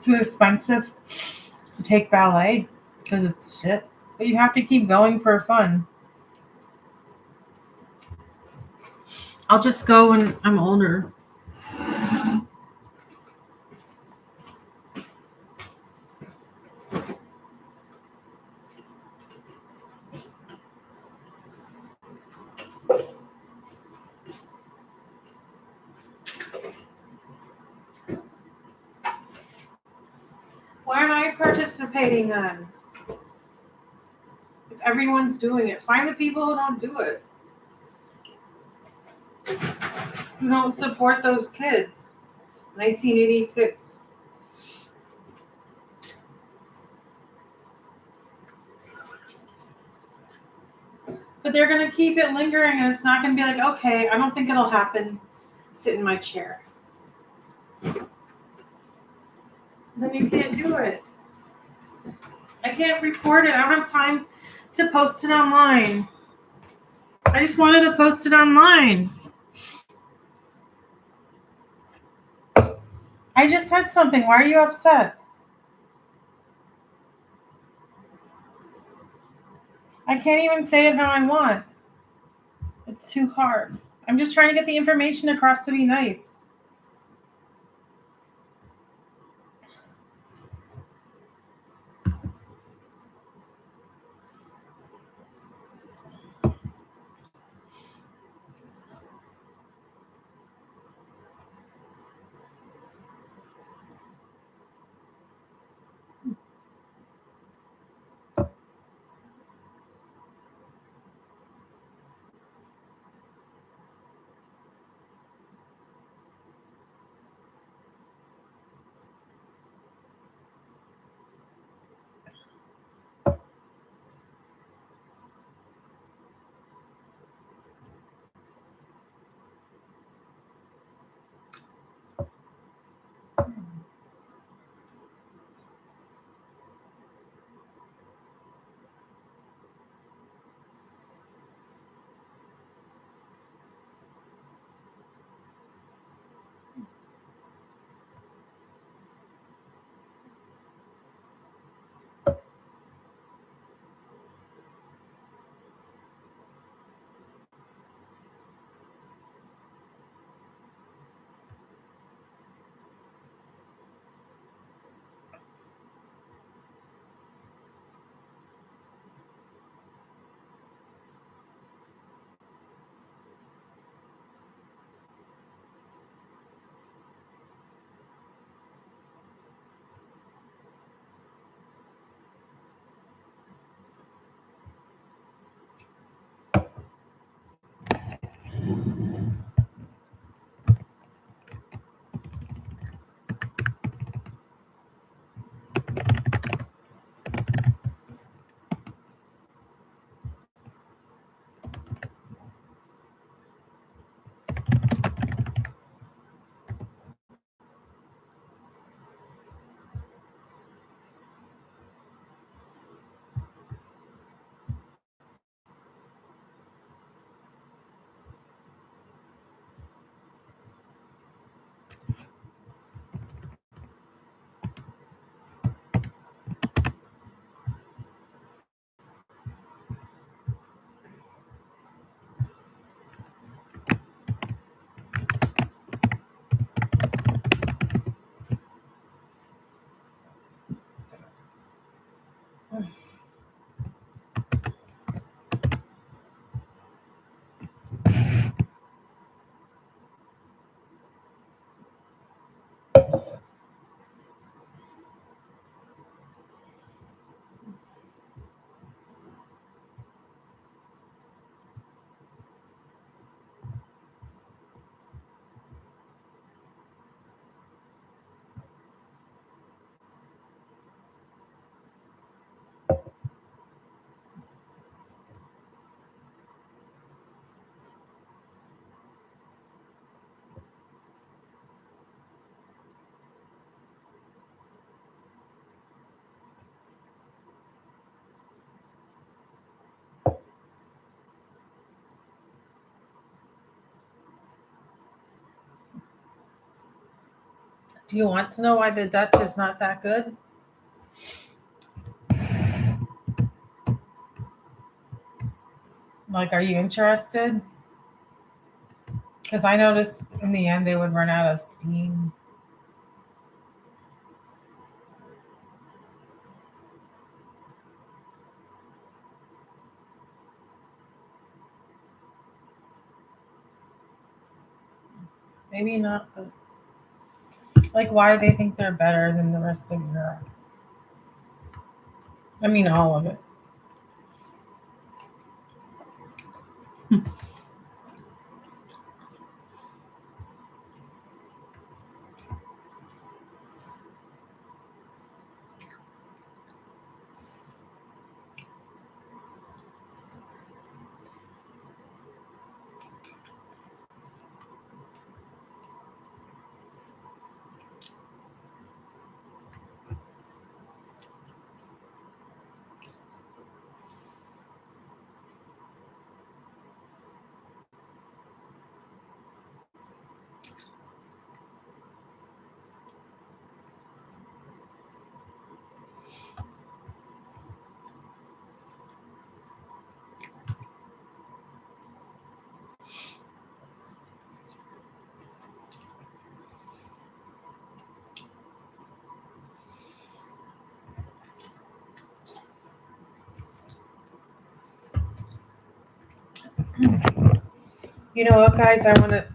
too expensive to take ballet because it's shit. But you have to keep going for fun. I'll just go when I'm older. Why am I participating then? If everyone's doing it, find the people who don't do it, who don't support those kids. 1986. But they're going to keep it lingering, and it's not going to be like, okay, I don't think it'll happen. Sit in my chair. Then you can't do it. I can't report it. I don't have time to post it online. I just wanted to post it online. I just said something. Why are you upset? I can't even say it how I want. It's too hard. I'm just trying to get the information across to be nice. Do you want to know why the Dutch is not that good? Like, are you interested? Because I noticed in the end they would run out of steam. Maybe not, but like, why they think they're better than the rest of Europe? I mean, all of it. You know what, guys? I want to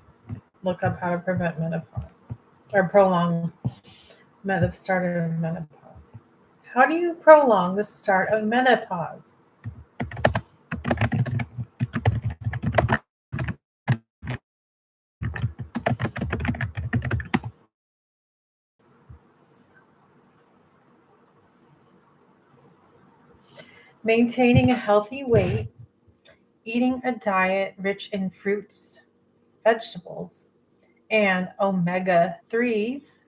look up how to prevent menopause or prolong the start of menopause. How do you prolong the start of menopause? Maintaining a healthy weight, eating a diet rich in fruits, vegetables, and omega 3s,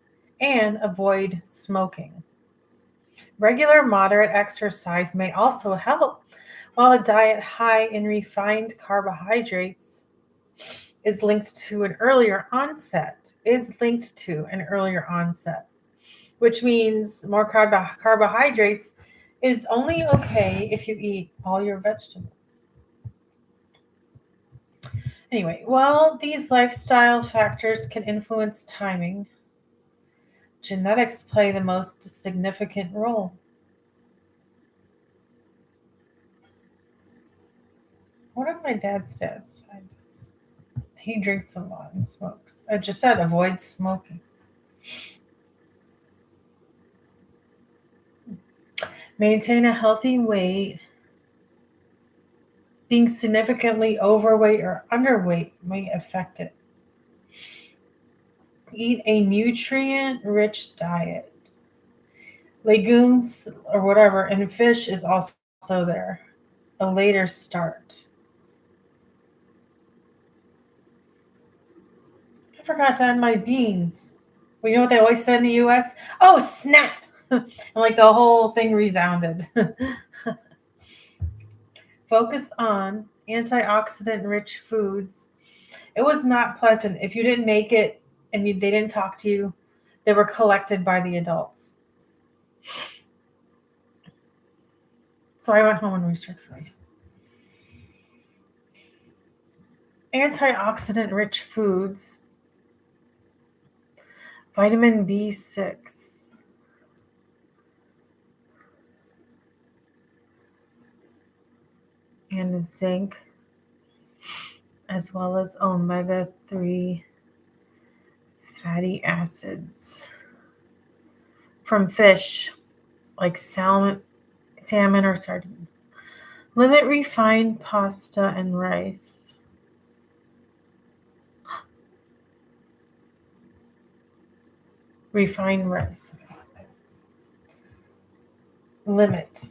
and avoid smoking. Regular moderate exercise may also help, while a diet high in refined carbohydrates is linked to an earlier onset, which means more carbohydrates is only okay if you eat all your vegetables. Anyway, while these lifestyle factors can influence timing, genetics play the most significant role. What if my dad's side? He drinks a lot and smokes. I just said avoid smoking. Maintain a healthy weight. Being significantly overweight or underweight may affect it. Eat a nutrient-rich diet. Legumes or whatever, and fish is also there. A later start. I forgot to add my beans. Well, you know what they always say in the US? Oh, snap! And like the whole thing resounded. Focus on antioxidant-rich foods. It was not pleasant. If you didn't make it and they didn't talk to you, they were collected by the adults. So I went home and researched rice. Antioxidant-rich foods. Vitamin B6. And zinc, as well as omega 3 fatty acids from fish like salmon or sardine. Limit refined pasta and rice. Refined rice. Limit.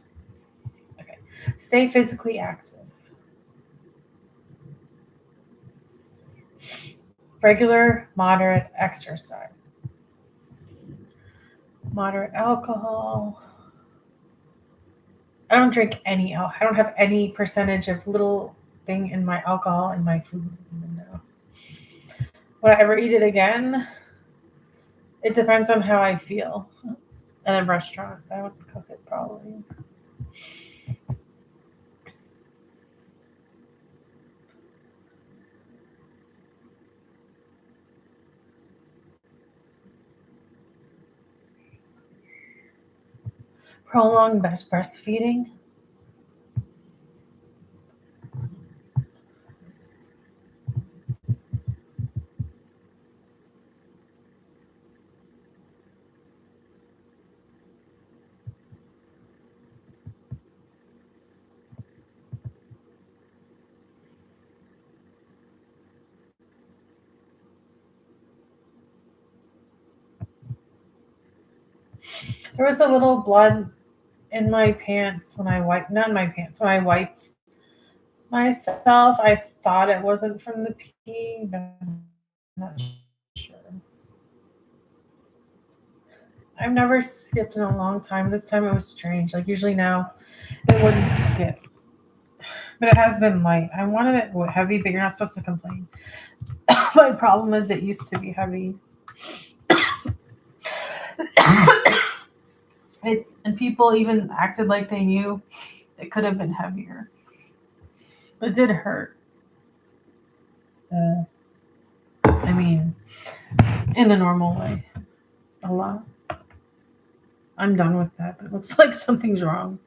Okay. Stay physically active. Regular, moderate exercise. Moderate alcohol. I don't drink any alcohol. I don't have any percentage of little thing in my alcohol in my food. Even though. Would I ever eat it again? It depends on how I feel. At a restaurant, I would cook it probably. Prolonged breastfeeding. There was a little blood in my pants when I wiped, not in my pants, when I wiped myself. I thought it wasn't from the pee, but I'm not sure. I've never skipped in a long time. This time it was strange. Like usually now it wouldn't skip, but it has been light. I wanted it heavy, but you're not supposed to complain. My problem is it used to be heavy. And people even acted like they knew it could have been heavier. But it did hurt. I mean, in the normal way, a lot. I'm done with that, but it looks like something's wrong.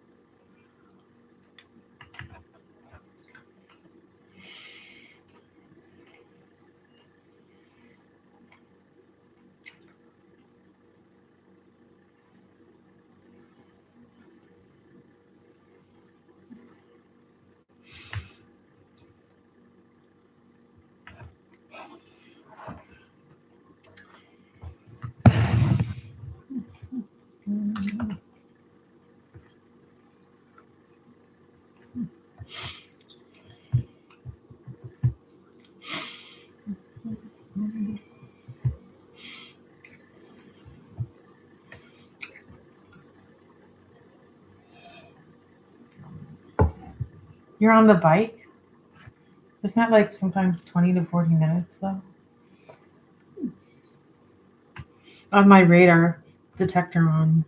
You're on the bike? Isn't that like sometimes 20 to 40 minutes though? On my radar detector on.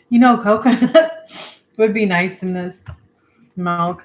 You know, coconut would be nice in this milk.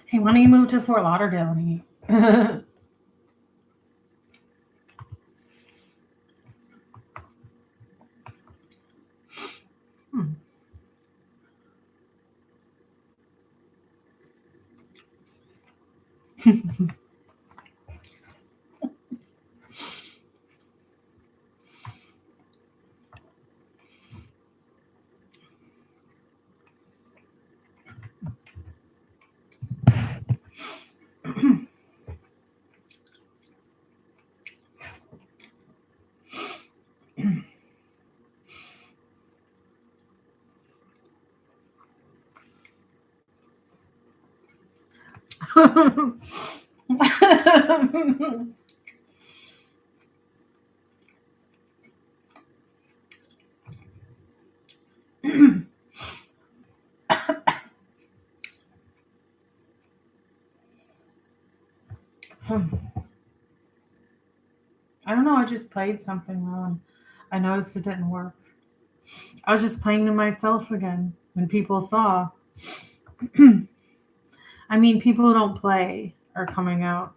Hey, why don't you move to Fort Lauderdale and eat? I don't know. I just played something wrong. I noticed it didn't work. I was just playing to myself again when people saw. I mean, people who don't play are coming out.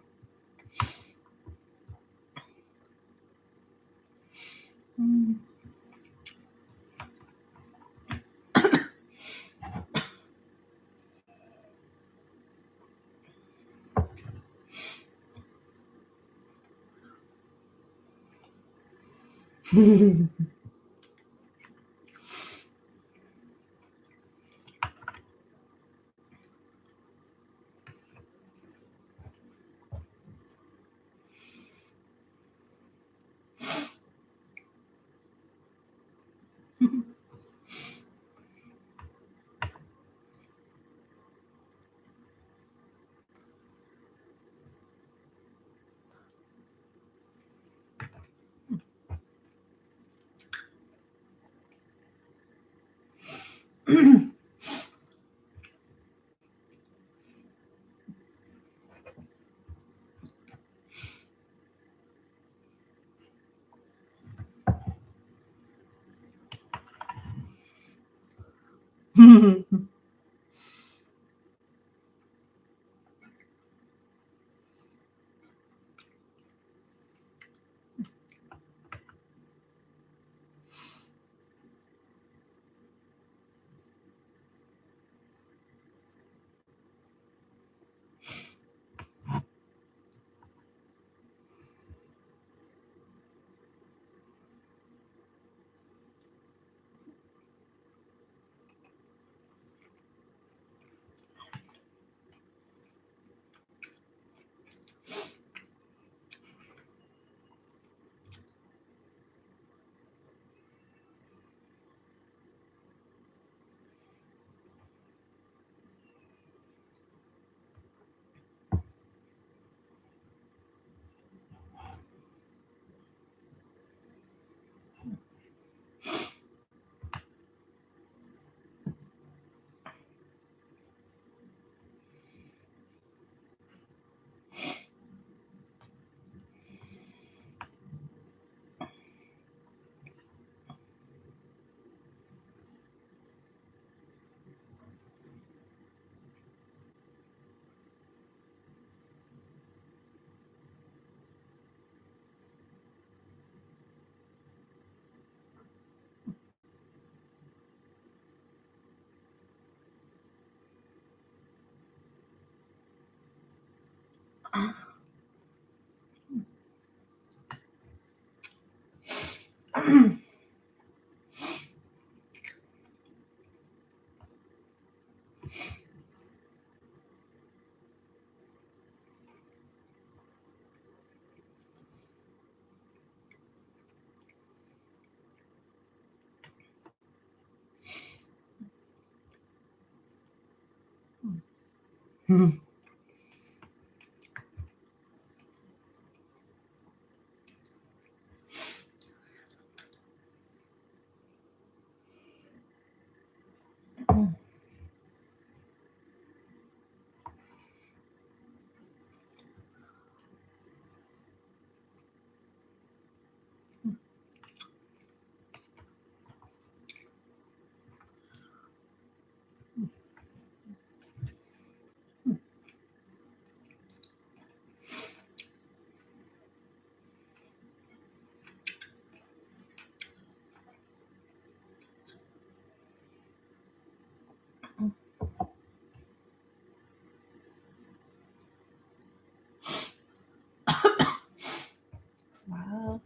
Wow.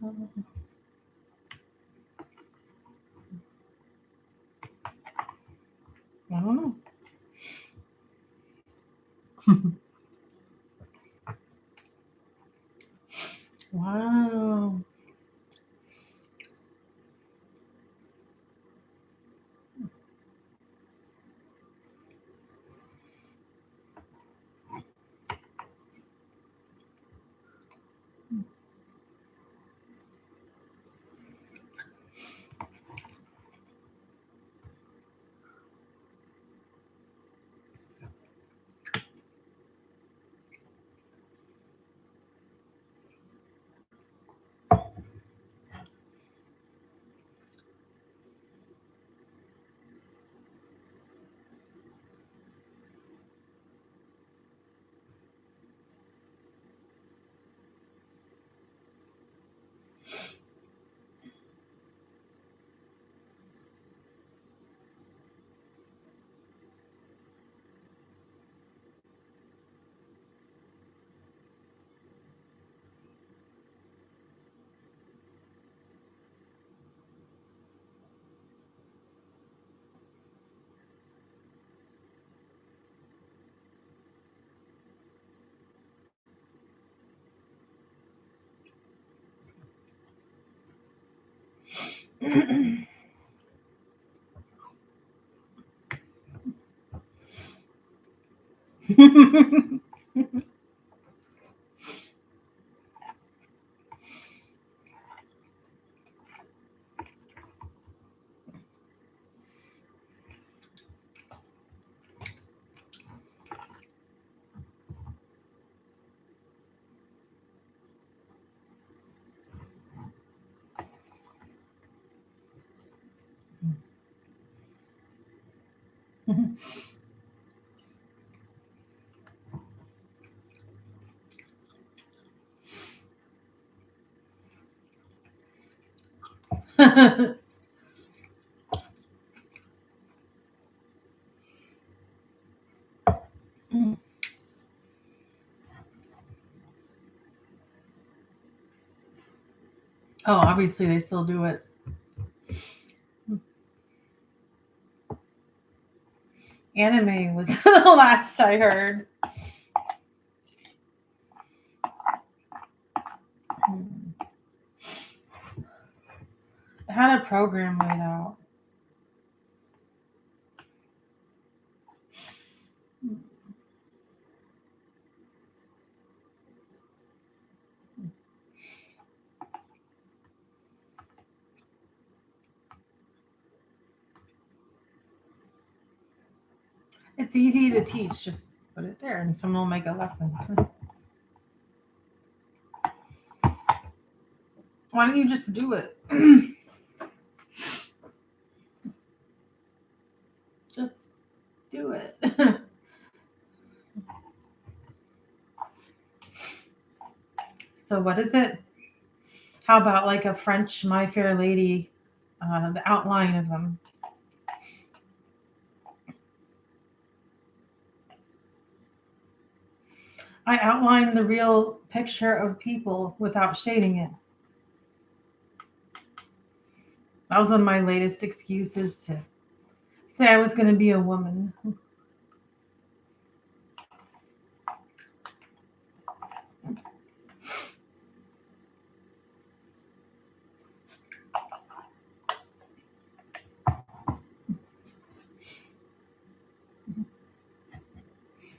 I don't know. Wow. Oh, obviously they still do it. Anime was the last I heard. It had a program laid out. It's easy to teach. Just put it there and someone will make a lesson. Why don't you just do it? Just do it. So what is it? How about like a French My Fair Lady, the outline of them? I outline the real picture of people without shading it. That was one of my latest excuses to say I was going to be a woman.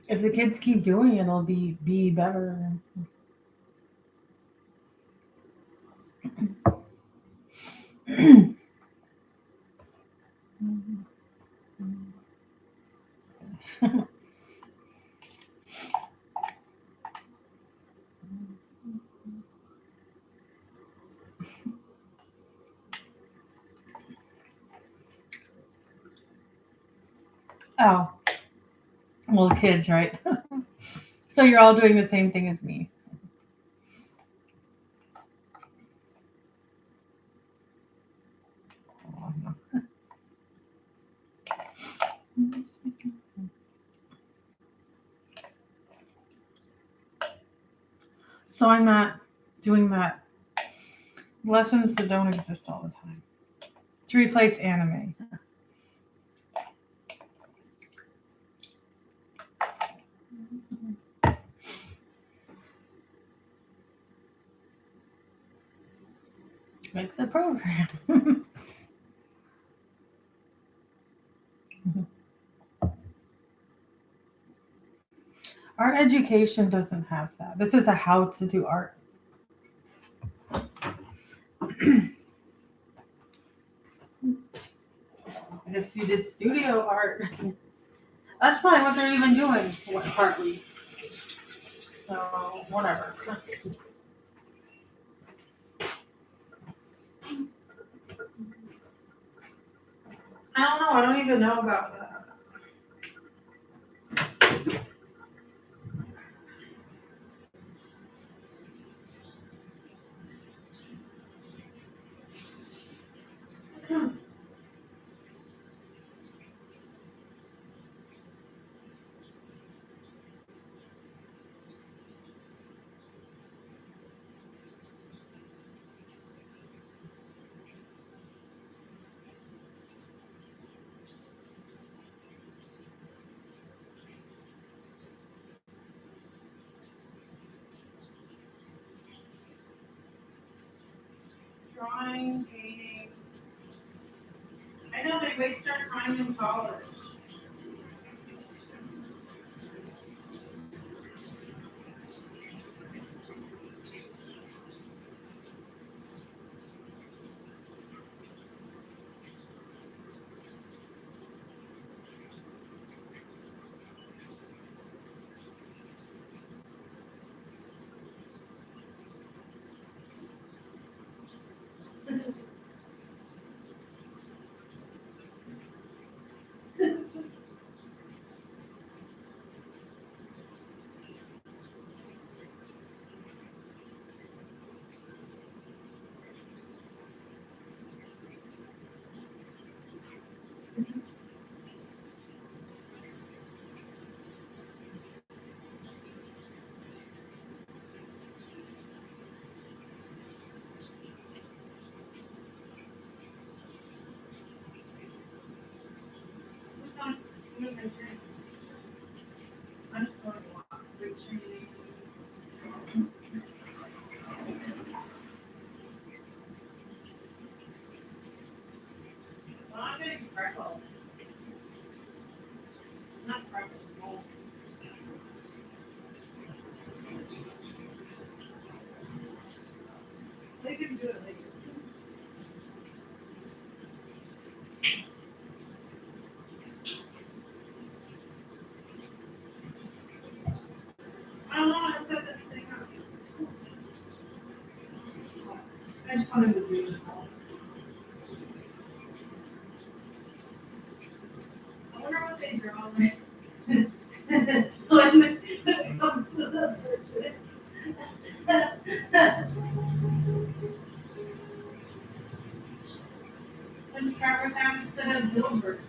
If the kids keep doing it, it'll be better. Oh, well, kids, right? So you're all doing the same thing as me. So I'm not doing that. Lessons that don't exist all the time. To replace anime. Make the program. Art education doesn't have that. This is a how to do art. I guess if you did studio art, that's probably what they're even doing, partly. So, whatever. I don't know. I don't even know about that. Drawing, painting. I know they waste their time in college. I just want to walk through training. Well, I'm getting freckles. Not freckles, moles. They can do it later. I don't know how to set this thing up. I just wanted to do it. I wonder what they draw when it comes to the person. And start with that instead of Dilbert.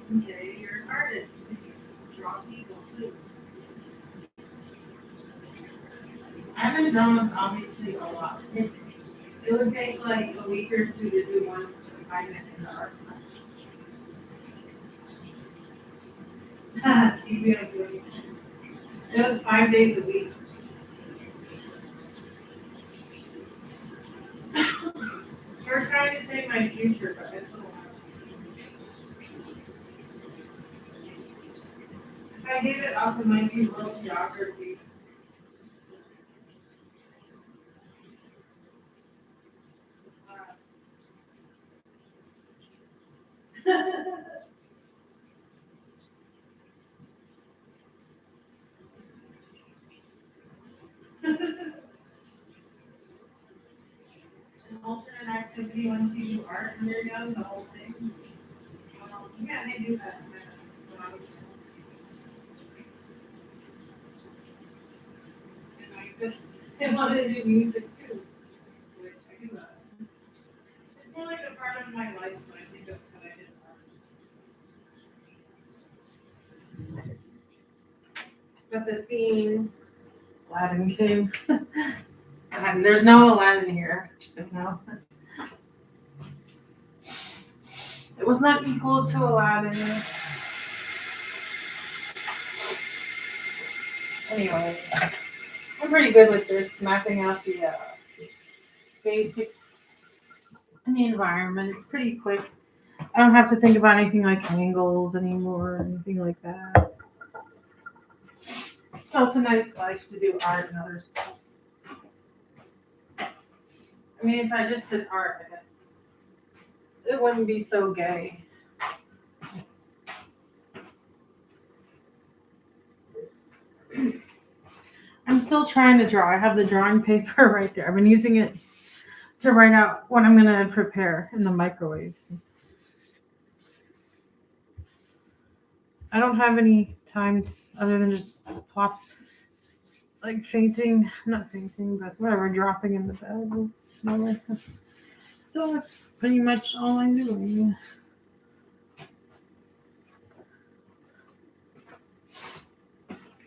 Okay, you're an artist. You draw people too. I haven't drawn obviously a lot. It would take like a week or two to do one assignment in the art class. It was 5 days a week. We're trying to save my future, but it's a lot. If I gave it up, it might be world geography. An alternate activity once you do art and you're done, the whole thing. Yeah, they do that. When I was and I said, I wanted to do music too, which I do that. It's more like a part of my life when I think of what I did art. But the scene, Aladdin came. And there's no Aladdin here, just so you know. It was not equal to Aladdin. Anyway, I'm pretty good with this, mapping out the basics in the environment. It's pretty quick. I don't have to think about anything like angles anymore or anything like that. So it's a nice life to do art and other stuff. I mean, if I just did art, I guess it wouldn't be so gay. I'm still trying to draw. I have the drawing paper right there. I've been using it to write out what I'm going to prepare in the microwave. I don't have any time other than just plop, like fainting, not fainting, but whatever, dropping in the bed. So that's pretty much all I'm doing.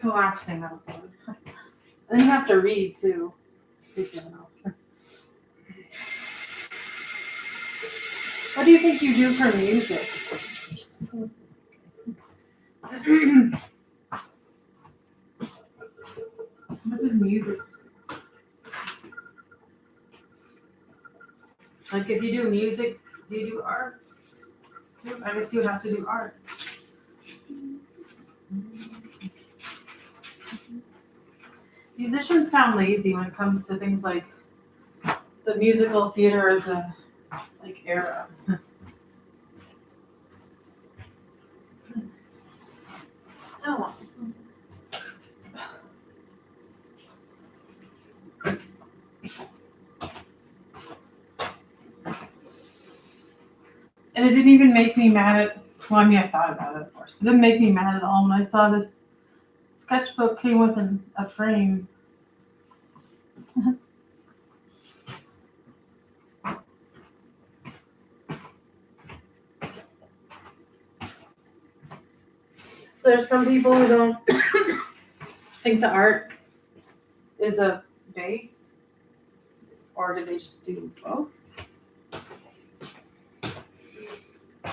Collapsing, that was the word. And you have to read too. What do you think you do for music? What is music? Like if you do music, do you do art? I guess you would have to do art. Musicians sound lazy when it comes to things like the musical theater as a era. Oh. And it didn't even make me mad at, well, I mean, I thought about it, of course. It didn't make me mad at all when I saw this sketchbook came with a frame. So there's some people who don't think the art is a base, or do they just do both?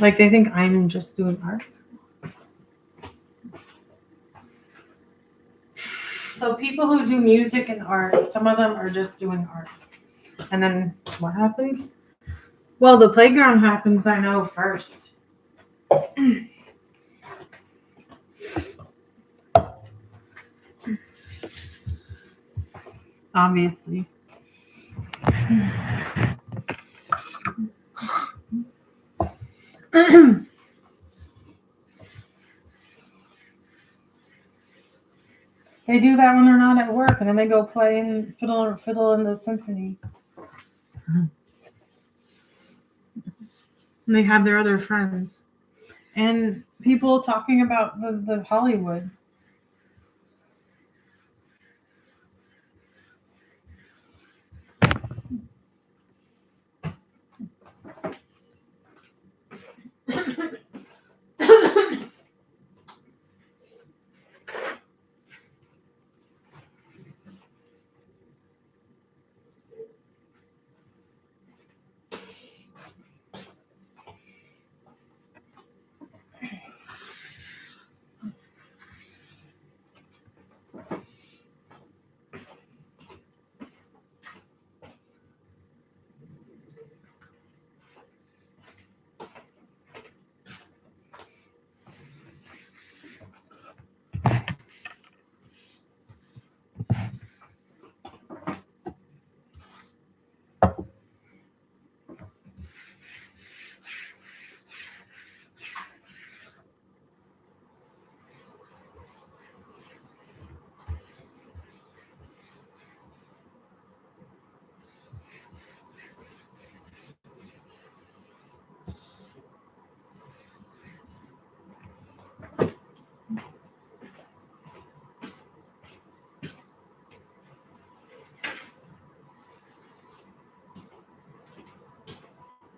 Like they think I'm just doing art. So people who do music and art, some of them are just doing art. And then what happens? Well, the playground happens, I know, first. Obviously. They do that when they're not at work, and then they go play and fiddle in the symphony. And they have their other friends. And people talking about the Hollywood.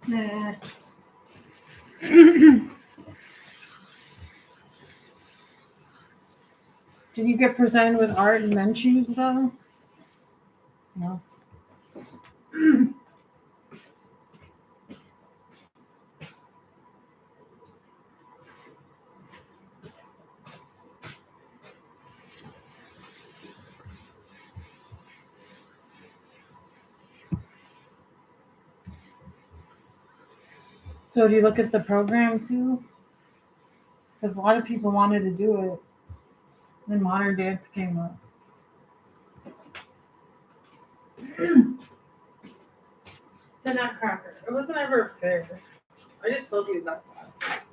Nah. Did you get presented with art and then choose though? No. So do you look at the program too? Because a lot of people wanted to do it. Then modern dance came up. The Nutcracker. It wasn't ever a fair. I just told you about that.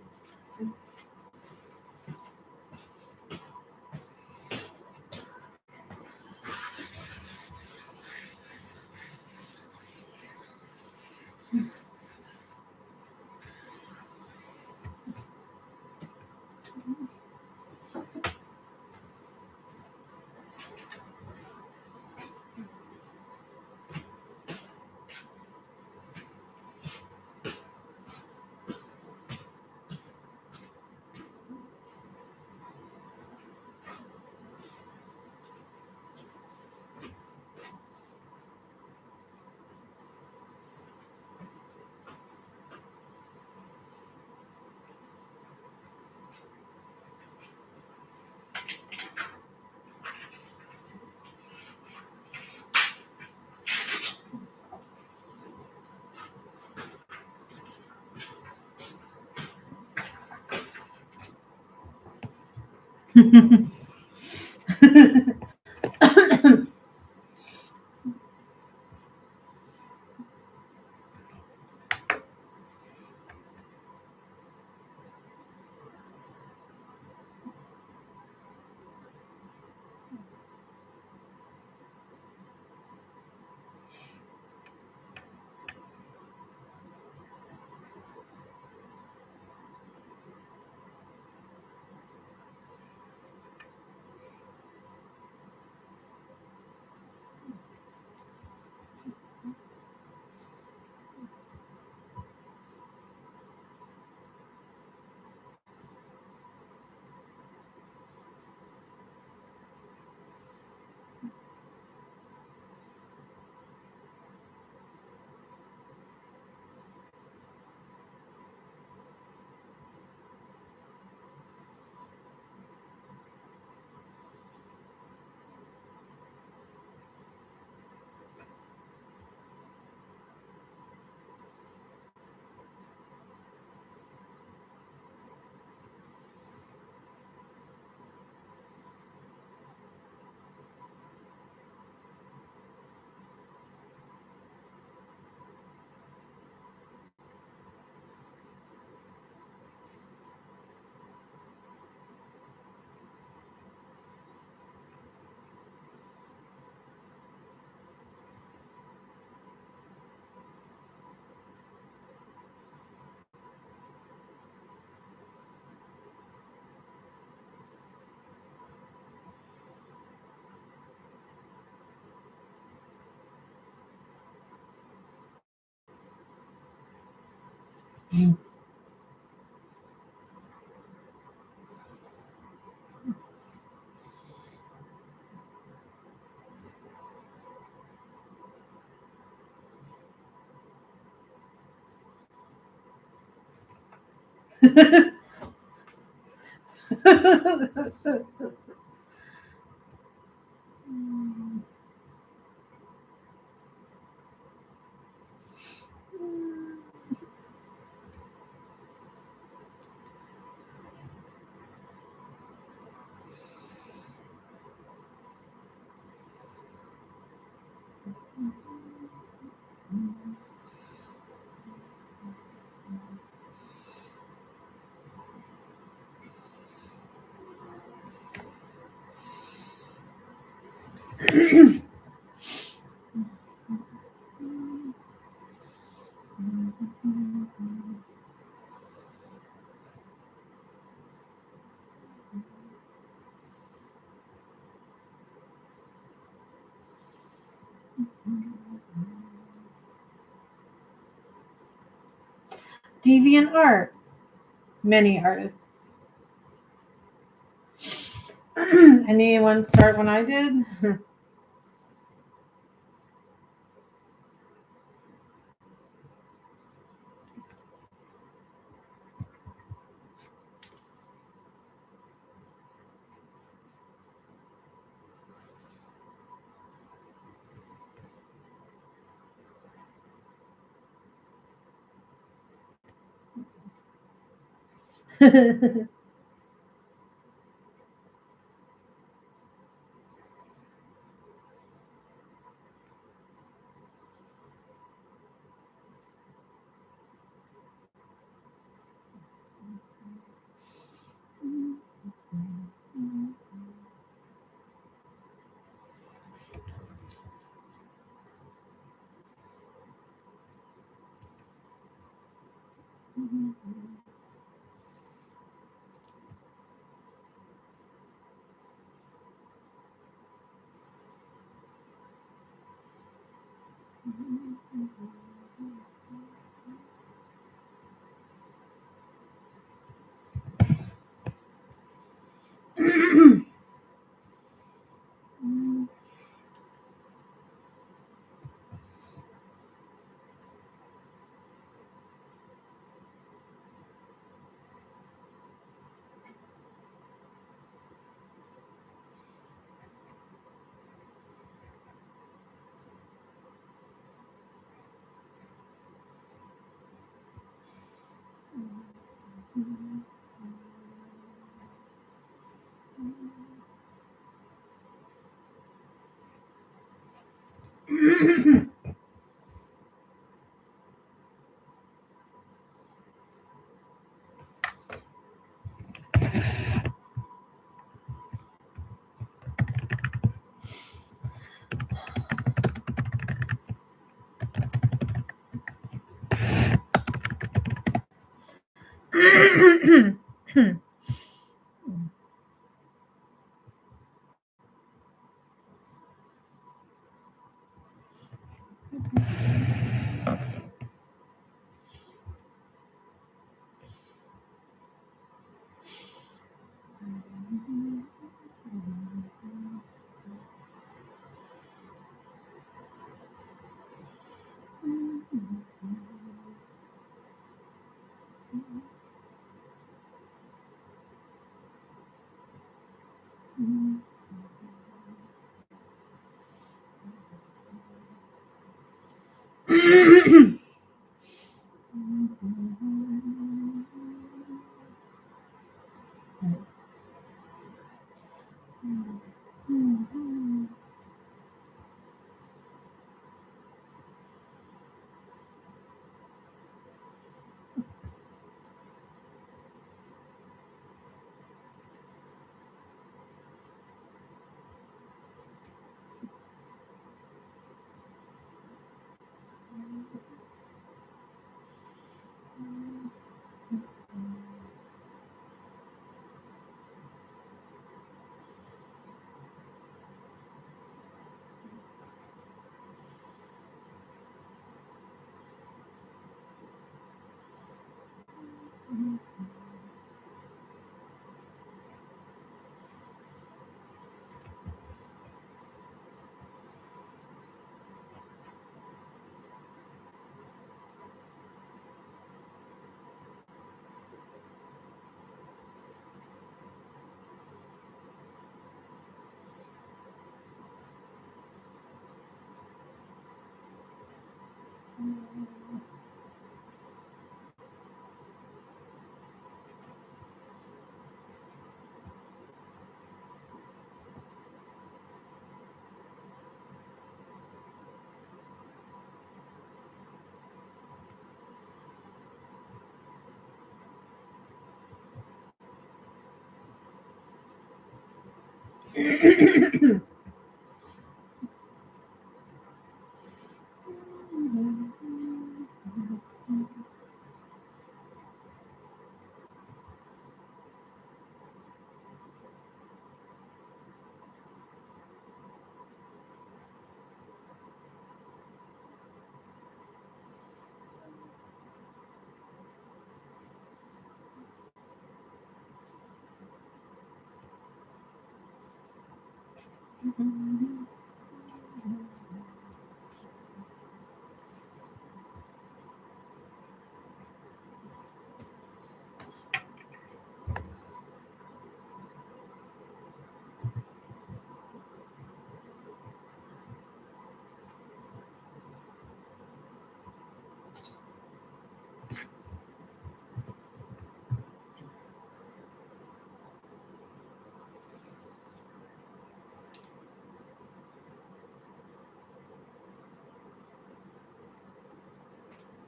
Deviant art. Many artists. Anyone start when I did?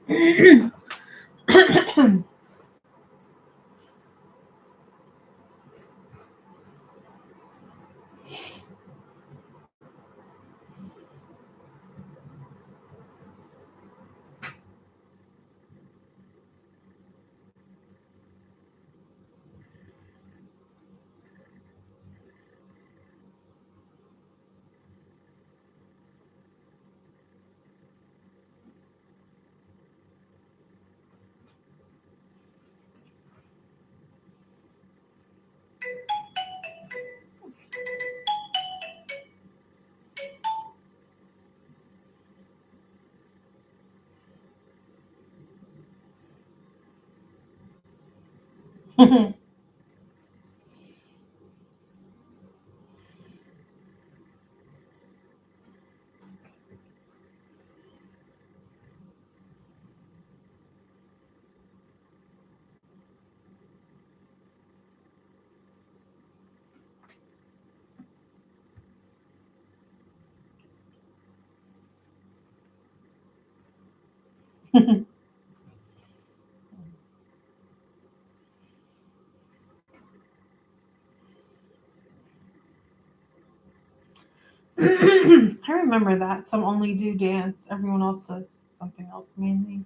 I remember that. Some only do dance. Everyone else does something else mainly.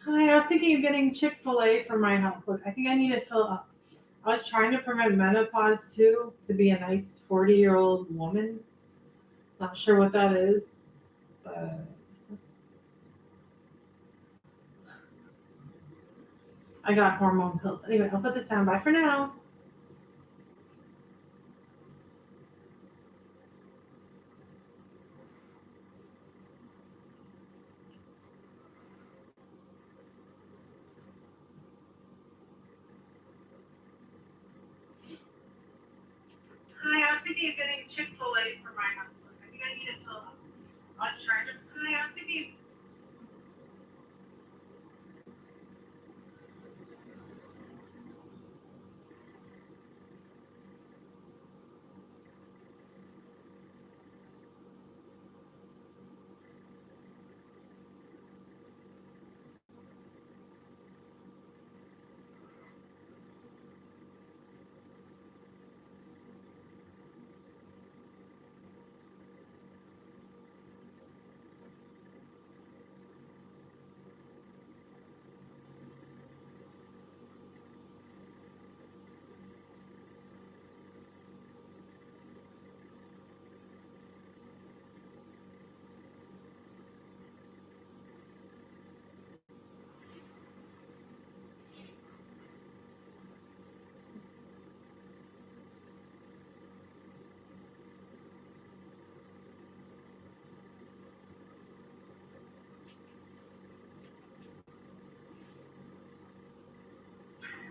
Hi, I was thinking of getting Chick-fil-A for my health. Look, I think I need to fill up. I was trying to prevent menopause too, to be a nice 40-year-old woman. Not sure what that is, but I got hormone pills. Anyway, I'll put this down. Bye for now. Hi, I was thinking of getting Chick-fil-A for my health. Look, I think I need to fill up. I was trying to. Hi, I was thinking.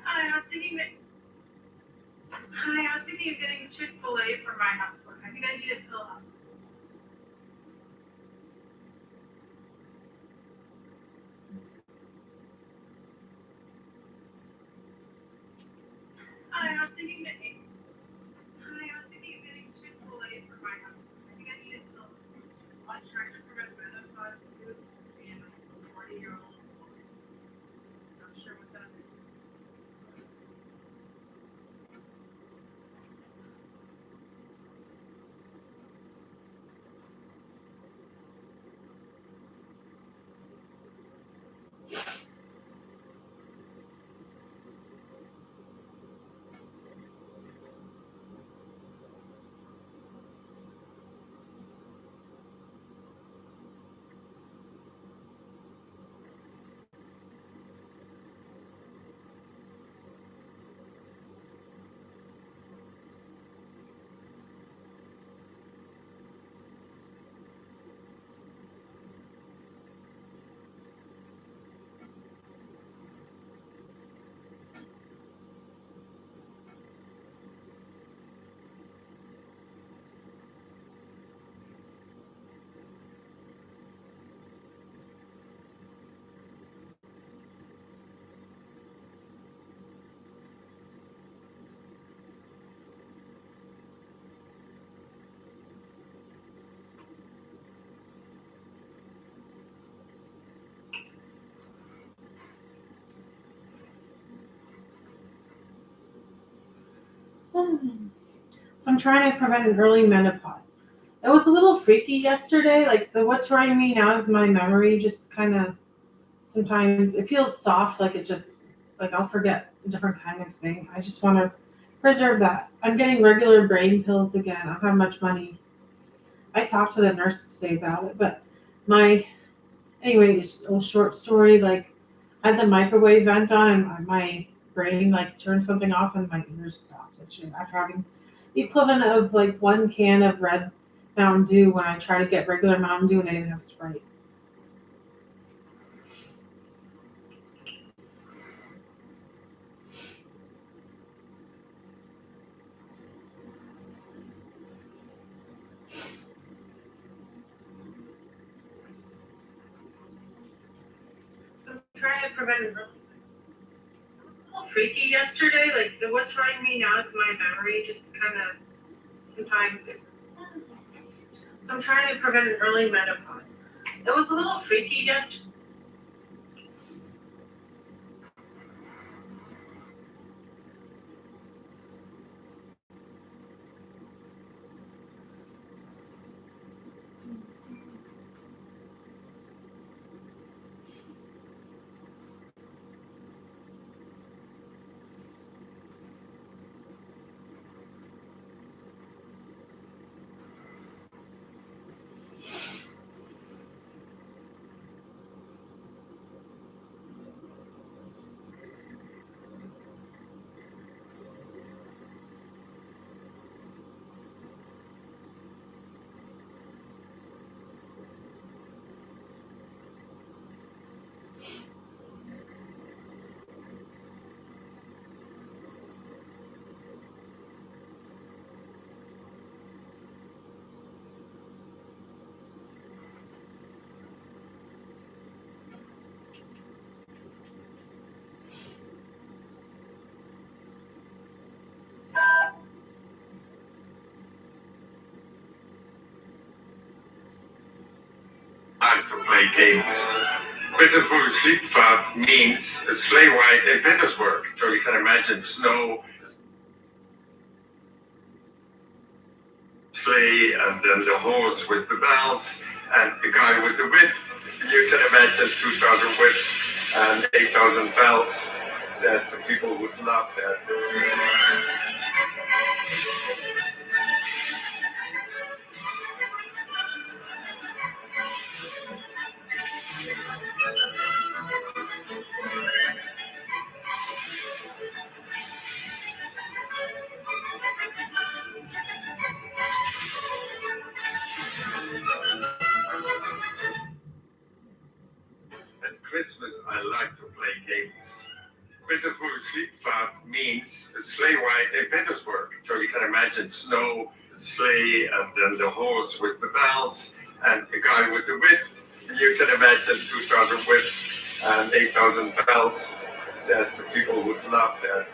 Hi, I was thinking that. Hi, I was thinking of getting Chick-fil-A for my health. Look, I think I need to fill up. Hi, I was thinking that. Hi, I was thinking of getting Chick-fil-A for my health. I think I need to fill up. I was trying to prevent menopause too, to be a nice 40-year-old woman. Not sure what that is. So I'm trying to prevent an early menopause. It was a little freaky yesterday. Like the what's writing me now is my memory just kind of sometimes it feels soft, like it just like I'll forget a different kind of thing. I just want to preserve that. I'm getting regular brain pills again. I don't have much money. I talked to the nurse today about it, but my anyway, it's a short story. Like I had the microwave vent on, and my brain like turned something off, and my ears stopped yesterday after having the equivalent of like one can of red Mountain Dew when I try to get regular Mountain Dew and they didn't have Sprite. So I'm trying to prevent it. A little freaky yesterday. Like the what's writing me now is my memory just kind of sometimes. So I'm trying to prevent an early menopause. It was a little freaky yesterday. to play games. Petersburg Sleepvaart means a sleigh ride in Petersburg. So you can imagine snow, sleigh, and then the horse with the bells, and the guy with the whip. You can imagine 2,000 whips and 8,000 bells. That the people would love that. At Christmas, I like to play games. Petersburg Sleepvaart means a sleigh ride in Petersburg. So you can imagine snow, sleigh, and then the horse with the bells, and the guy with the whip. You can imagine 2,000 whips and 8,000 bells. That the people would love that.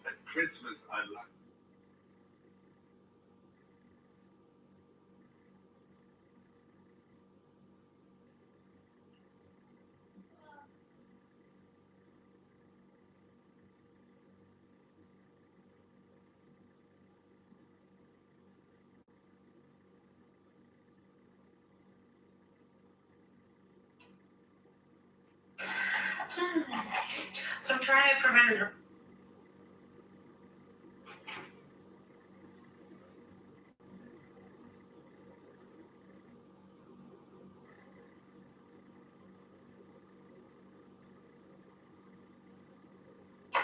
At Christmas, I like. So I'm trying to prevent it.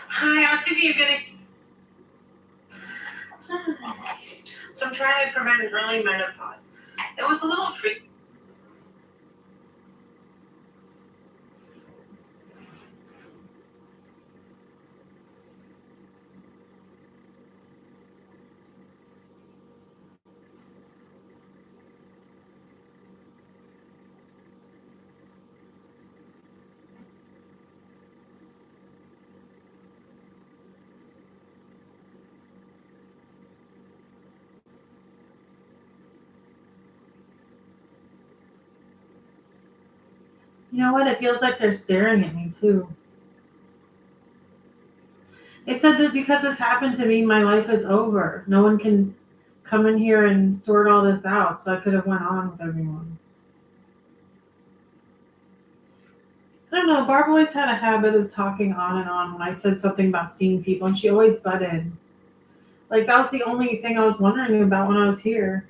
Hi, I was thinking you're gonna. So I'm trying to prevent an early menopause. It was a little freak. You know what? It feels like they're staring at me too. They said that because this happened to me, my life is over. No one can come in here and sort all this out, so I could have went on with everyone. I don't know. Barb always had a habit of talking on and on when I said something about seeing people, and she always butted. Like, that was the only thing I was wondering about when I was here.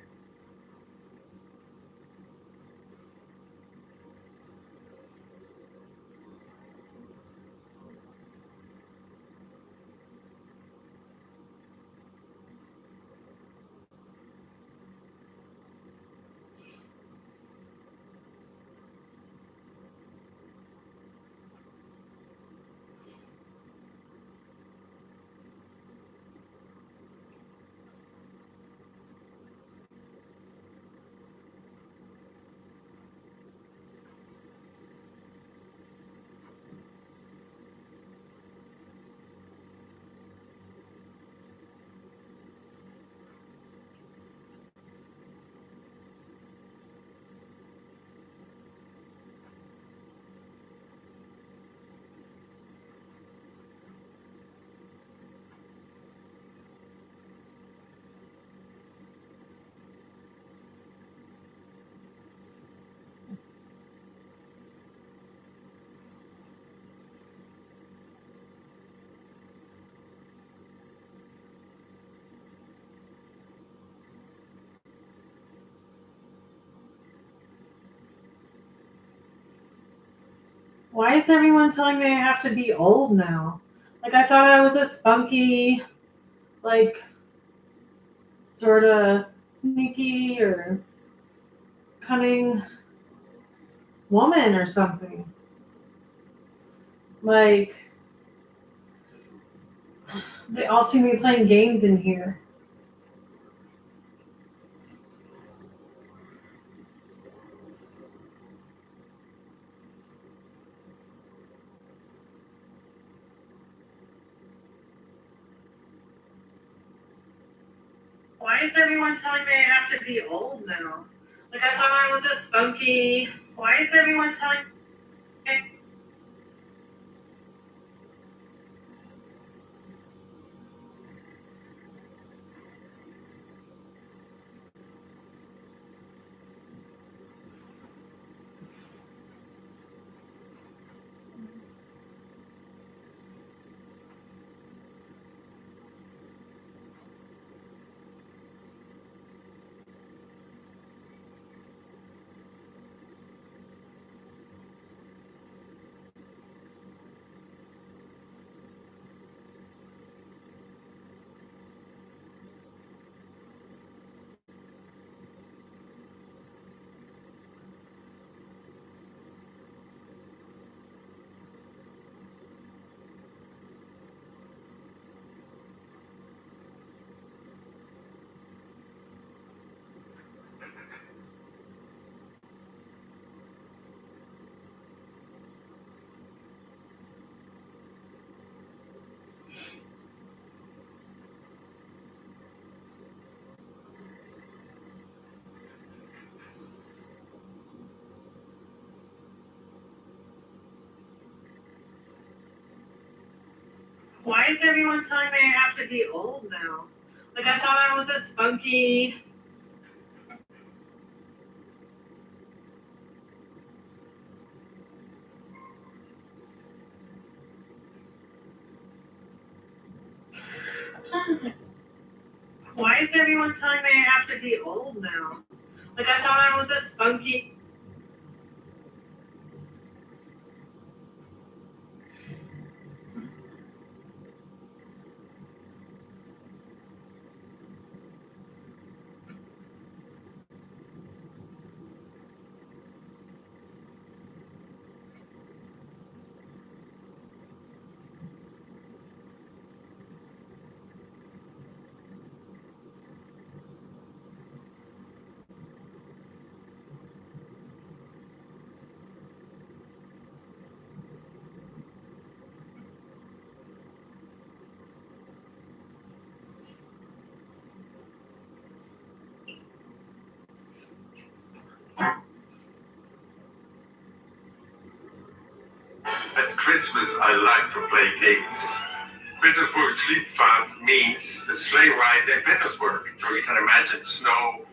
Why is everyone telling me I have to be old now? Like, I thought I was a spunky, like, sort of sneaky or cunning woman or something. Like, They all seem to be playing games in here. Why is everyone telling me I have to be old now? Like, I thought I was a spunky. Why is everyone telling me? Why is everyone telling me I have to be old now? Like, I thought I was a spunky. Why is everyone telling me I have to be old now? Like, I thought I was a spunky. At Christmas, I like to play games. Petersburg Schlitfahrt means the sleigh ride in Petersburg. So you can imagine snow.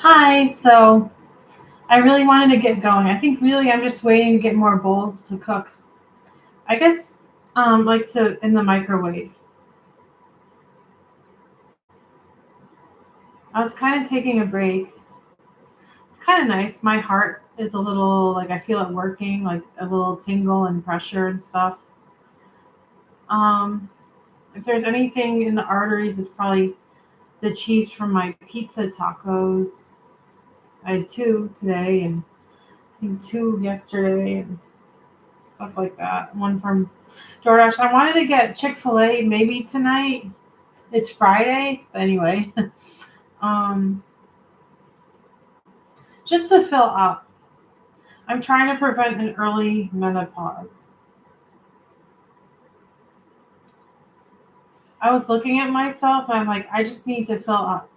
Hi, so I really wanted to get going. I think really I'm just waiting to get more bowls to cook. I guess like to in the microwave. I was kind of taking a break. It's kind of nice. My heart is a little like I feel it working, like a little tingle and pressure and stuff. Um, if there's anything in the arteries, it's probably the cheese from my pizza tacos. I had two today and I think two yesterday and stuff like that. One from DoorDash. I wanted to get Chick-fil-A maybe tonight. It's Friday, but anyway. um, just to fill up. I'm trying to prevent an early menopause. I was looking at myself and I'm like, I just need to fill up.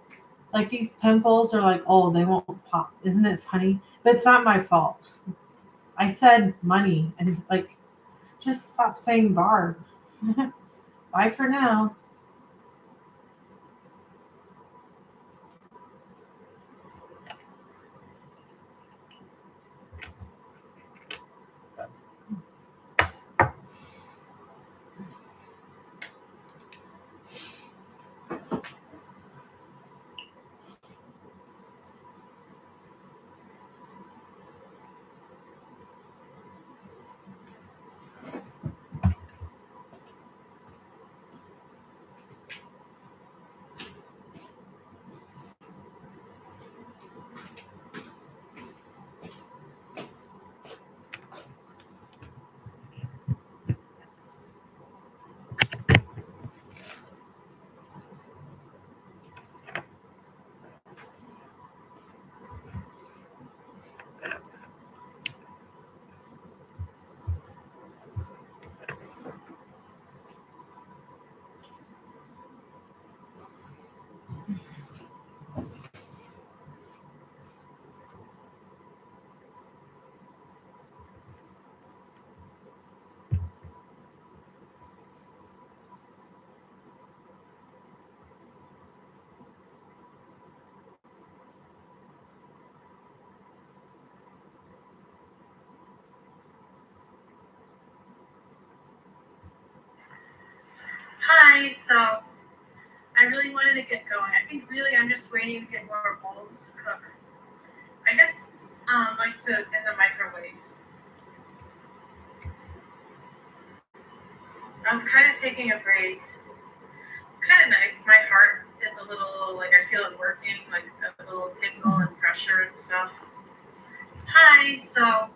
Like these pimples are like, oh, they won't pop. Isn't it funny? But it's not my fault. I said money and like, just stop saying Barb. Bye for now. Hi, so wanted to get going. I think really I'm just waiting to get more bowls to cook. I guess like to in the microwave. I was kind of taking a break. It's kind of nice. My heart is a little like I feel it working, like a little tingle and pressure and stuff. Hi, so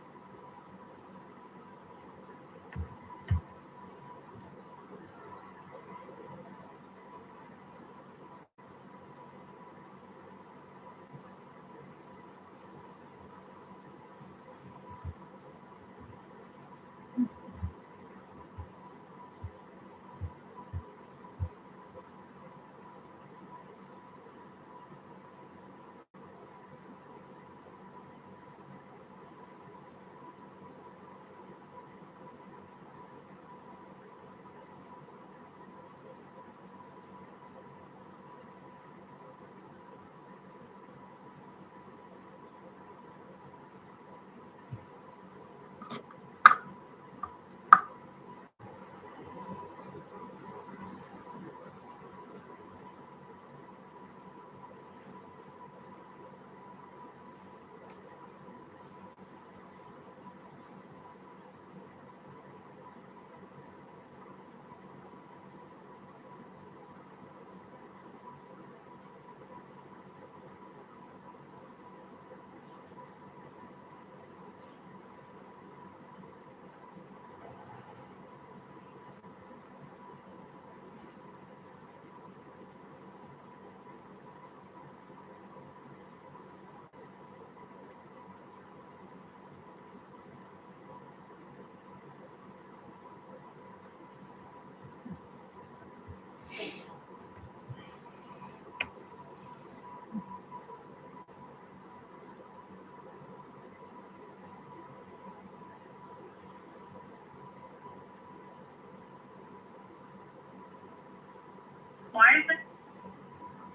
why is it?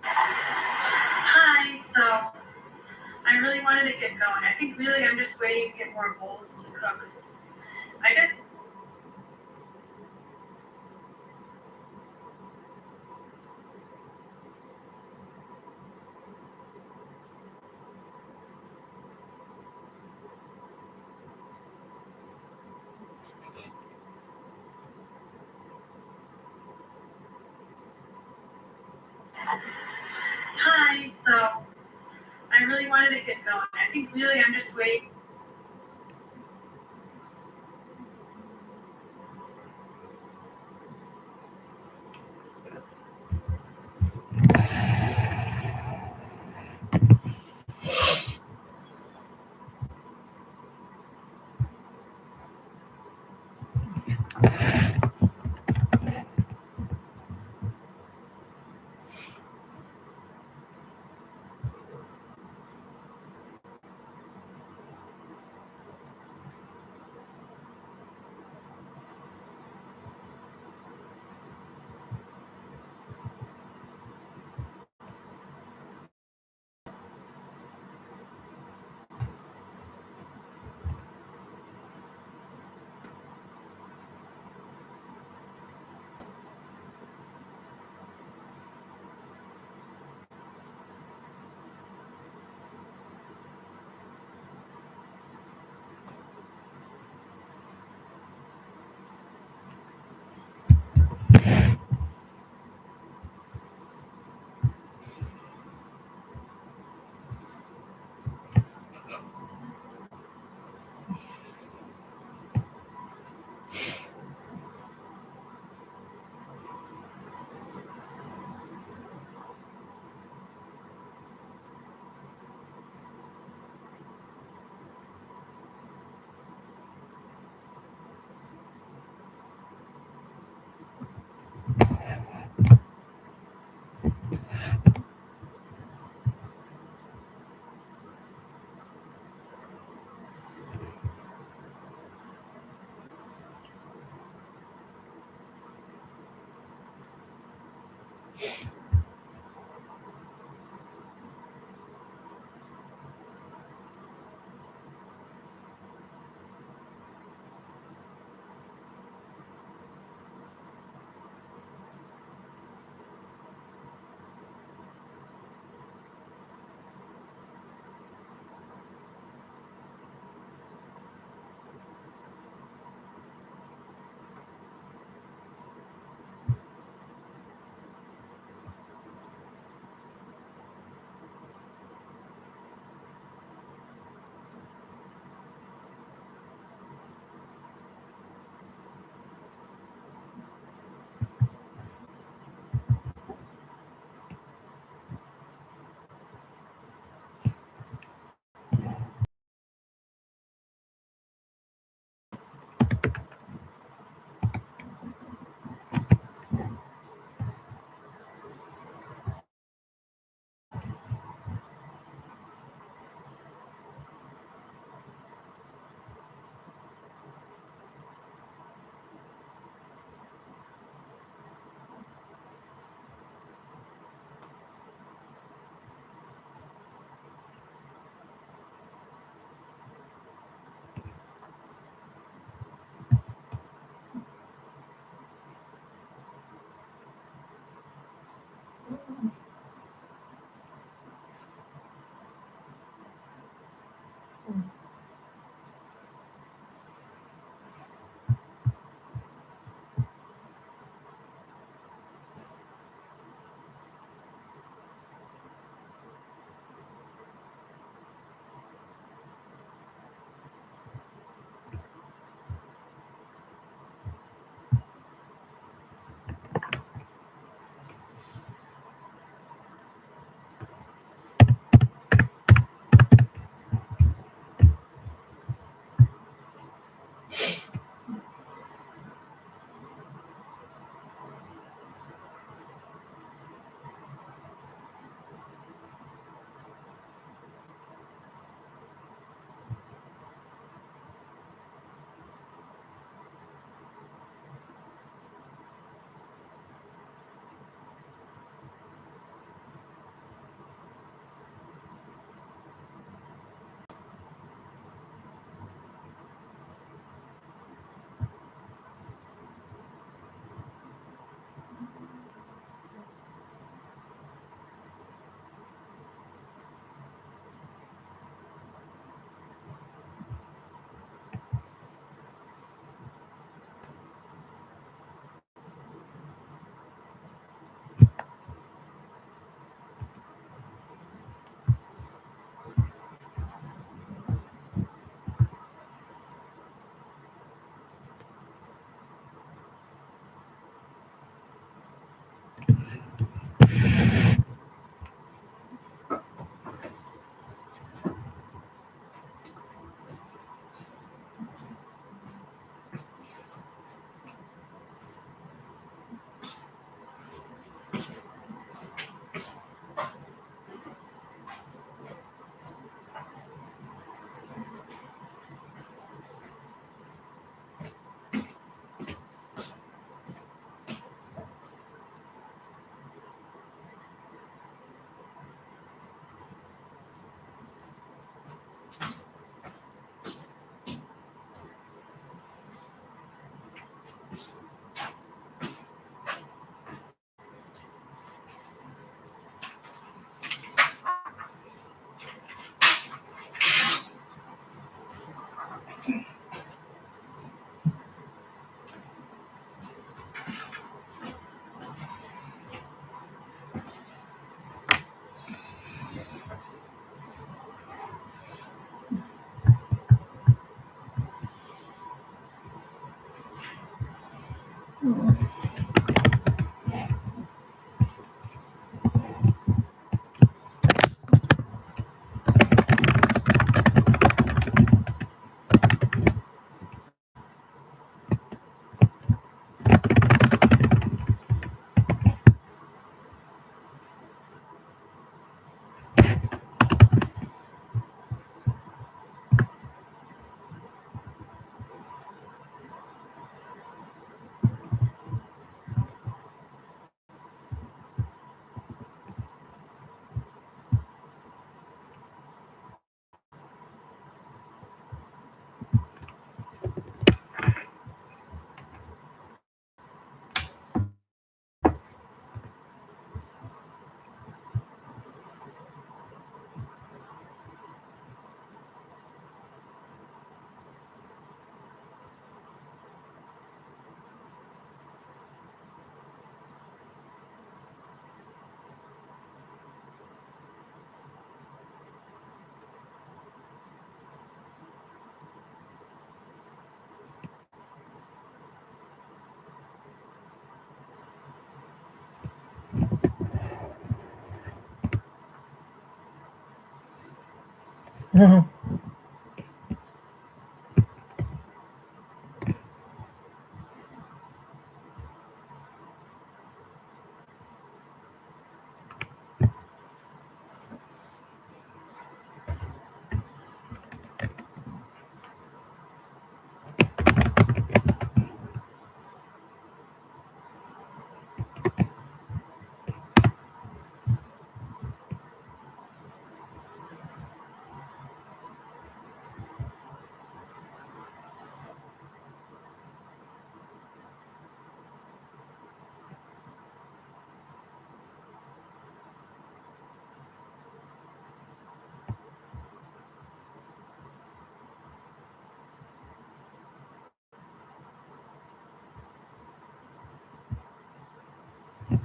Hi, so I really wanted to get going. I think really I'm just waiting to get more bowls to cook. I guess. Hi, so I really wanted to get going. I think really I'm just waiting.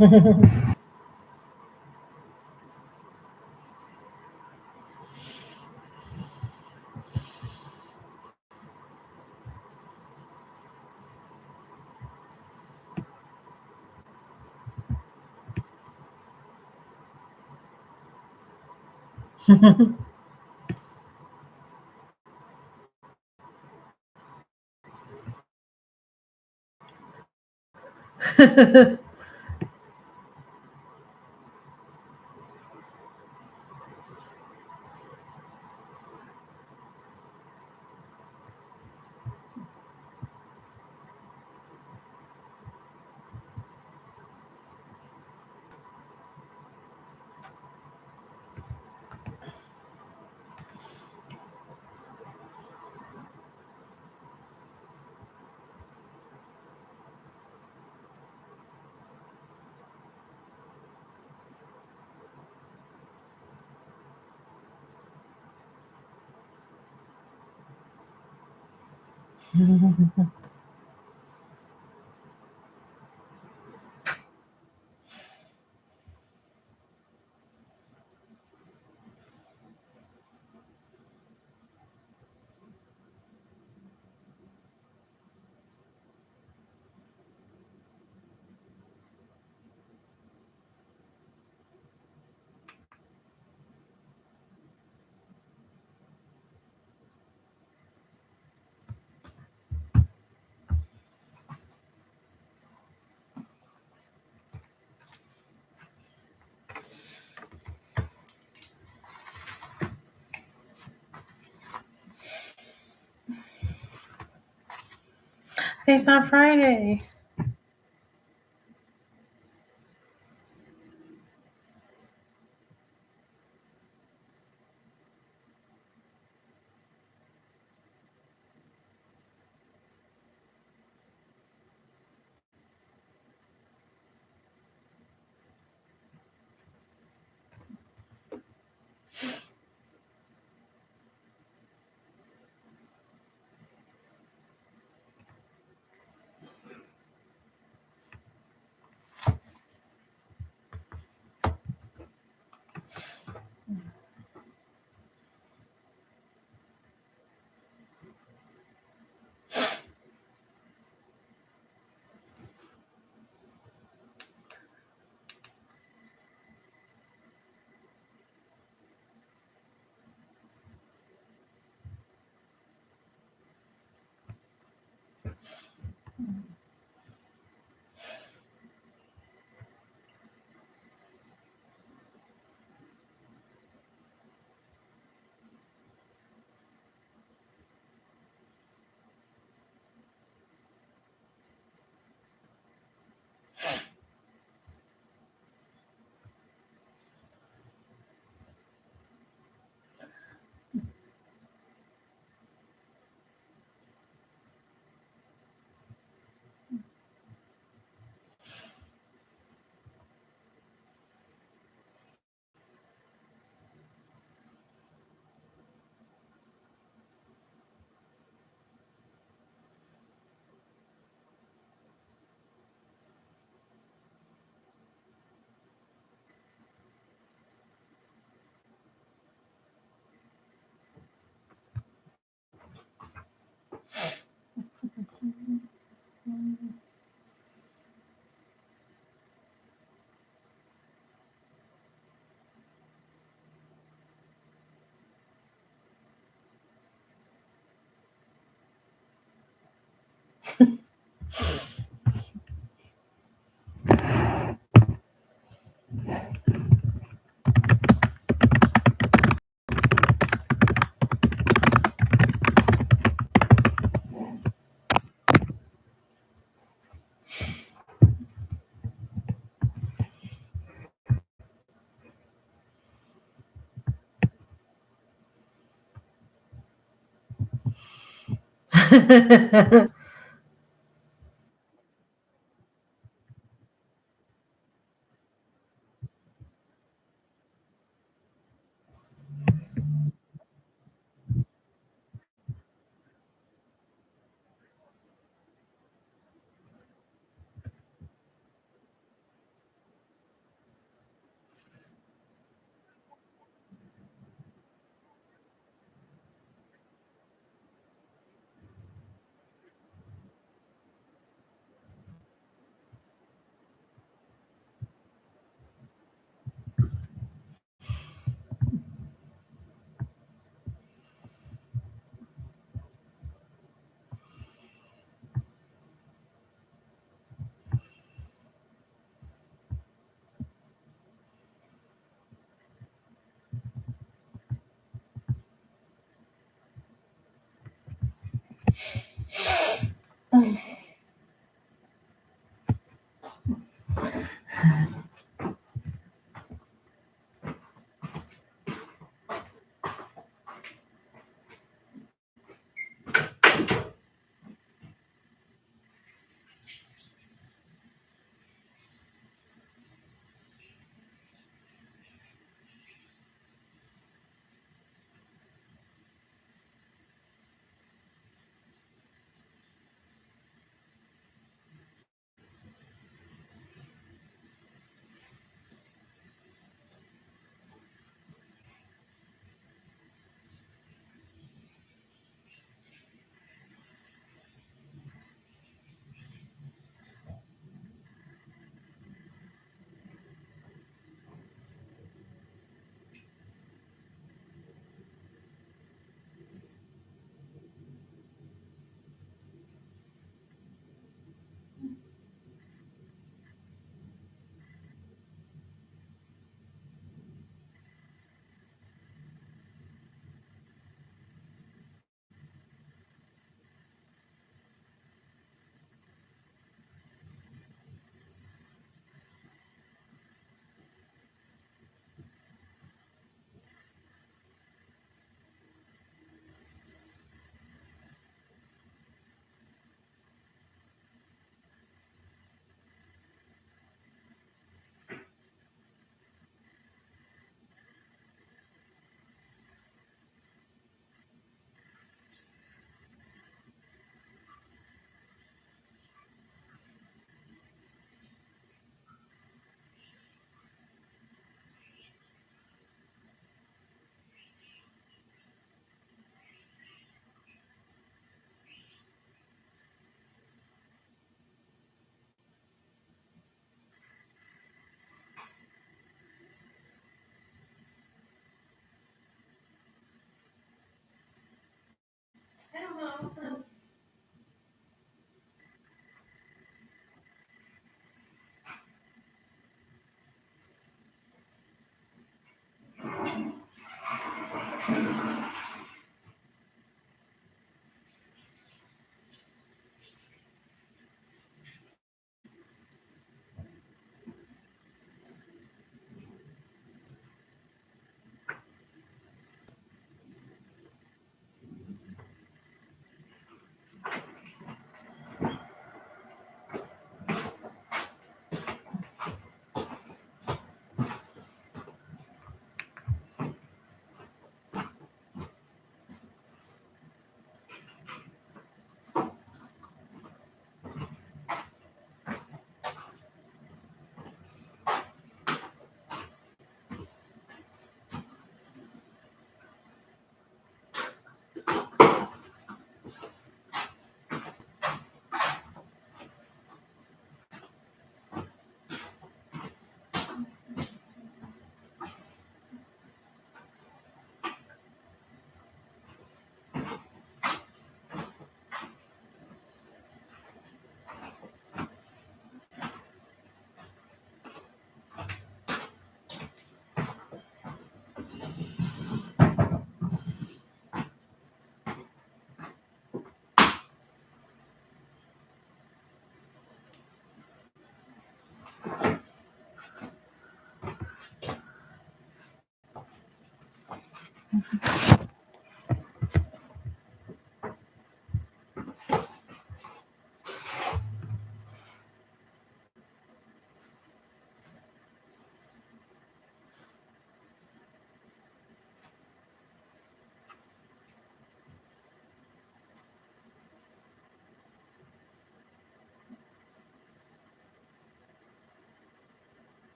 Today's not Friday.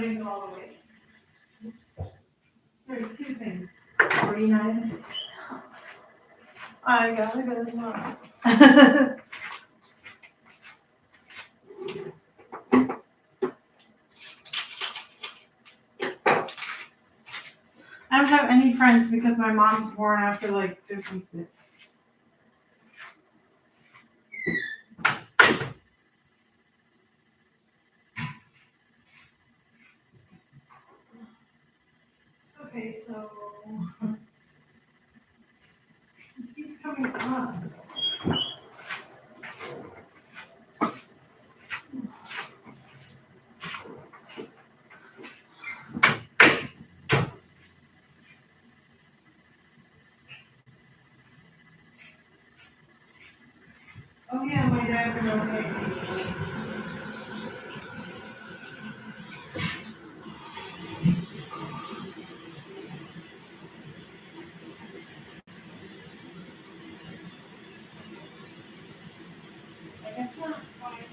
didn't go all the way. There's two things. 49. I gotta go tomorrow. I don't have any friends because my mom's born after like 56. Okay, so it keeps coming up. Oh yeah, my dad's an okay. I guess not. Fine.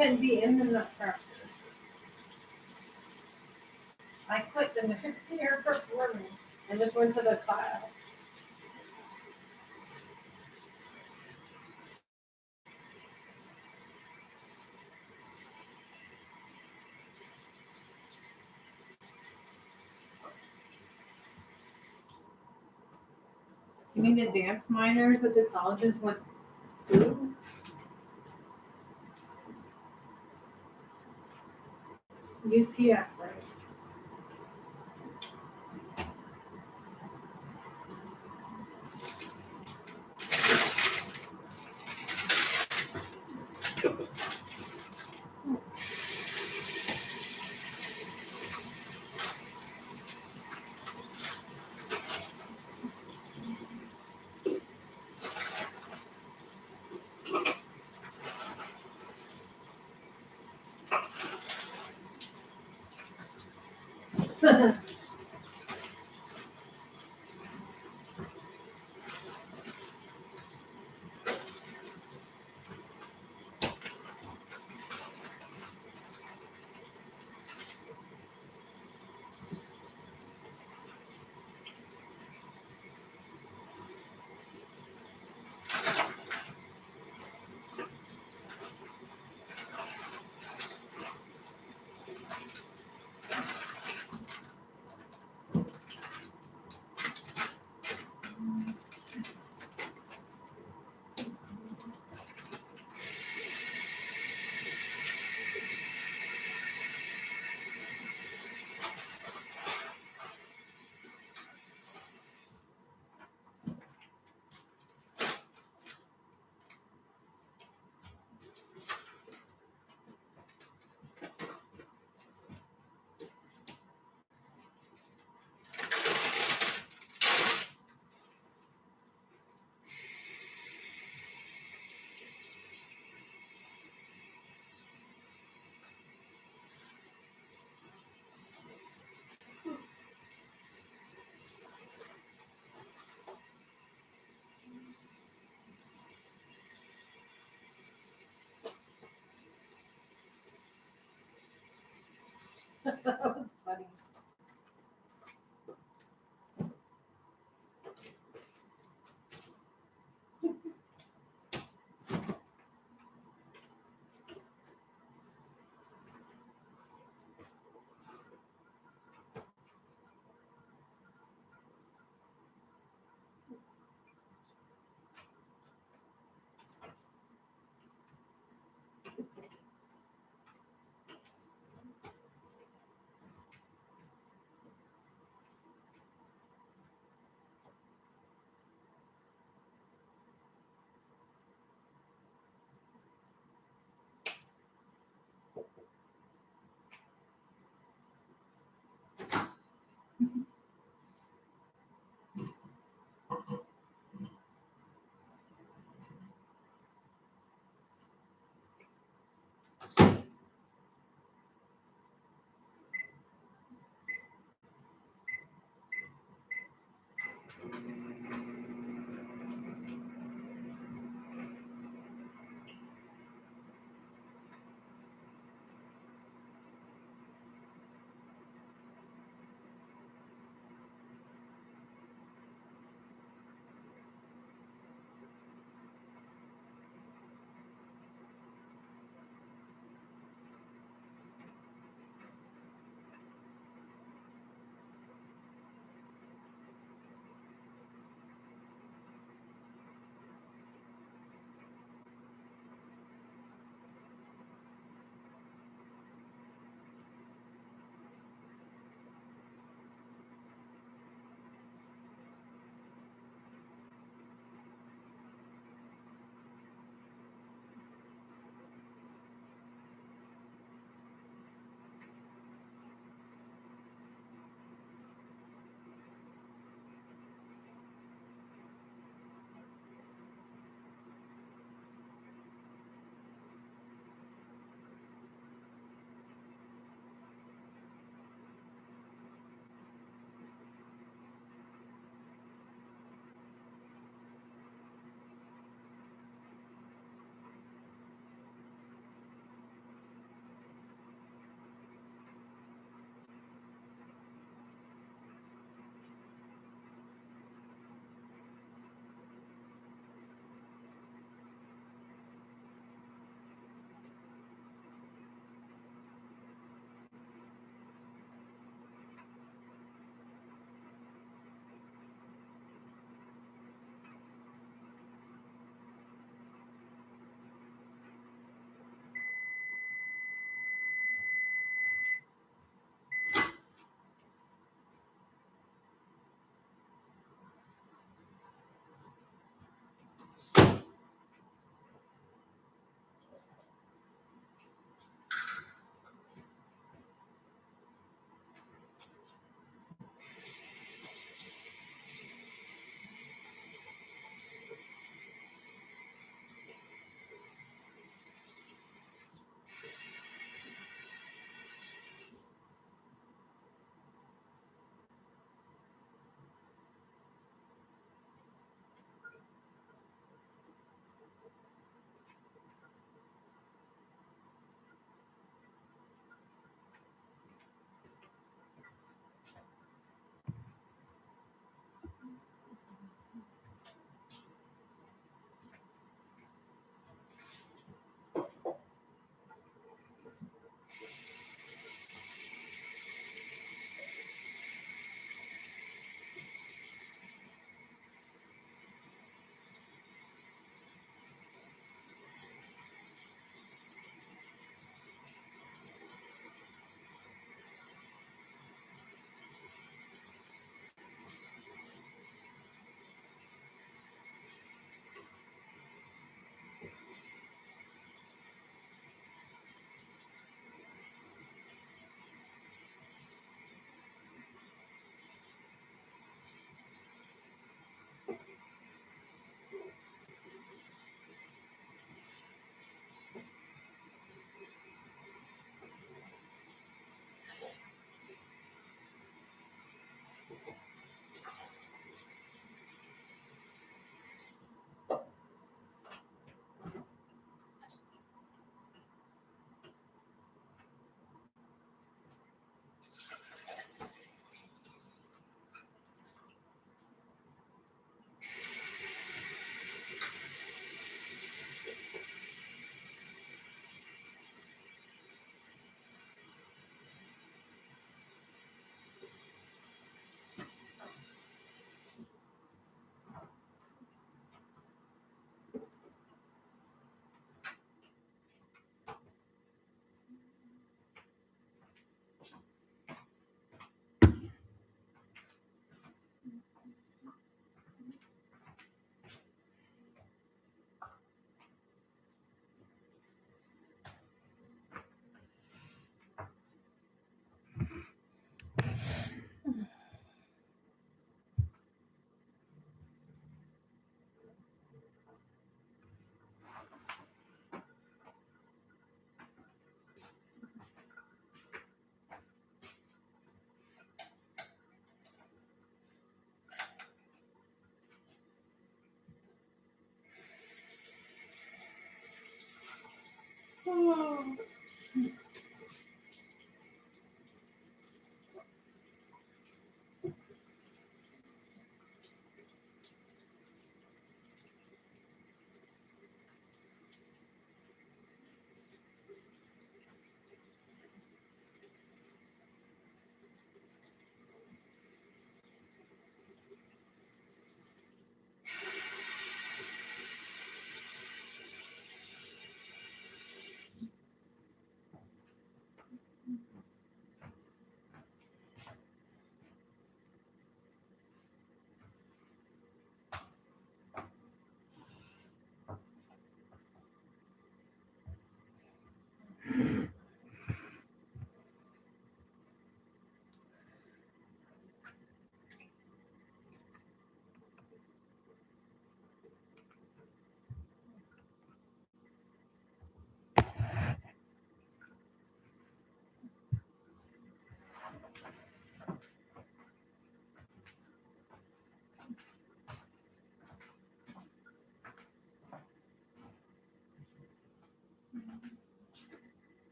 can be in the Nutcracker. I quit the next year performing and just went to the class. You mean the dance minors at the colleges went through? UCF, right?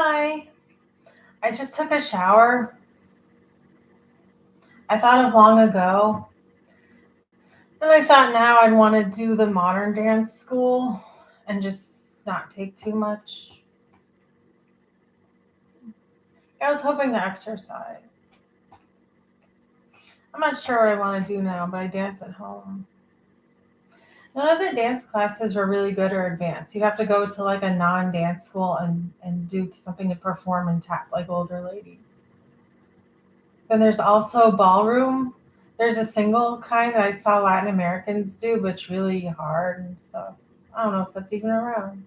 Hi. I just took a shower. I thought of long ago, and I thought now I'd want to do the modern dance school and just not take too much. I was hoping to exercise. I'm not sure what I want to do now, but I dance at home. None of the dance classes were really good or advanced. You'd have to go to like a non-dance school and do something to perform and tap like older ladies. Then there's also ballroom. There's a single kind that I saw Latin Americans do, but it's really hard and stuff. I don't know if that's even around.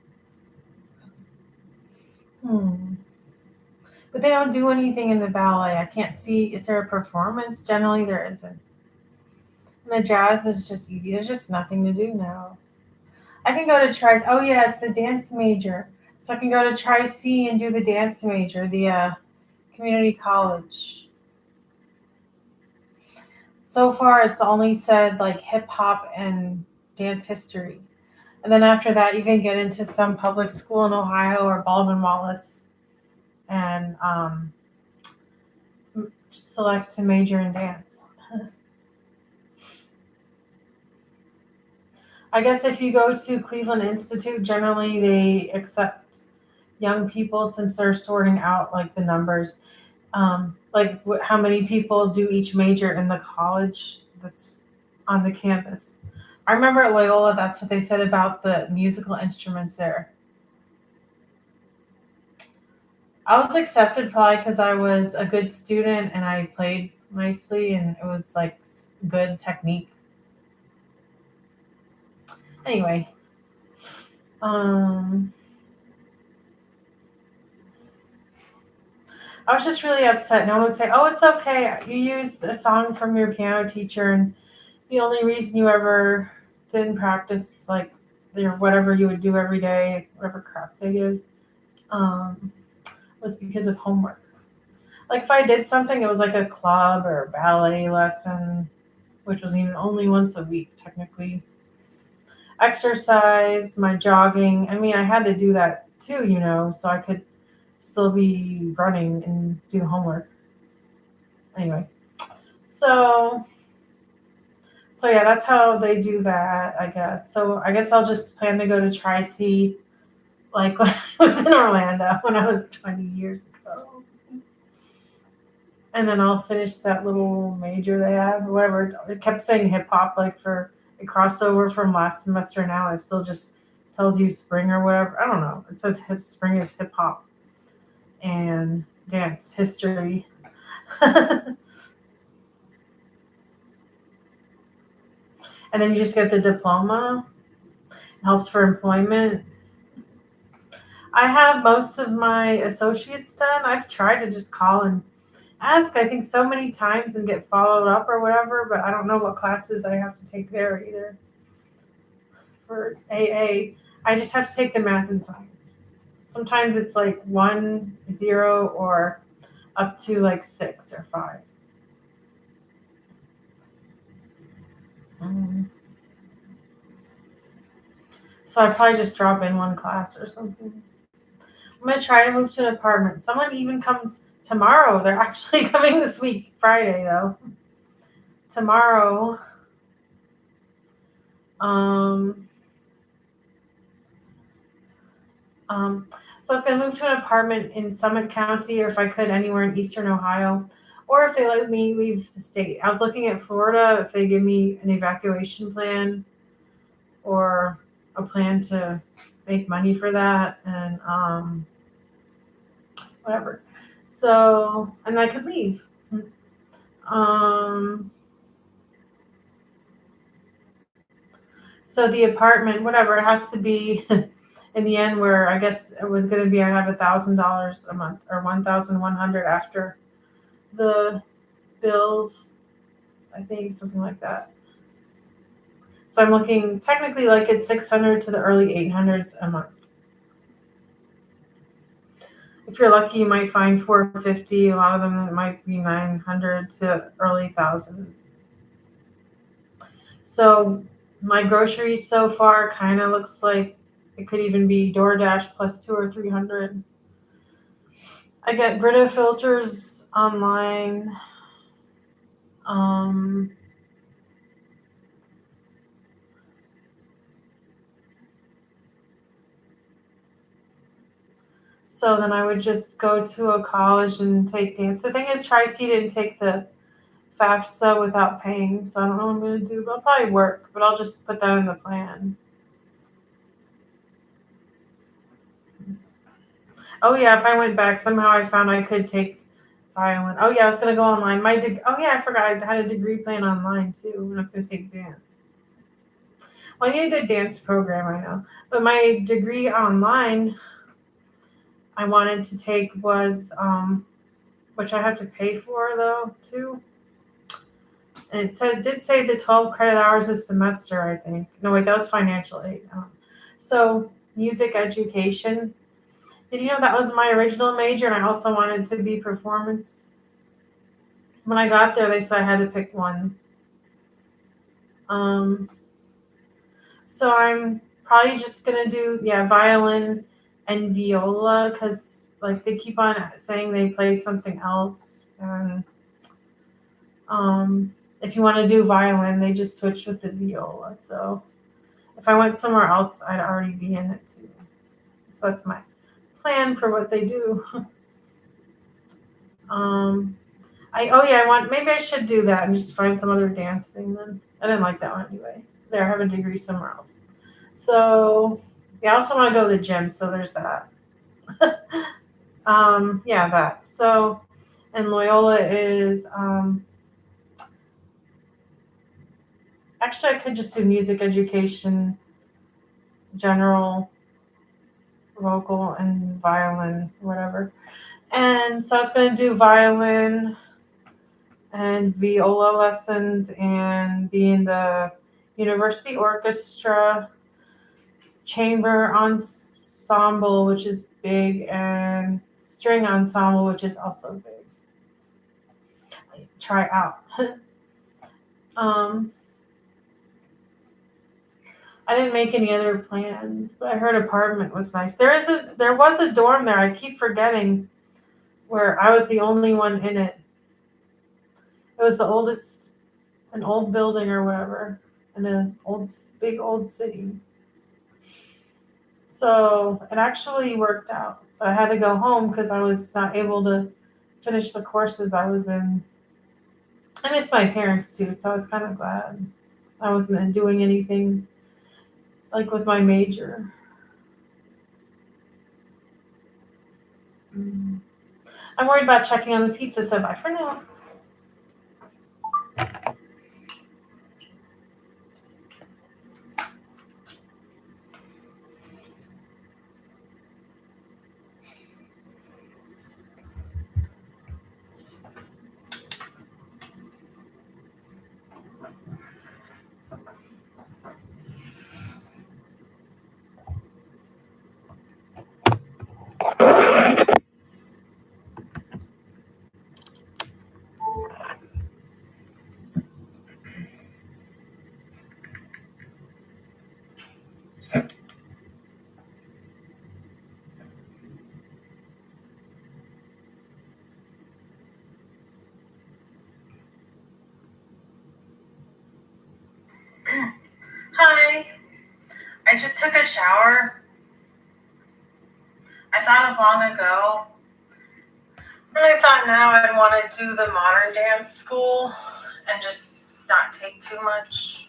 But they don't do anything in the ballet. I can't see. Is there a performance? Generally, there isn't. And the jazz is just easy. There's just nothing to do now. I can go to Tri. Oh yeah, it's the dance major. So I can go to Tri-C and do the dance major, the community college. So far, it's only said like hip hop and dance history. And then after that, you can get into some public school in Ohio or Baldwin Wallace and select to major in dance. I guess if you go to Cleveland Institute, generally they accept young people since they're sorting out like the numbers, like how many people do each major in the college that's on the campus. I remember at Loyola, that's what they said about the musical instruments there. I was accepted probably because I was a good student and I played nicely and it was like good technique. Anyway, I was just really upset. No one would say, "Oh, it's okay. You used a song from your piano teacher, and the only reason you ever didn't practice like your whatever you would do every day, whatever crap they did, was because of homework." Like if I did something, it was like a club or a ballet lesson, which was even only once a week technically. Exercise, my jogging. I mean, I had to do that too, so I could still be running and do homework. Anyway, so yeah, that's how they do that, I guess. So I guess I'll just plan to go to Tri-C like when I was in Orlando when I was 20 years ago. And then I'll finish that little major they have, whatever. It kept saying hip hop like for a crossover from last semester. Now it still just tells you spring or whatever. I don't know. It says spring is hip hop and dance history. And then you just get the diploma. It helps for employment. I have most of my associates done. I've tried to just call and ask, I think, so many times and get followed up or whatever, but I don't know what classes I have to take there either. For AA, I just have to take the math and science. Sometimes it's like 1, 0, or up to like 6 or 5. So I probably just drop in one class or something. I'm going to try to move to an apartment. Someone even comes tomorrow. They're actually coming this week, Friday though. Tomorrow. So I was going to move to an apartment in Summit County, or if I could, anywhere in Eastern Ohio, or if they let me leave the state. I was looking at Florida, if they give me an evacuation plan or a plan to make money for that, and whatever. So, and I could leave. So the apartment, whatever, it has to be in the end where I guess it was going to be, I have $1,000 a month or 1,100 after the bills, I think, something like that. So I'm looking technically like it's 600 to the early 800s a month. If you're lucky, you might find 450. A lot of them, it might be 900 to early thousands. So my groceries so far kind of looks like it could even be DoorDash plus 200 or 300. I get Brita filters online. So then I would just go to a college and take dance. The thing is, Tri-C didn't take the FAFSA without paying, so I don't know what I'm going to do. But I'll probably work, but I'll just put that in the plan. Oh yeah, if I went back, somehow I found I could take violin. Oh yeah, I was going to go online. Oh yeah, I forgot I had a degree plan online too, and I was going to take dance. Well, I need a good dance program, I know. But my degree online I wanted to take was, which I have to pay for though too. And it did say the 12 credit hours a semester, I think. No, wait, that was financial aid. So music education. Did you know that was my original major, and I also wanted to be performance? When I got there, they said I had to pick one. So I'm probably just gonna do violin and viola, because like they keep on saying they play something else, and if you want to do violin, they just switch with the viola. So if I went somewhere else, I'd already be in it too. So that's my plan for what they do. Maybe I should do that and just find some other dance thing then. I didn't like that one anyway. There, I have a degree somewhere else. So I also want to go to the gym, so there's that. That. So, and Loyola is actually I could just do music education, general, vocal, and violin, whatever. And so I was going to do violin and viola lessons and be in the university orchestra, chamber ensemble, which is big, and string ensemble, which is also big. Try out. I didn't make any other plans, but I heard apartment was nice. There was a dorm there. I keep forgetting, where I was the only one in it. It was an old building or whatever, in an big old city. So it actually worked out. But I had to go home because I was not able to finish the courses I was in. I miss my parents too, so I was kind of glad I wasn't doing anything like with my major. I'm worried about checking on the pizza, so bye for now. Hi. I just took a shower. I thought of long ago. And I thought now I'd want to do the modern dance school and just not take too much.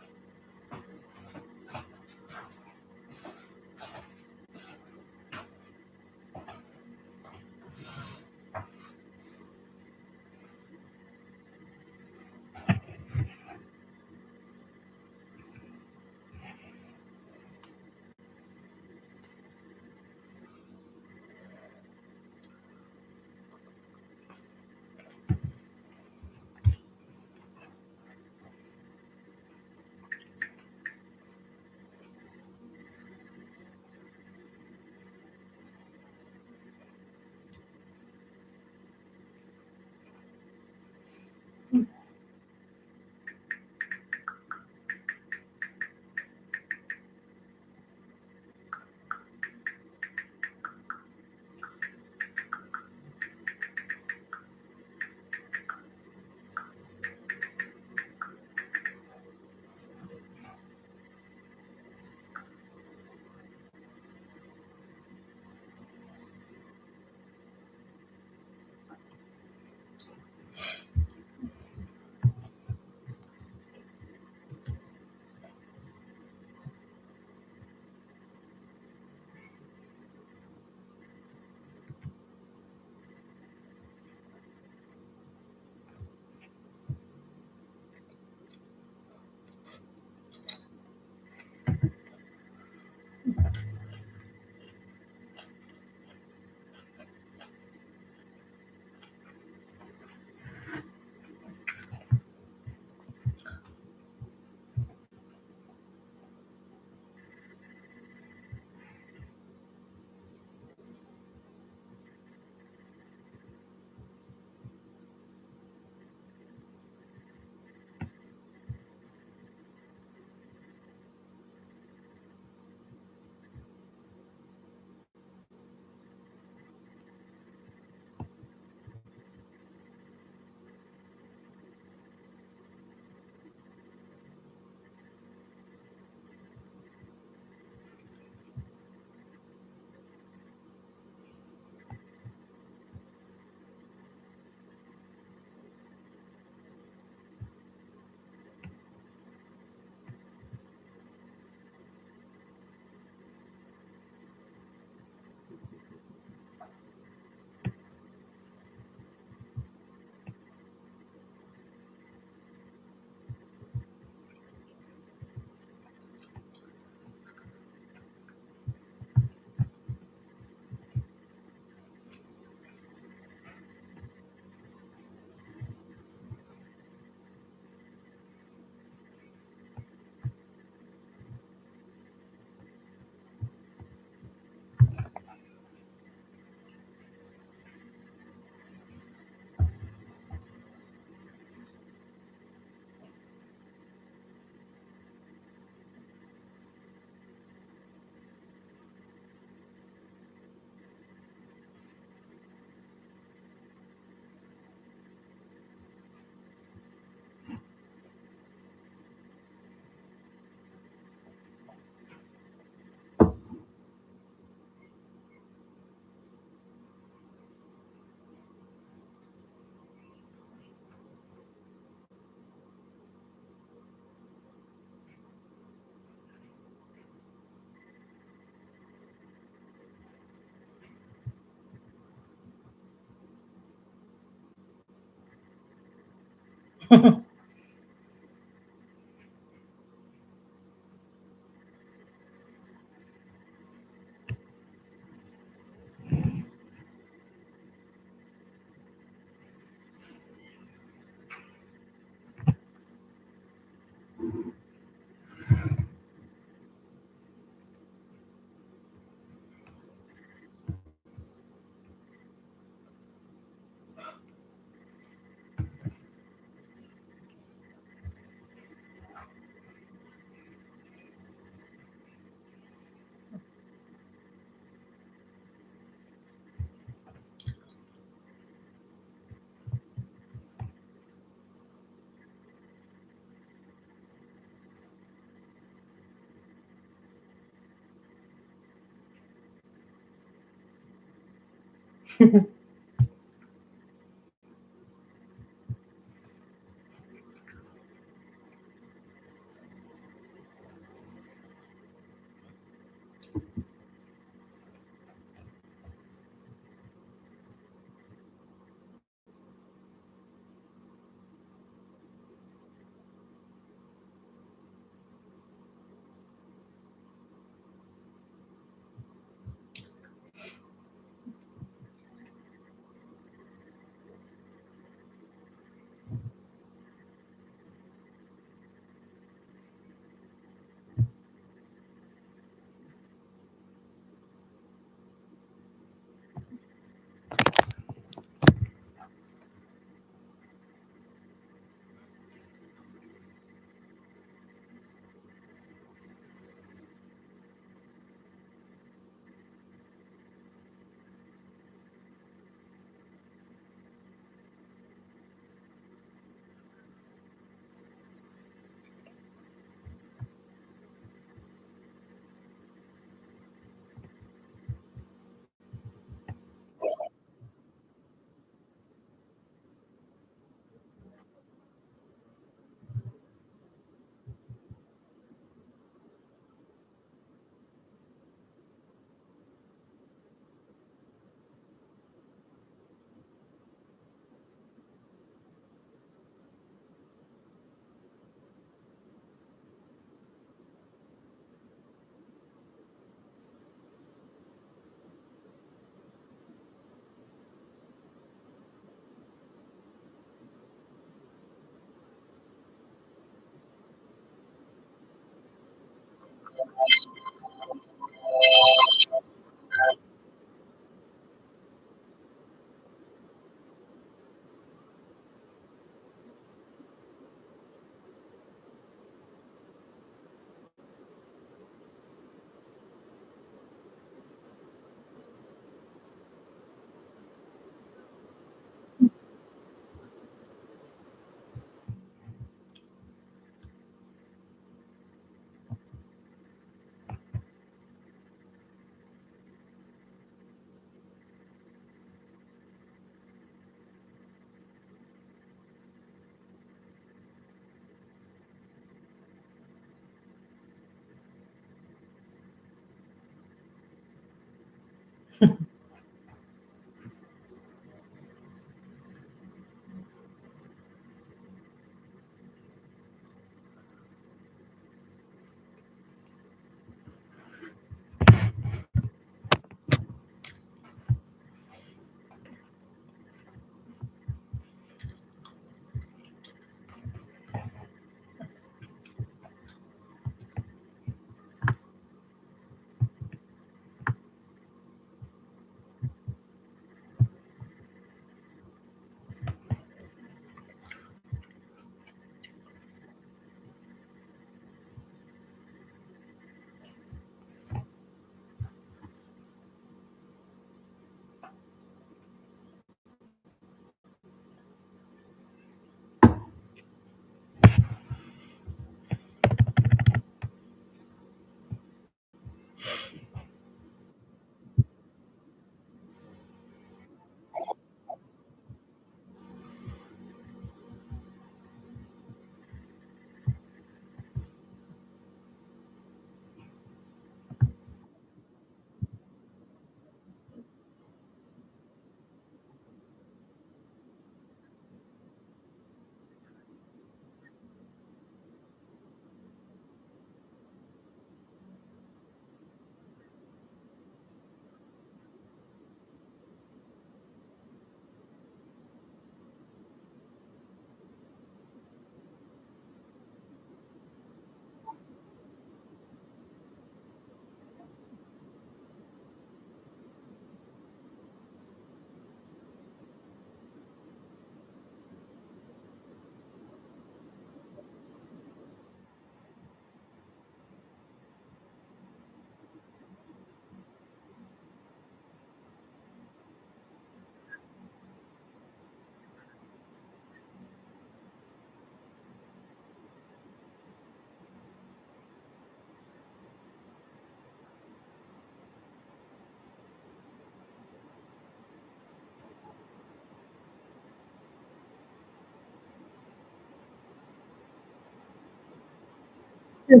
Hi,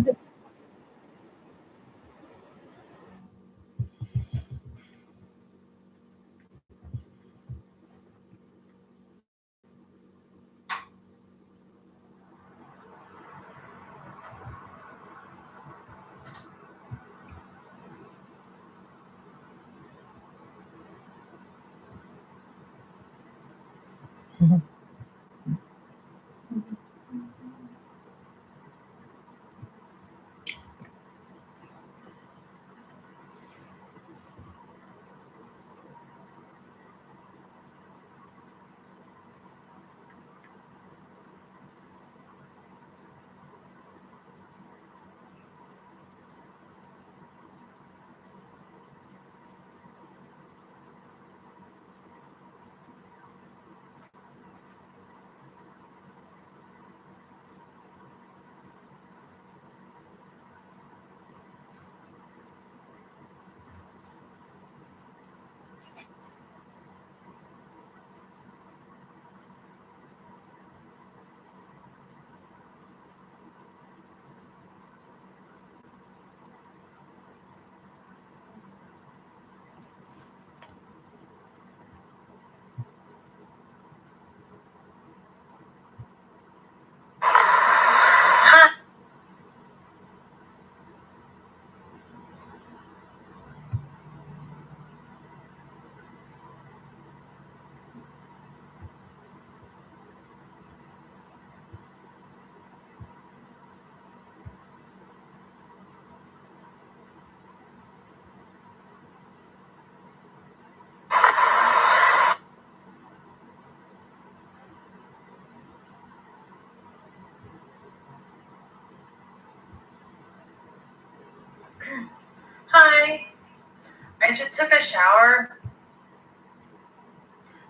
I just took a shower.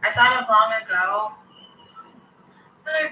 I thought of long ago. I,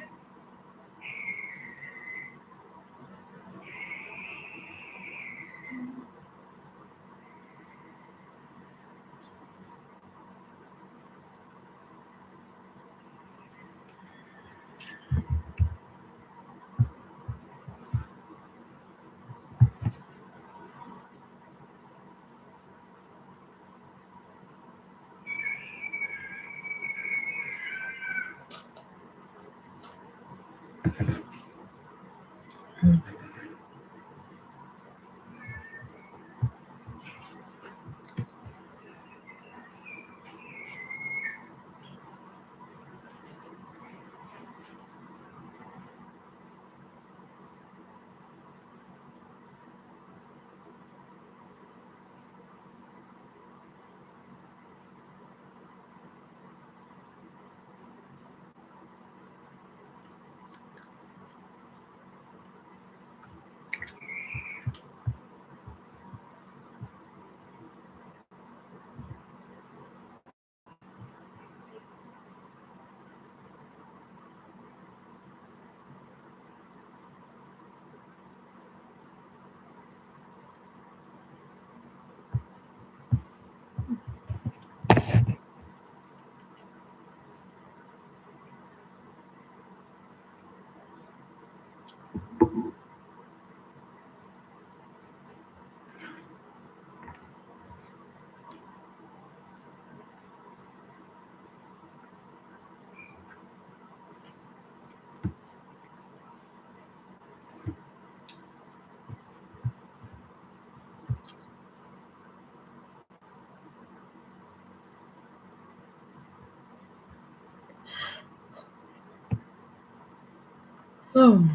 oh.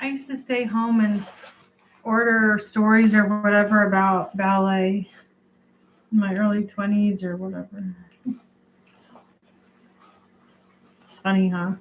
I used to stay home and order stories or whatever about ballet in my early 20s or whatever. Funny, huh?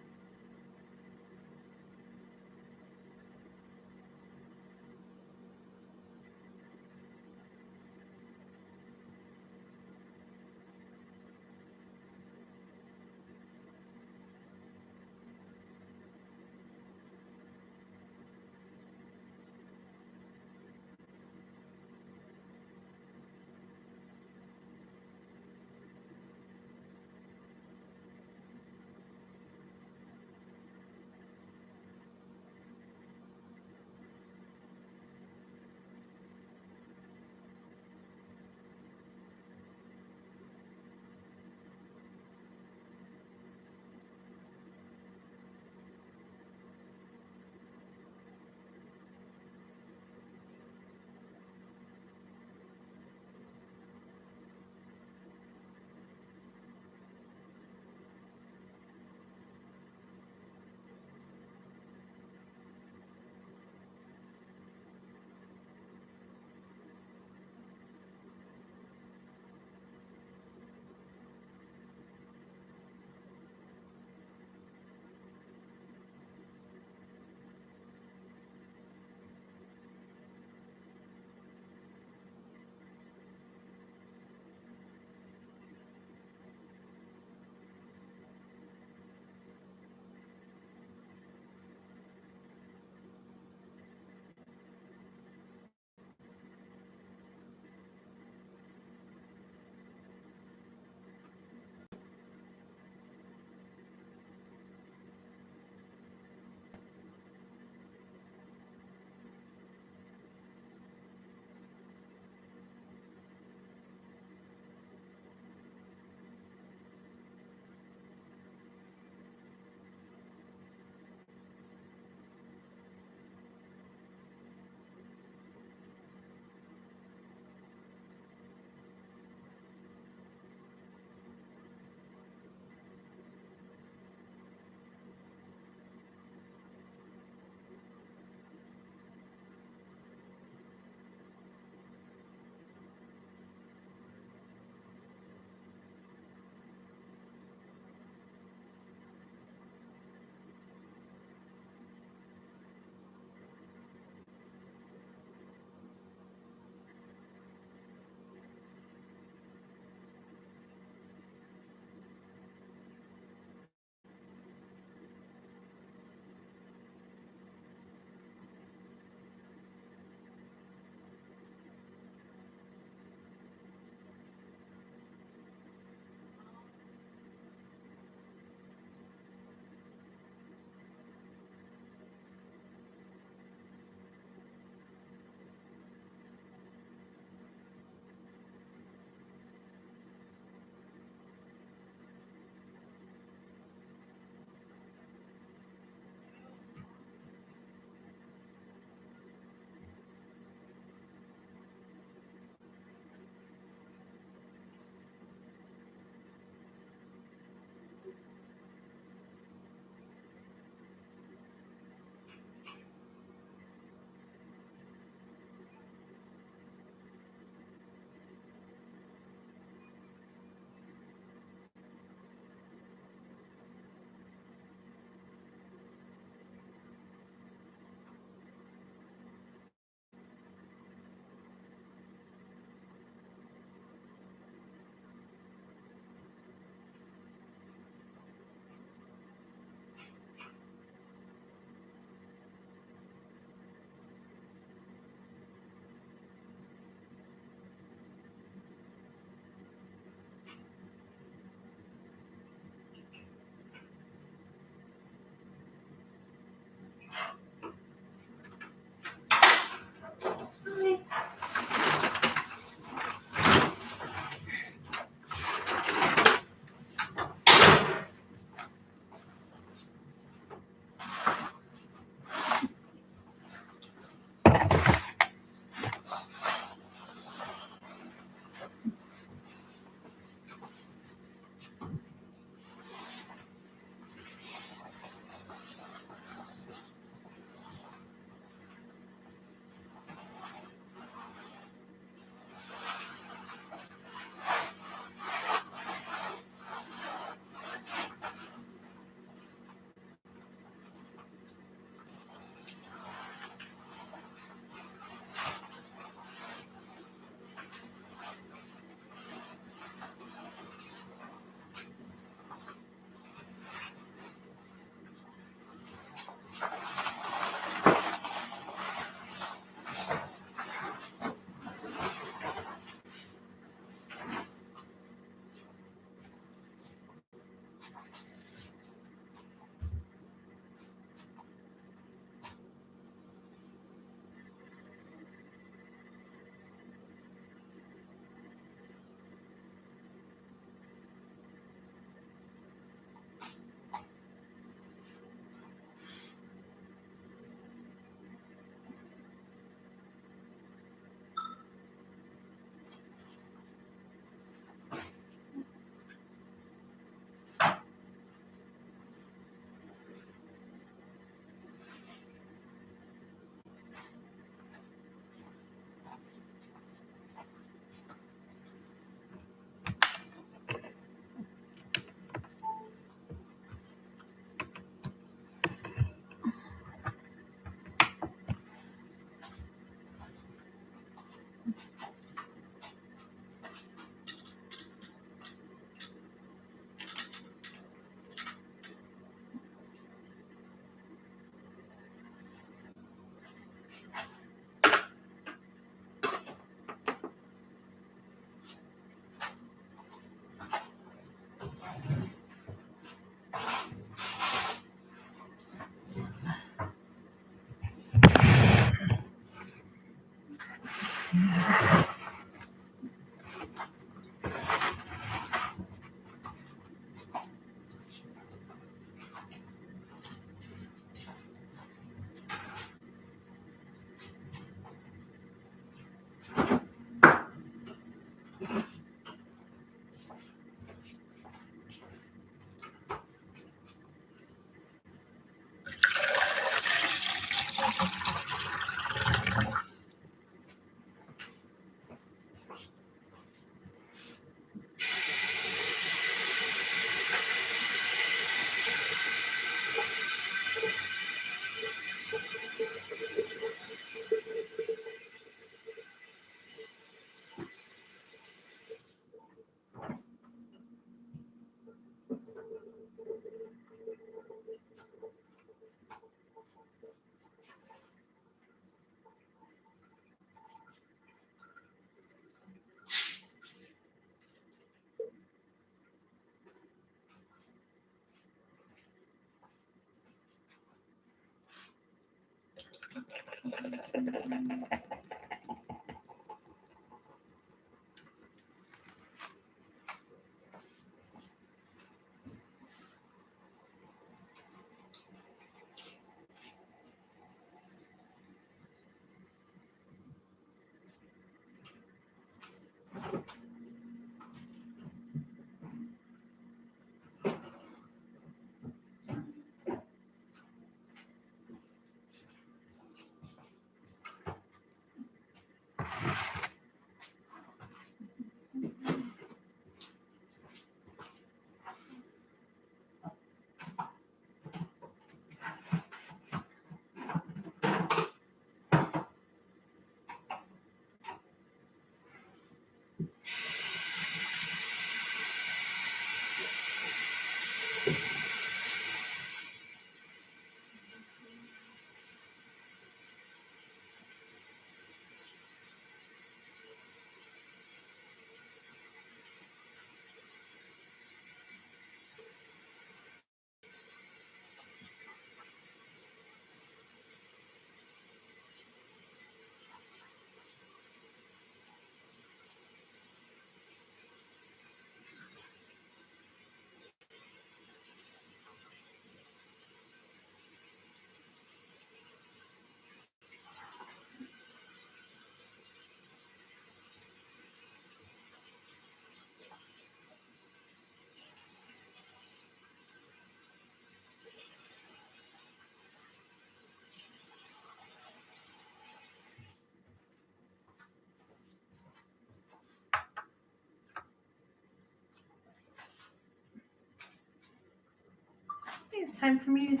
It's time for me.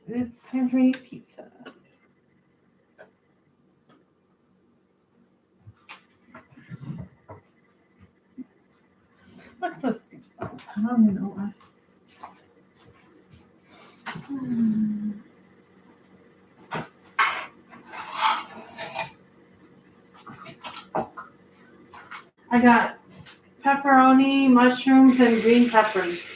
It's time for me to eat pizza. Looks so stupid. I don't even know why. I got pepperoni, mushrooms, and green peppers.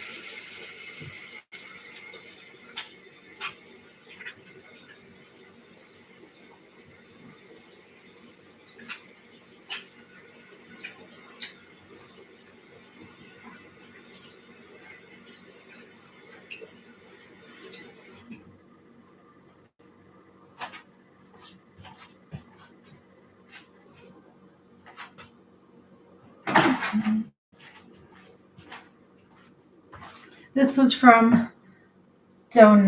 This was from Donut.